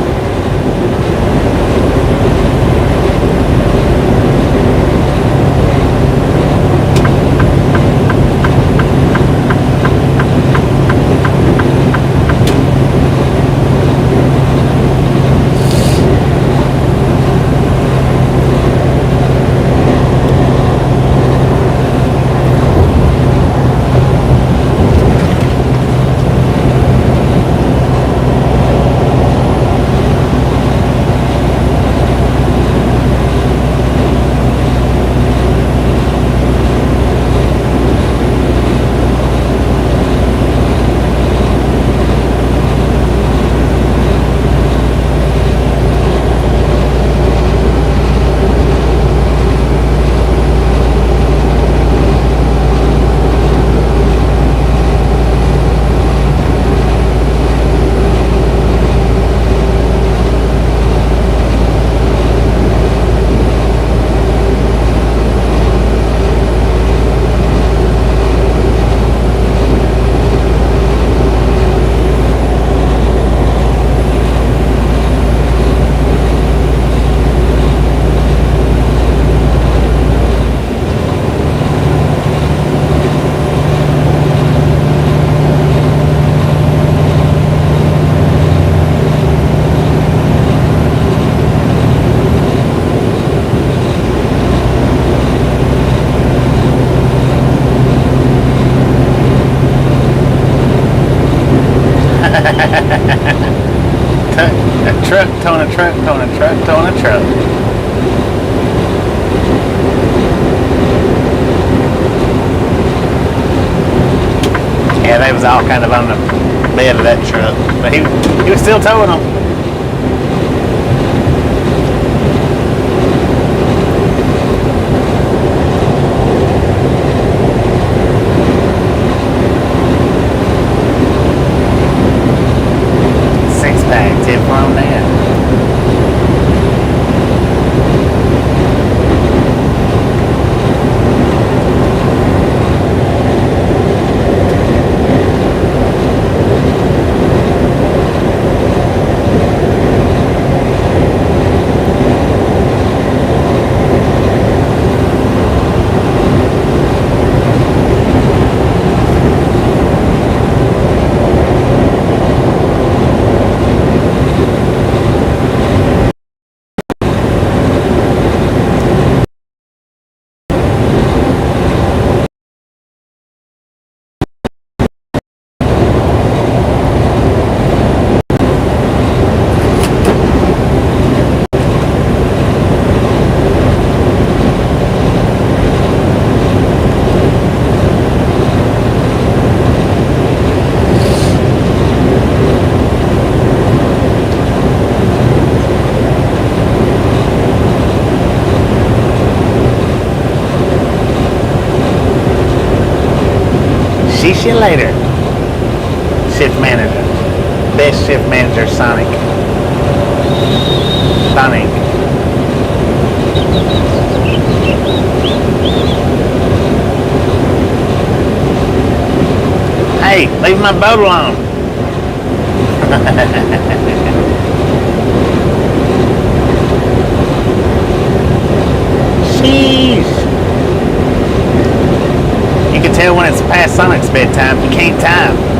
Speaker 1: truck, towing a truck, towing a truck, towing a truck. Yeah, they was all kind of on the bed of that truck, but he was still towing them. Teflon that. See you later. Shift manager. Best shift manager, Sonic. Sonic. Hey, leave my boat alone. Sheesh. You can tell when it's past Sonic's bedtime. You can't time.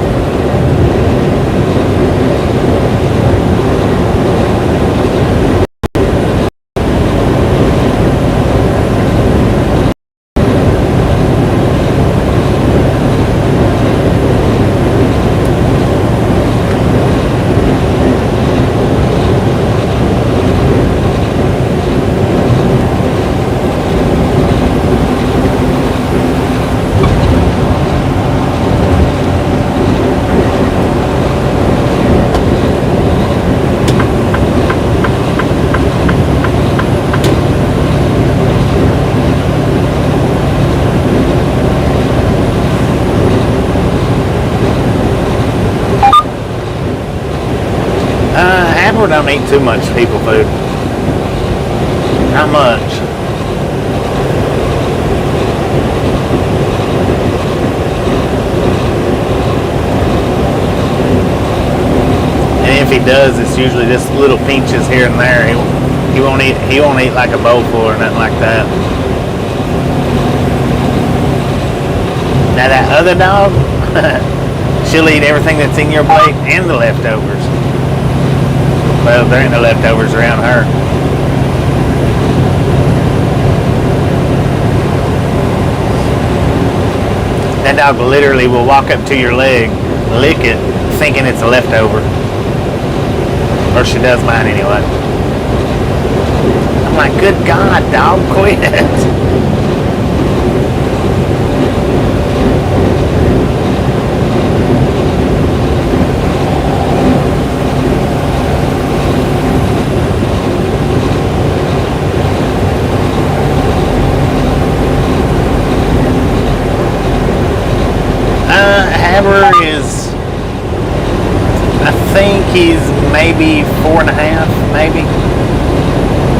Speaker 1: Haber don't eat too much people food. Not much. And if he does, it's usually just little pinches here and there. He won't eat like a bowl full or nothing like that. Now that other dog, she'll eat everything that's in your plate and the leftovers. Well, there ain't no leftovers around her. That dog literally will walk up to your leg, lick it, thinking it's a leftover. Or she does mine anyway. I'm like, good God, dog, quit. Haber is, I think he's maybe 4.5, maybe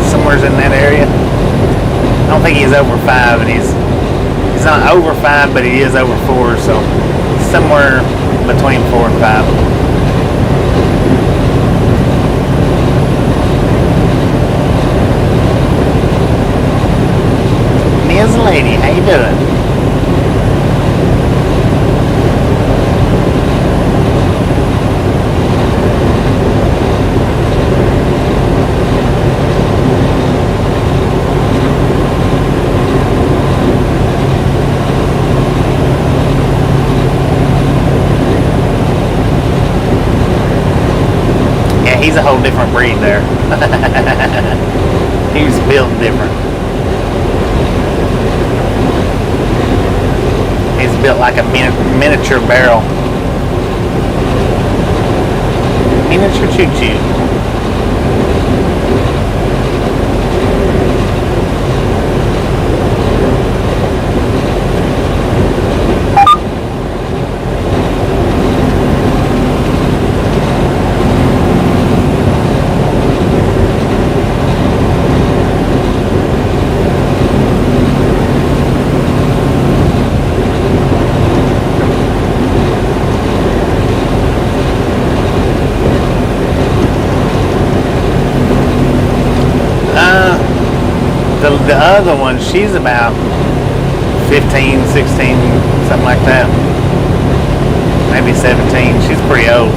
Speaker 1: somewhere's in that area. I don't think he's over 5, and he's not over 5, but he is over 4, so somewhere between 4 and 5. Ms. Lady, how you doing? He's a whole different breed there. He's built different. He's built like a miniature barrel. Miniature choo-choo. The other one, she's about 15, 16, something like that. Maybe 17. She's pretty old.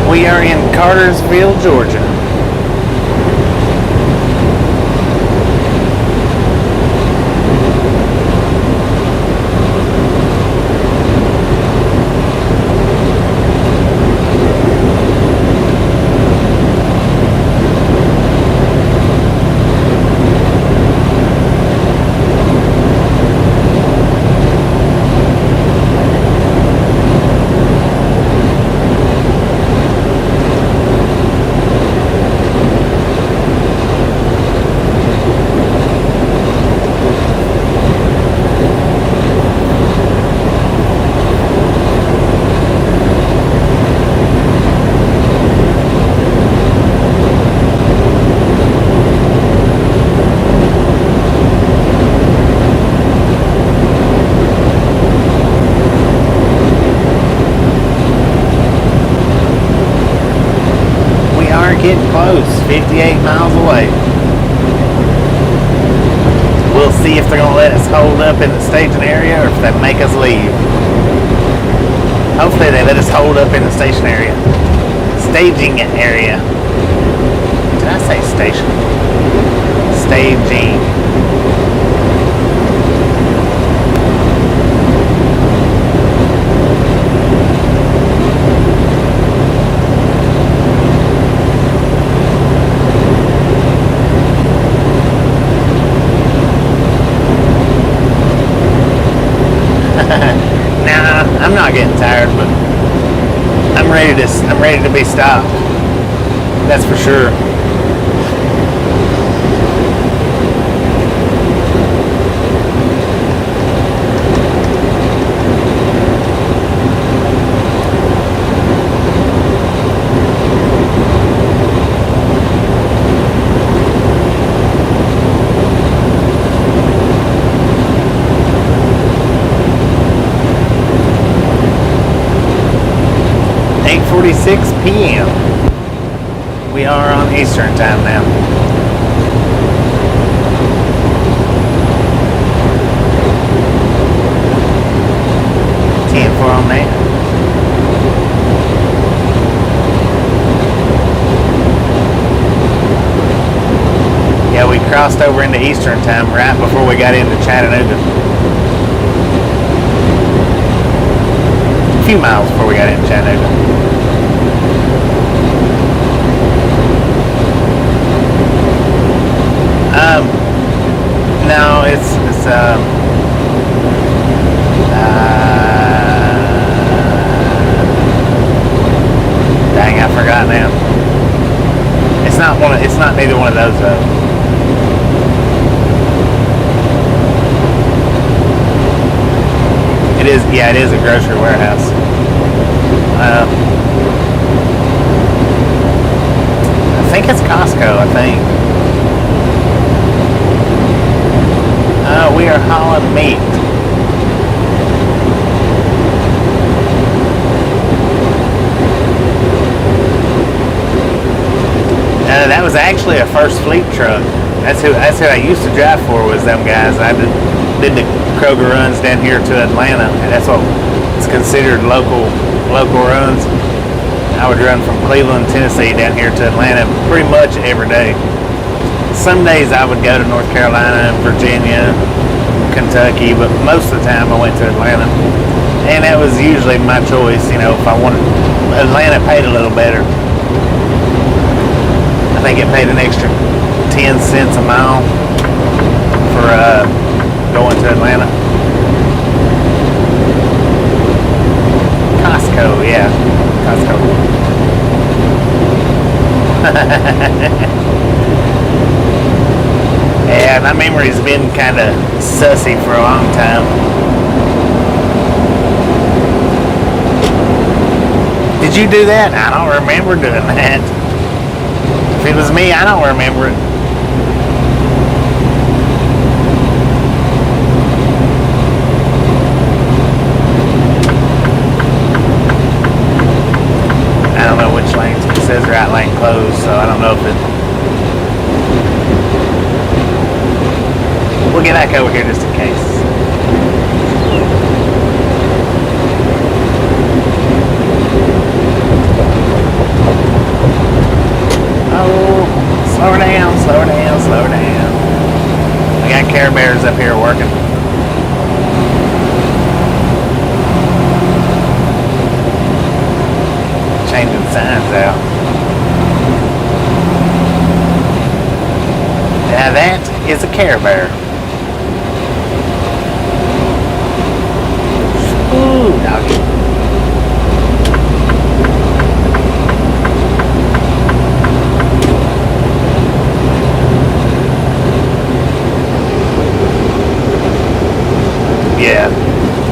Speaker 1: We are in Cartersville, Georgia. Getting close, 58 miles away. We'll see if they're going to let us hold up in the staging area or if they make us leave. Hopefully they let us hold up in the station area. Staging area. Did I say station? Staging. Nah, I'm not getting tired, but I'm ready to be stopped. That's for sure. p.m. We are on Eastern time now. $10 on that. Yeah, we crossed over into Eastern time right before we got into Chattanooga. A few miles before we got into Chattanooga. No, it's dang, I forgot now. It's not neither one of those though. It is a grocery warehouse. I think it's Costco, I think. We are hauling meat. That was actually a First Fleet truck. That's who I used to drive for, was them guys. I did the Kroger runs down here to Atlanta, and that's what it's considered local runs. I would run from Cleveland, Tennessee down here to Atlanta pretty much every day. Some days I would go to North Carolina, Virginia, Kentucky, but most of the time I went to Atlanta. And that was usually my choice, you know, if I wanted. Atlanta paid a little better. I think it paid an extra 10 cents a mile for going to Atlanta. Costco, yeah. Costco. Yeah, my memory's been kind of sussy for a long time. Did you do that? I don't remember doing that. it was me, I don't remember it. I don't know which lanes. It says right lane closed, so I don't know if it... We'll get back over here just in case. Oh, slow her down, slow her down, slow her down. We got Care Bears up here working. Changing signs out. Now that is a Care Bear. Ooh, doggy.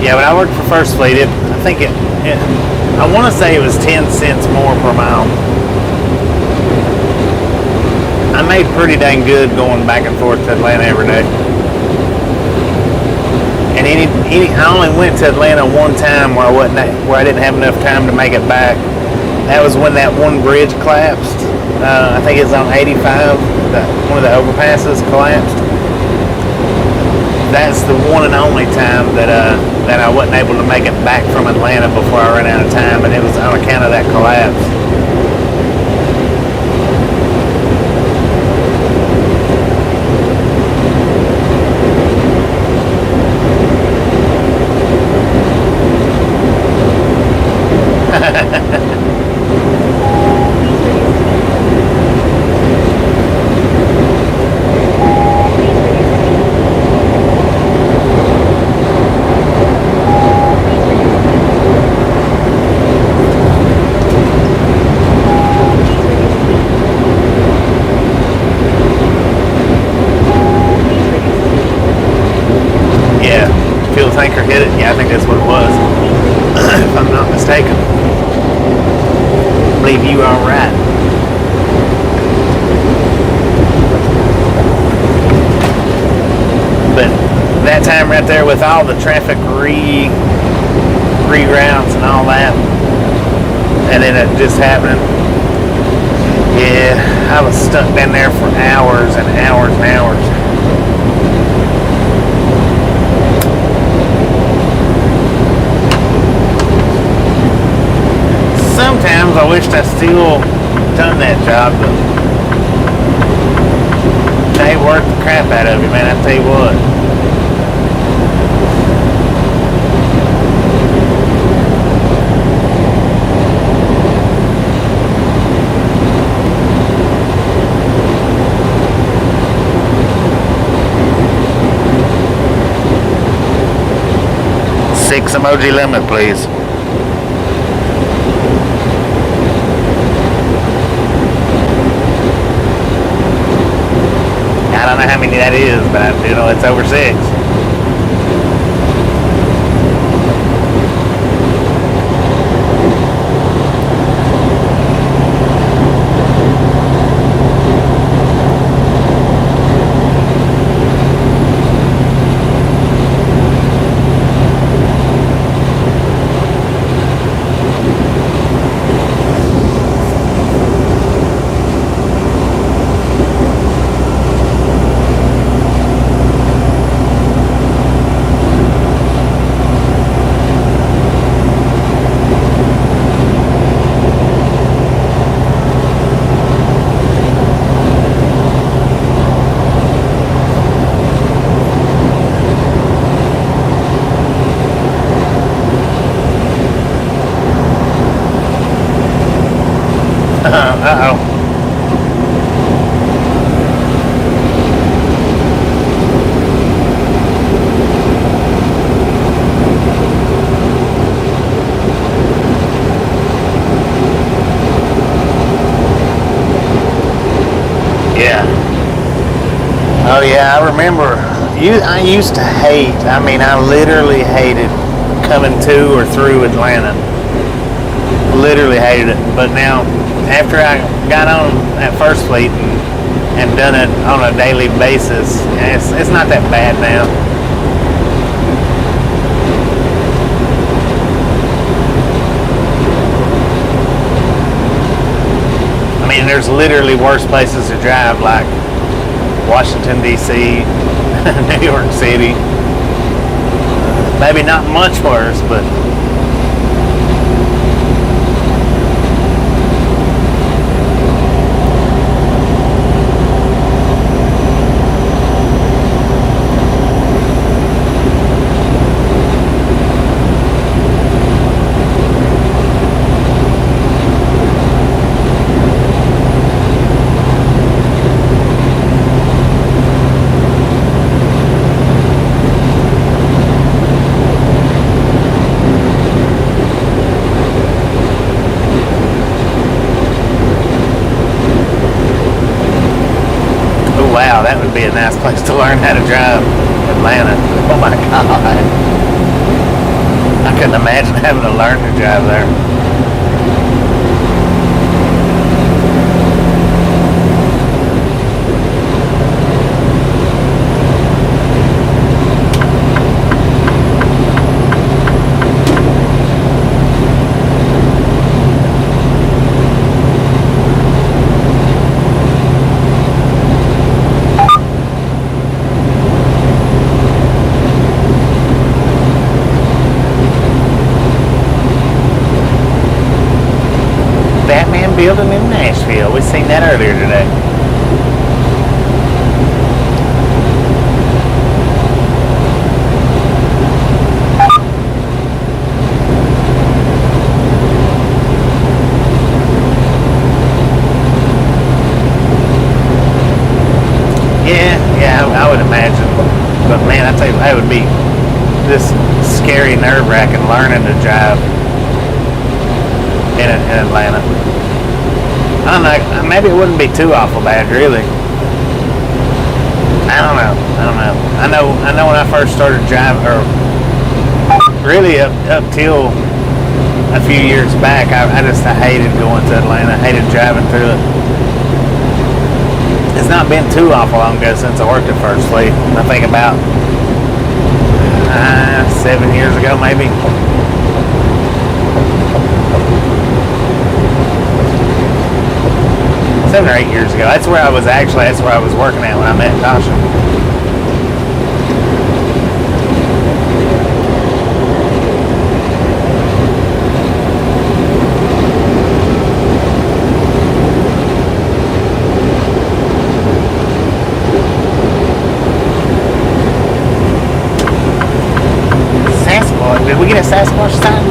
Speaker 1: Yeah, when I worked for First Fleet, I think I want to say it was 10 cents more per mile. I made pretty dang good going back and forth to Atlanta every day. And I only went to Atlanta one time where I didn't have enough time to make it back. That was when that one bridge collapsed. I think it's on 85. One of the overpasses collapsed. That's the one and only time that I wasn't able to make it back from Atlanta before I ran out of time, and it was on account of that collapse. Tanker hit it. Yeah, I think that's what it was. If I'm not mistaken. I believe you are right. But that time right there with all the traffic reroutes and all that, and then it just happening. Yeah, I was stuck down there for hours and hours and hours. Sometimes I wished I still done that job, but they work the crap out of you, man. I tell you what. Six emoji limit, please. I don't know how many that is, but I do know it's over 6. Uh-oh. Yeah. Oh yeah, I remember. I used to hate, I literally hated coming to or through Atlanta. Literally hated it. But now after I got on that first fleet and done it on a daily basis, it's not that bad now. I mean, there's literally worse places to drive, like Washington, D.C., New York City. Maybe not much worse, but wow, that would be a nice place to learn how to drive. Atlanta. Oh my God. I couldn't imagine having to learn to drive there. Building in Nashville. We seen that earlier today. Yeah, I would imagine. But man, I tell you, that would be this scary, nerve-wracking learning to drive in Atlanta. I don't know, maybe it wouldn't be too awful bad, really. I don't know. I know when I first started driving, or really up till a few years back, I hated going to Atlanta. I hated driving through it. It's not been too awful long ago since I worked at First Fleet. I think about 7 years ago, maybe. 7 or 8 years ago. That's where I was working at when I met Tasha. Sasquatch. Did we get a Sasquatch sign?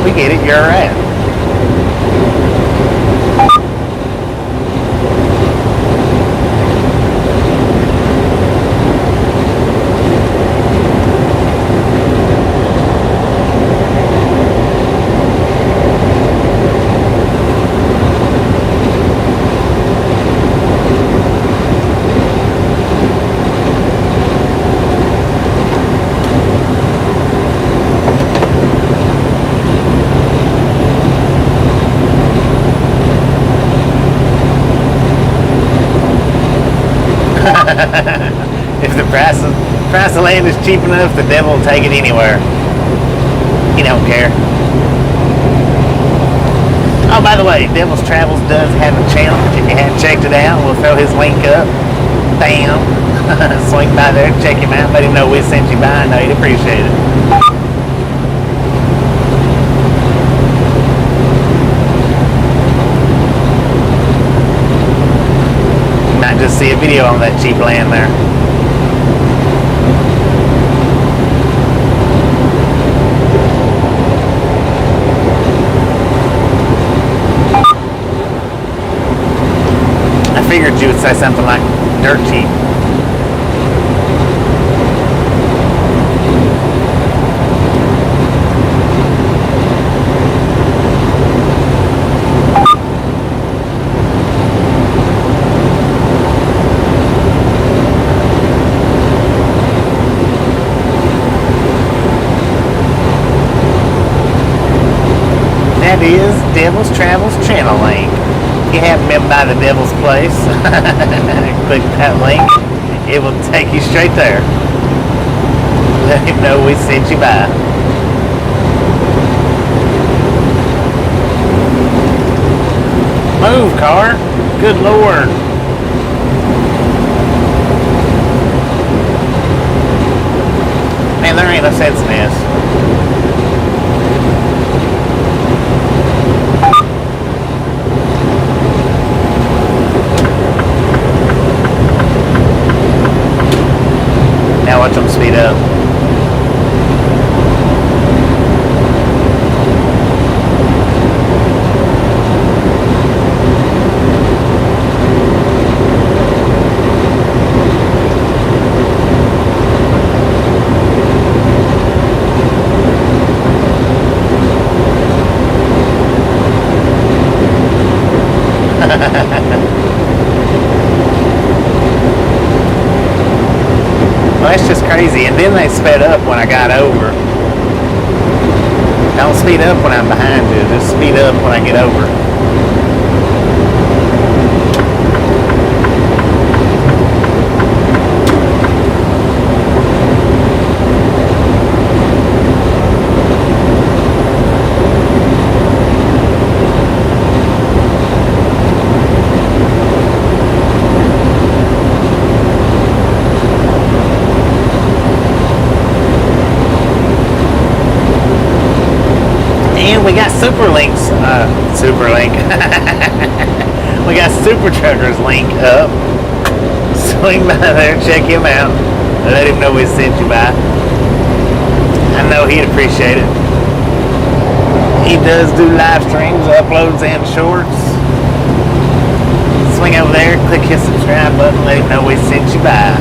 Speaker 1: We get it, you're right. If the price of land is cheap enough, the devil will take it anywhere. He don't care. Oh, by the way, Devil's Travels does have a channel. If you haven't checked it out, we'll throw his link up. Bam. Swing by there, check him out, let him know we sent you by. I know he'd appreciate it. Might just see a video on that cheap land there. would say something like dirt cheap. That is Devil's Travels channel link. If you haven't been by the Devil's Place, click that link. It will take you straight there. Let him know we sent you by. Move, car. Good Lord. Man, there ain't no sense in this. Now watch them speed up. Well, that's just crazy. And then they sped up when I got over. Don't speed up when I'm behind you. Just speed up when I get over. And we got Superlink. We got Super Truckers link up. Swing by there, check him out. Let him know we sent you by. I know he'd appreciate it. He does do live streams, uploads, and shorts. Swing over there, click his subscribe button, let him know we sent you by.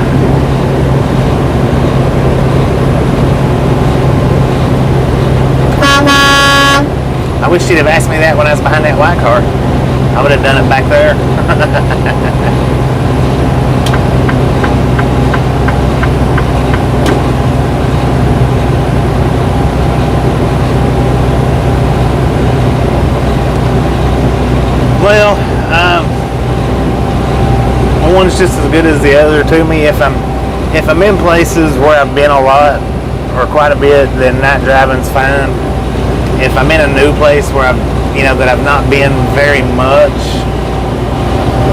Speaker 1: I wish you'd have asked me that when I was behind that white car. I would have done it back there. Well, one's just as good as the other to me. If I'm in places where I've been a lot or quite a bit, then night driving's fine. If I'm in a new place where that I've not been very much,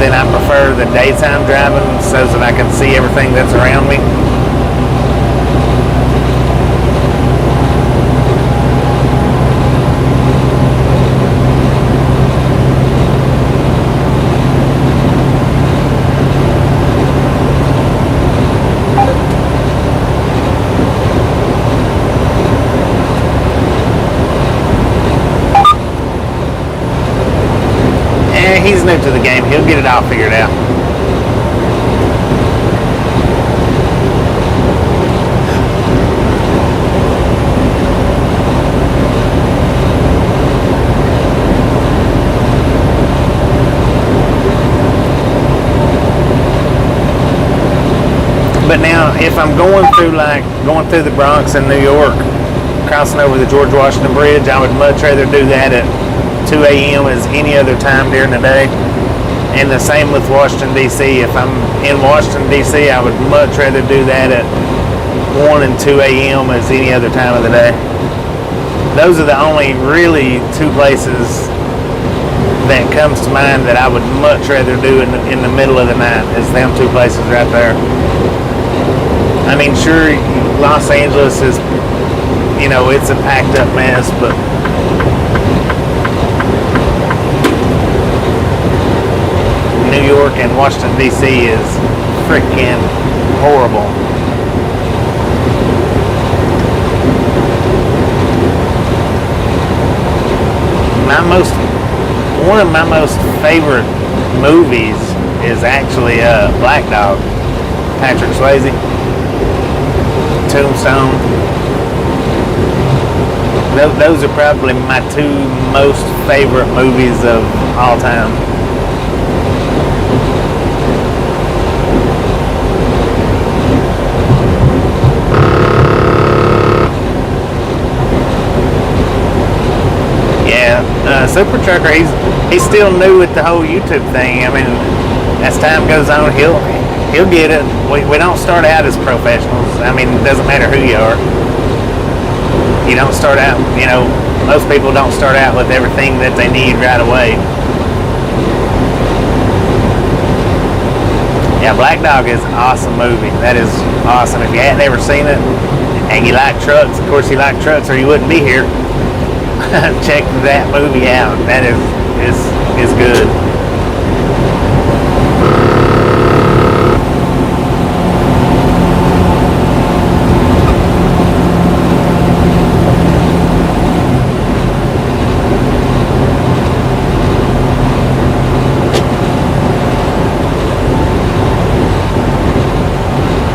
Speaker 1: then I prefer the daytime driving so that I can see everything that's around me. He's new to the game. He'll get it all figured out. But now, if I'm going through the Bronx and New York, crossing over the George Washington Bridge, I would much rather do that at 2 a.m. as any other time during the day. And the same with Washington, D.C. If I'm in Washington, D.C., I would much rather do that at 1 and 2 a.m. as any other time of the day. Those are the only really two places that comes to mind that I would much rather do in the middle of the night, is them two places right there. I mean, sure, Los Angeles is, it's a packed up mess, but New York and Washington, D.C. is freaking horrible. One of my most favorite movies is actually Black Dog, Patrick Swayze. Tombstone. Those are probably my two most favorite movies of all time. Yeah, Super Trucker, he's still new with the whole YouTube thing. I mean, as time goes on, he'll get it. We don't start out as professionals. I mean, it doesn't matter who you are. You don't start out, you know, most people don't start out with everything that they need right away. Yeah, Black Dog is an awesome movie. That is awesome. If you hadn't ever seen it and you like trucks, of course you like trucks or you wouldn't be here. Check that movie out. That is good.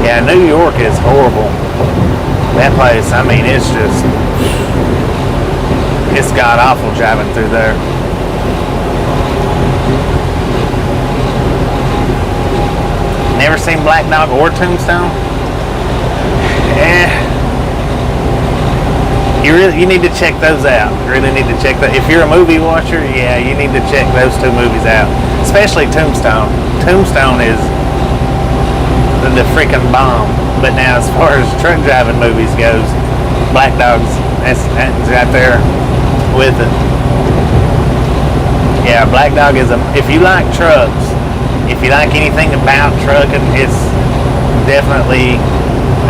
Speaker 1: Yeah, New York is horrible. That place, I mean, it's god awful driving through there. Never seen Black Dog or Tombstone? You need to check those out. You really need to check that. If you're a movie watcher, yeah, you need to check those two movies out. Especially Tombstone. Tombstone is the freaking bomb. But now, as far as truck driving movies goes, Black Dog's that's right there with it. Yeah, Black Dog is if you like trucks, if you like anything about trucking, it's definitely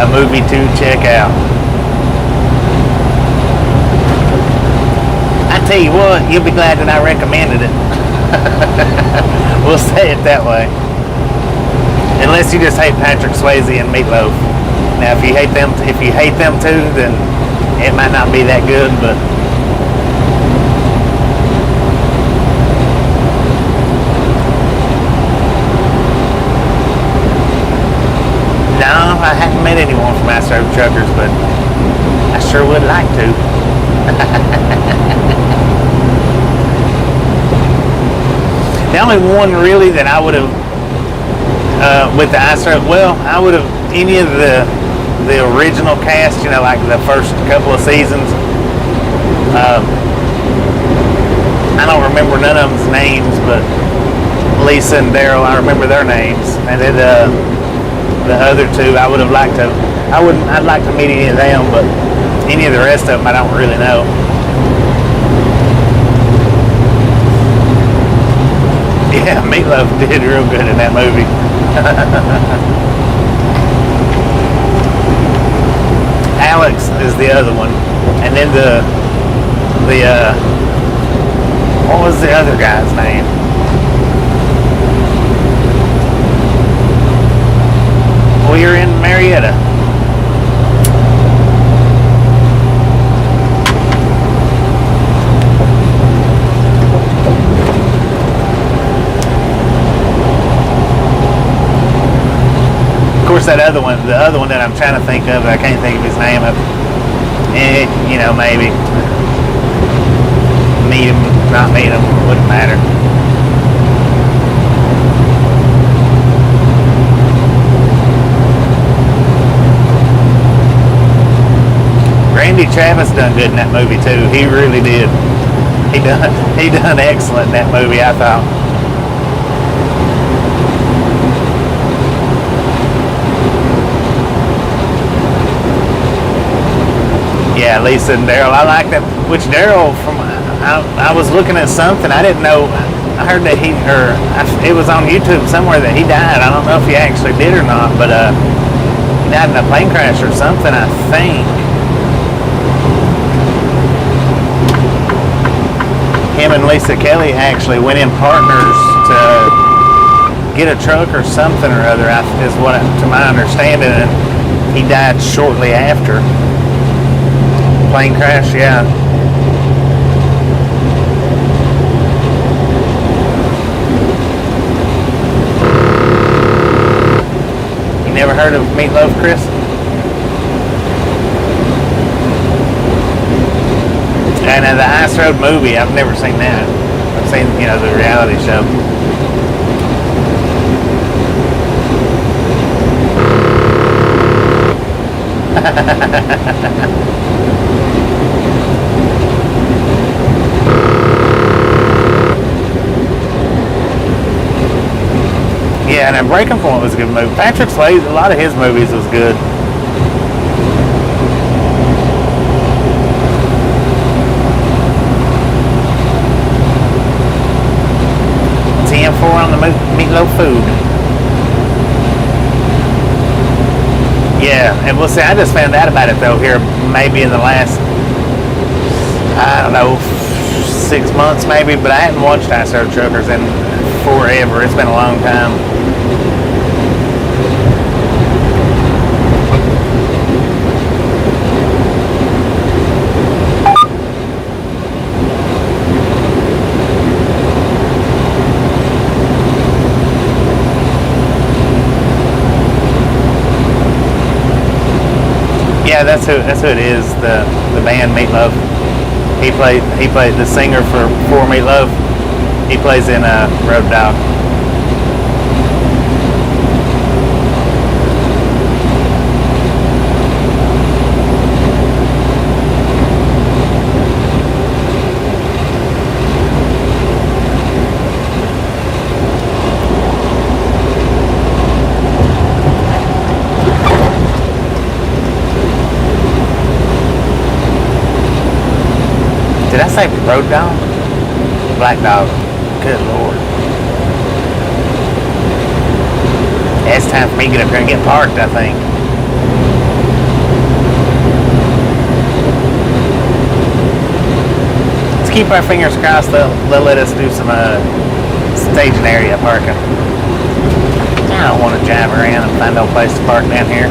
Speaker 1: a movie to check out. I tell you what, you'll be glad that I recommended it. We'll say it that way. Unless you just hate Patrick Swayze and Meatloaf. Now, if you hate them too, then it might not be that good, but no, I haven't met anyone from Master Truckers, but I sure would like to. The only one really that I would have with the ice truck, well, I would have any of the original cast, you know, like the first couple of seasons. I don't remember none of them's names, but Lisa and Daryl, I remember their names, and then the other two, I would have liked to. I'd like to meet any of them, but any of the rest of them, I don't really know. Yeah, Meatloaf did real good in that movie. Alex is the other one, and then the what was the other guy's name? We're in Marietta. Of course, the other one that I'm trying to think of, I can't think of his name. You know, maybe meet him, not meet him, wouldn't matter. Randy Travis done good in that movie too. He really did. He done excellent in that movie, I thought. Yeah, Lisa and Daryl, I like that. Which Daryl, I was looking at something, I didn't know. I heard that it was on YouTube somewhere that he died. I don't know if he actually did or not, but he died in a plane crash or something, I think. Him and Lisa Kelly actually went in partners to get a truck or something or other, is what, to my understanding, and he died shortly after. Plane crash, yeah. You never heard of Meatloaf, Chris? And the Ice Road movie, I've never seen that. I've seen, you know, the reality show. Yeah, and Breaking Point was a good movie. Patrick Swayze, a lot of his movies was good. $10-4 on the Meatloaf food. Yeah, and we'll see. I just found out about it though here, maybe in the last, I don't know, 6 months maybe. But I hadn't watched Ice Road Truckers in forever. It's been a long time. Yeah, that's who it is. The band Meatloaf. He played the singer for Meatloaf. He plays in Road Dog. Did I say Road Dog? Black Dog. Good Lord. It's time for me to get up here and get parked, I think. Let's keep our fingers crossed they'll let us do some staging area parking. I don't want to drive around and find no place to park down here.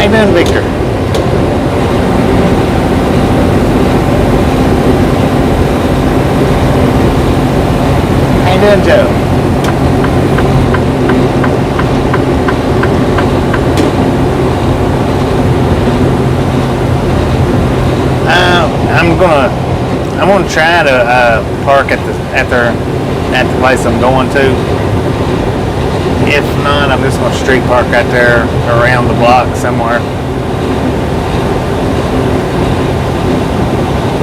Speaker 1: Amen, Victor. How you doing, Joe? I'm gonna try to park at the place I'm going to. If not, I'm just going to street park right there around the block somewhere.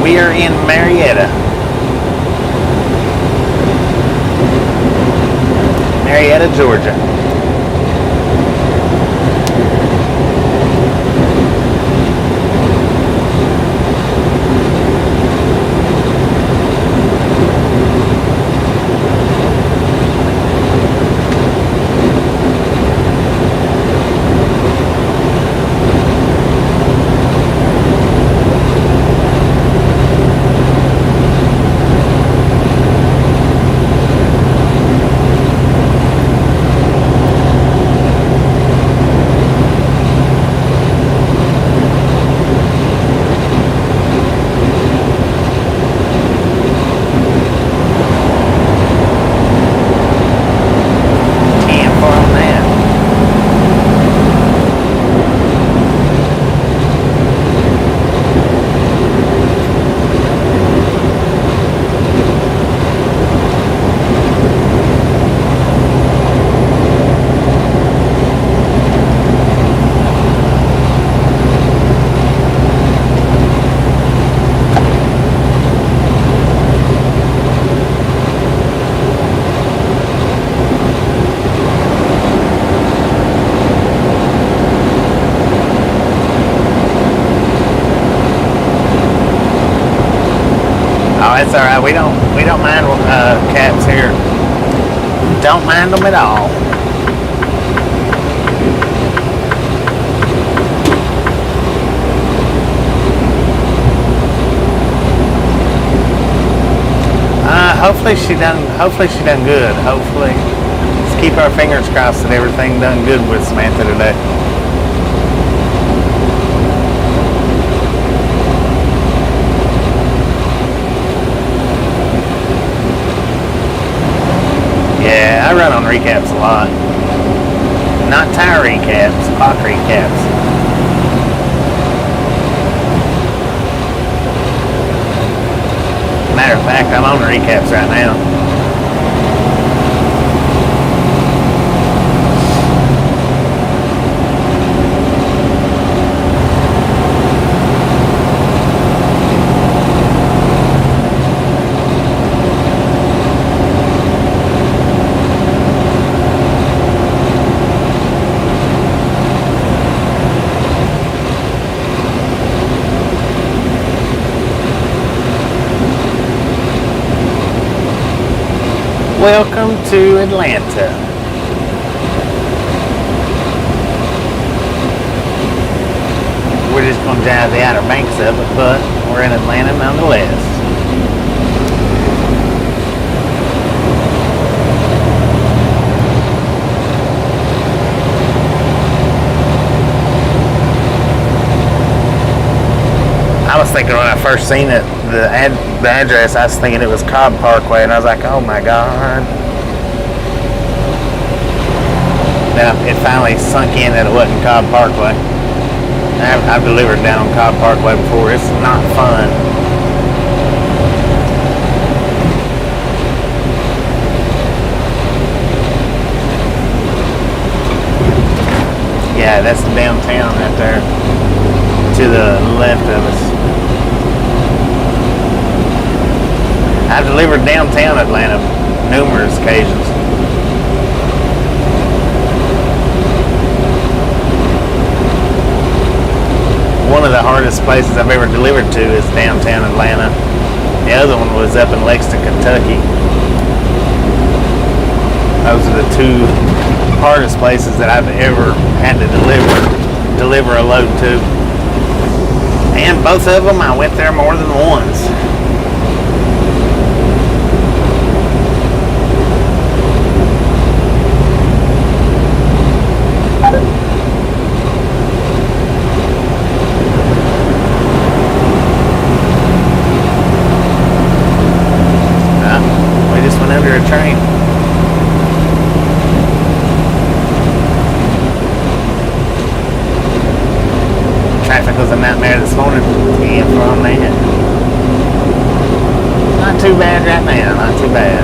Speaker 1: We are in Marietta. Marietta, Georgia. It's all right. We don't mind cats here. Don't mind them at all. hopefully she done good. Hopefully, let's keep our fingers crossed that everything done good with Samantha today. Yeah, I run on recaps a lot. Not tire recaps, clock recaps. Matter of fact, I'm on recaps right now. Welcome to Atlanta. We're just going to drive the Outer Banks of it, but we're in Atlanta nonetheless. I was thinking when I first seen it, the address, I was thinking it was Cobb Parkway, and I was like, oh my God. Now, it finally sunk in that it wasn't Cobb Parkway. I've delivered down Cobb Parkway before. It's not fun. Yeah, that's the downtown right there to the left of us. I've delivered downtown Atlanta numerous occasions. One of the hardest places I've ever delivered to is downtown Atlanta. The other one was up in Lexington, Kentucky. Those are the two hardest places that I've ever had to deliver a load to. And both of them, I went there more than once. We just went under a train. Traffic was a nightmare this morning and from that. Not too bad right now, not too bad.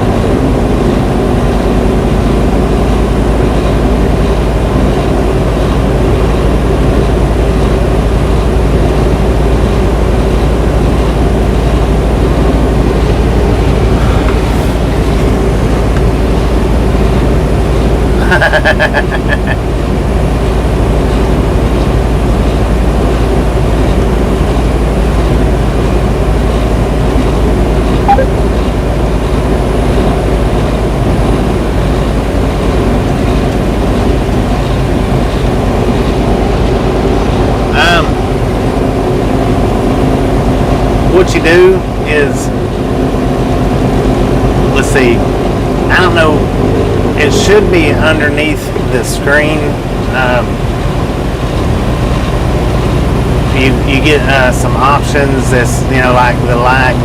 Speaker 1: What you do is, let's see, I don't know, it should be underneath the screen. You get some options that's, like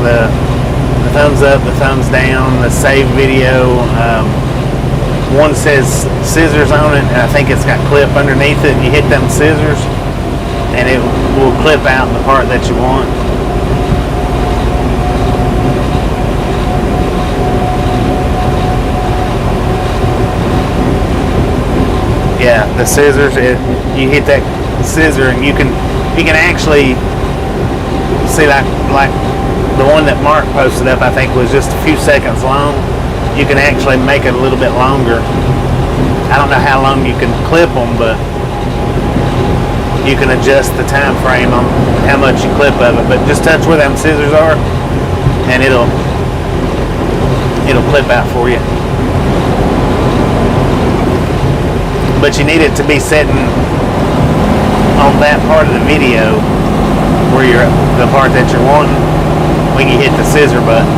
Speaker 1: the thumbs up, the thumbs down, the save video. One says scissors on it, and I think it's got clip underneath it. You hit them scissors and it will clip out the part that you want. Yeah, the scissors, you hit that scissor and you can actually see like the one that Mark posted up, I think was just a few seconds long. You can actually make it a little bit longer. I don't know how long you can clip them, but you can adjust the time frame on how much you clip of it. But just touch where them scissors are and it'll clip out for you. But you need it to be sitting on that part of the video where you're the part that you're wanting when you hit the scissor button.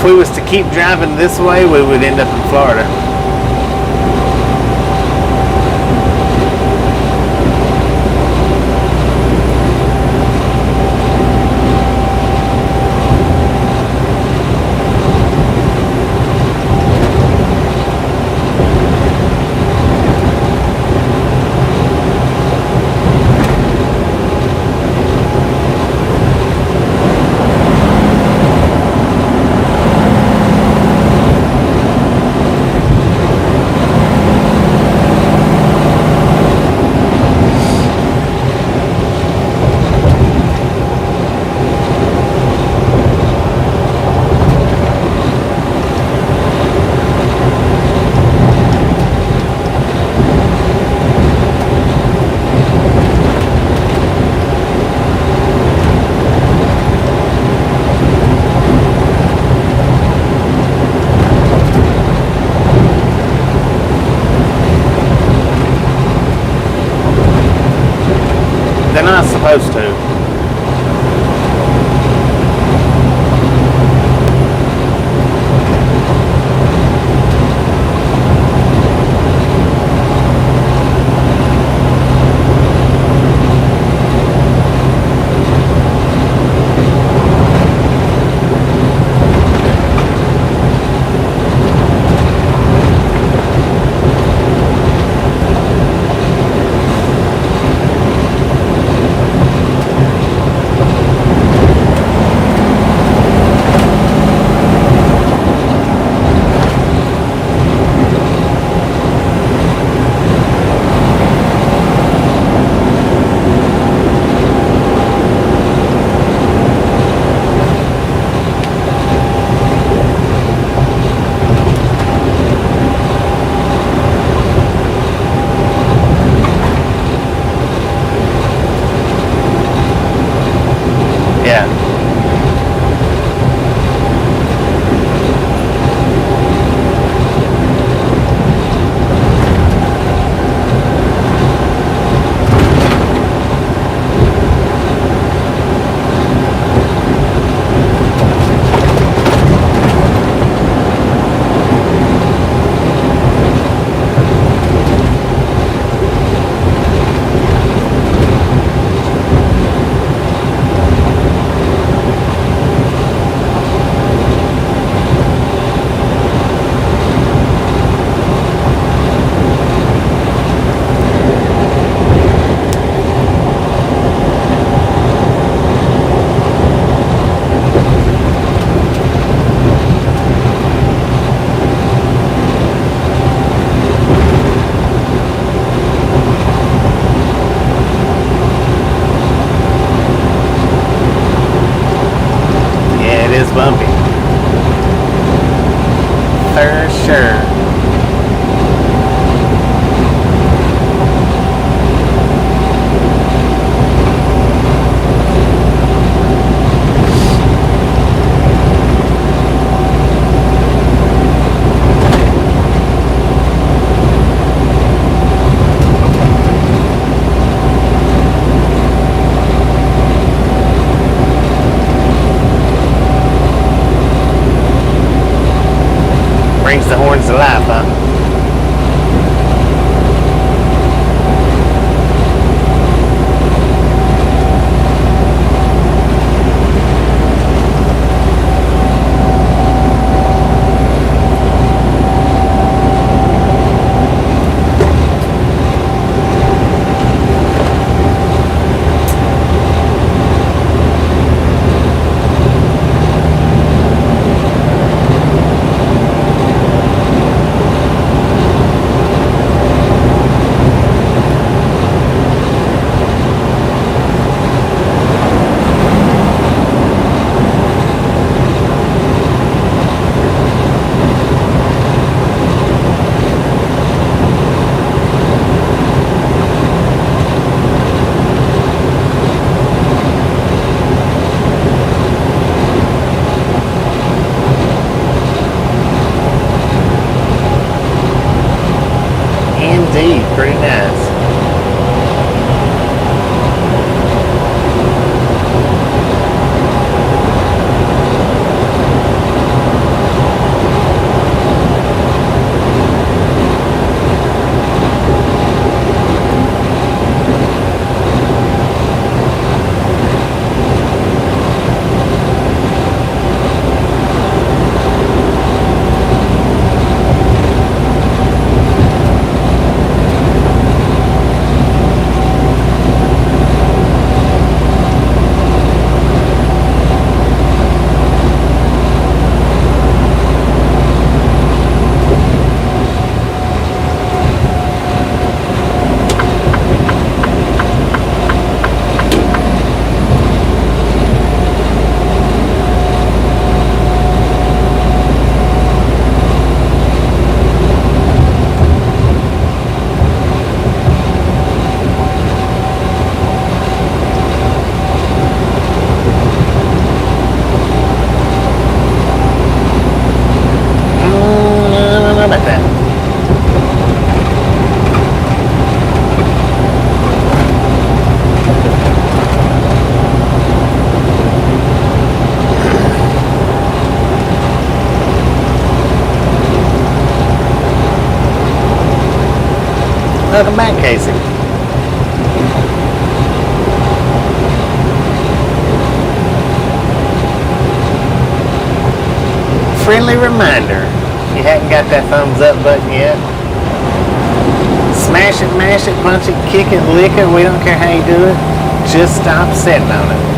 Speaker 1: we was to keep driving this way, we would end up in Florida. They're not supposed to. Bumpy. For sure. Brings the horns to life, huh? Welcome back, Casey. Friendly reminder, if you hadn't got that thumbs up button yet, smash it, mash it, punch it, kick it, lick it, we don't care how you do it, just stop sitting on it.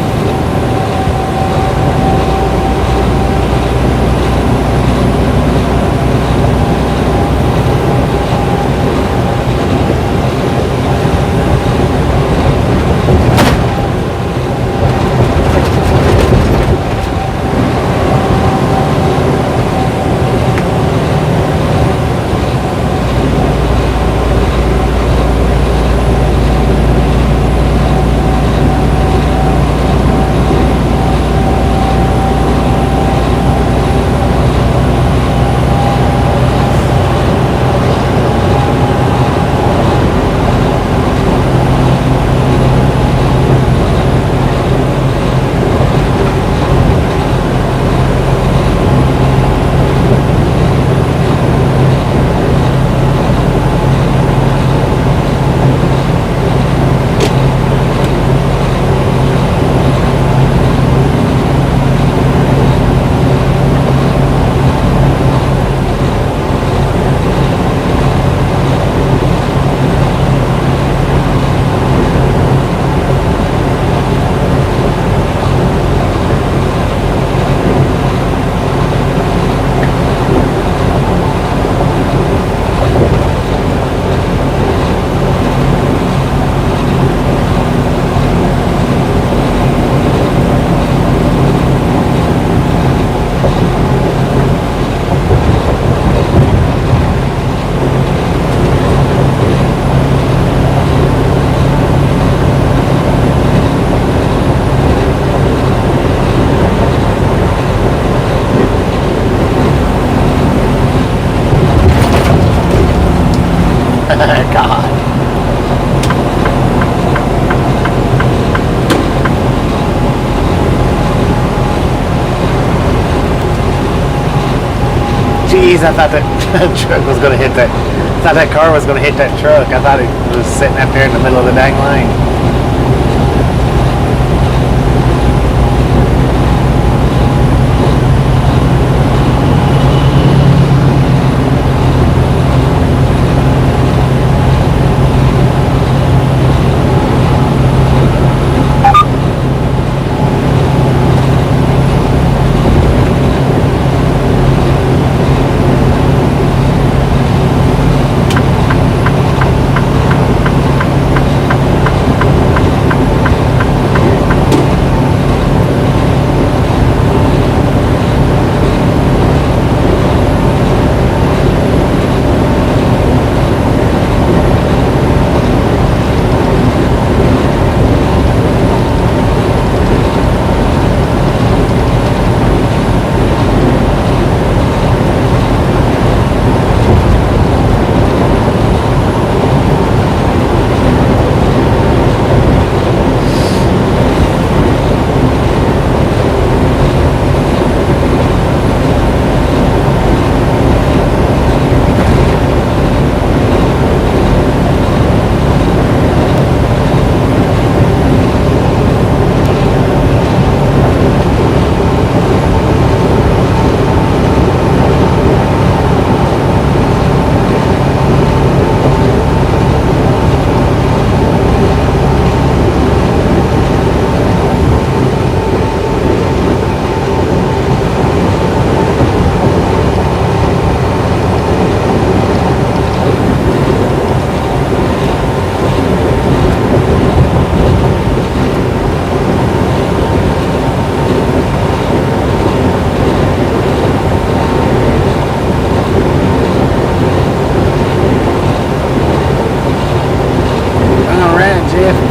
Speaker 1: God. Jeez, I thought that truck was going to hit that. I thought that car was going to hit that truck. I thought it was sitting out there in the middle of the dang lane.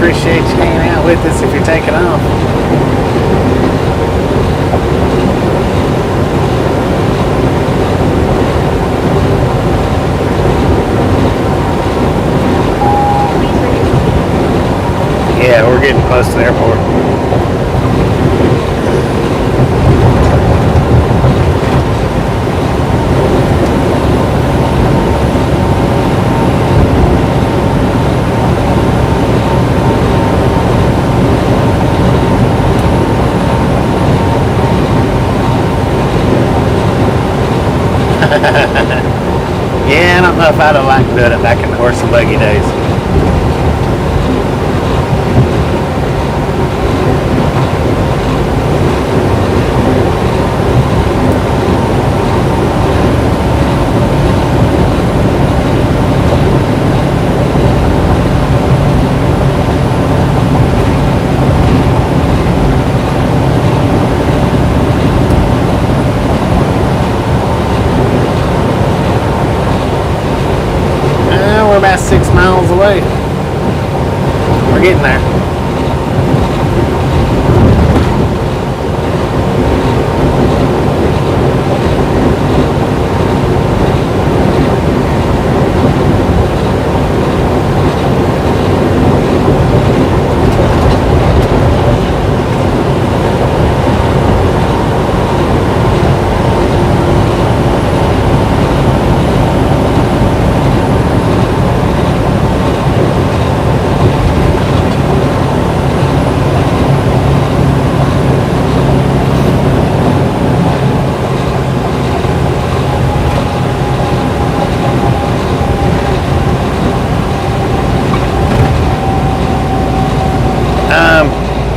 Speaker 1: Appreciate you hanging out with us if you're taking off. Yeah, we're getting close to the airport. Yeah, I don't know if I'd have liked doing it back in the horse and buggy days. We're about 6 miles away. We're getting there.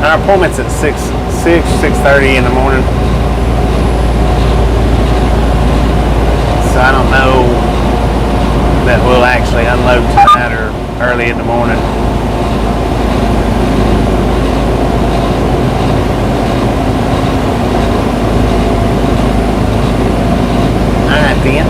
Speaker 1: Our appointment's at 6:30 in the morning. So I don't know that we'll actually unload tonight or early in the morning. Alright then.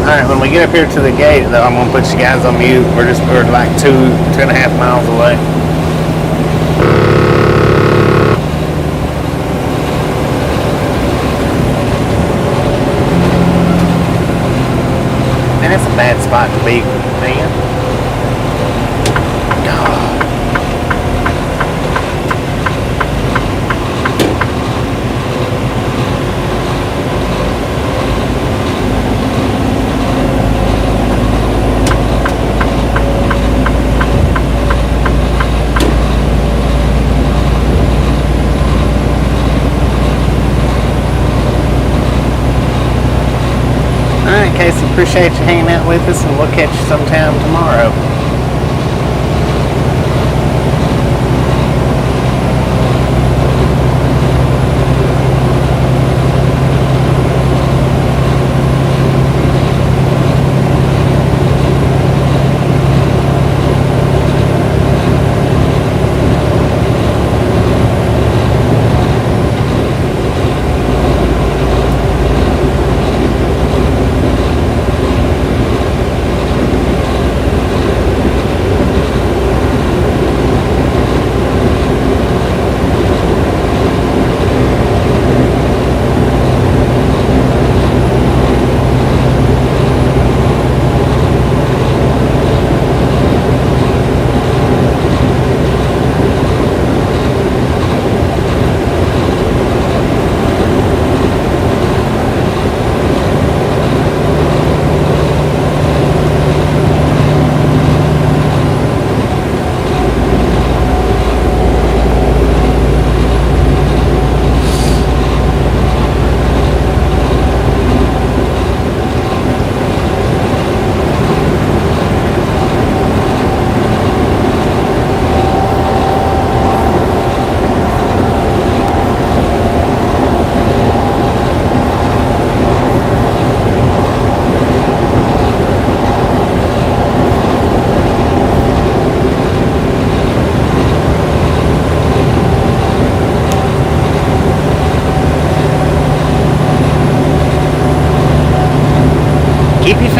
Speaker 1: Alright, when we get up here to the gate, though, I'm going to put you guys on mute. We're like 2.5 miles away. Man, that's a bad spot to be, man. Alright, Casey, appreciate you hanging out with us, and we'll catch you sometime tomorrow.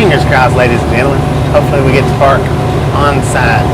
Speaker 1: fingers crossed, ladies and gentlemen. Hopefully we get to park on site.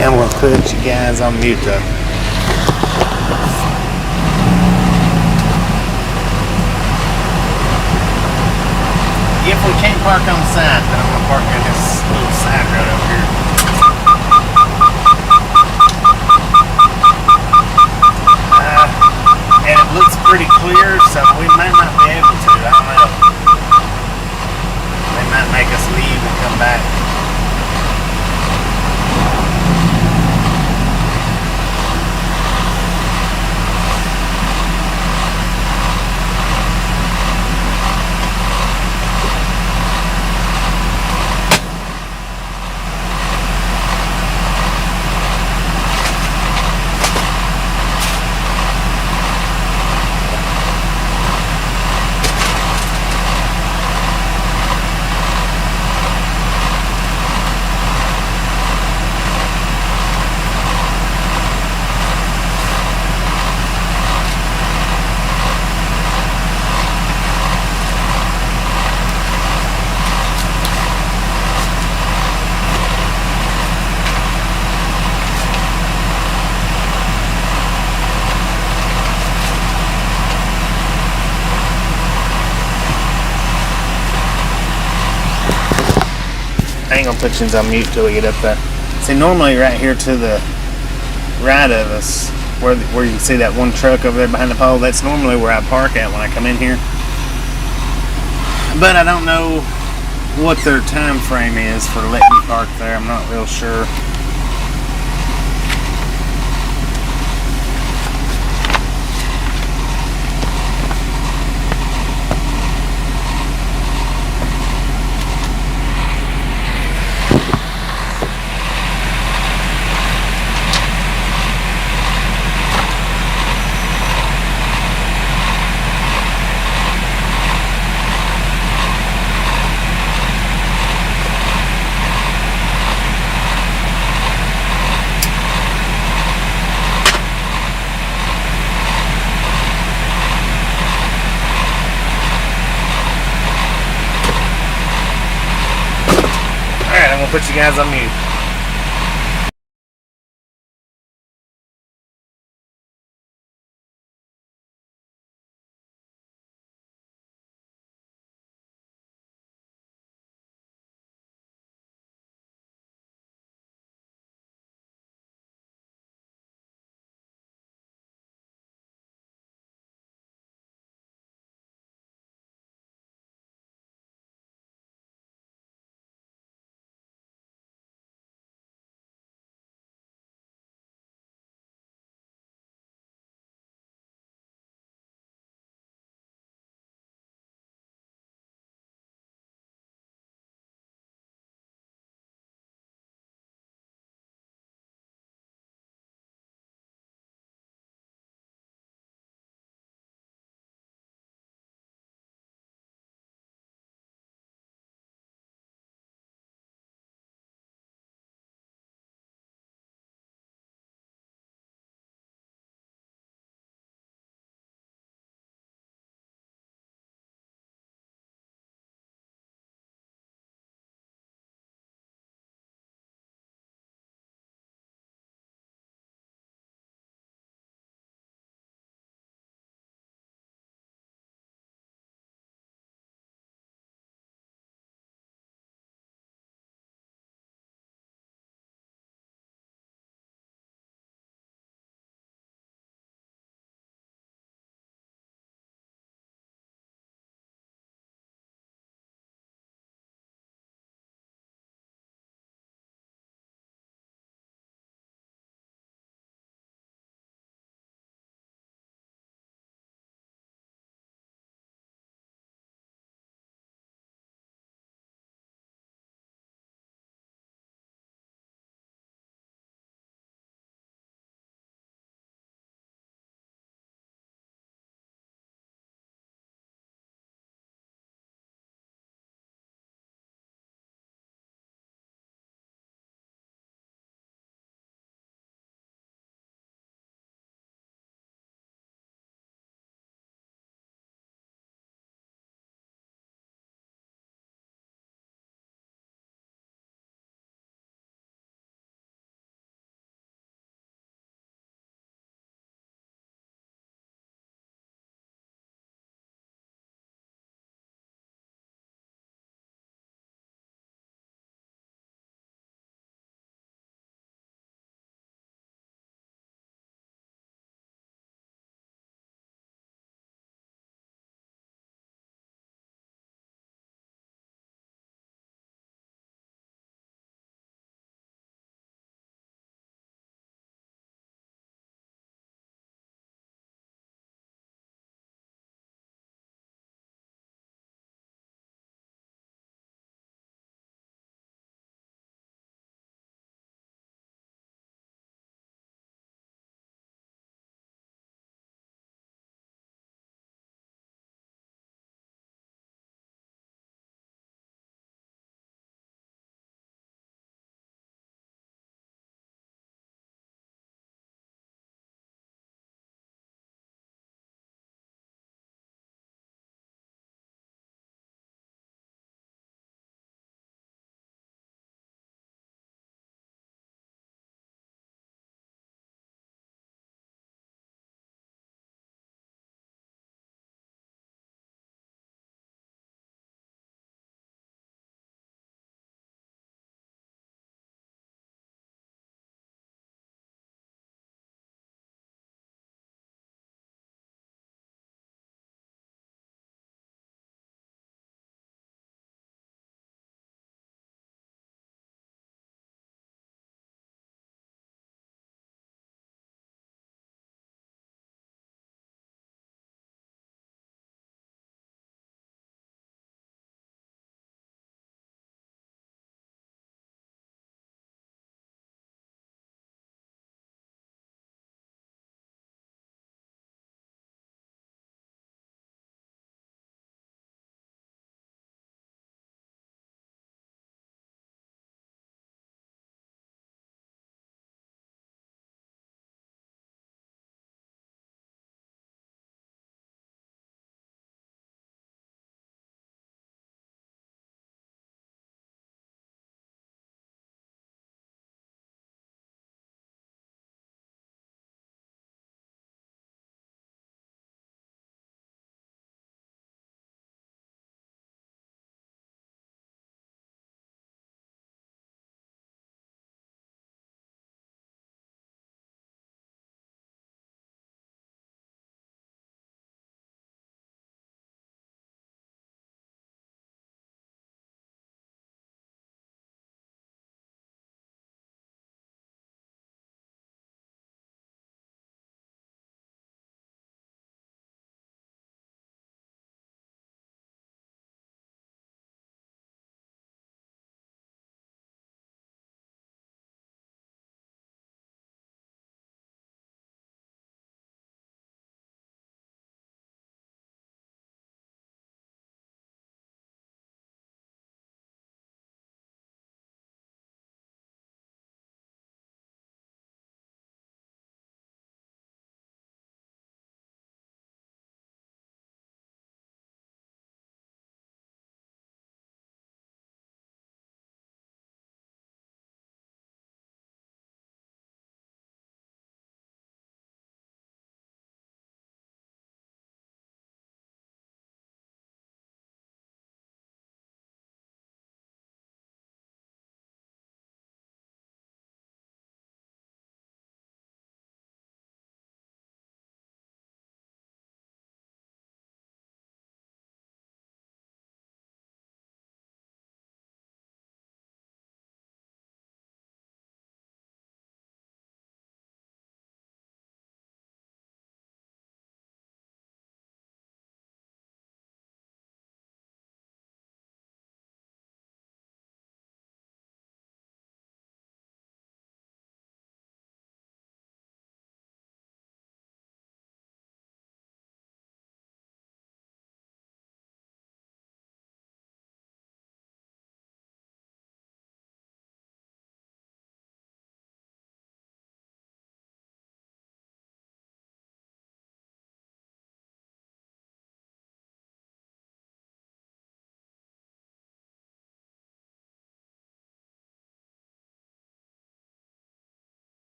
Speaker 1: I'm going to put you guys on mute though. If we can't park on the side, then I'm going to park in this little side road over here. And it looks pretty clear, so we might not be able to. I don't know. They might make us leave and come back. I ain't gonna put you on mute till we get up there. See, normally right here to the right of us, where you can see that one truck over there behind the pole, that's normally where I park at when I come in here. But I don't know what their time frame is for letting me park there. I'm not real sure. I'm gonna put you guys on mute.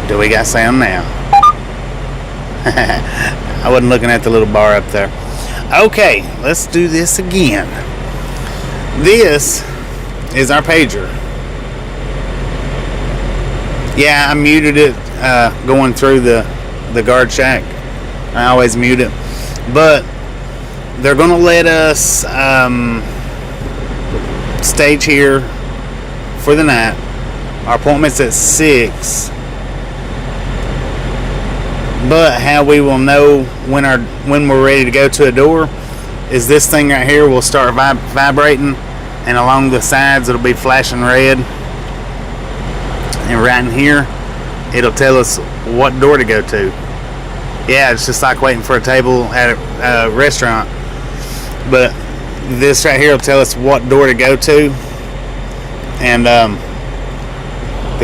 Speaker 1: Do we got sound now? I wasn't looking at the little bar up there. Okay, let's do this again. This is our pager. Yeah, I muted it going through the guard shack. I always mute it. But they're going to let us stage here for the night. Our appointment's at 6. But how we will know when we're ready to go to a door is this thing right here will start vibrating, and along the sides it'll be flashing red. And right in here, it'll tell us what door to go to. Yeah, it's just like waiting for a table at a restaurant. But this right here will tell us what door to go to, and then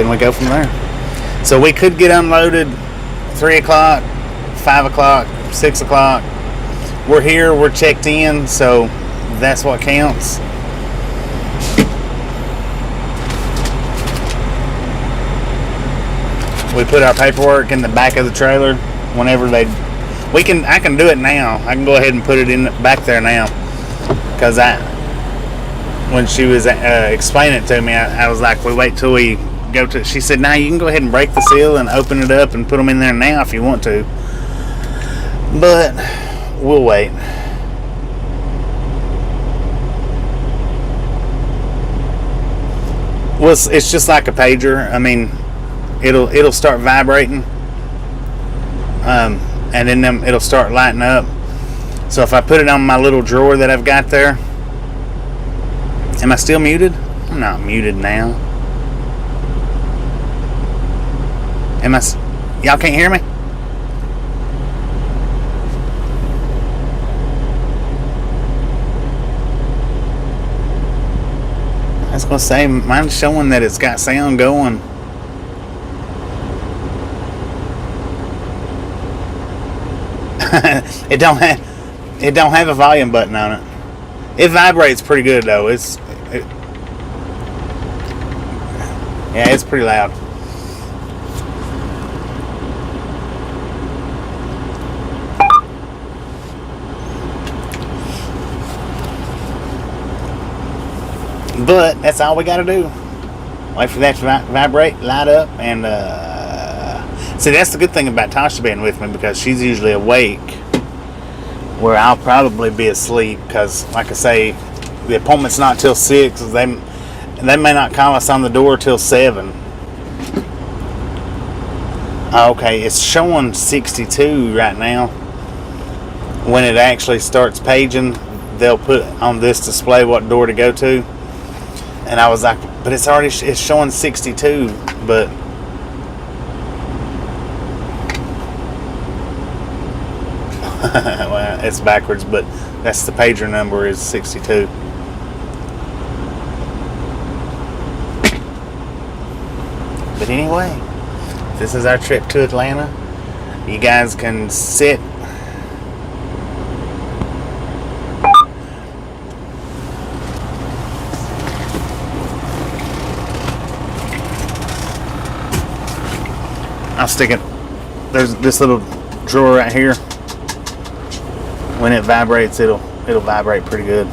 Speaker 1: we go from there. So we could get unloaded 3 o'clock, 5 o'clock, 6 o'clock. We're here, we're checked in, so that's what counts. We put our paperwork in the back of the trailer whenever I can do it now. I can go ahead and put it in back there now, because when she was explaining it to me, I was like, we wait till we go to. She said, "Now you can go ahead and break the seal and open it up and put them in there now if you want to." But we'll wait. Well, it's just like a pager. I mean, it'll start vibrating, and then it'll start lighting up. So if I put it on my little drawer that I've got there, am I still muted? I'm not muted now. Y'all can't hear me? I was gonna say, mine's showing that it's got sound going. It don't have a volume button on it. It vibrates pretty good though. Yeah, it's pretty loud. But that's all we got to do. Wait for that to vibrate, light up, and see, that's the good thing about Tasha being with me, because she's usually awake, where I'll probably be asleep, because, like I say, the appointment's not till 6. They may not call us on the door till 7. Okay, it's showing 62 right now. When it actually starts paging, they'll put on this display what door to go to. And I was like, but it's showing 62, but well, it's backwards, but that's the pager number is 62. But anyway, this is our trip to Atlanta. You guys can sit. I'll stick it. There's this little drawer right here. When it vibrates, it'll vibrate pretty good.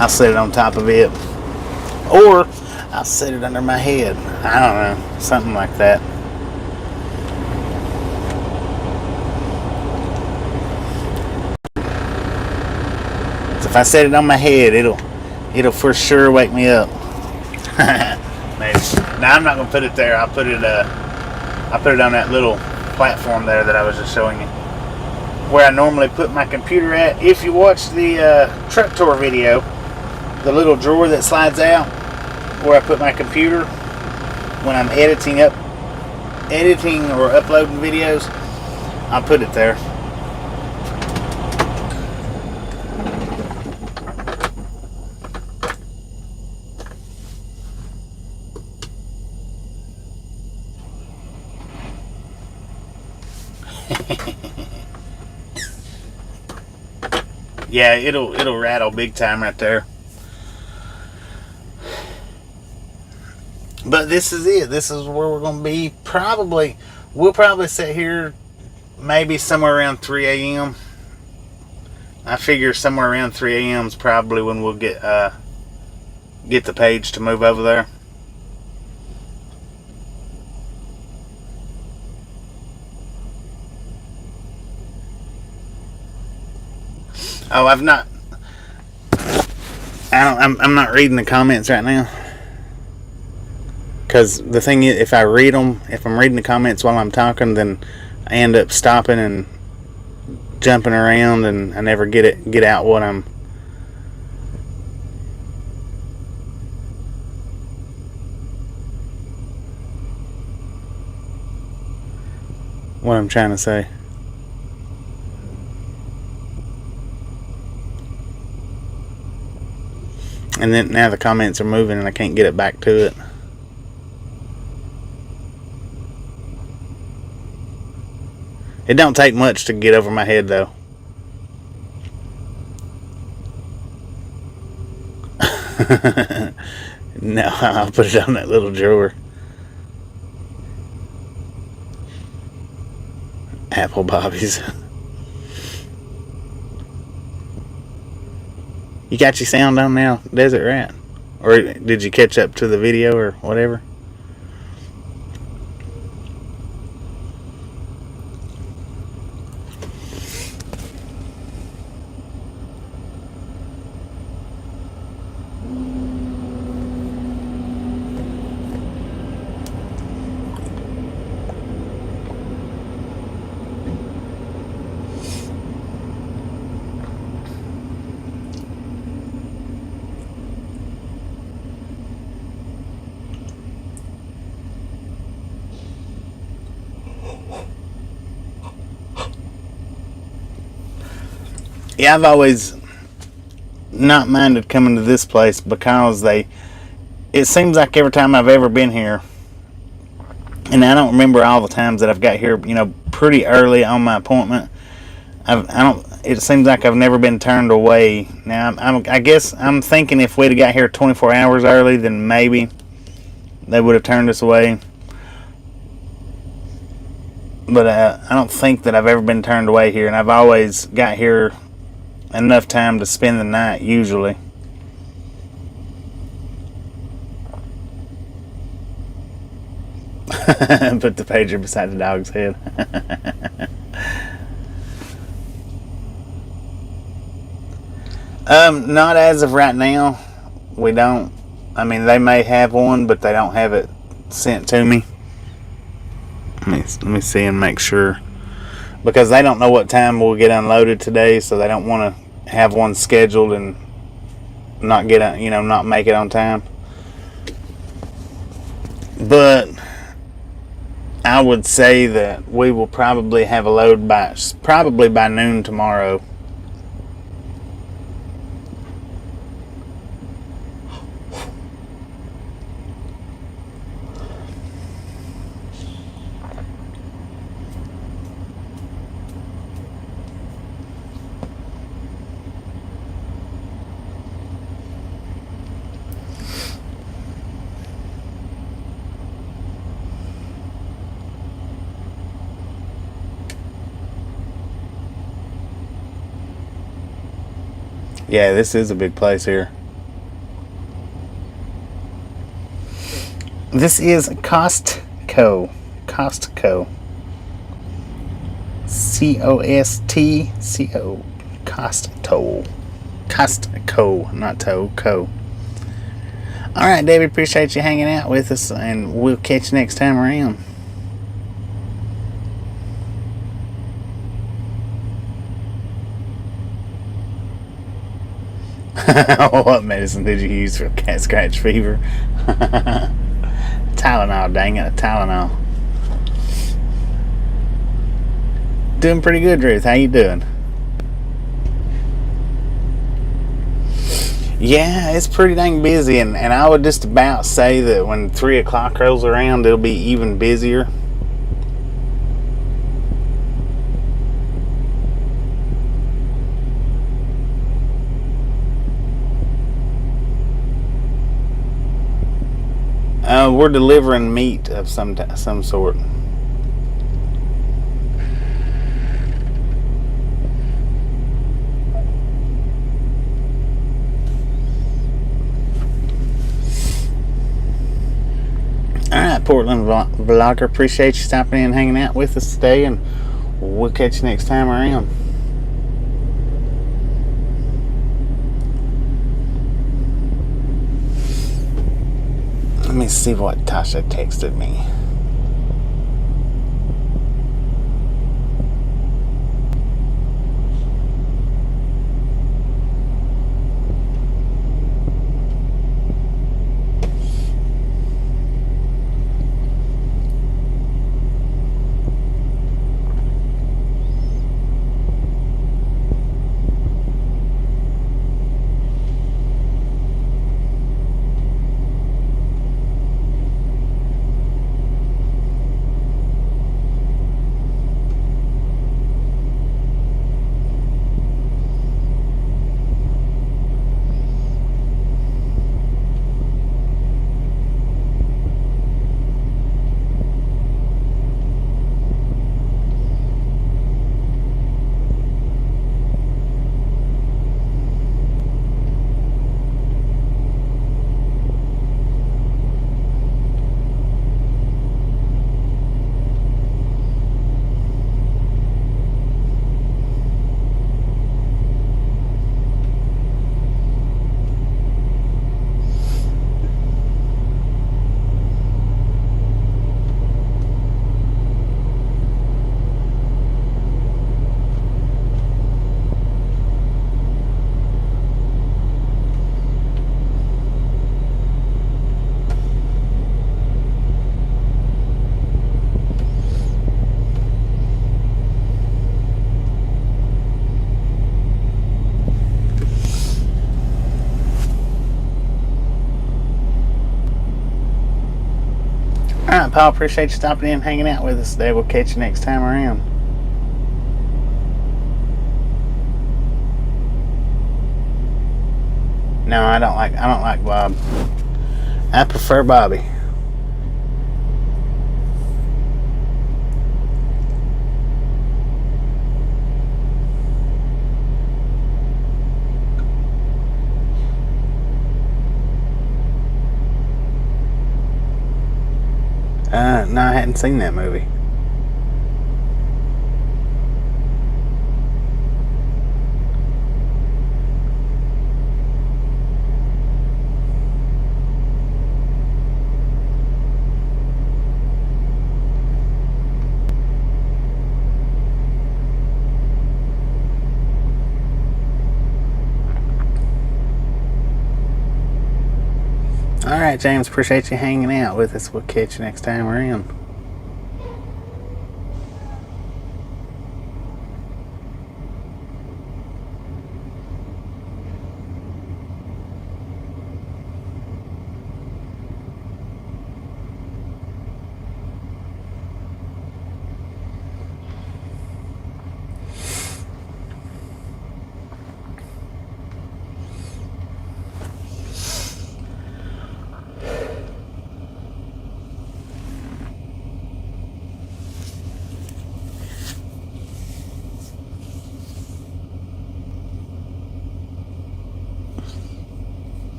Speaker 1: I'll set it on top of it, or I'll set it under my head. I don't know, something like that. So if I set it on my head, it'll for sure wake me up. Maybe. Now I'm not gonna put it there. I'll put it on that little platform there that I was just showing you, where I normally put my computer at. If you watch the truck tour video, the little drawer that slides out, where I put my computer when I'm editing or uploading videos, I'll put it there. Yeah, it'll rattle big time right there. But this is it. This is where we're going to be. We'll probably sit here maybe somewhere around 3 a.m. I figure somewhere around 3 a.m. is probably when we'll get the page to move over there. Oh, I'm not reading the comments right now. Because the thing is, if I'm reading the comments while I'm talking, then I end up stopping and jumping around, and I never get out what I'm trying to say. And then now the comments are moving and I can't get it back to it. It don't take much to get over my head though. No, I'll put it on that little drawer. Apple Bobbies. You got your sound on now, Desert Rat? Or did you catch up to the video or whatever? Yeah, I've always not minded coming to this place because it seems like every time I've ever been here, and I don't remember all the times that I've got here, pretty early on my appointment. It seems like I've never been turned away. Now, I guess I'm thinking if we'd have got here 24 hours early, then maybe they would have turned us away. But I don't think that I've ever been turned away here, and I've always got here enough time to spend the night, usually. Put the pager beside the dog's head. Not as of right now. We don't. I mean, they may have one, but they don't have it sent to me. Let me see and make sure. Because they don't know what time we'll get unloaded today, so they don't want to have one scheduled and not not make it on time. But I would say that we will probably have a load by noon tomorrow. Yeah, this is a big place here. This is Costco. Costco. C-O-S-T-C-O. Costco. Costco, not toe, co. Alright, David, appreciate you hanging out with us, and we'll catch you next time around. What medicine did you use for cat scratch fever? Tylenol, dang it, Tylenol. Doing pretty good, Ruth. How you doing? Yeah, it's pretty dang busy, and I would just about say that when 3 o'clock rolls around, it'll be even busier. No, we're delivering meat of some sort. Alright, Portland Vlogger, appreciate you stopping in and hanging out with us today, and we'll catch you next time around. Let me see what Tasha texted me. Alright, Paul, appreciate you stopping in and hanging out with us today. We'll catch you next time around. No, I don't like Bob. I prefer Bobby. No, I hadn't seen that movie. Alright, James, appreciate you hanging out with us. We'll catch you next time around.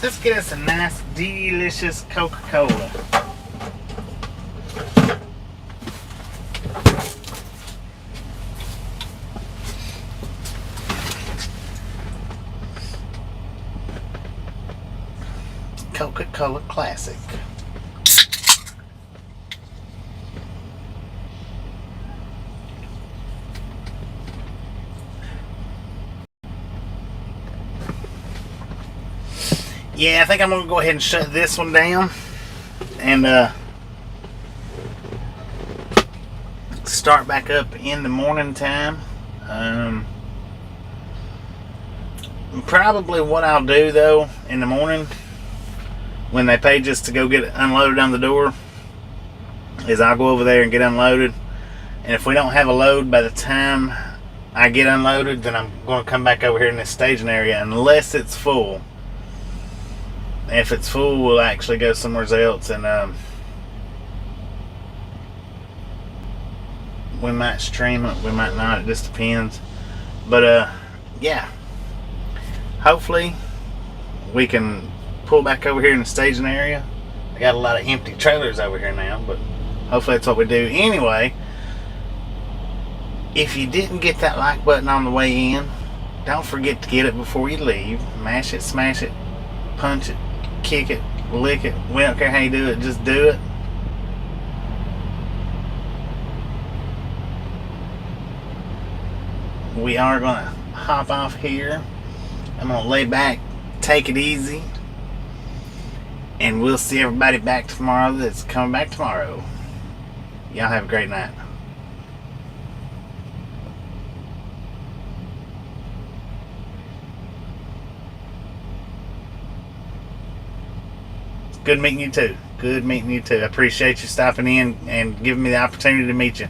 Speaker 1: Let's get us a nice, delicious Coca-Cola. Coca-Cola Classic. Yeah, I think I'm going to go ahead and shut this one down and start back up in the morning time. Probably what I'll do though in the morning when they pay just to go get unloaded on the door is I'll go over there and get unloaded, and if we don't have a load by the time I get unloaded, then I'm going to come back over here in this staging area unless it's full. If it's full, we'll actually go somewhere else, and we might stream it, we might not, it just depends. But yeah, hopefully we can pull back over here in the staging area. I got a lot of empty trailers over here now, but hopefully that's what we do. Anyway, if you didn't get that like button on the way in, don't forget to get it before you leave. Mash it, smash it, punch it, kick it, lick it. We don't care how you do it, just do it. We are going to hop off here. I'm going to lay back, take it easy, and we'll see everybody back tomorrow that's coming back tomorrow. Y'all have a great night. Good meeting you too. Good meeting you too. I appreciate you stopping in and giving me the opportunity to meet you.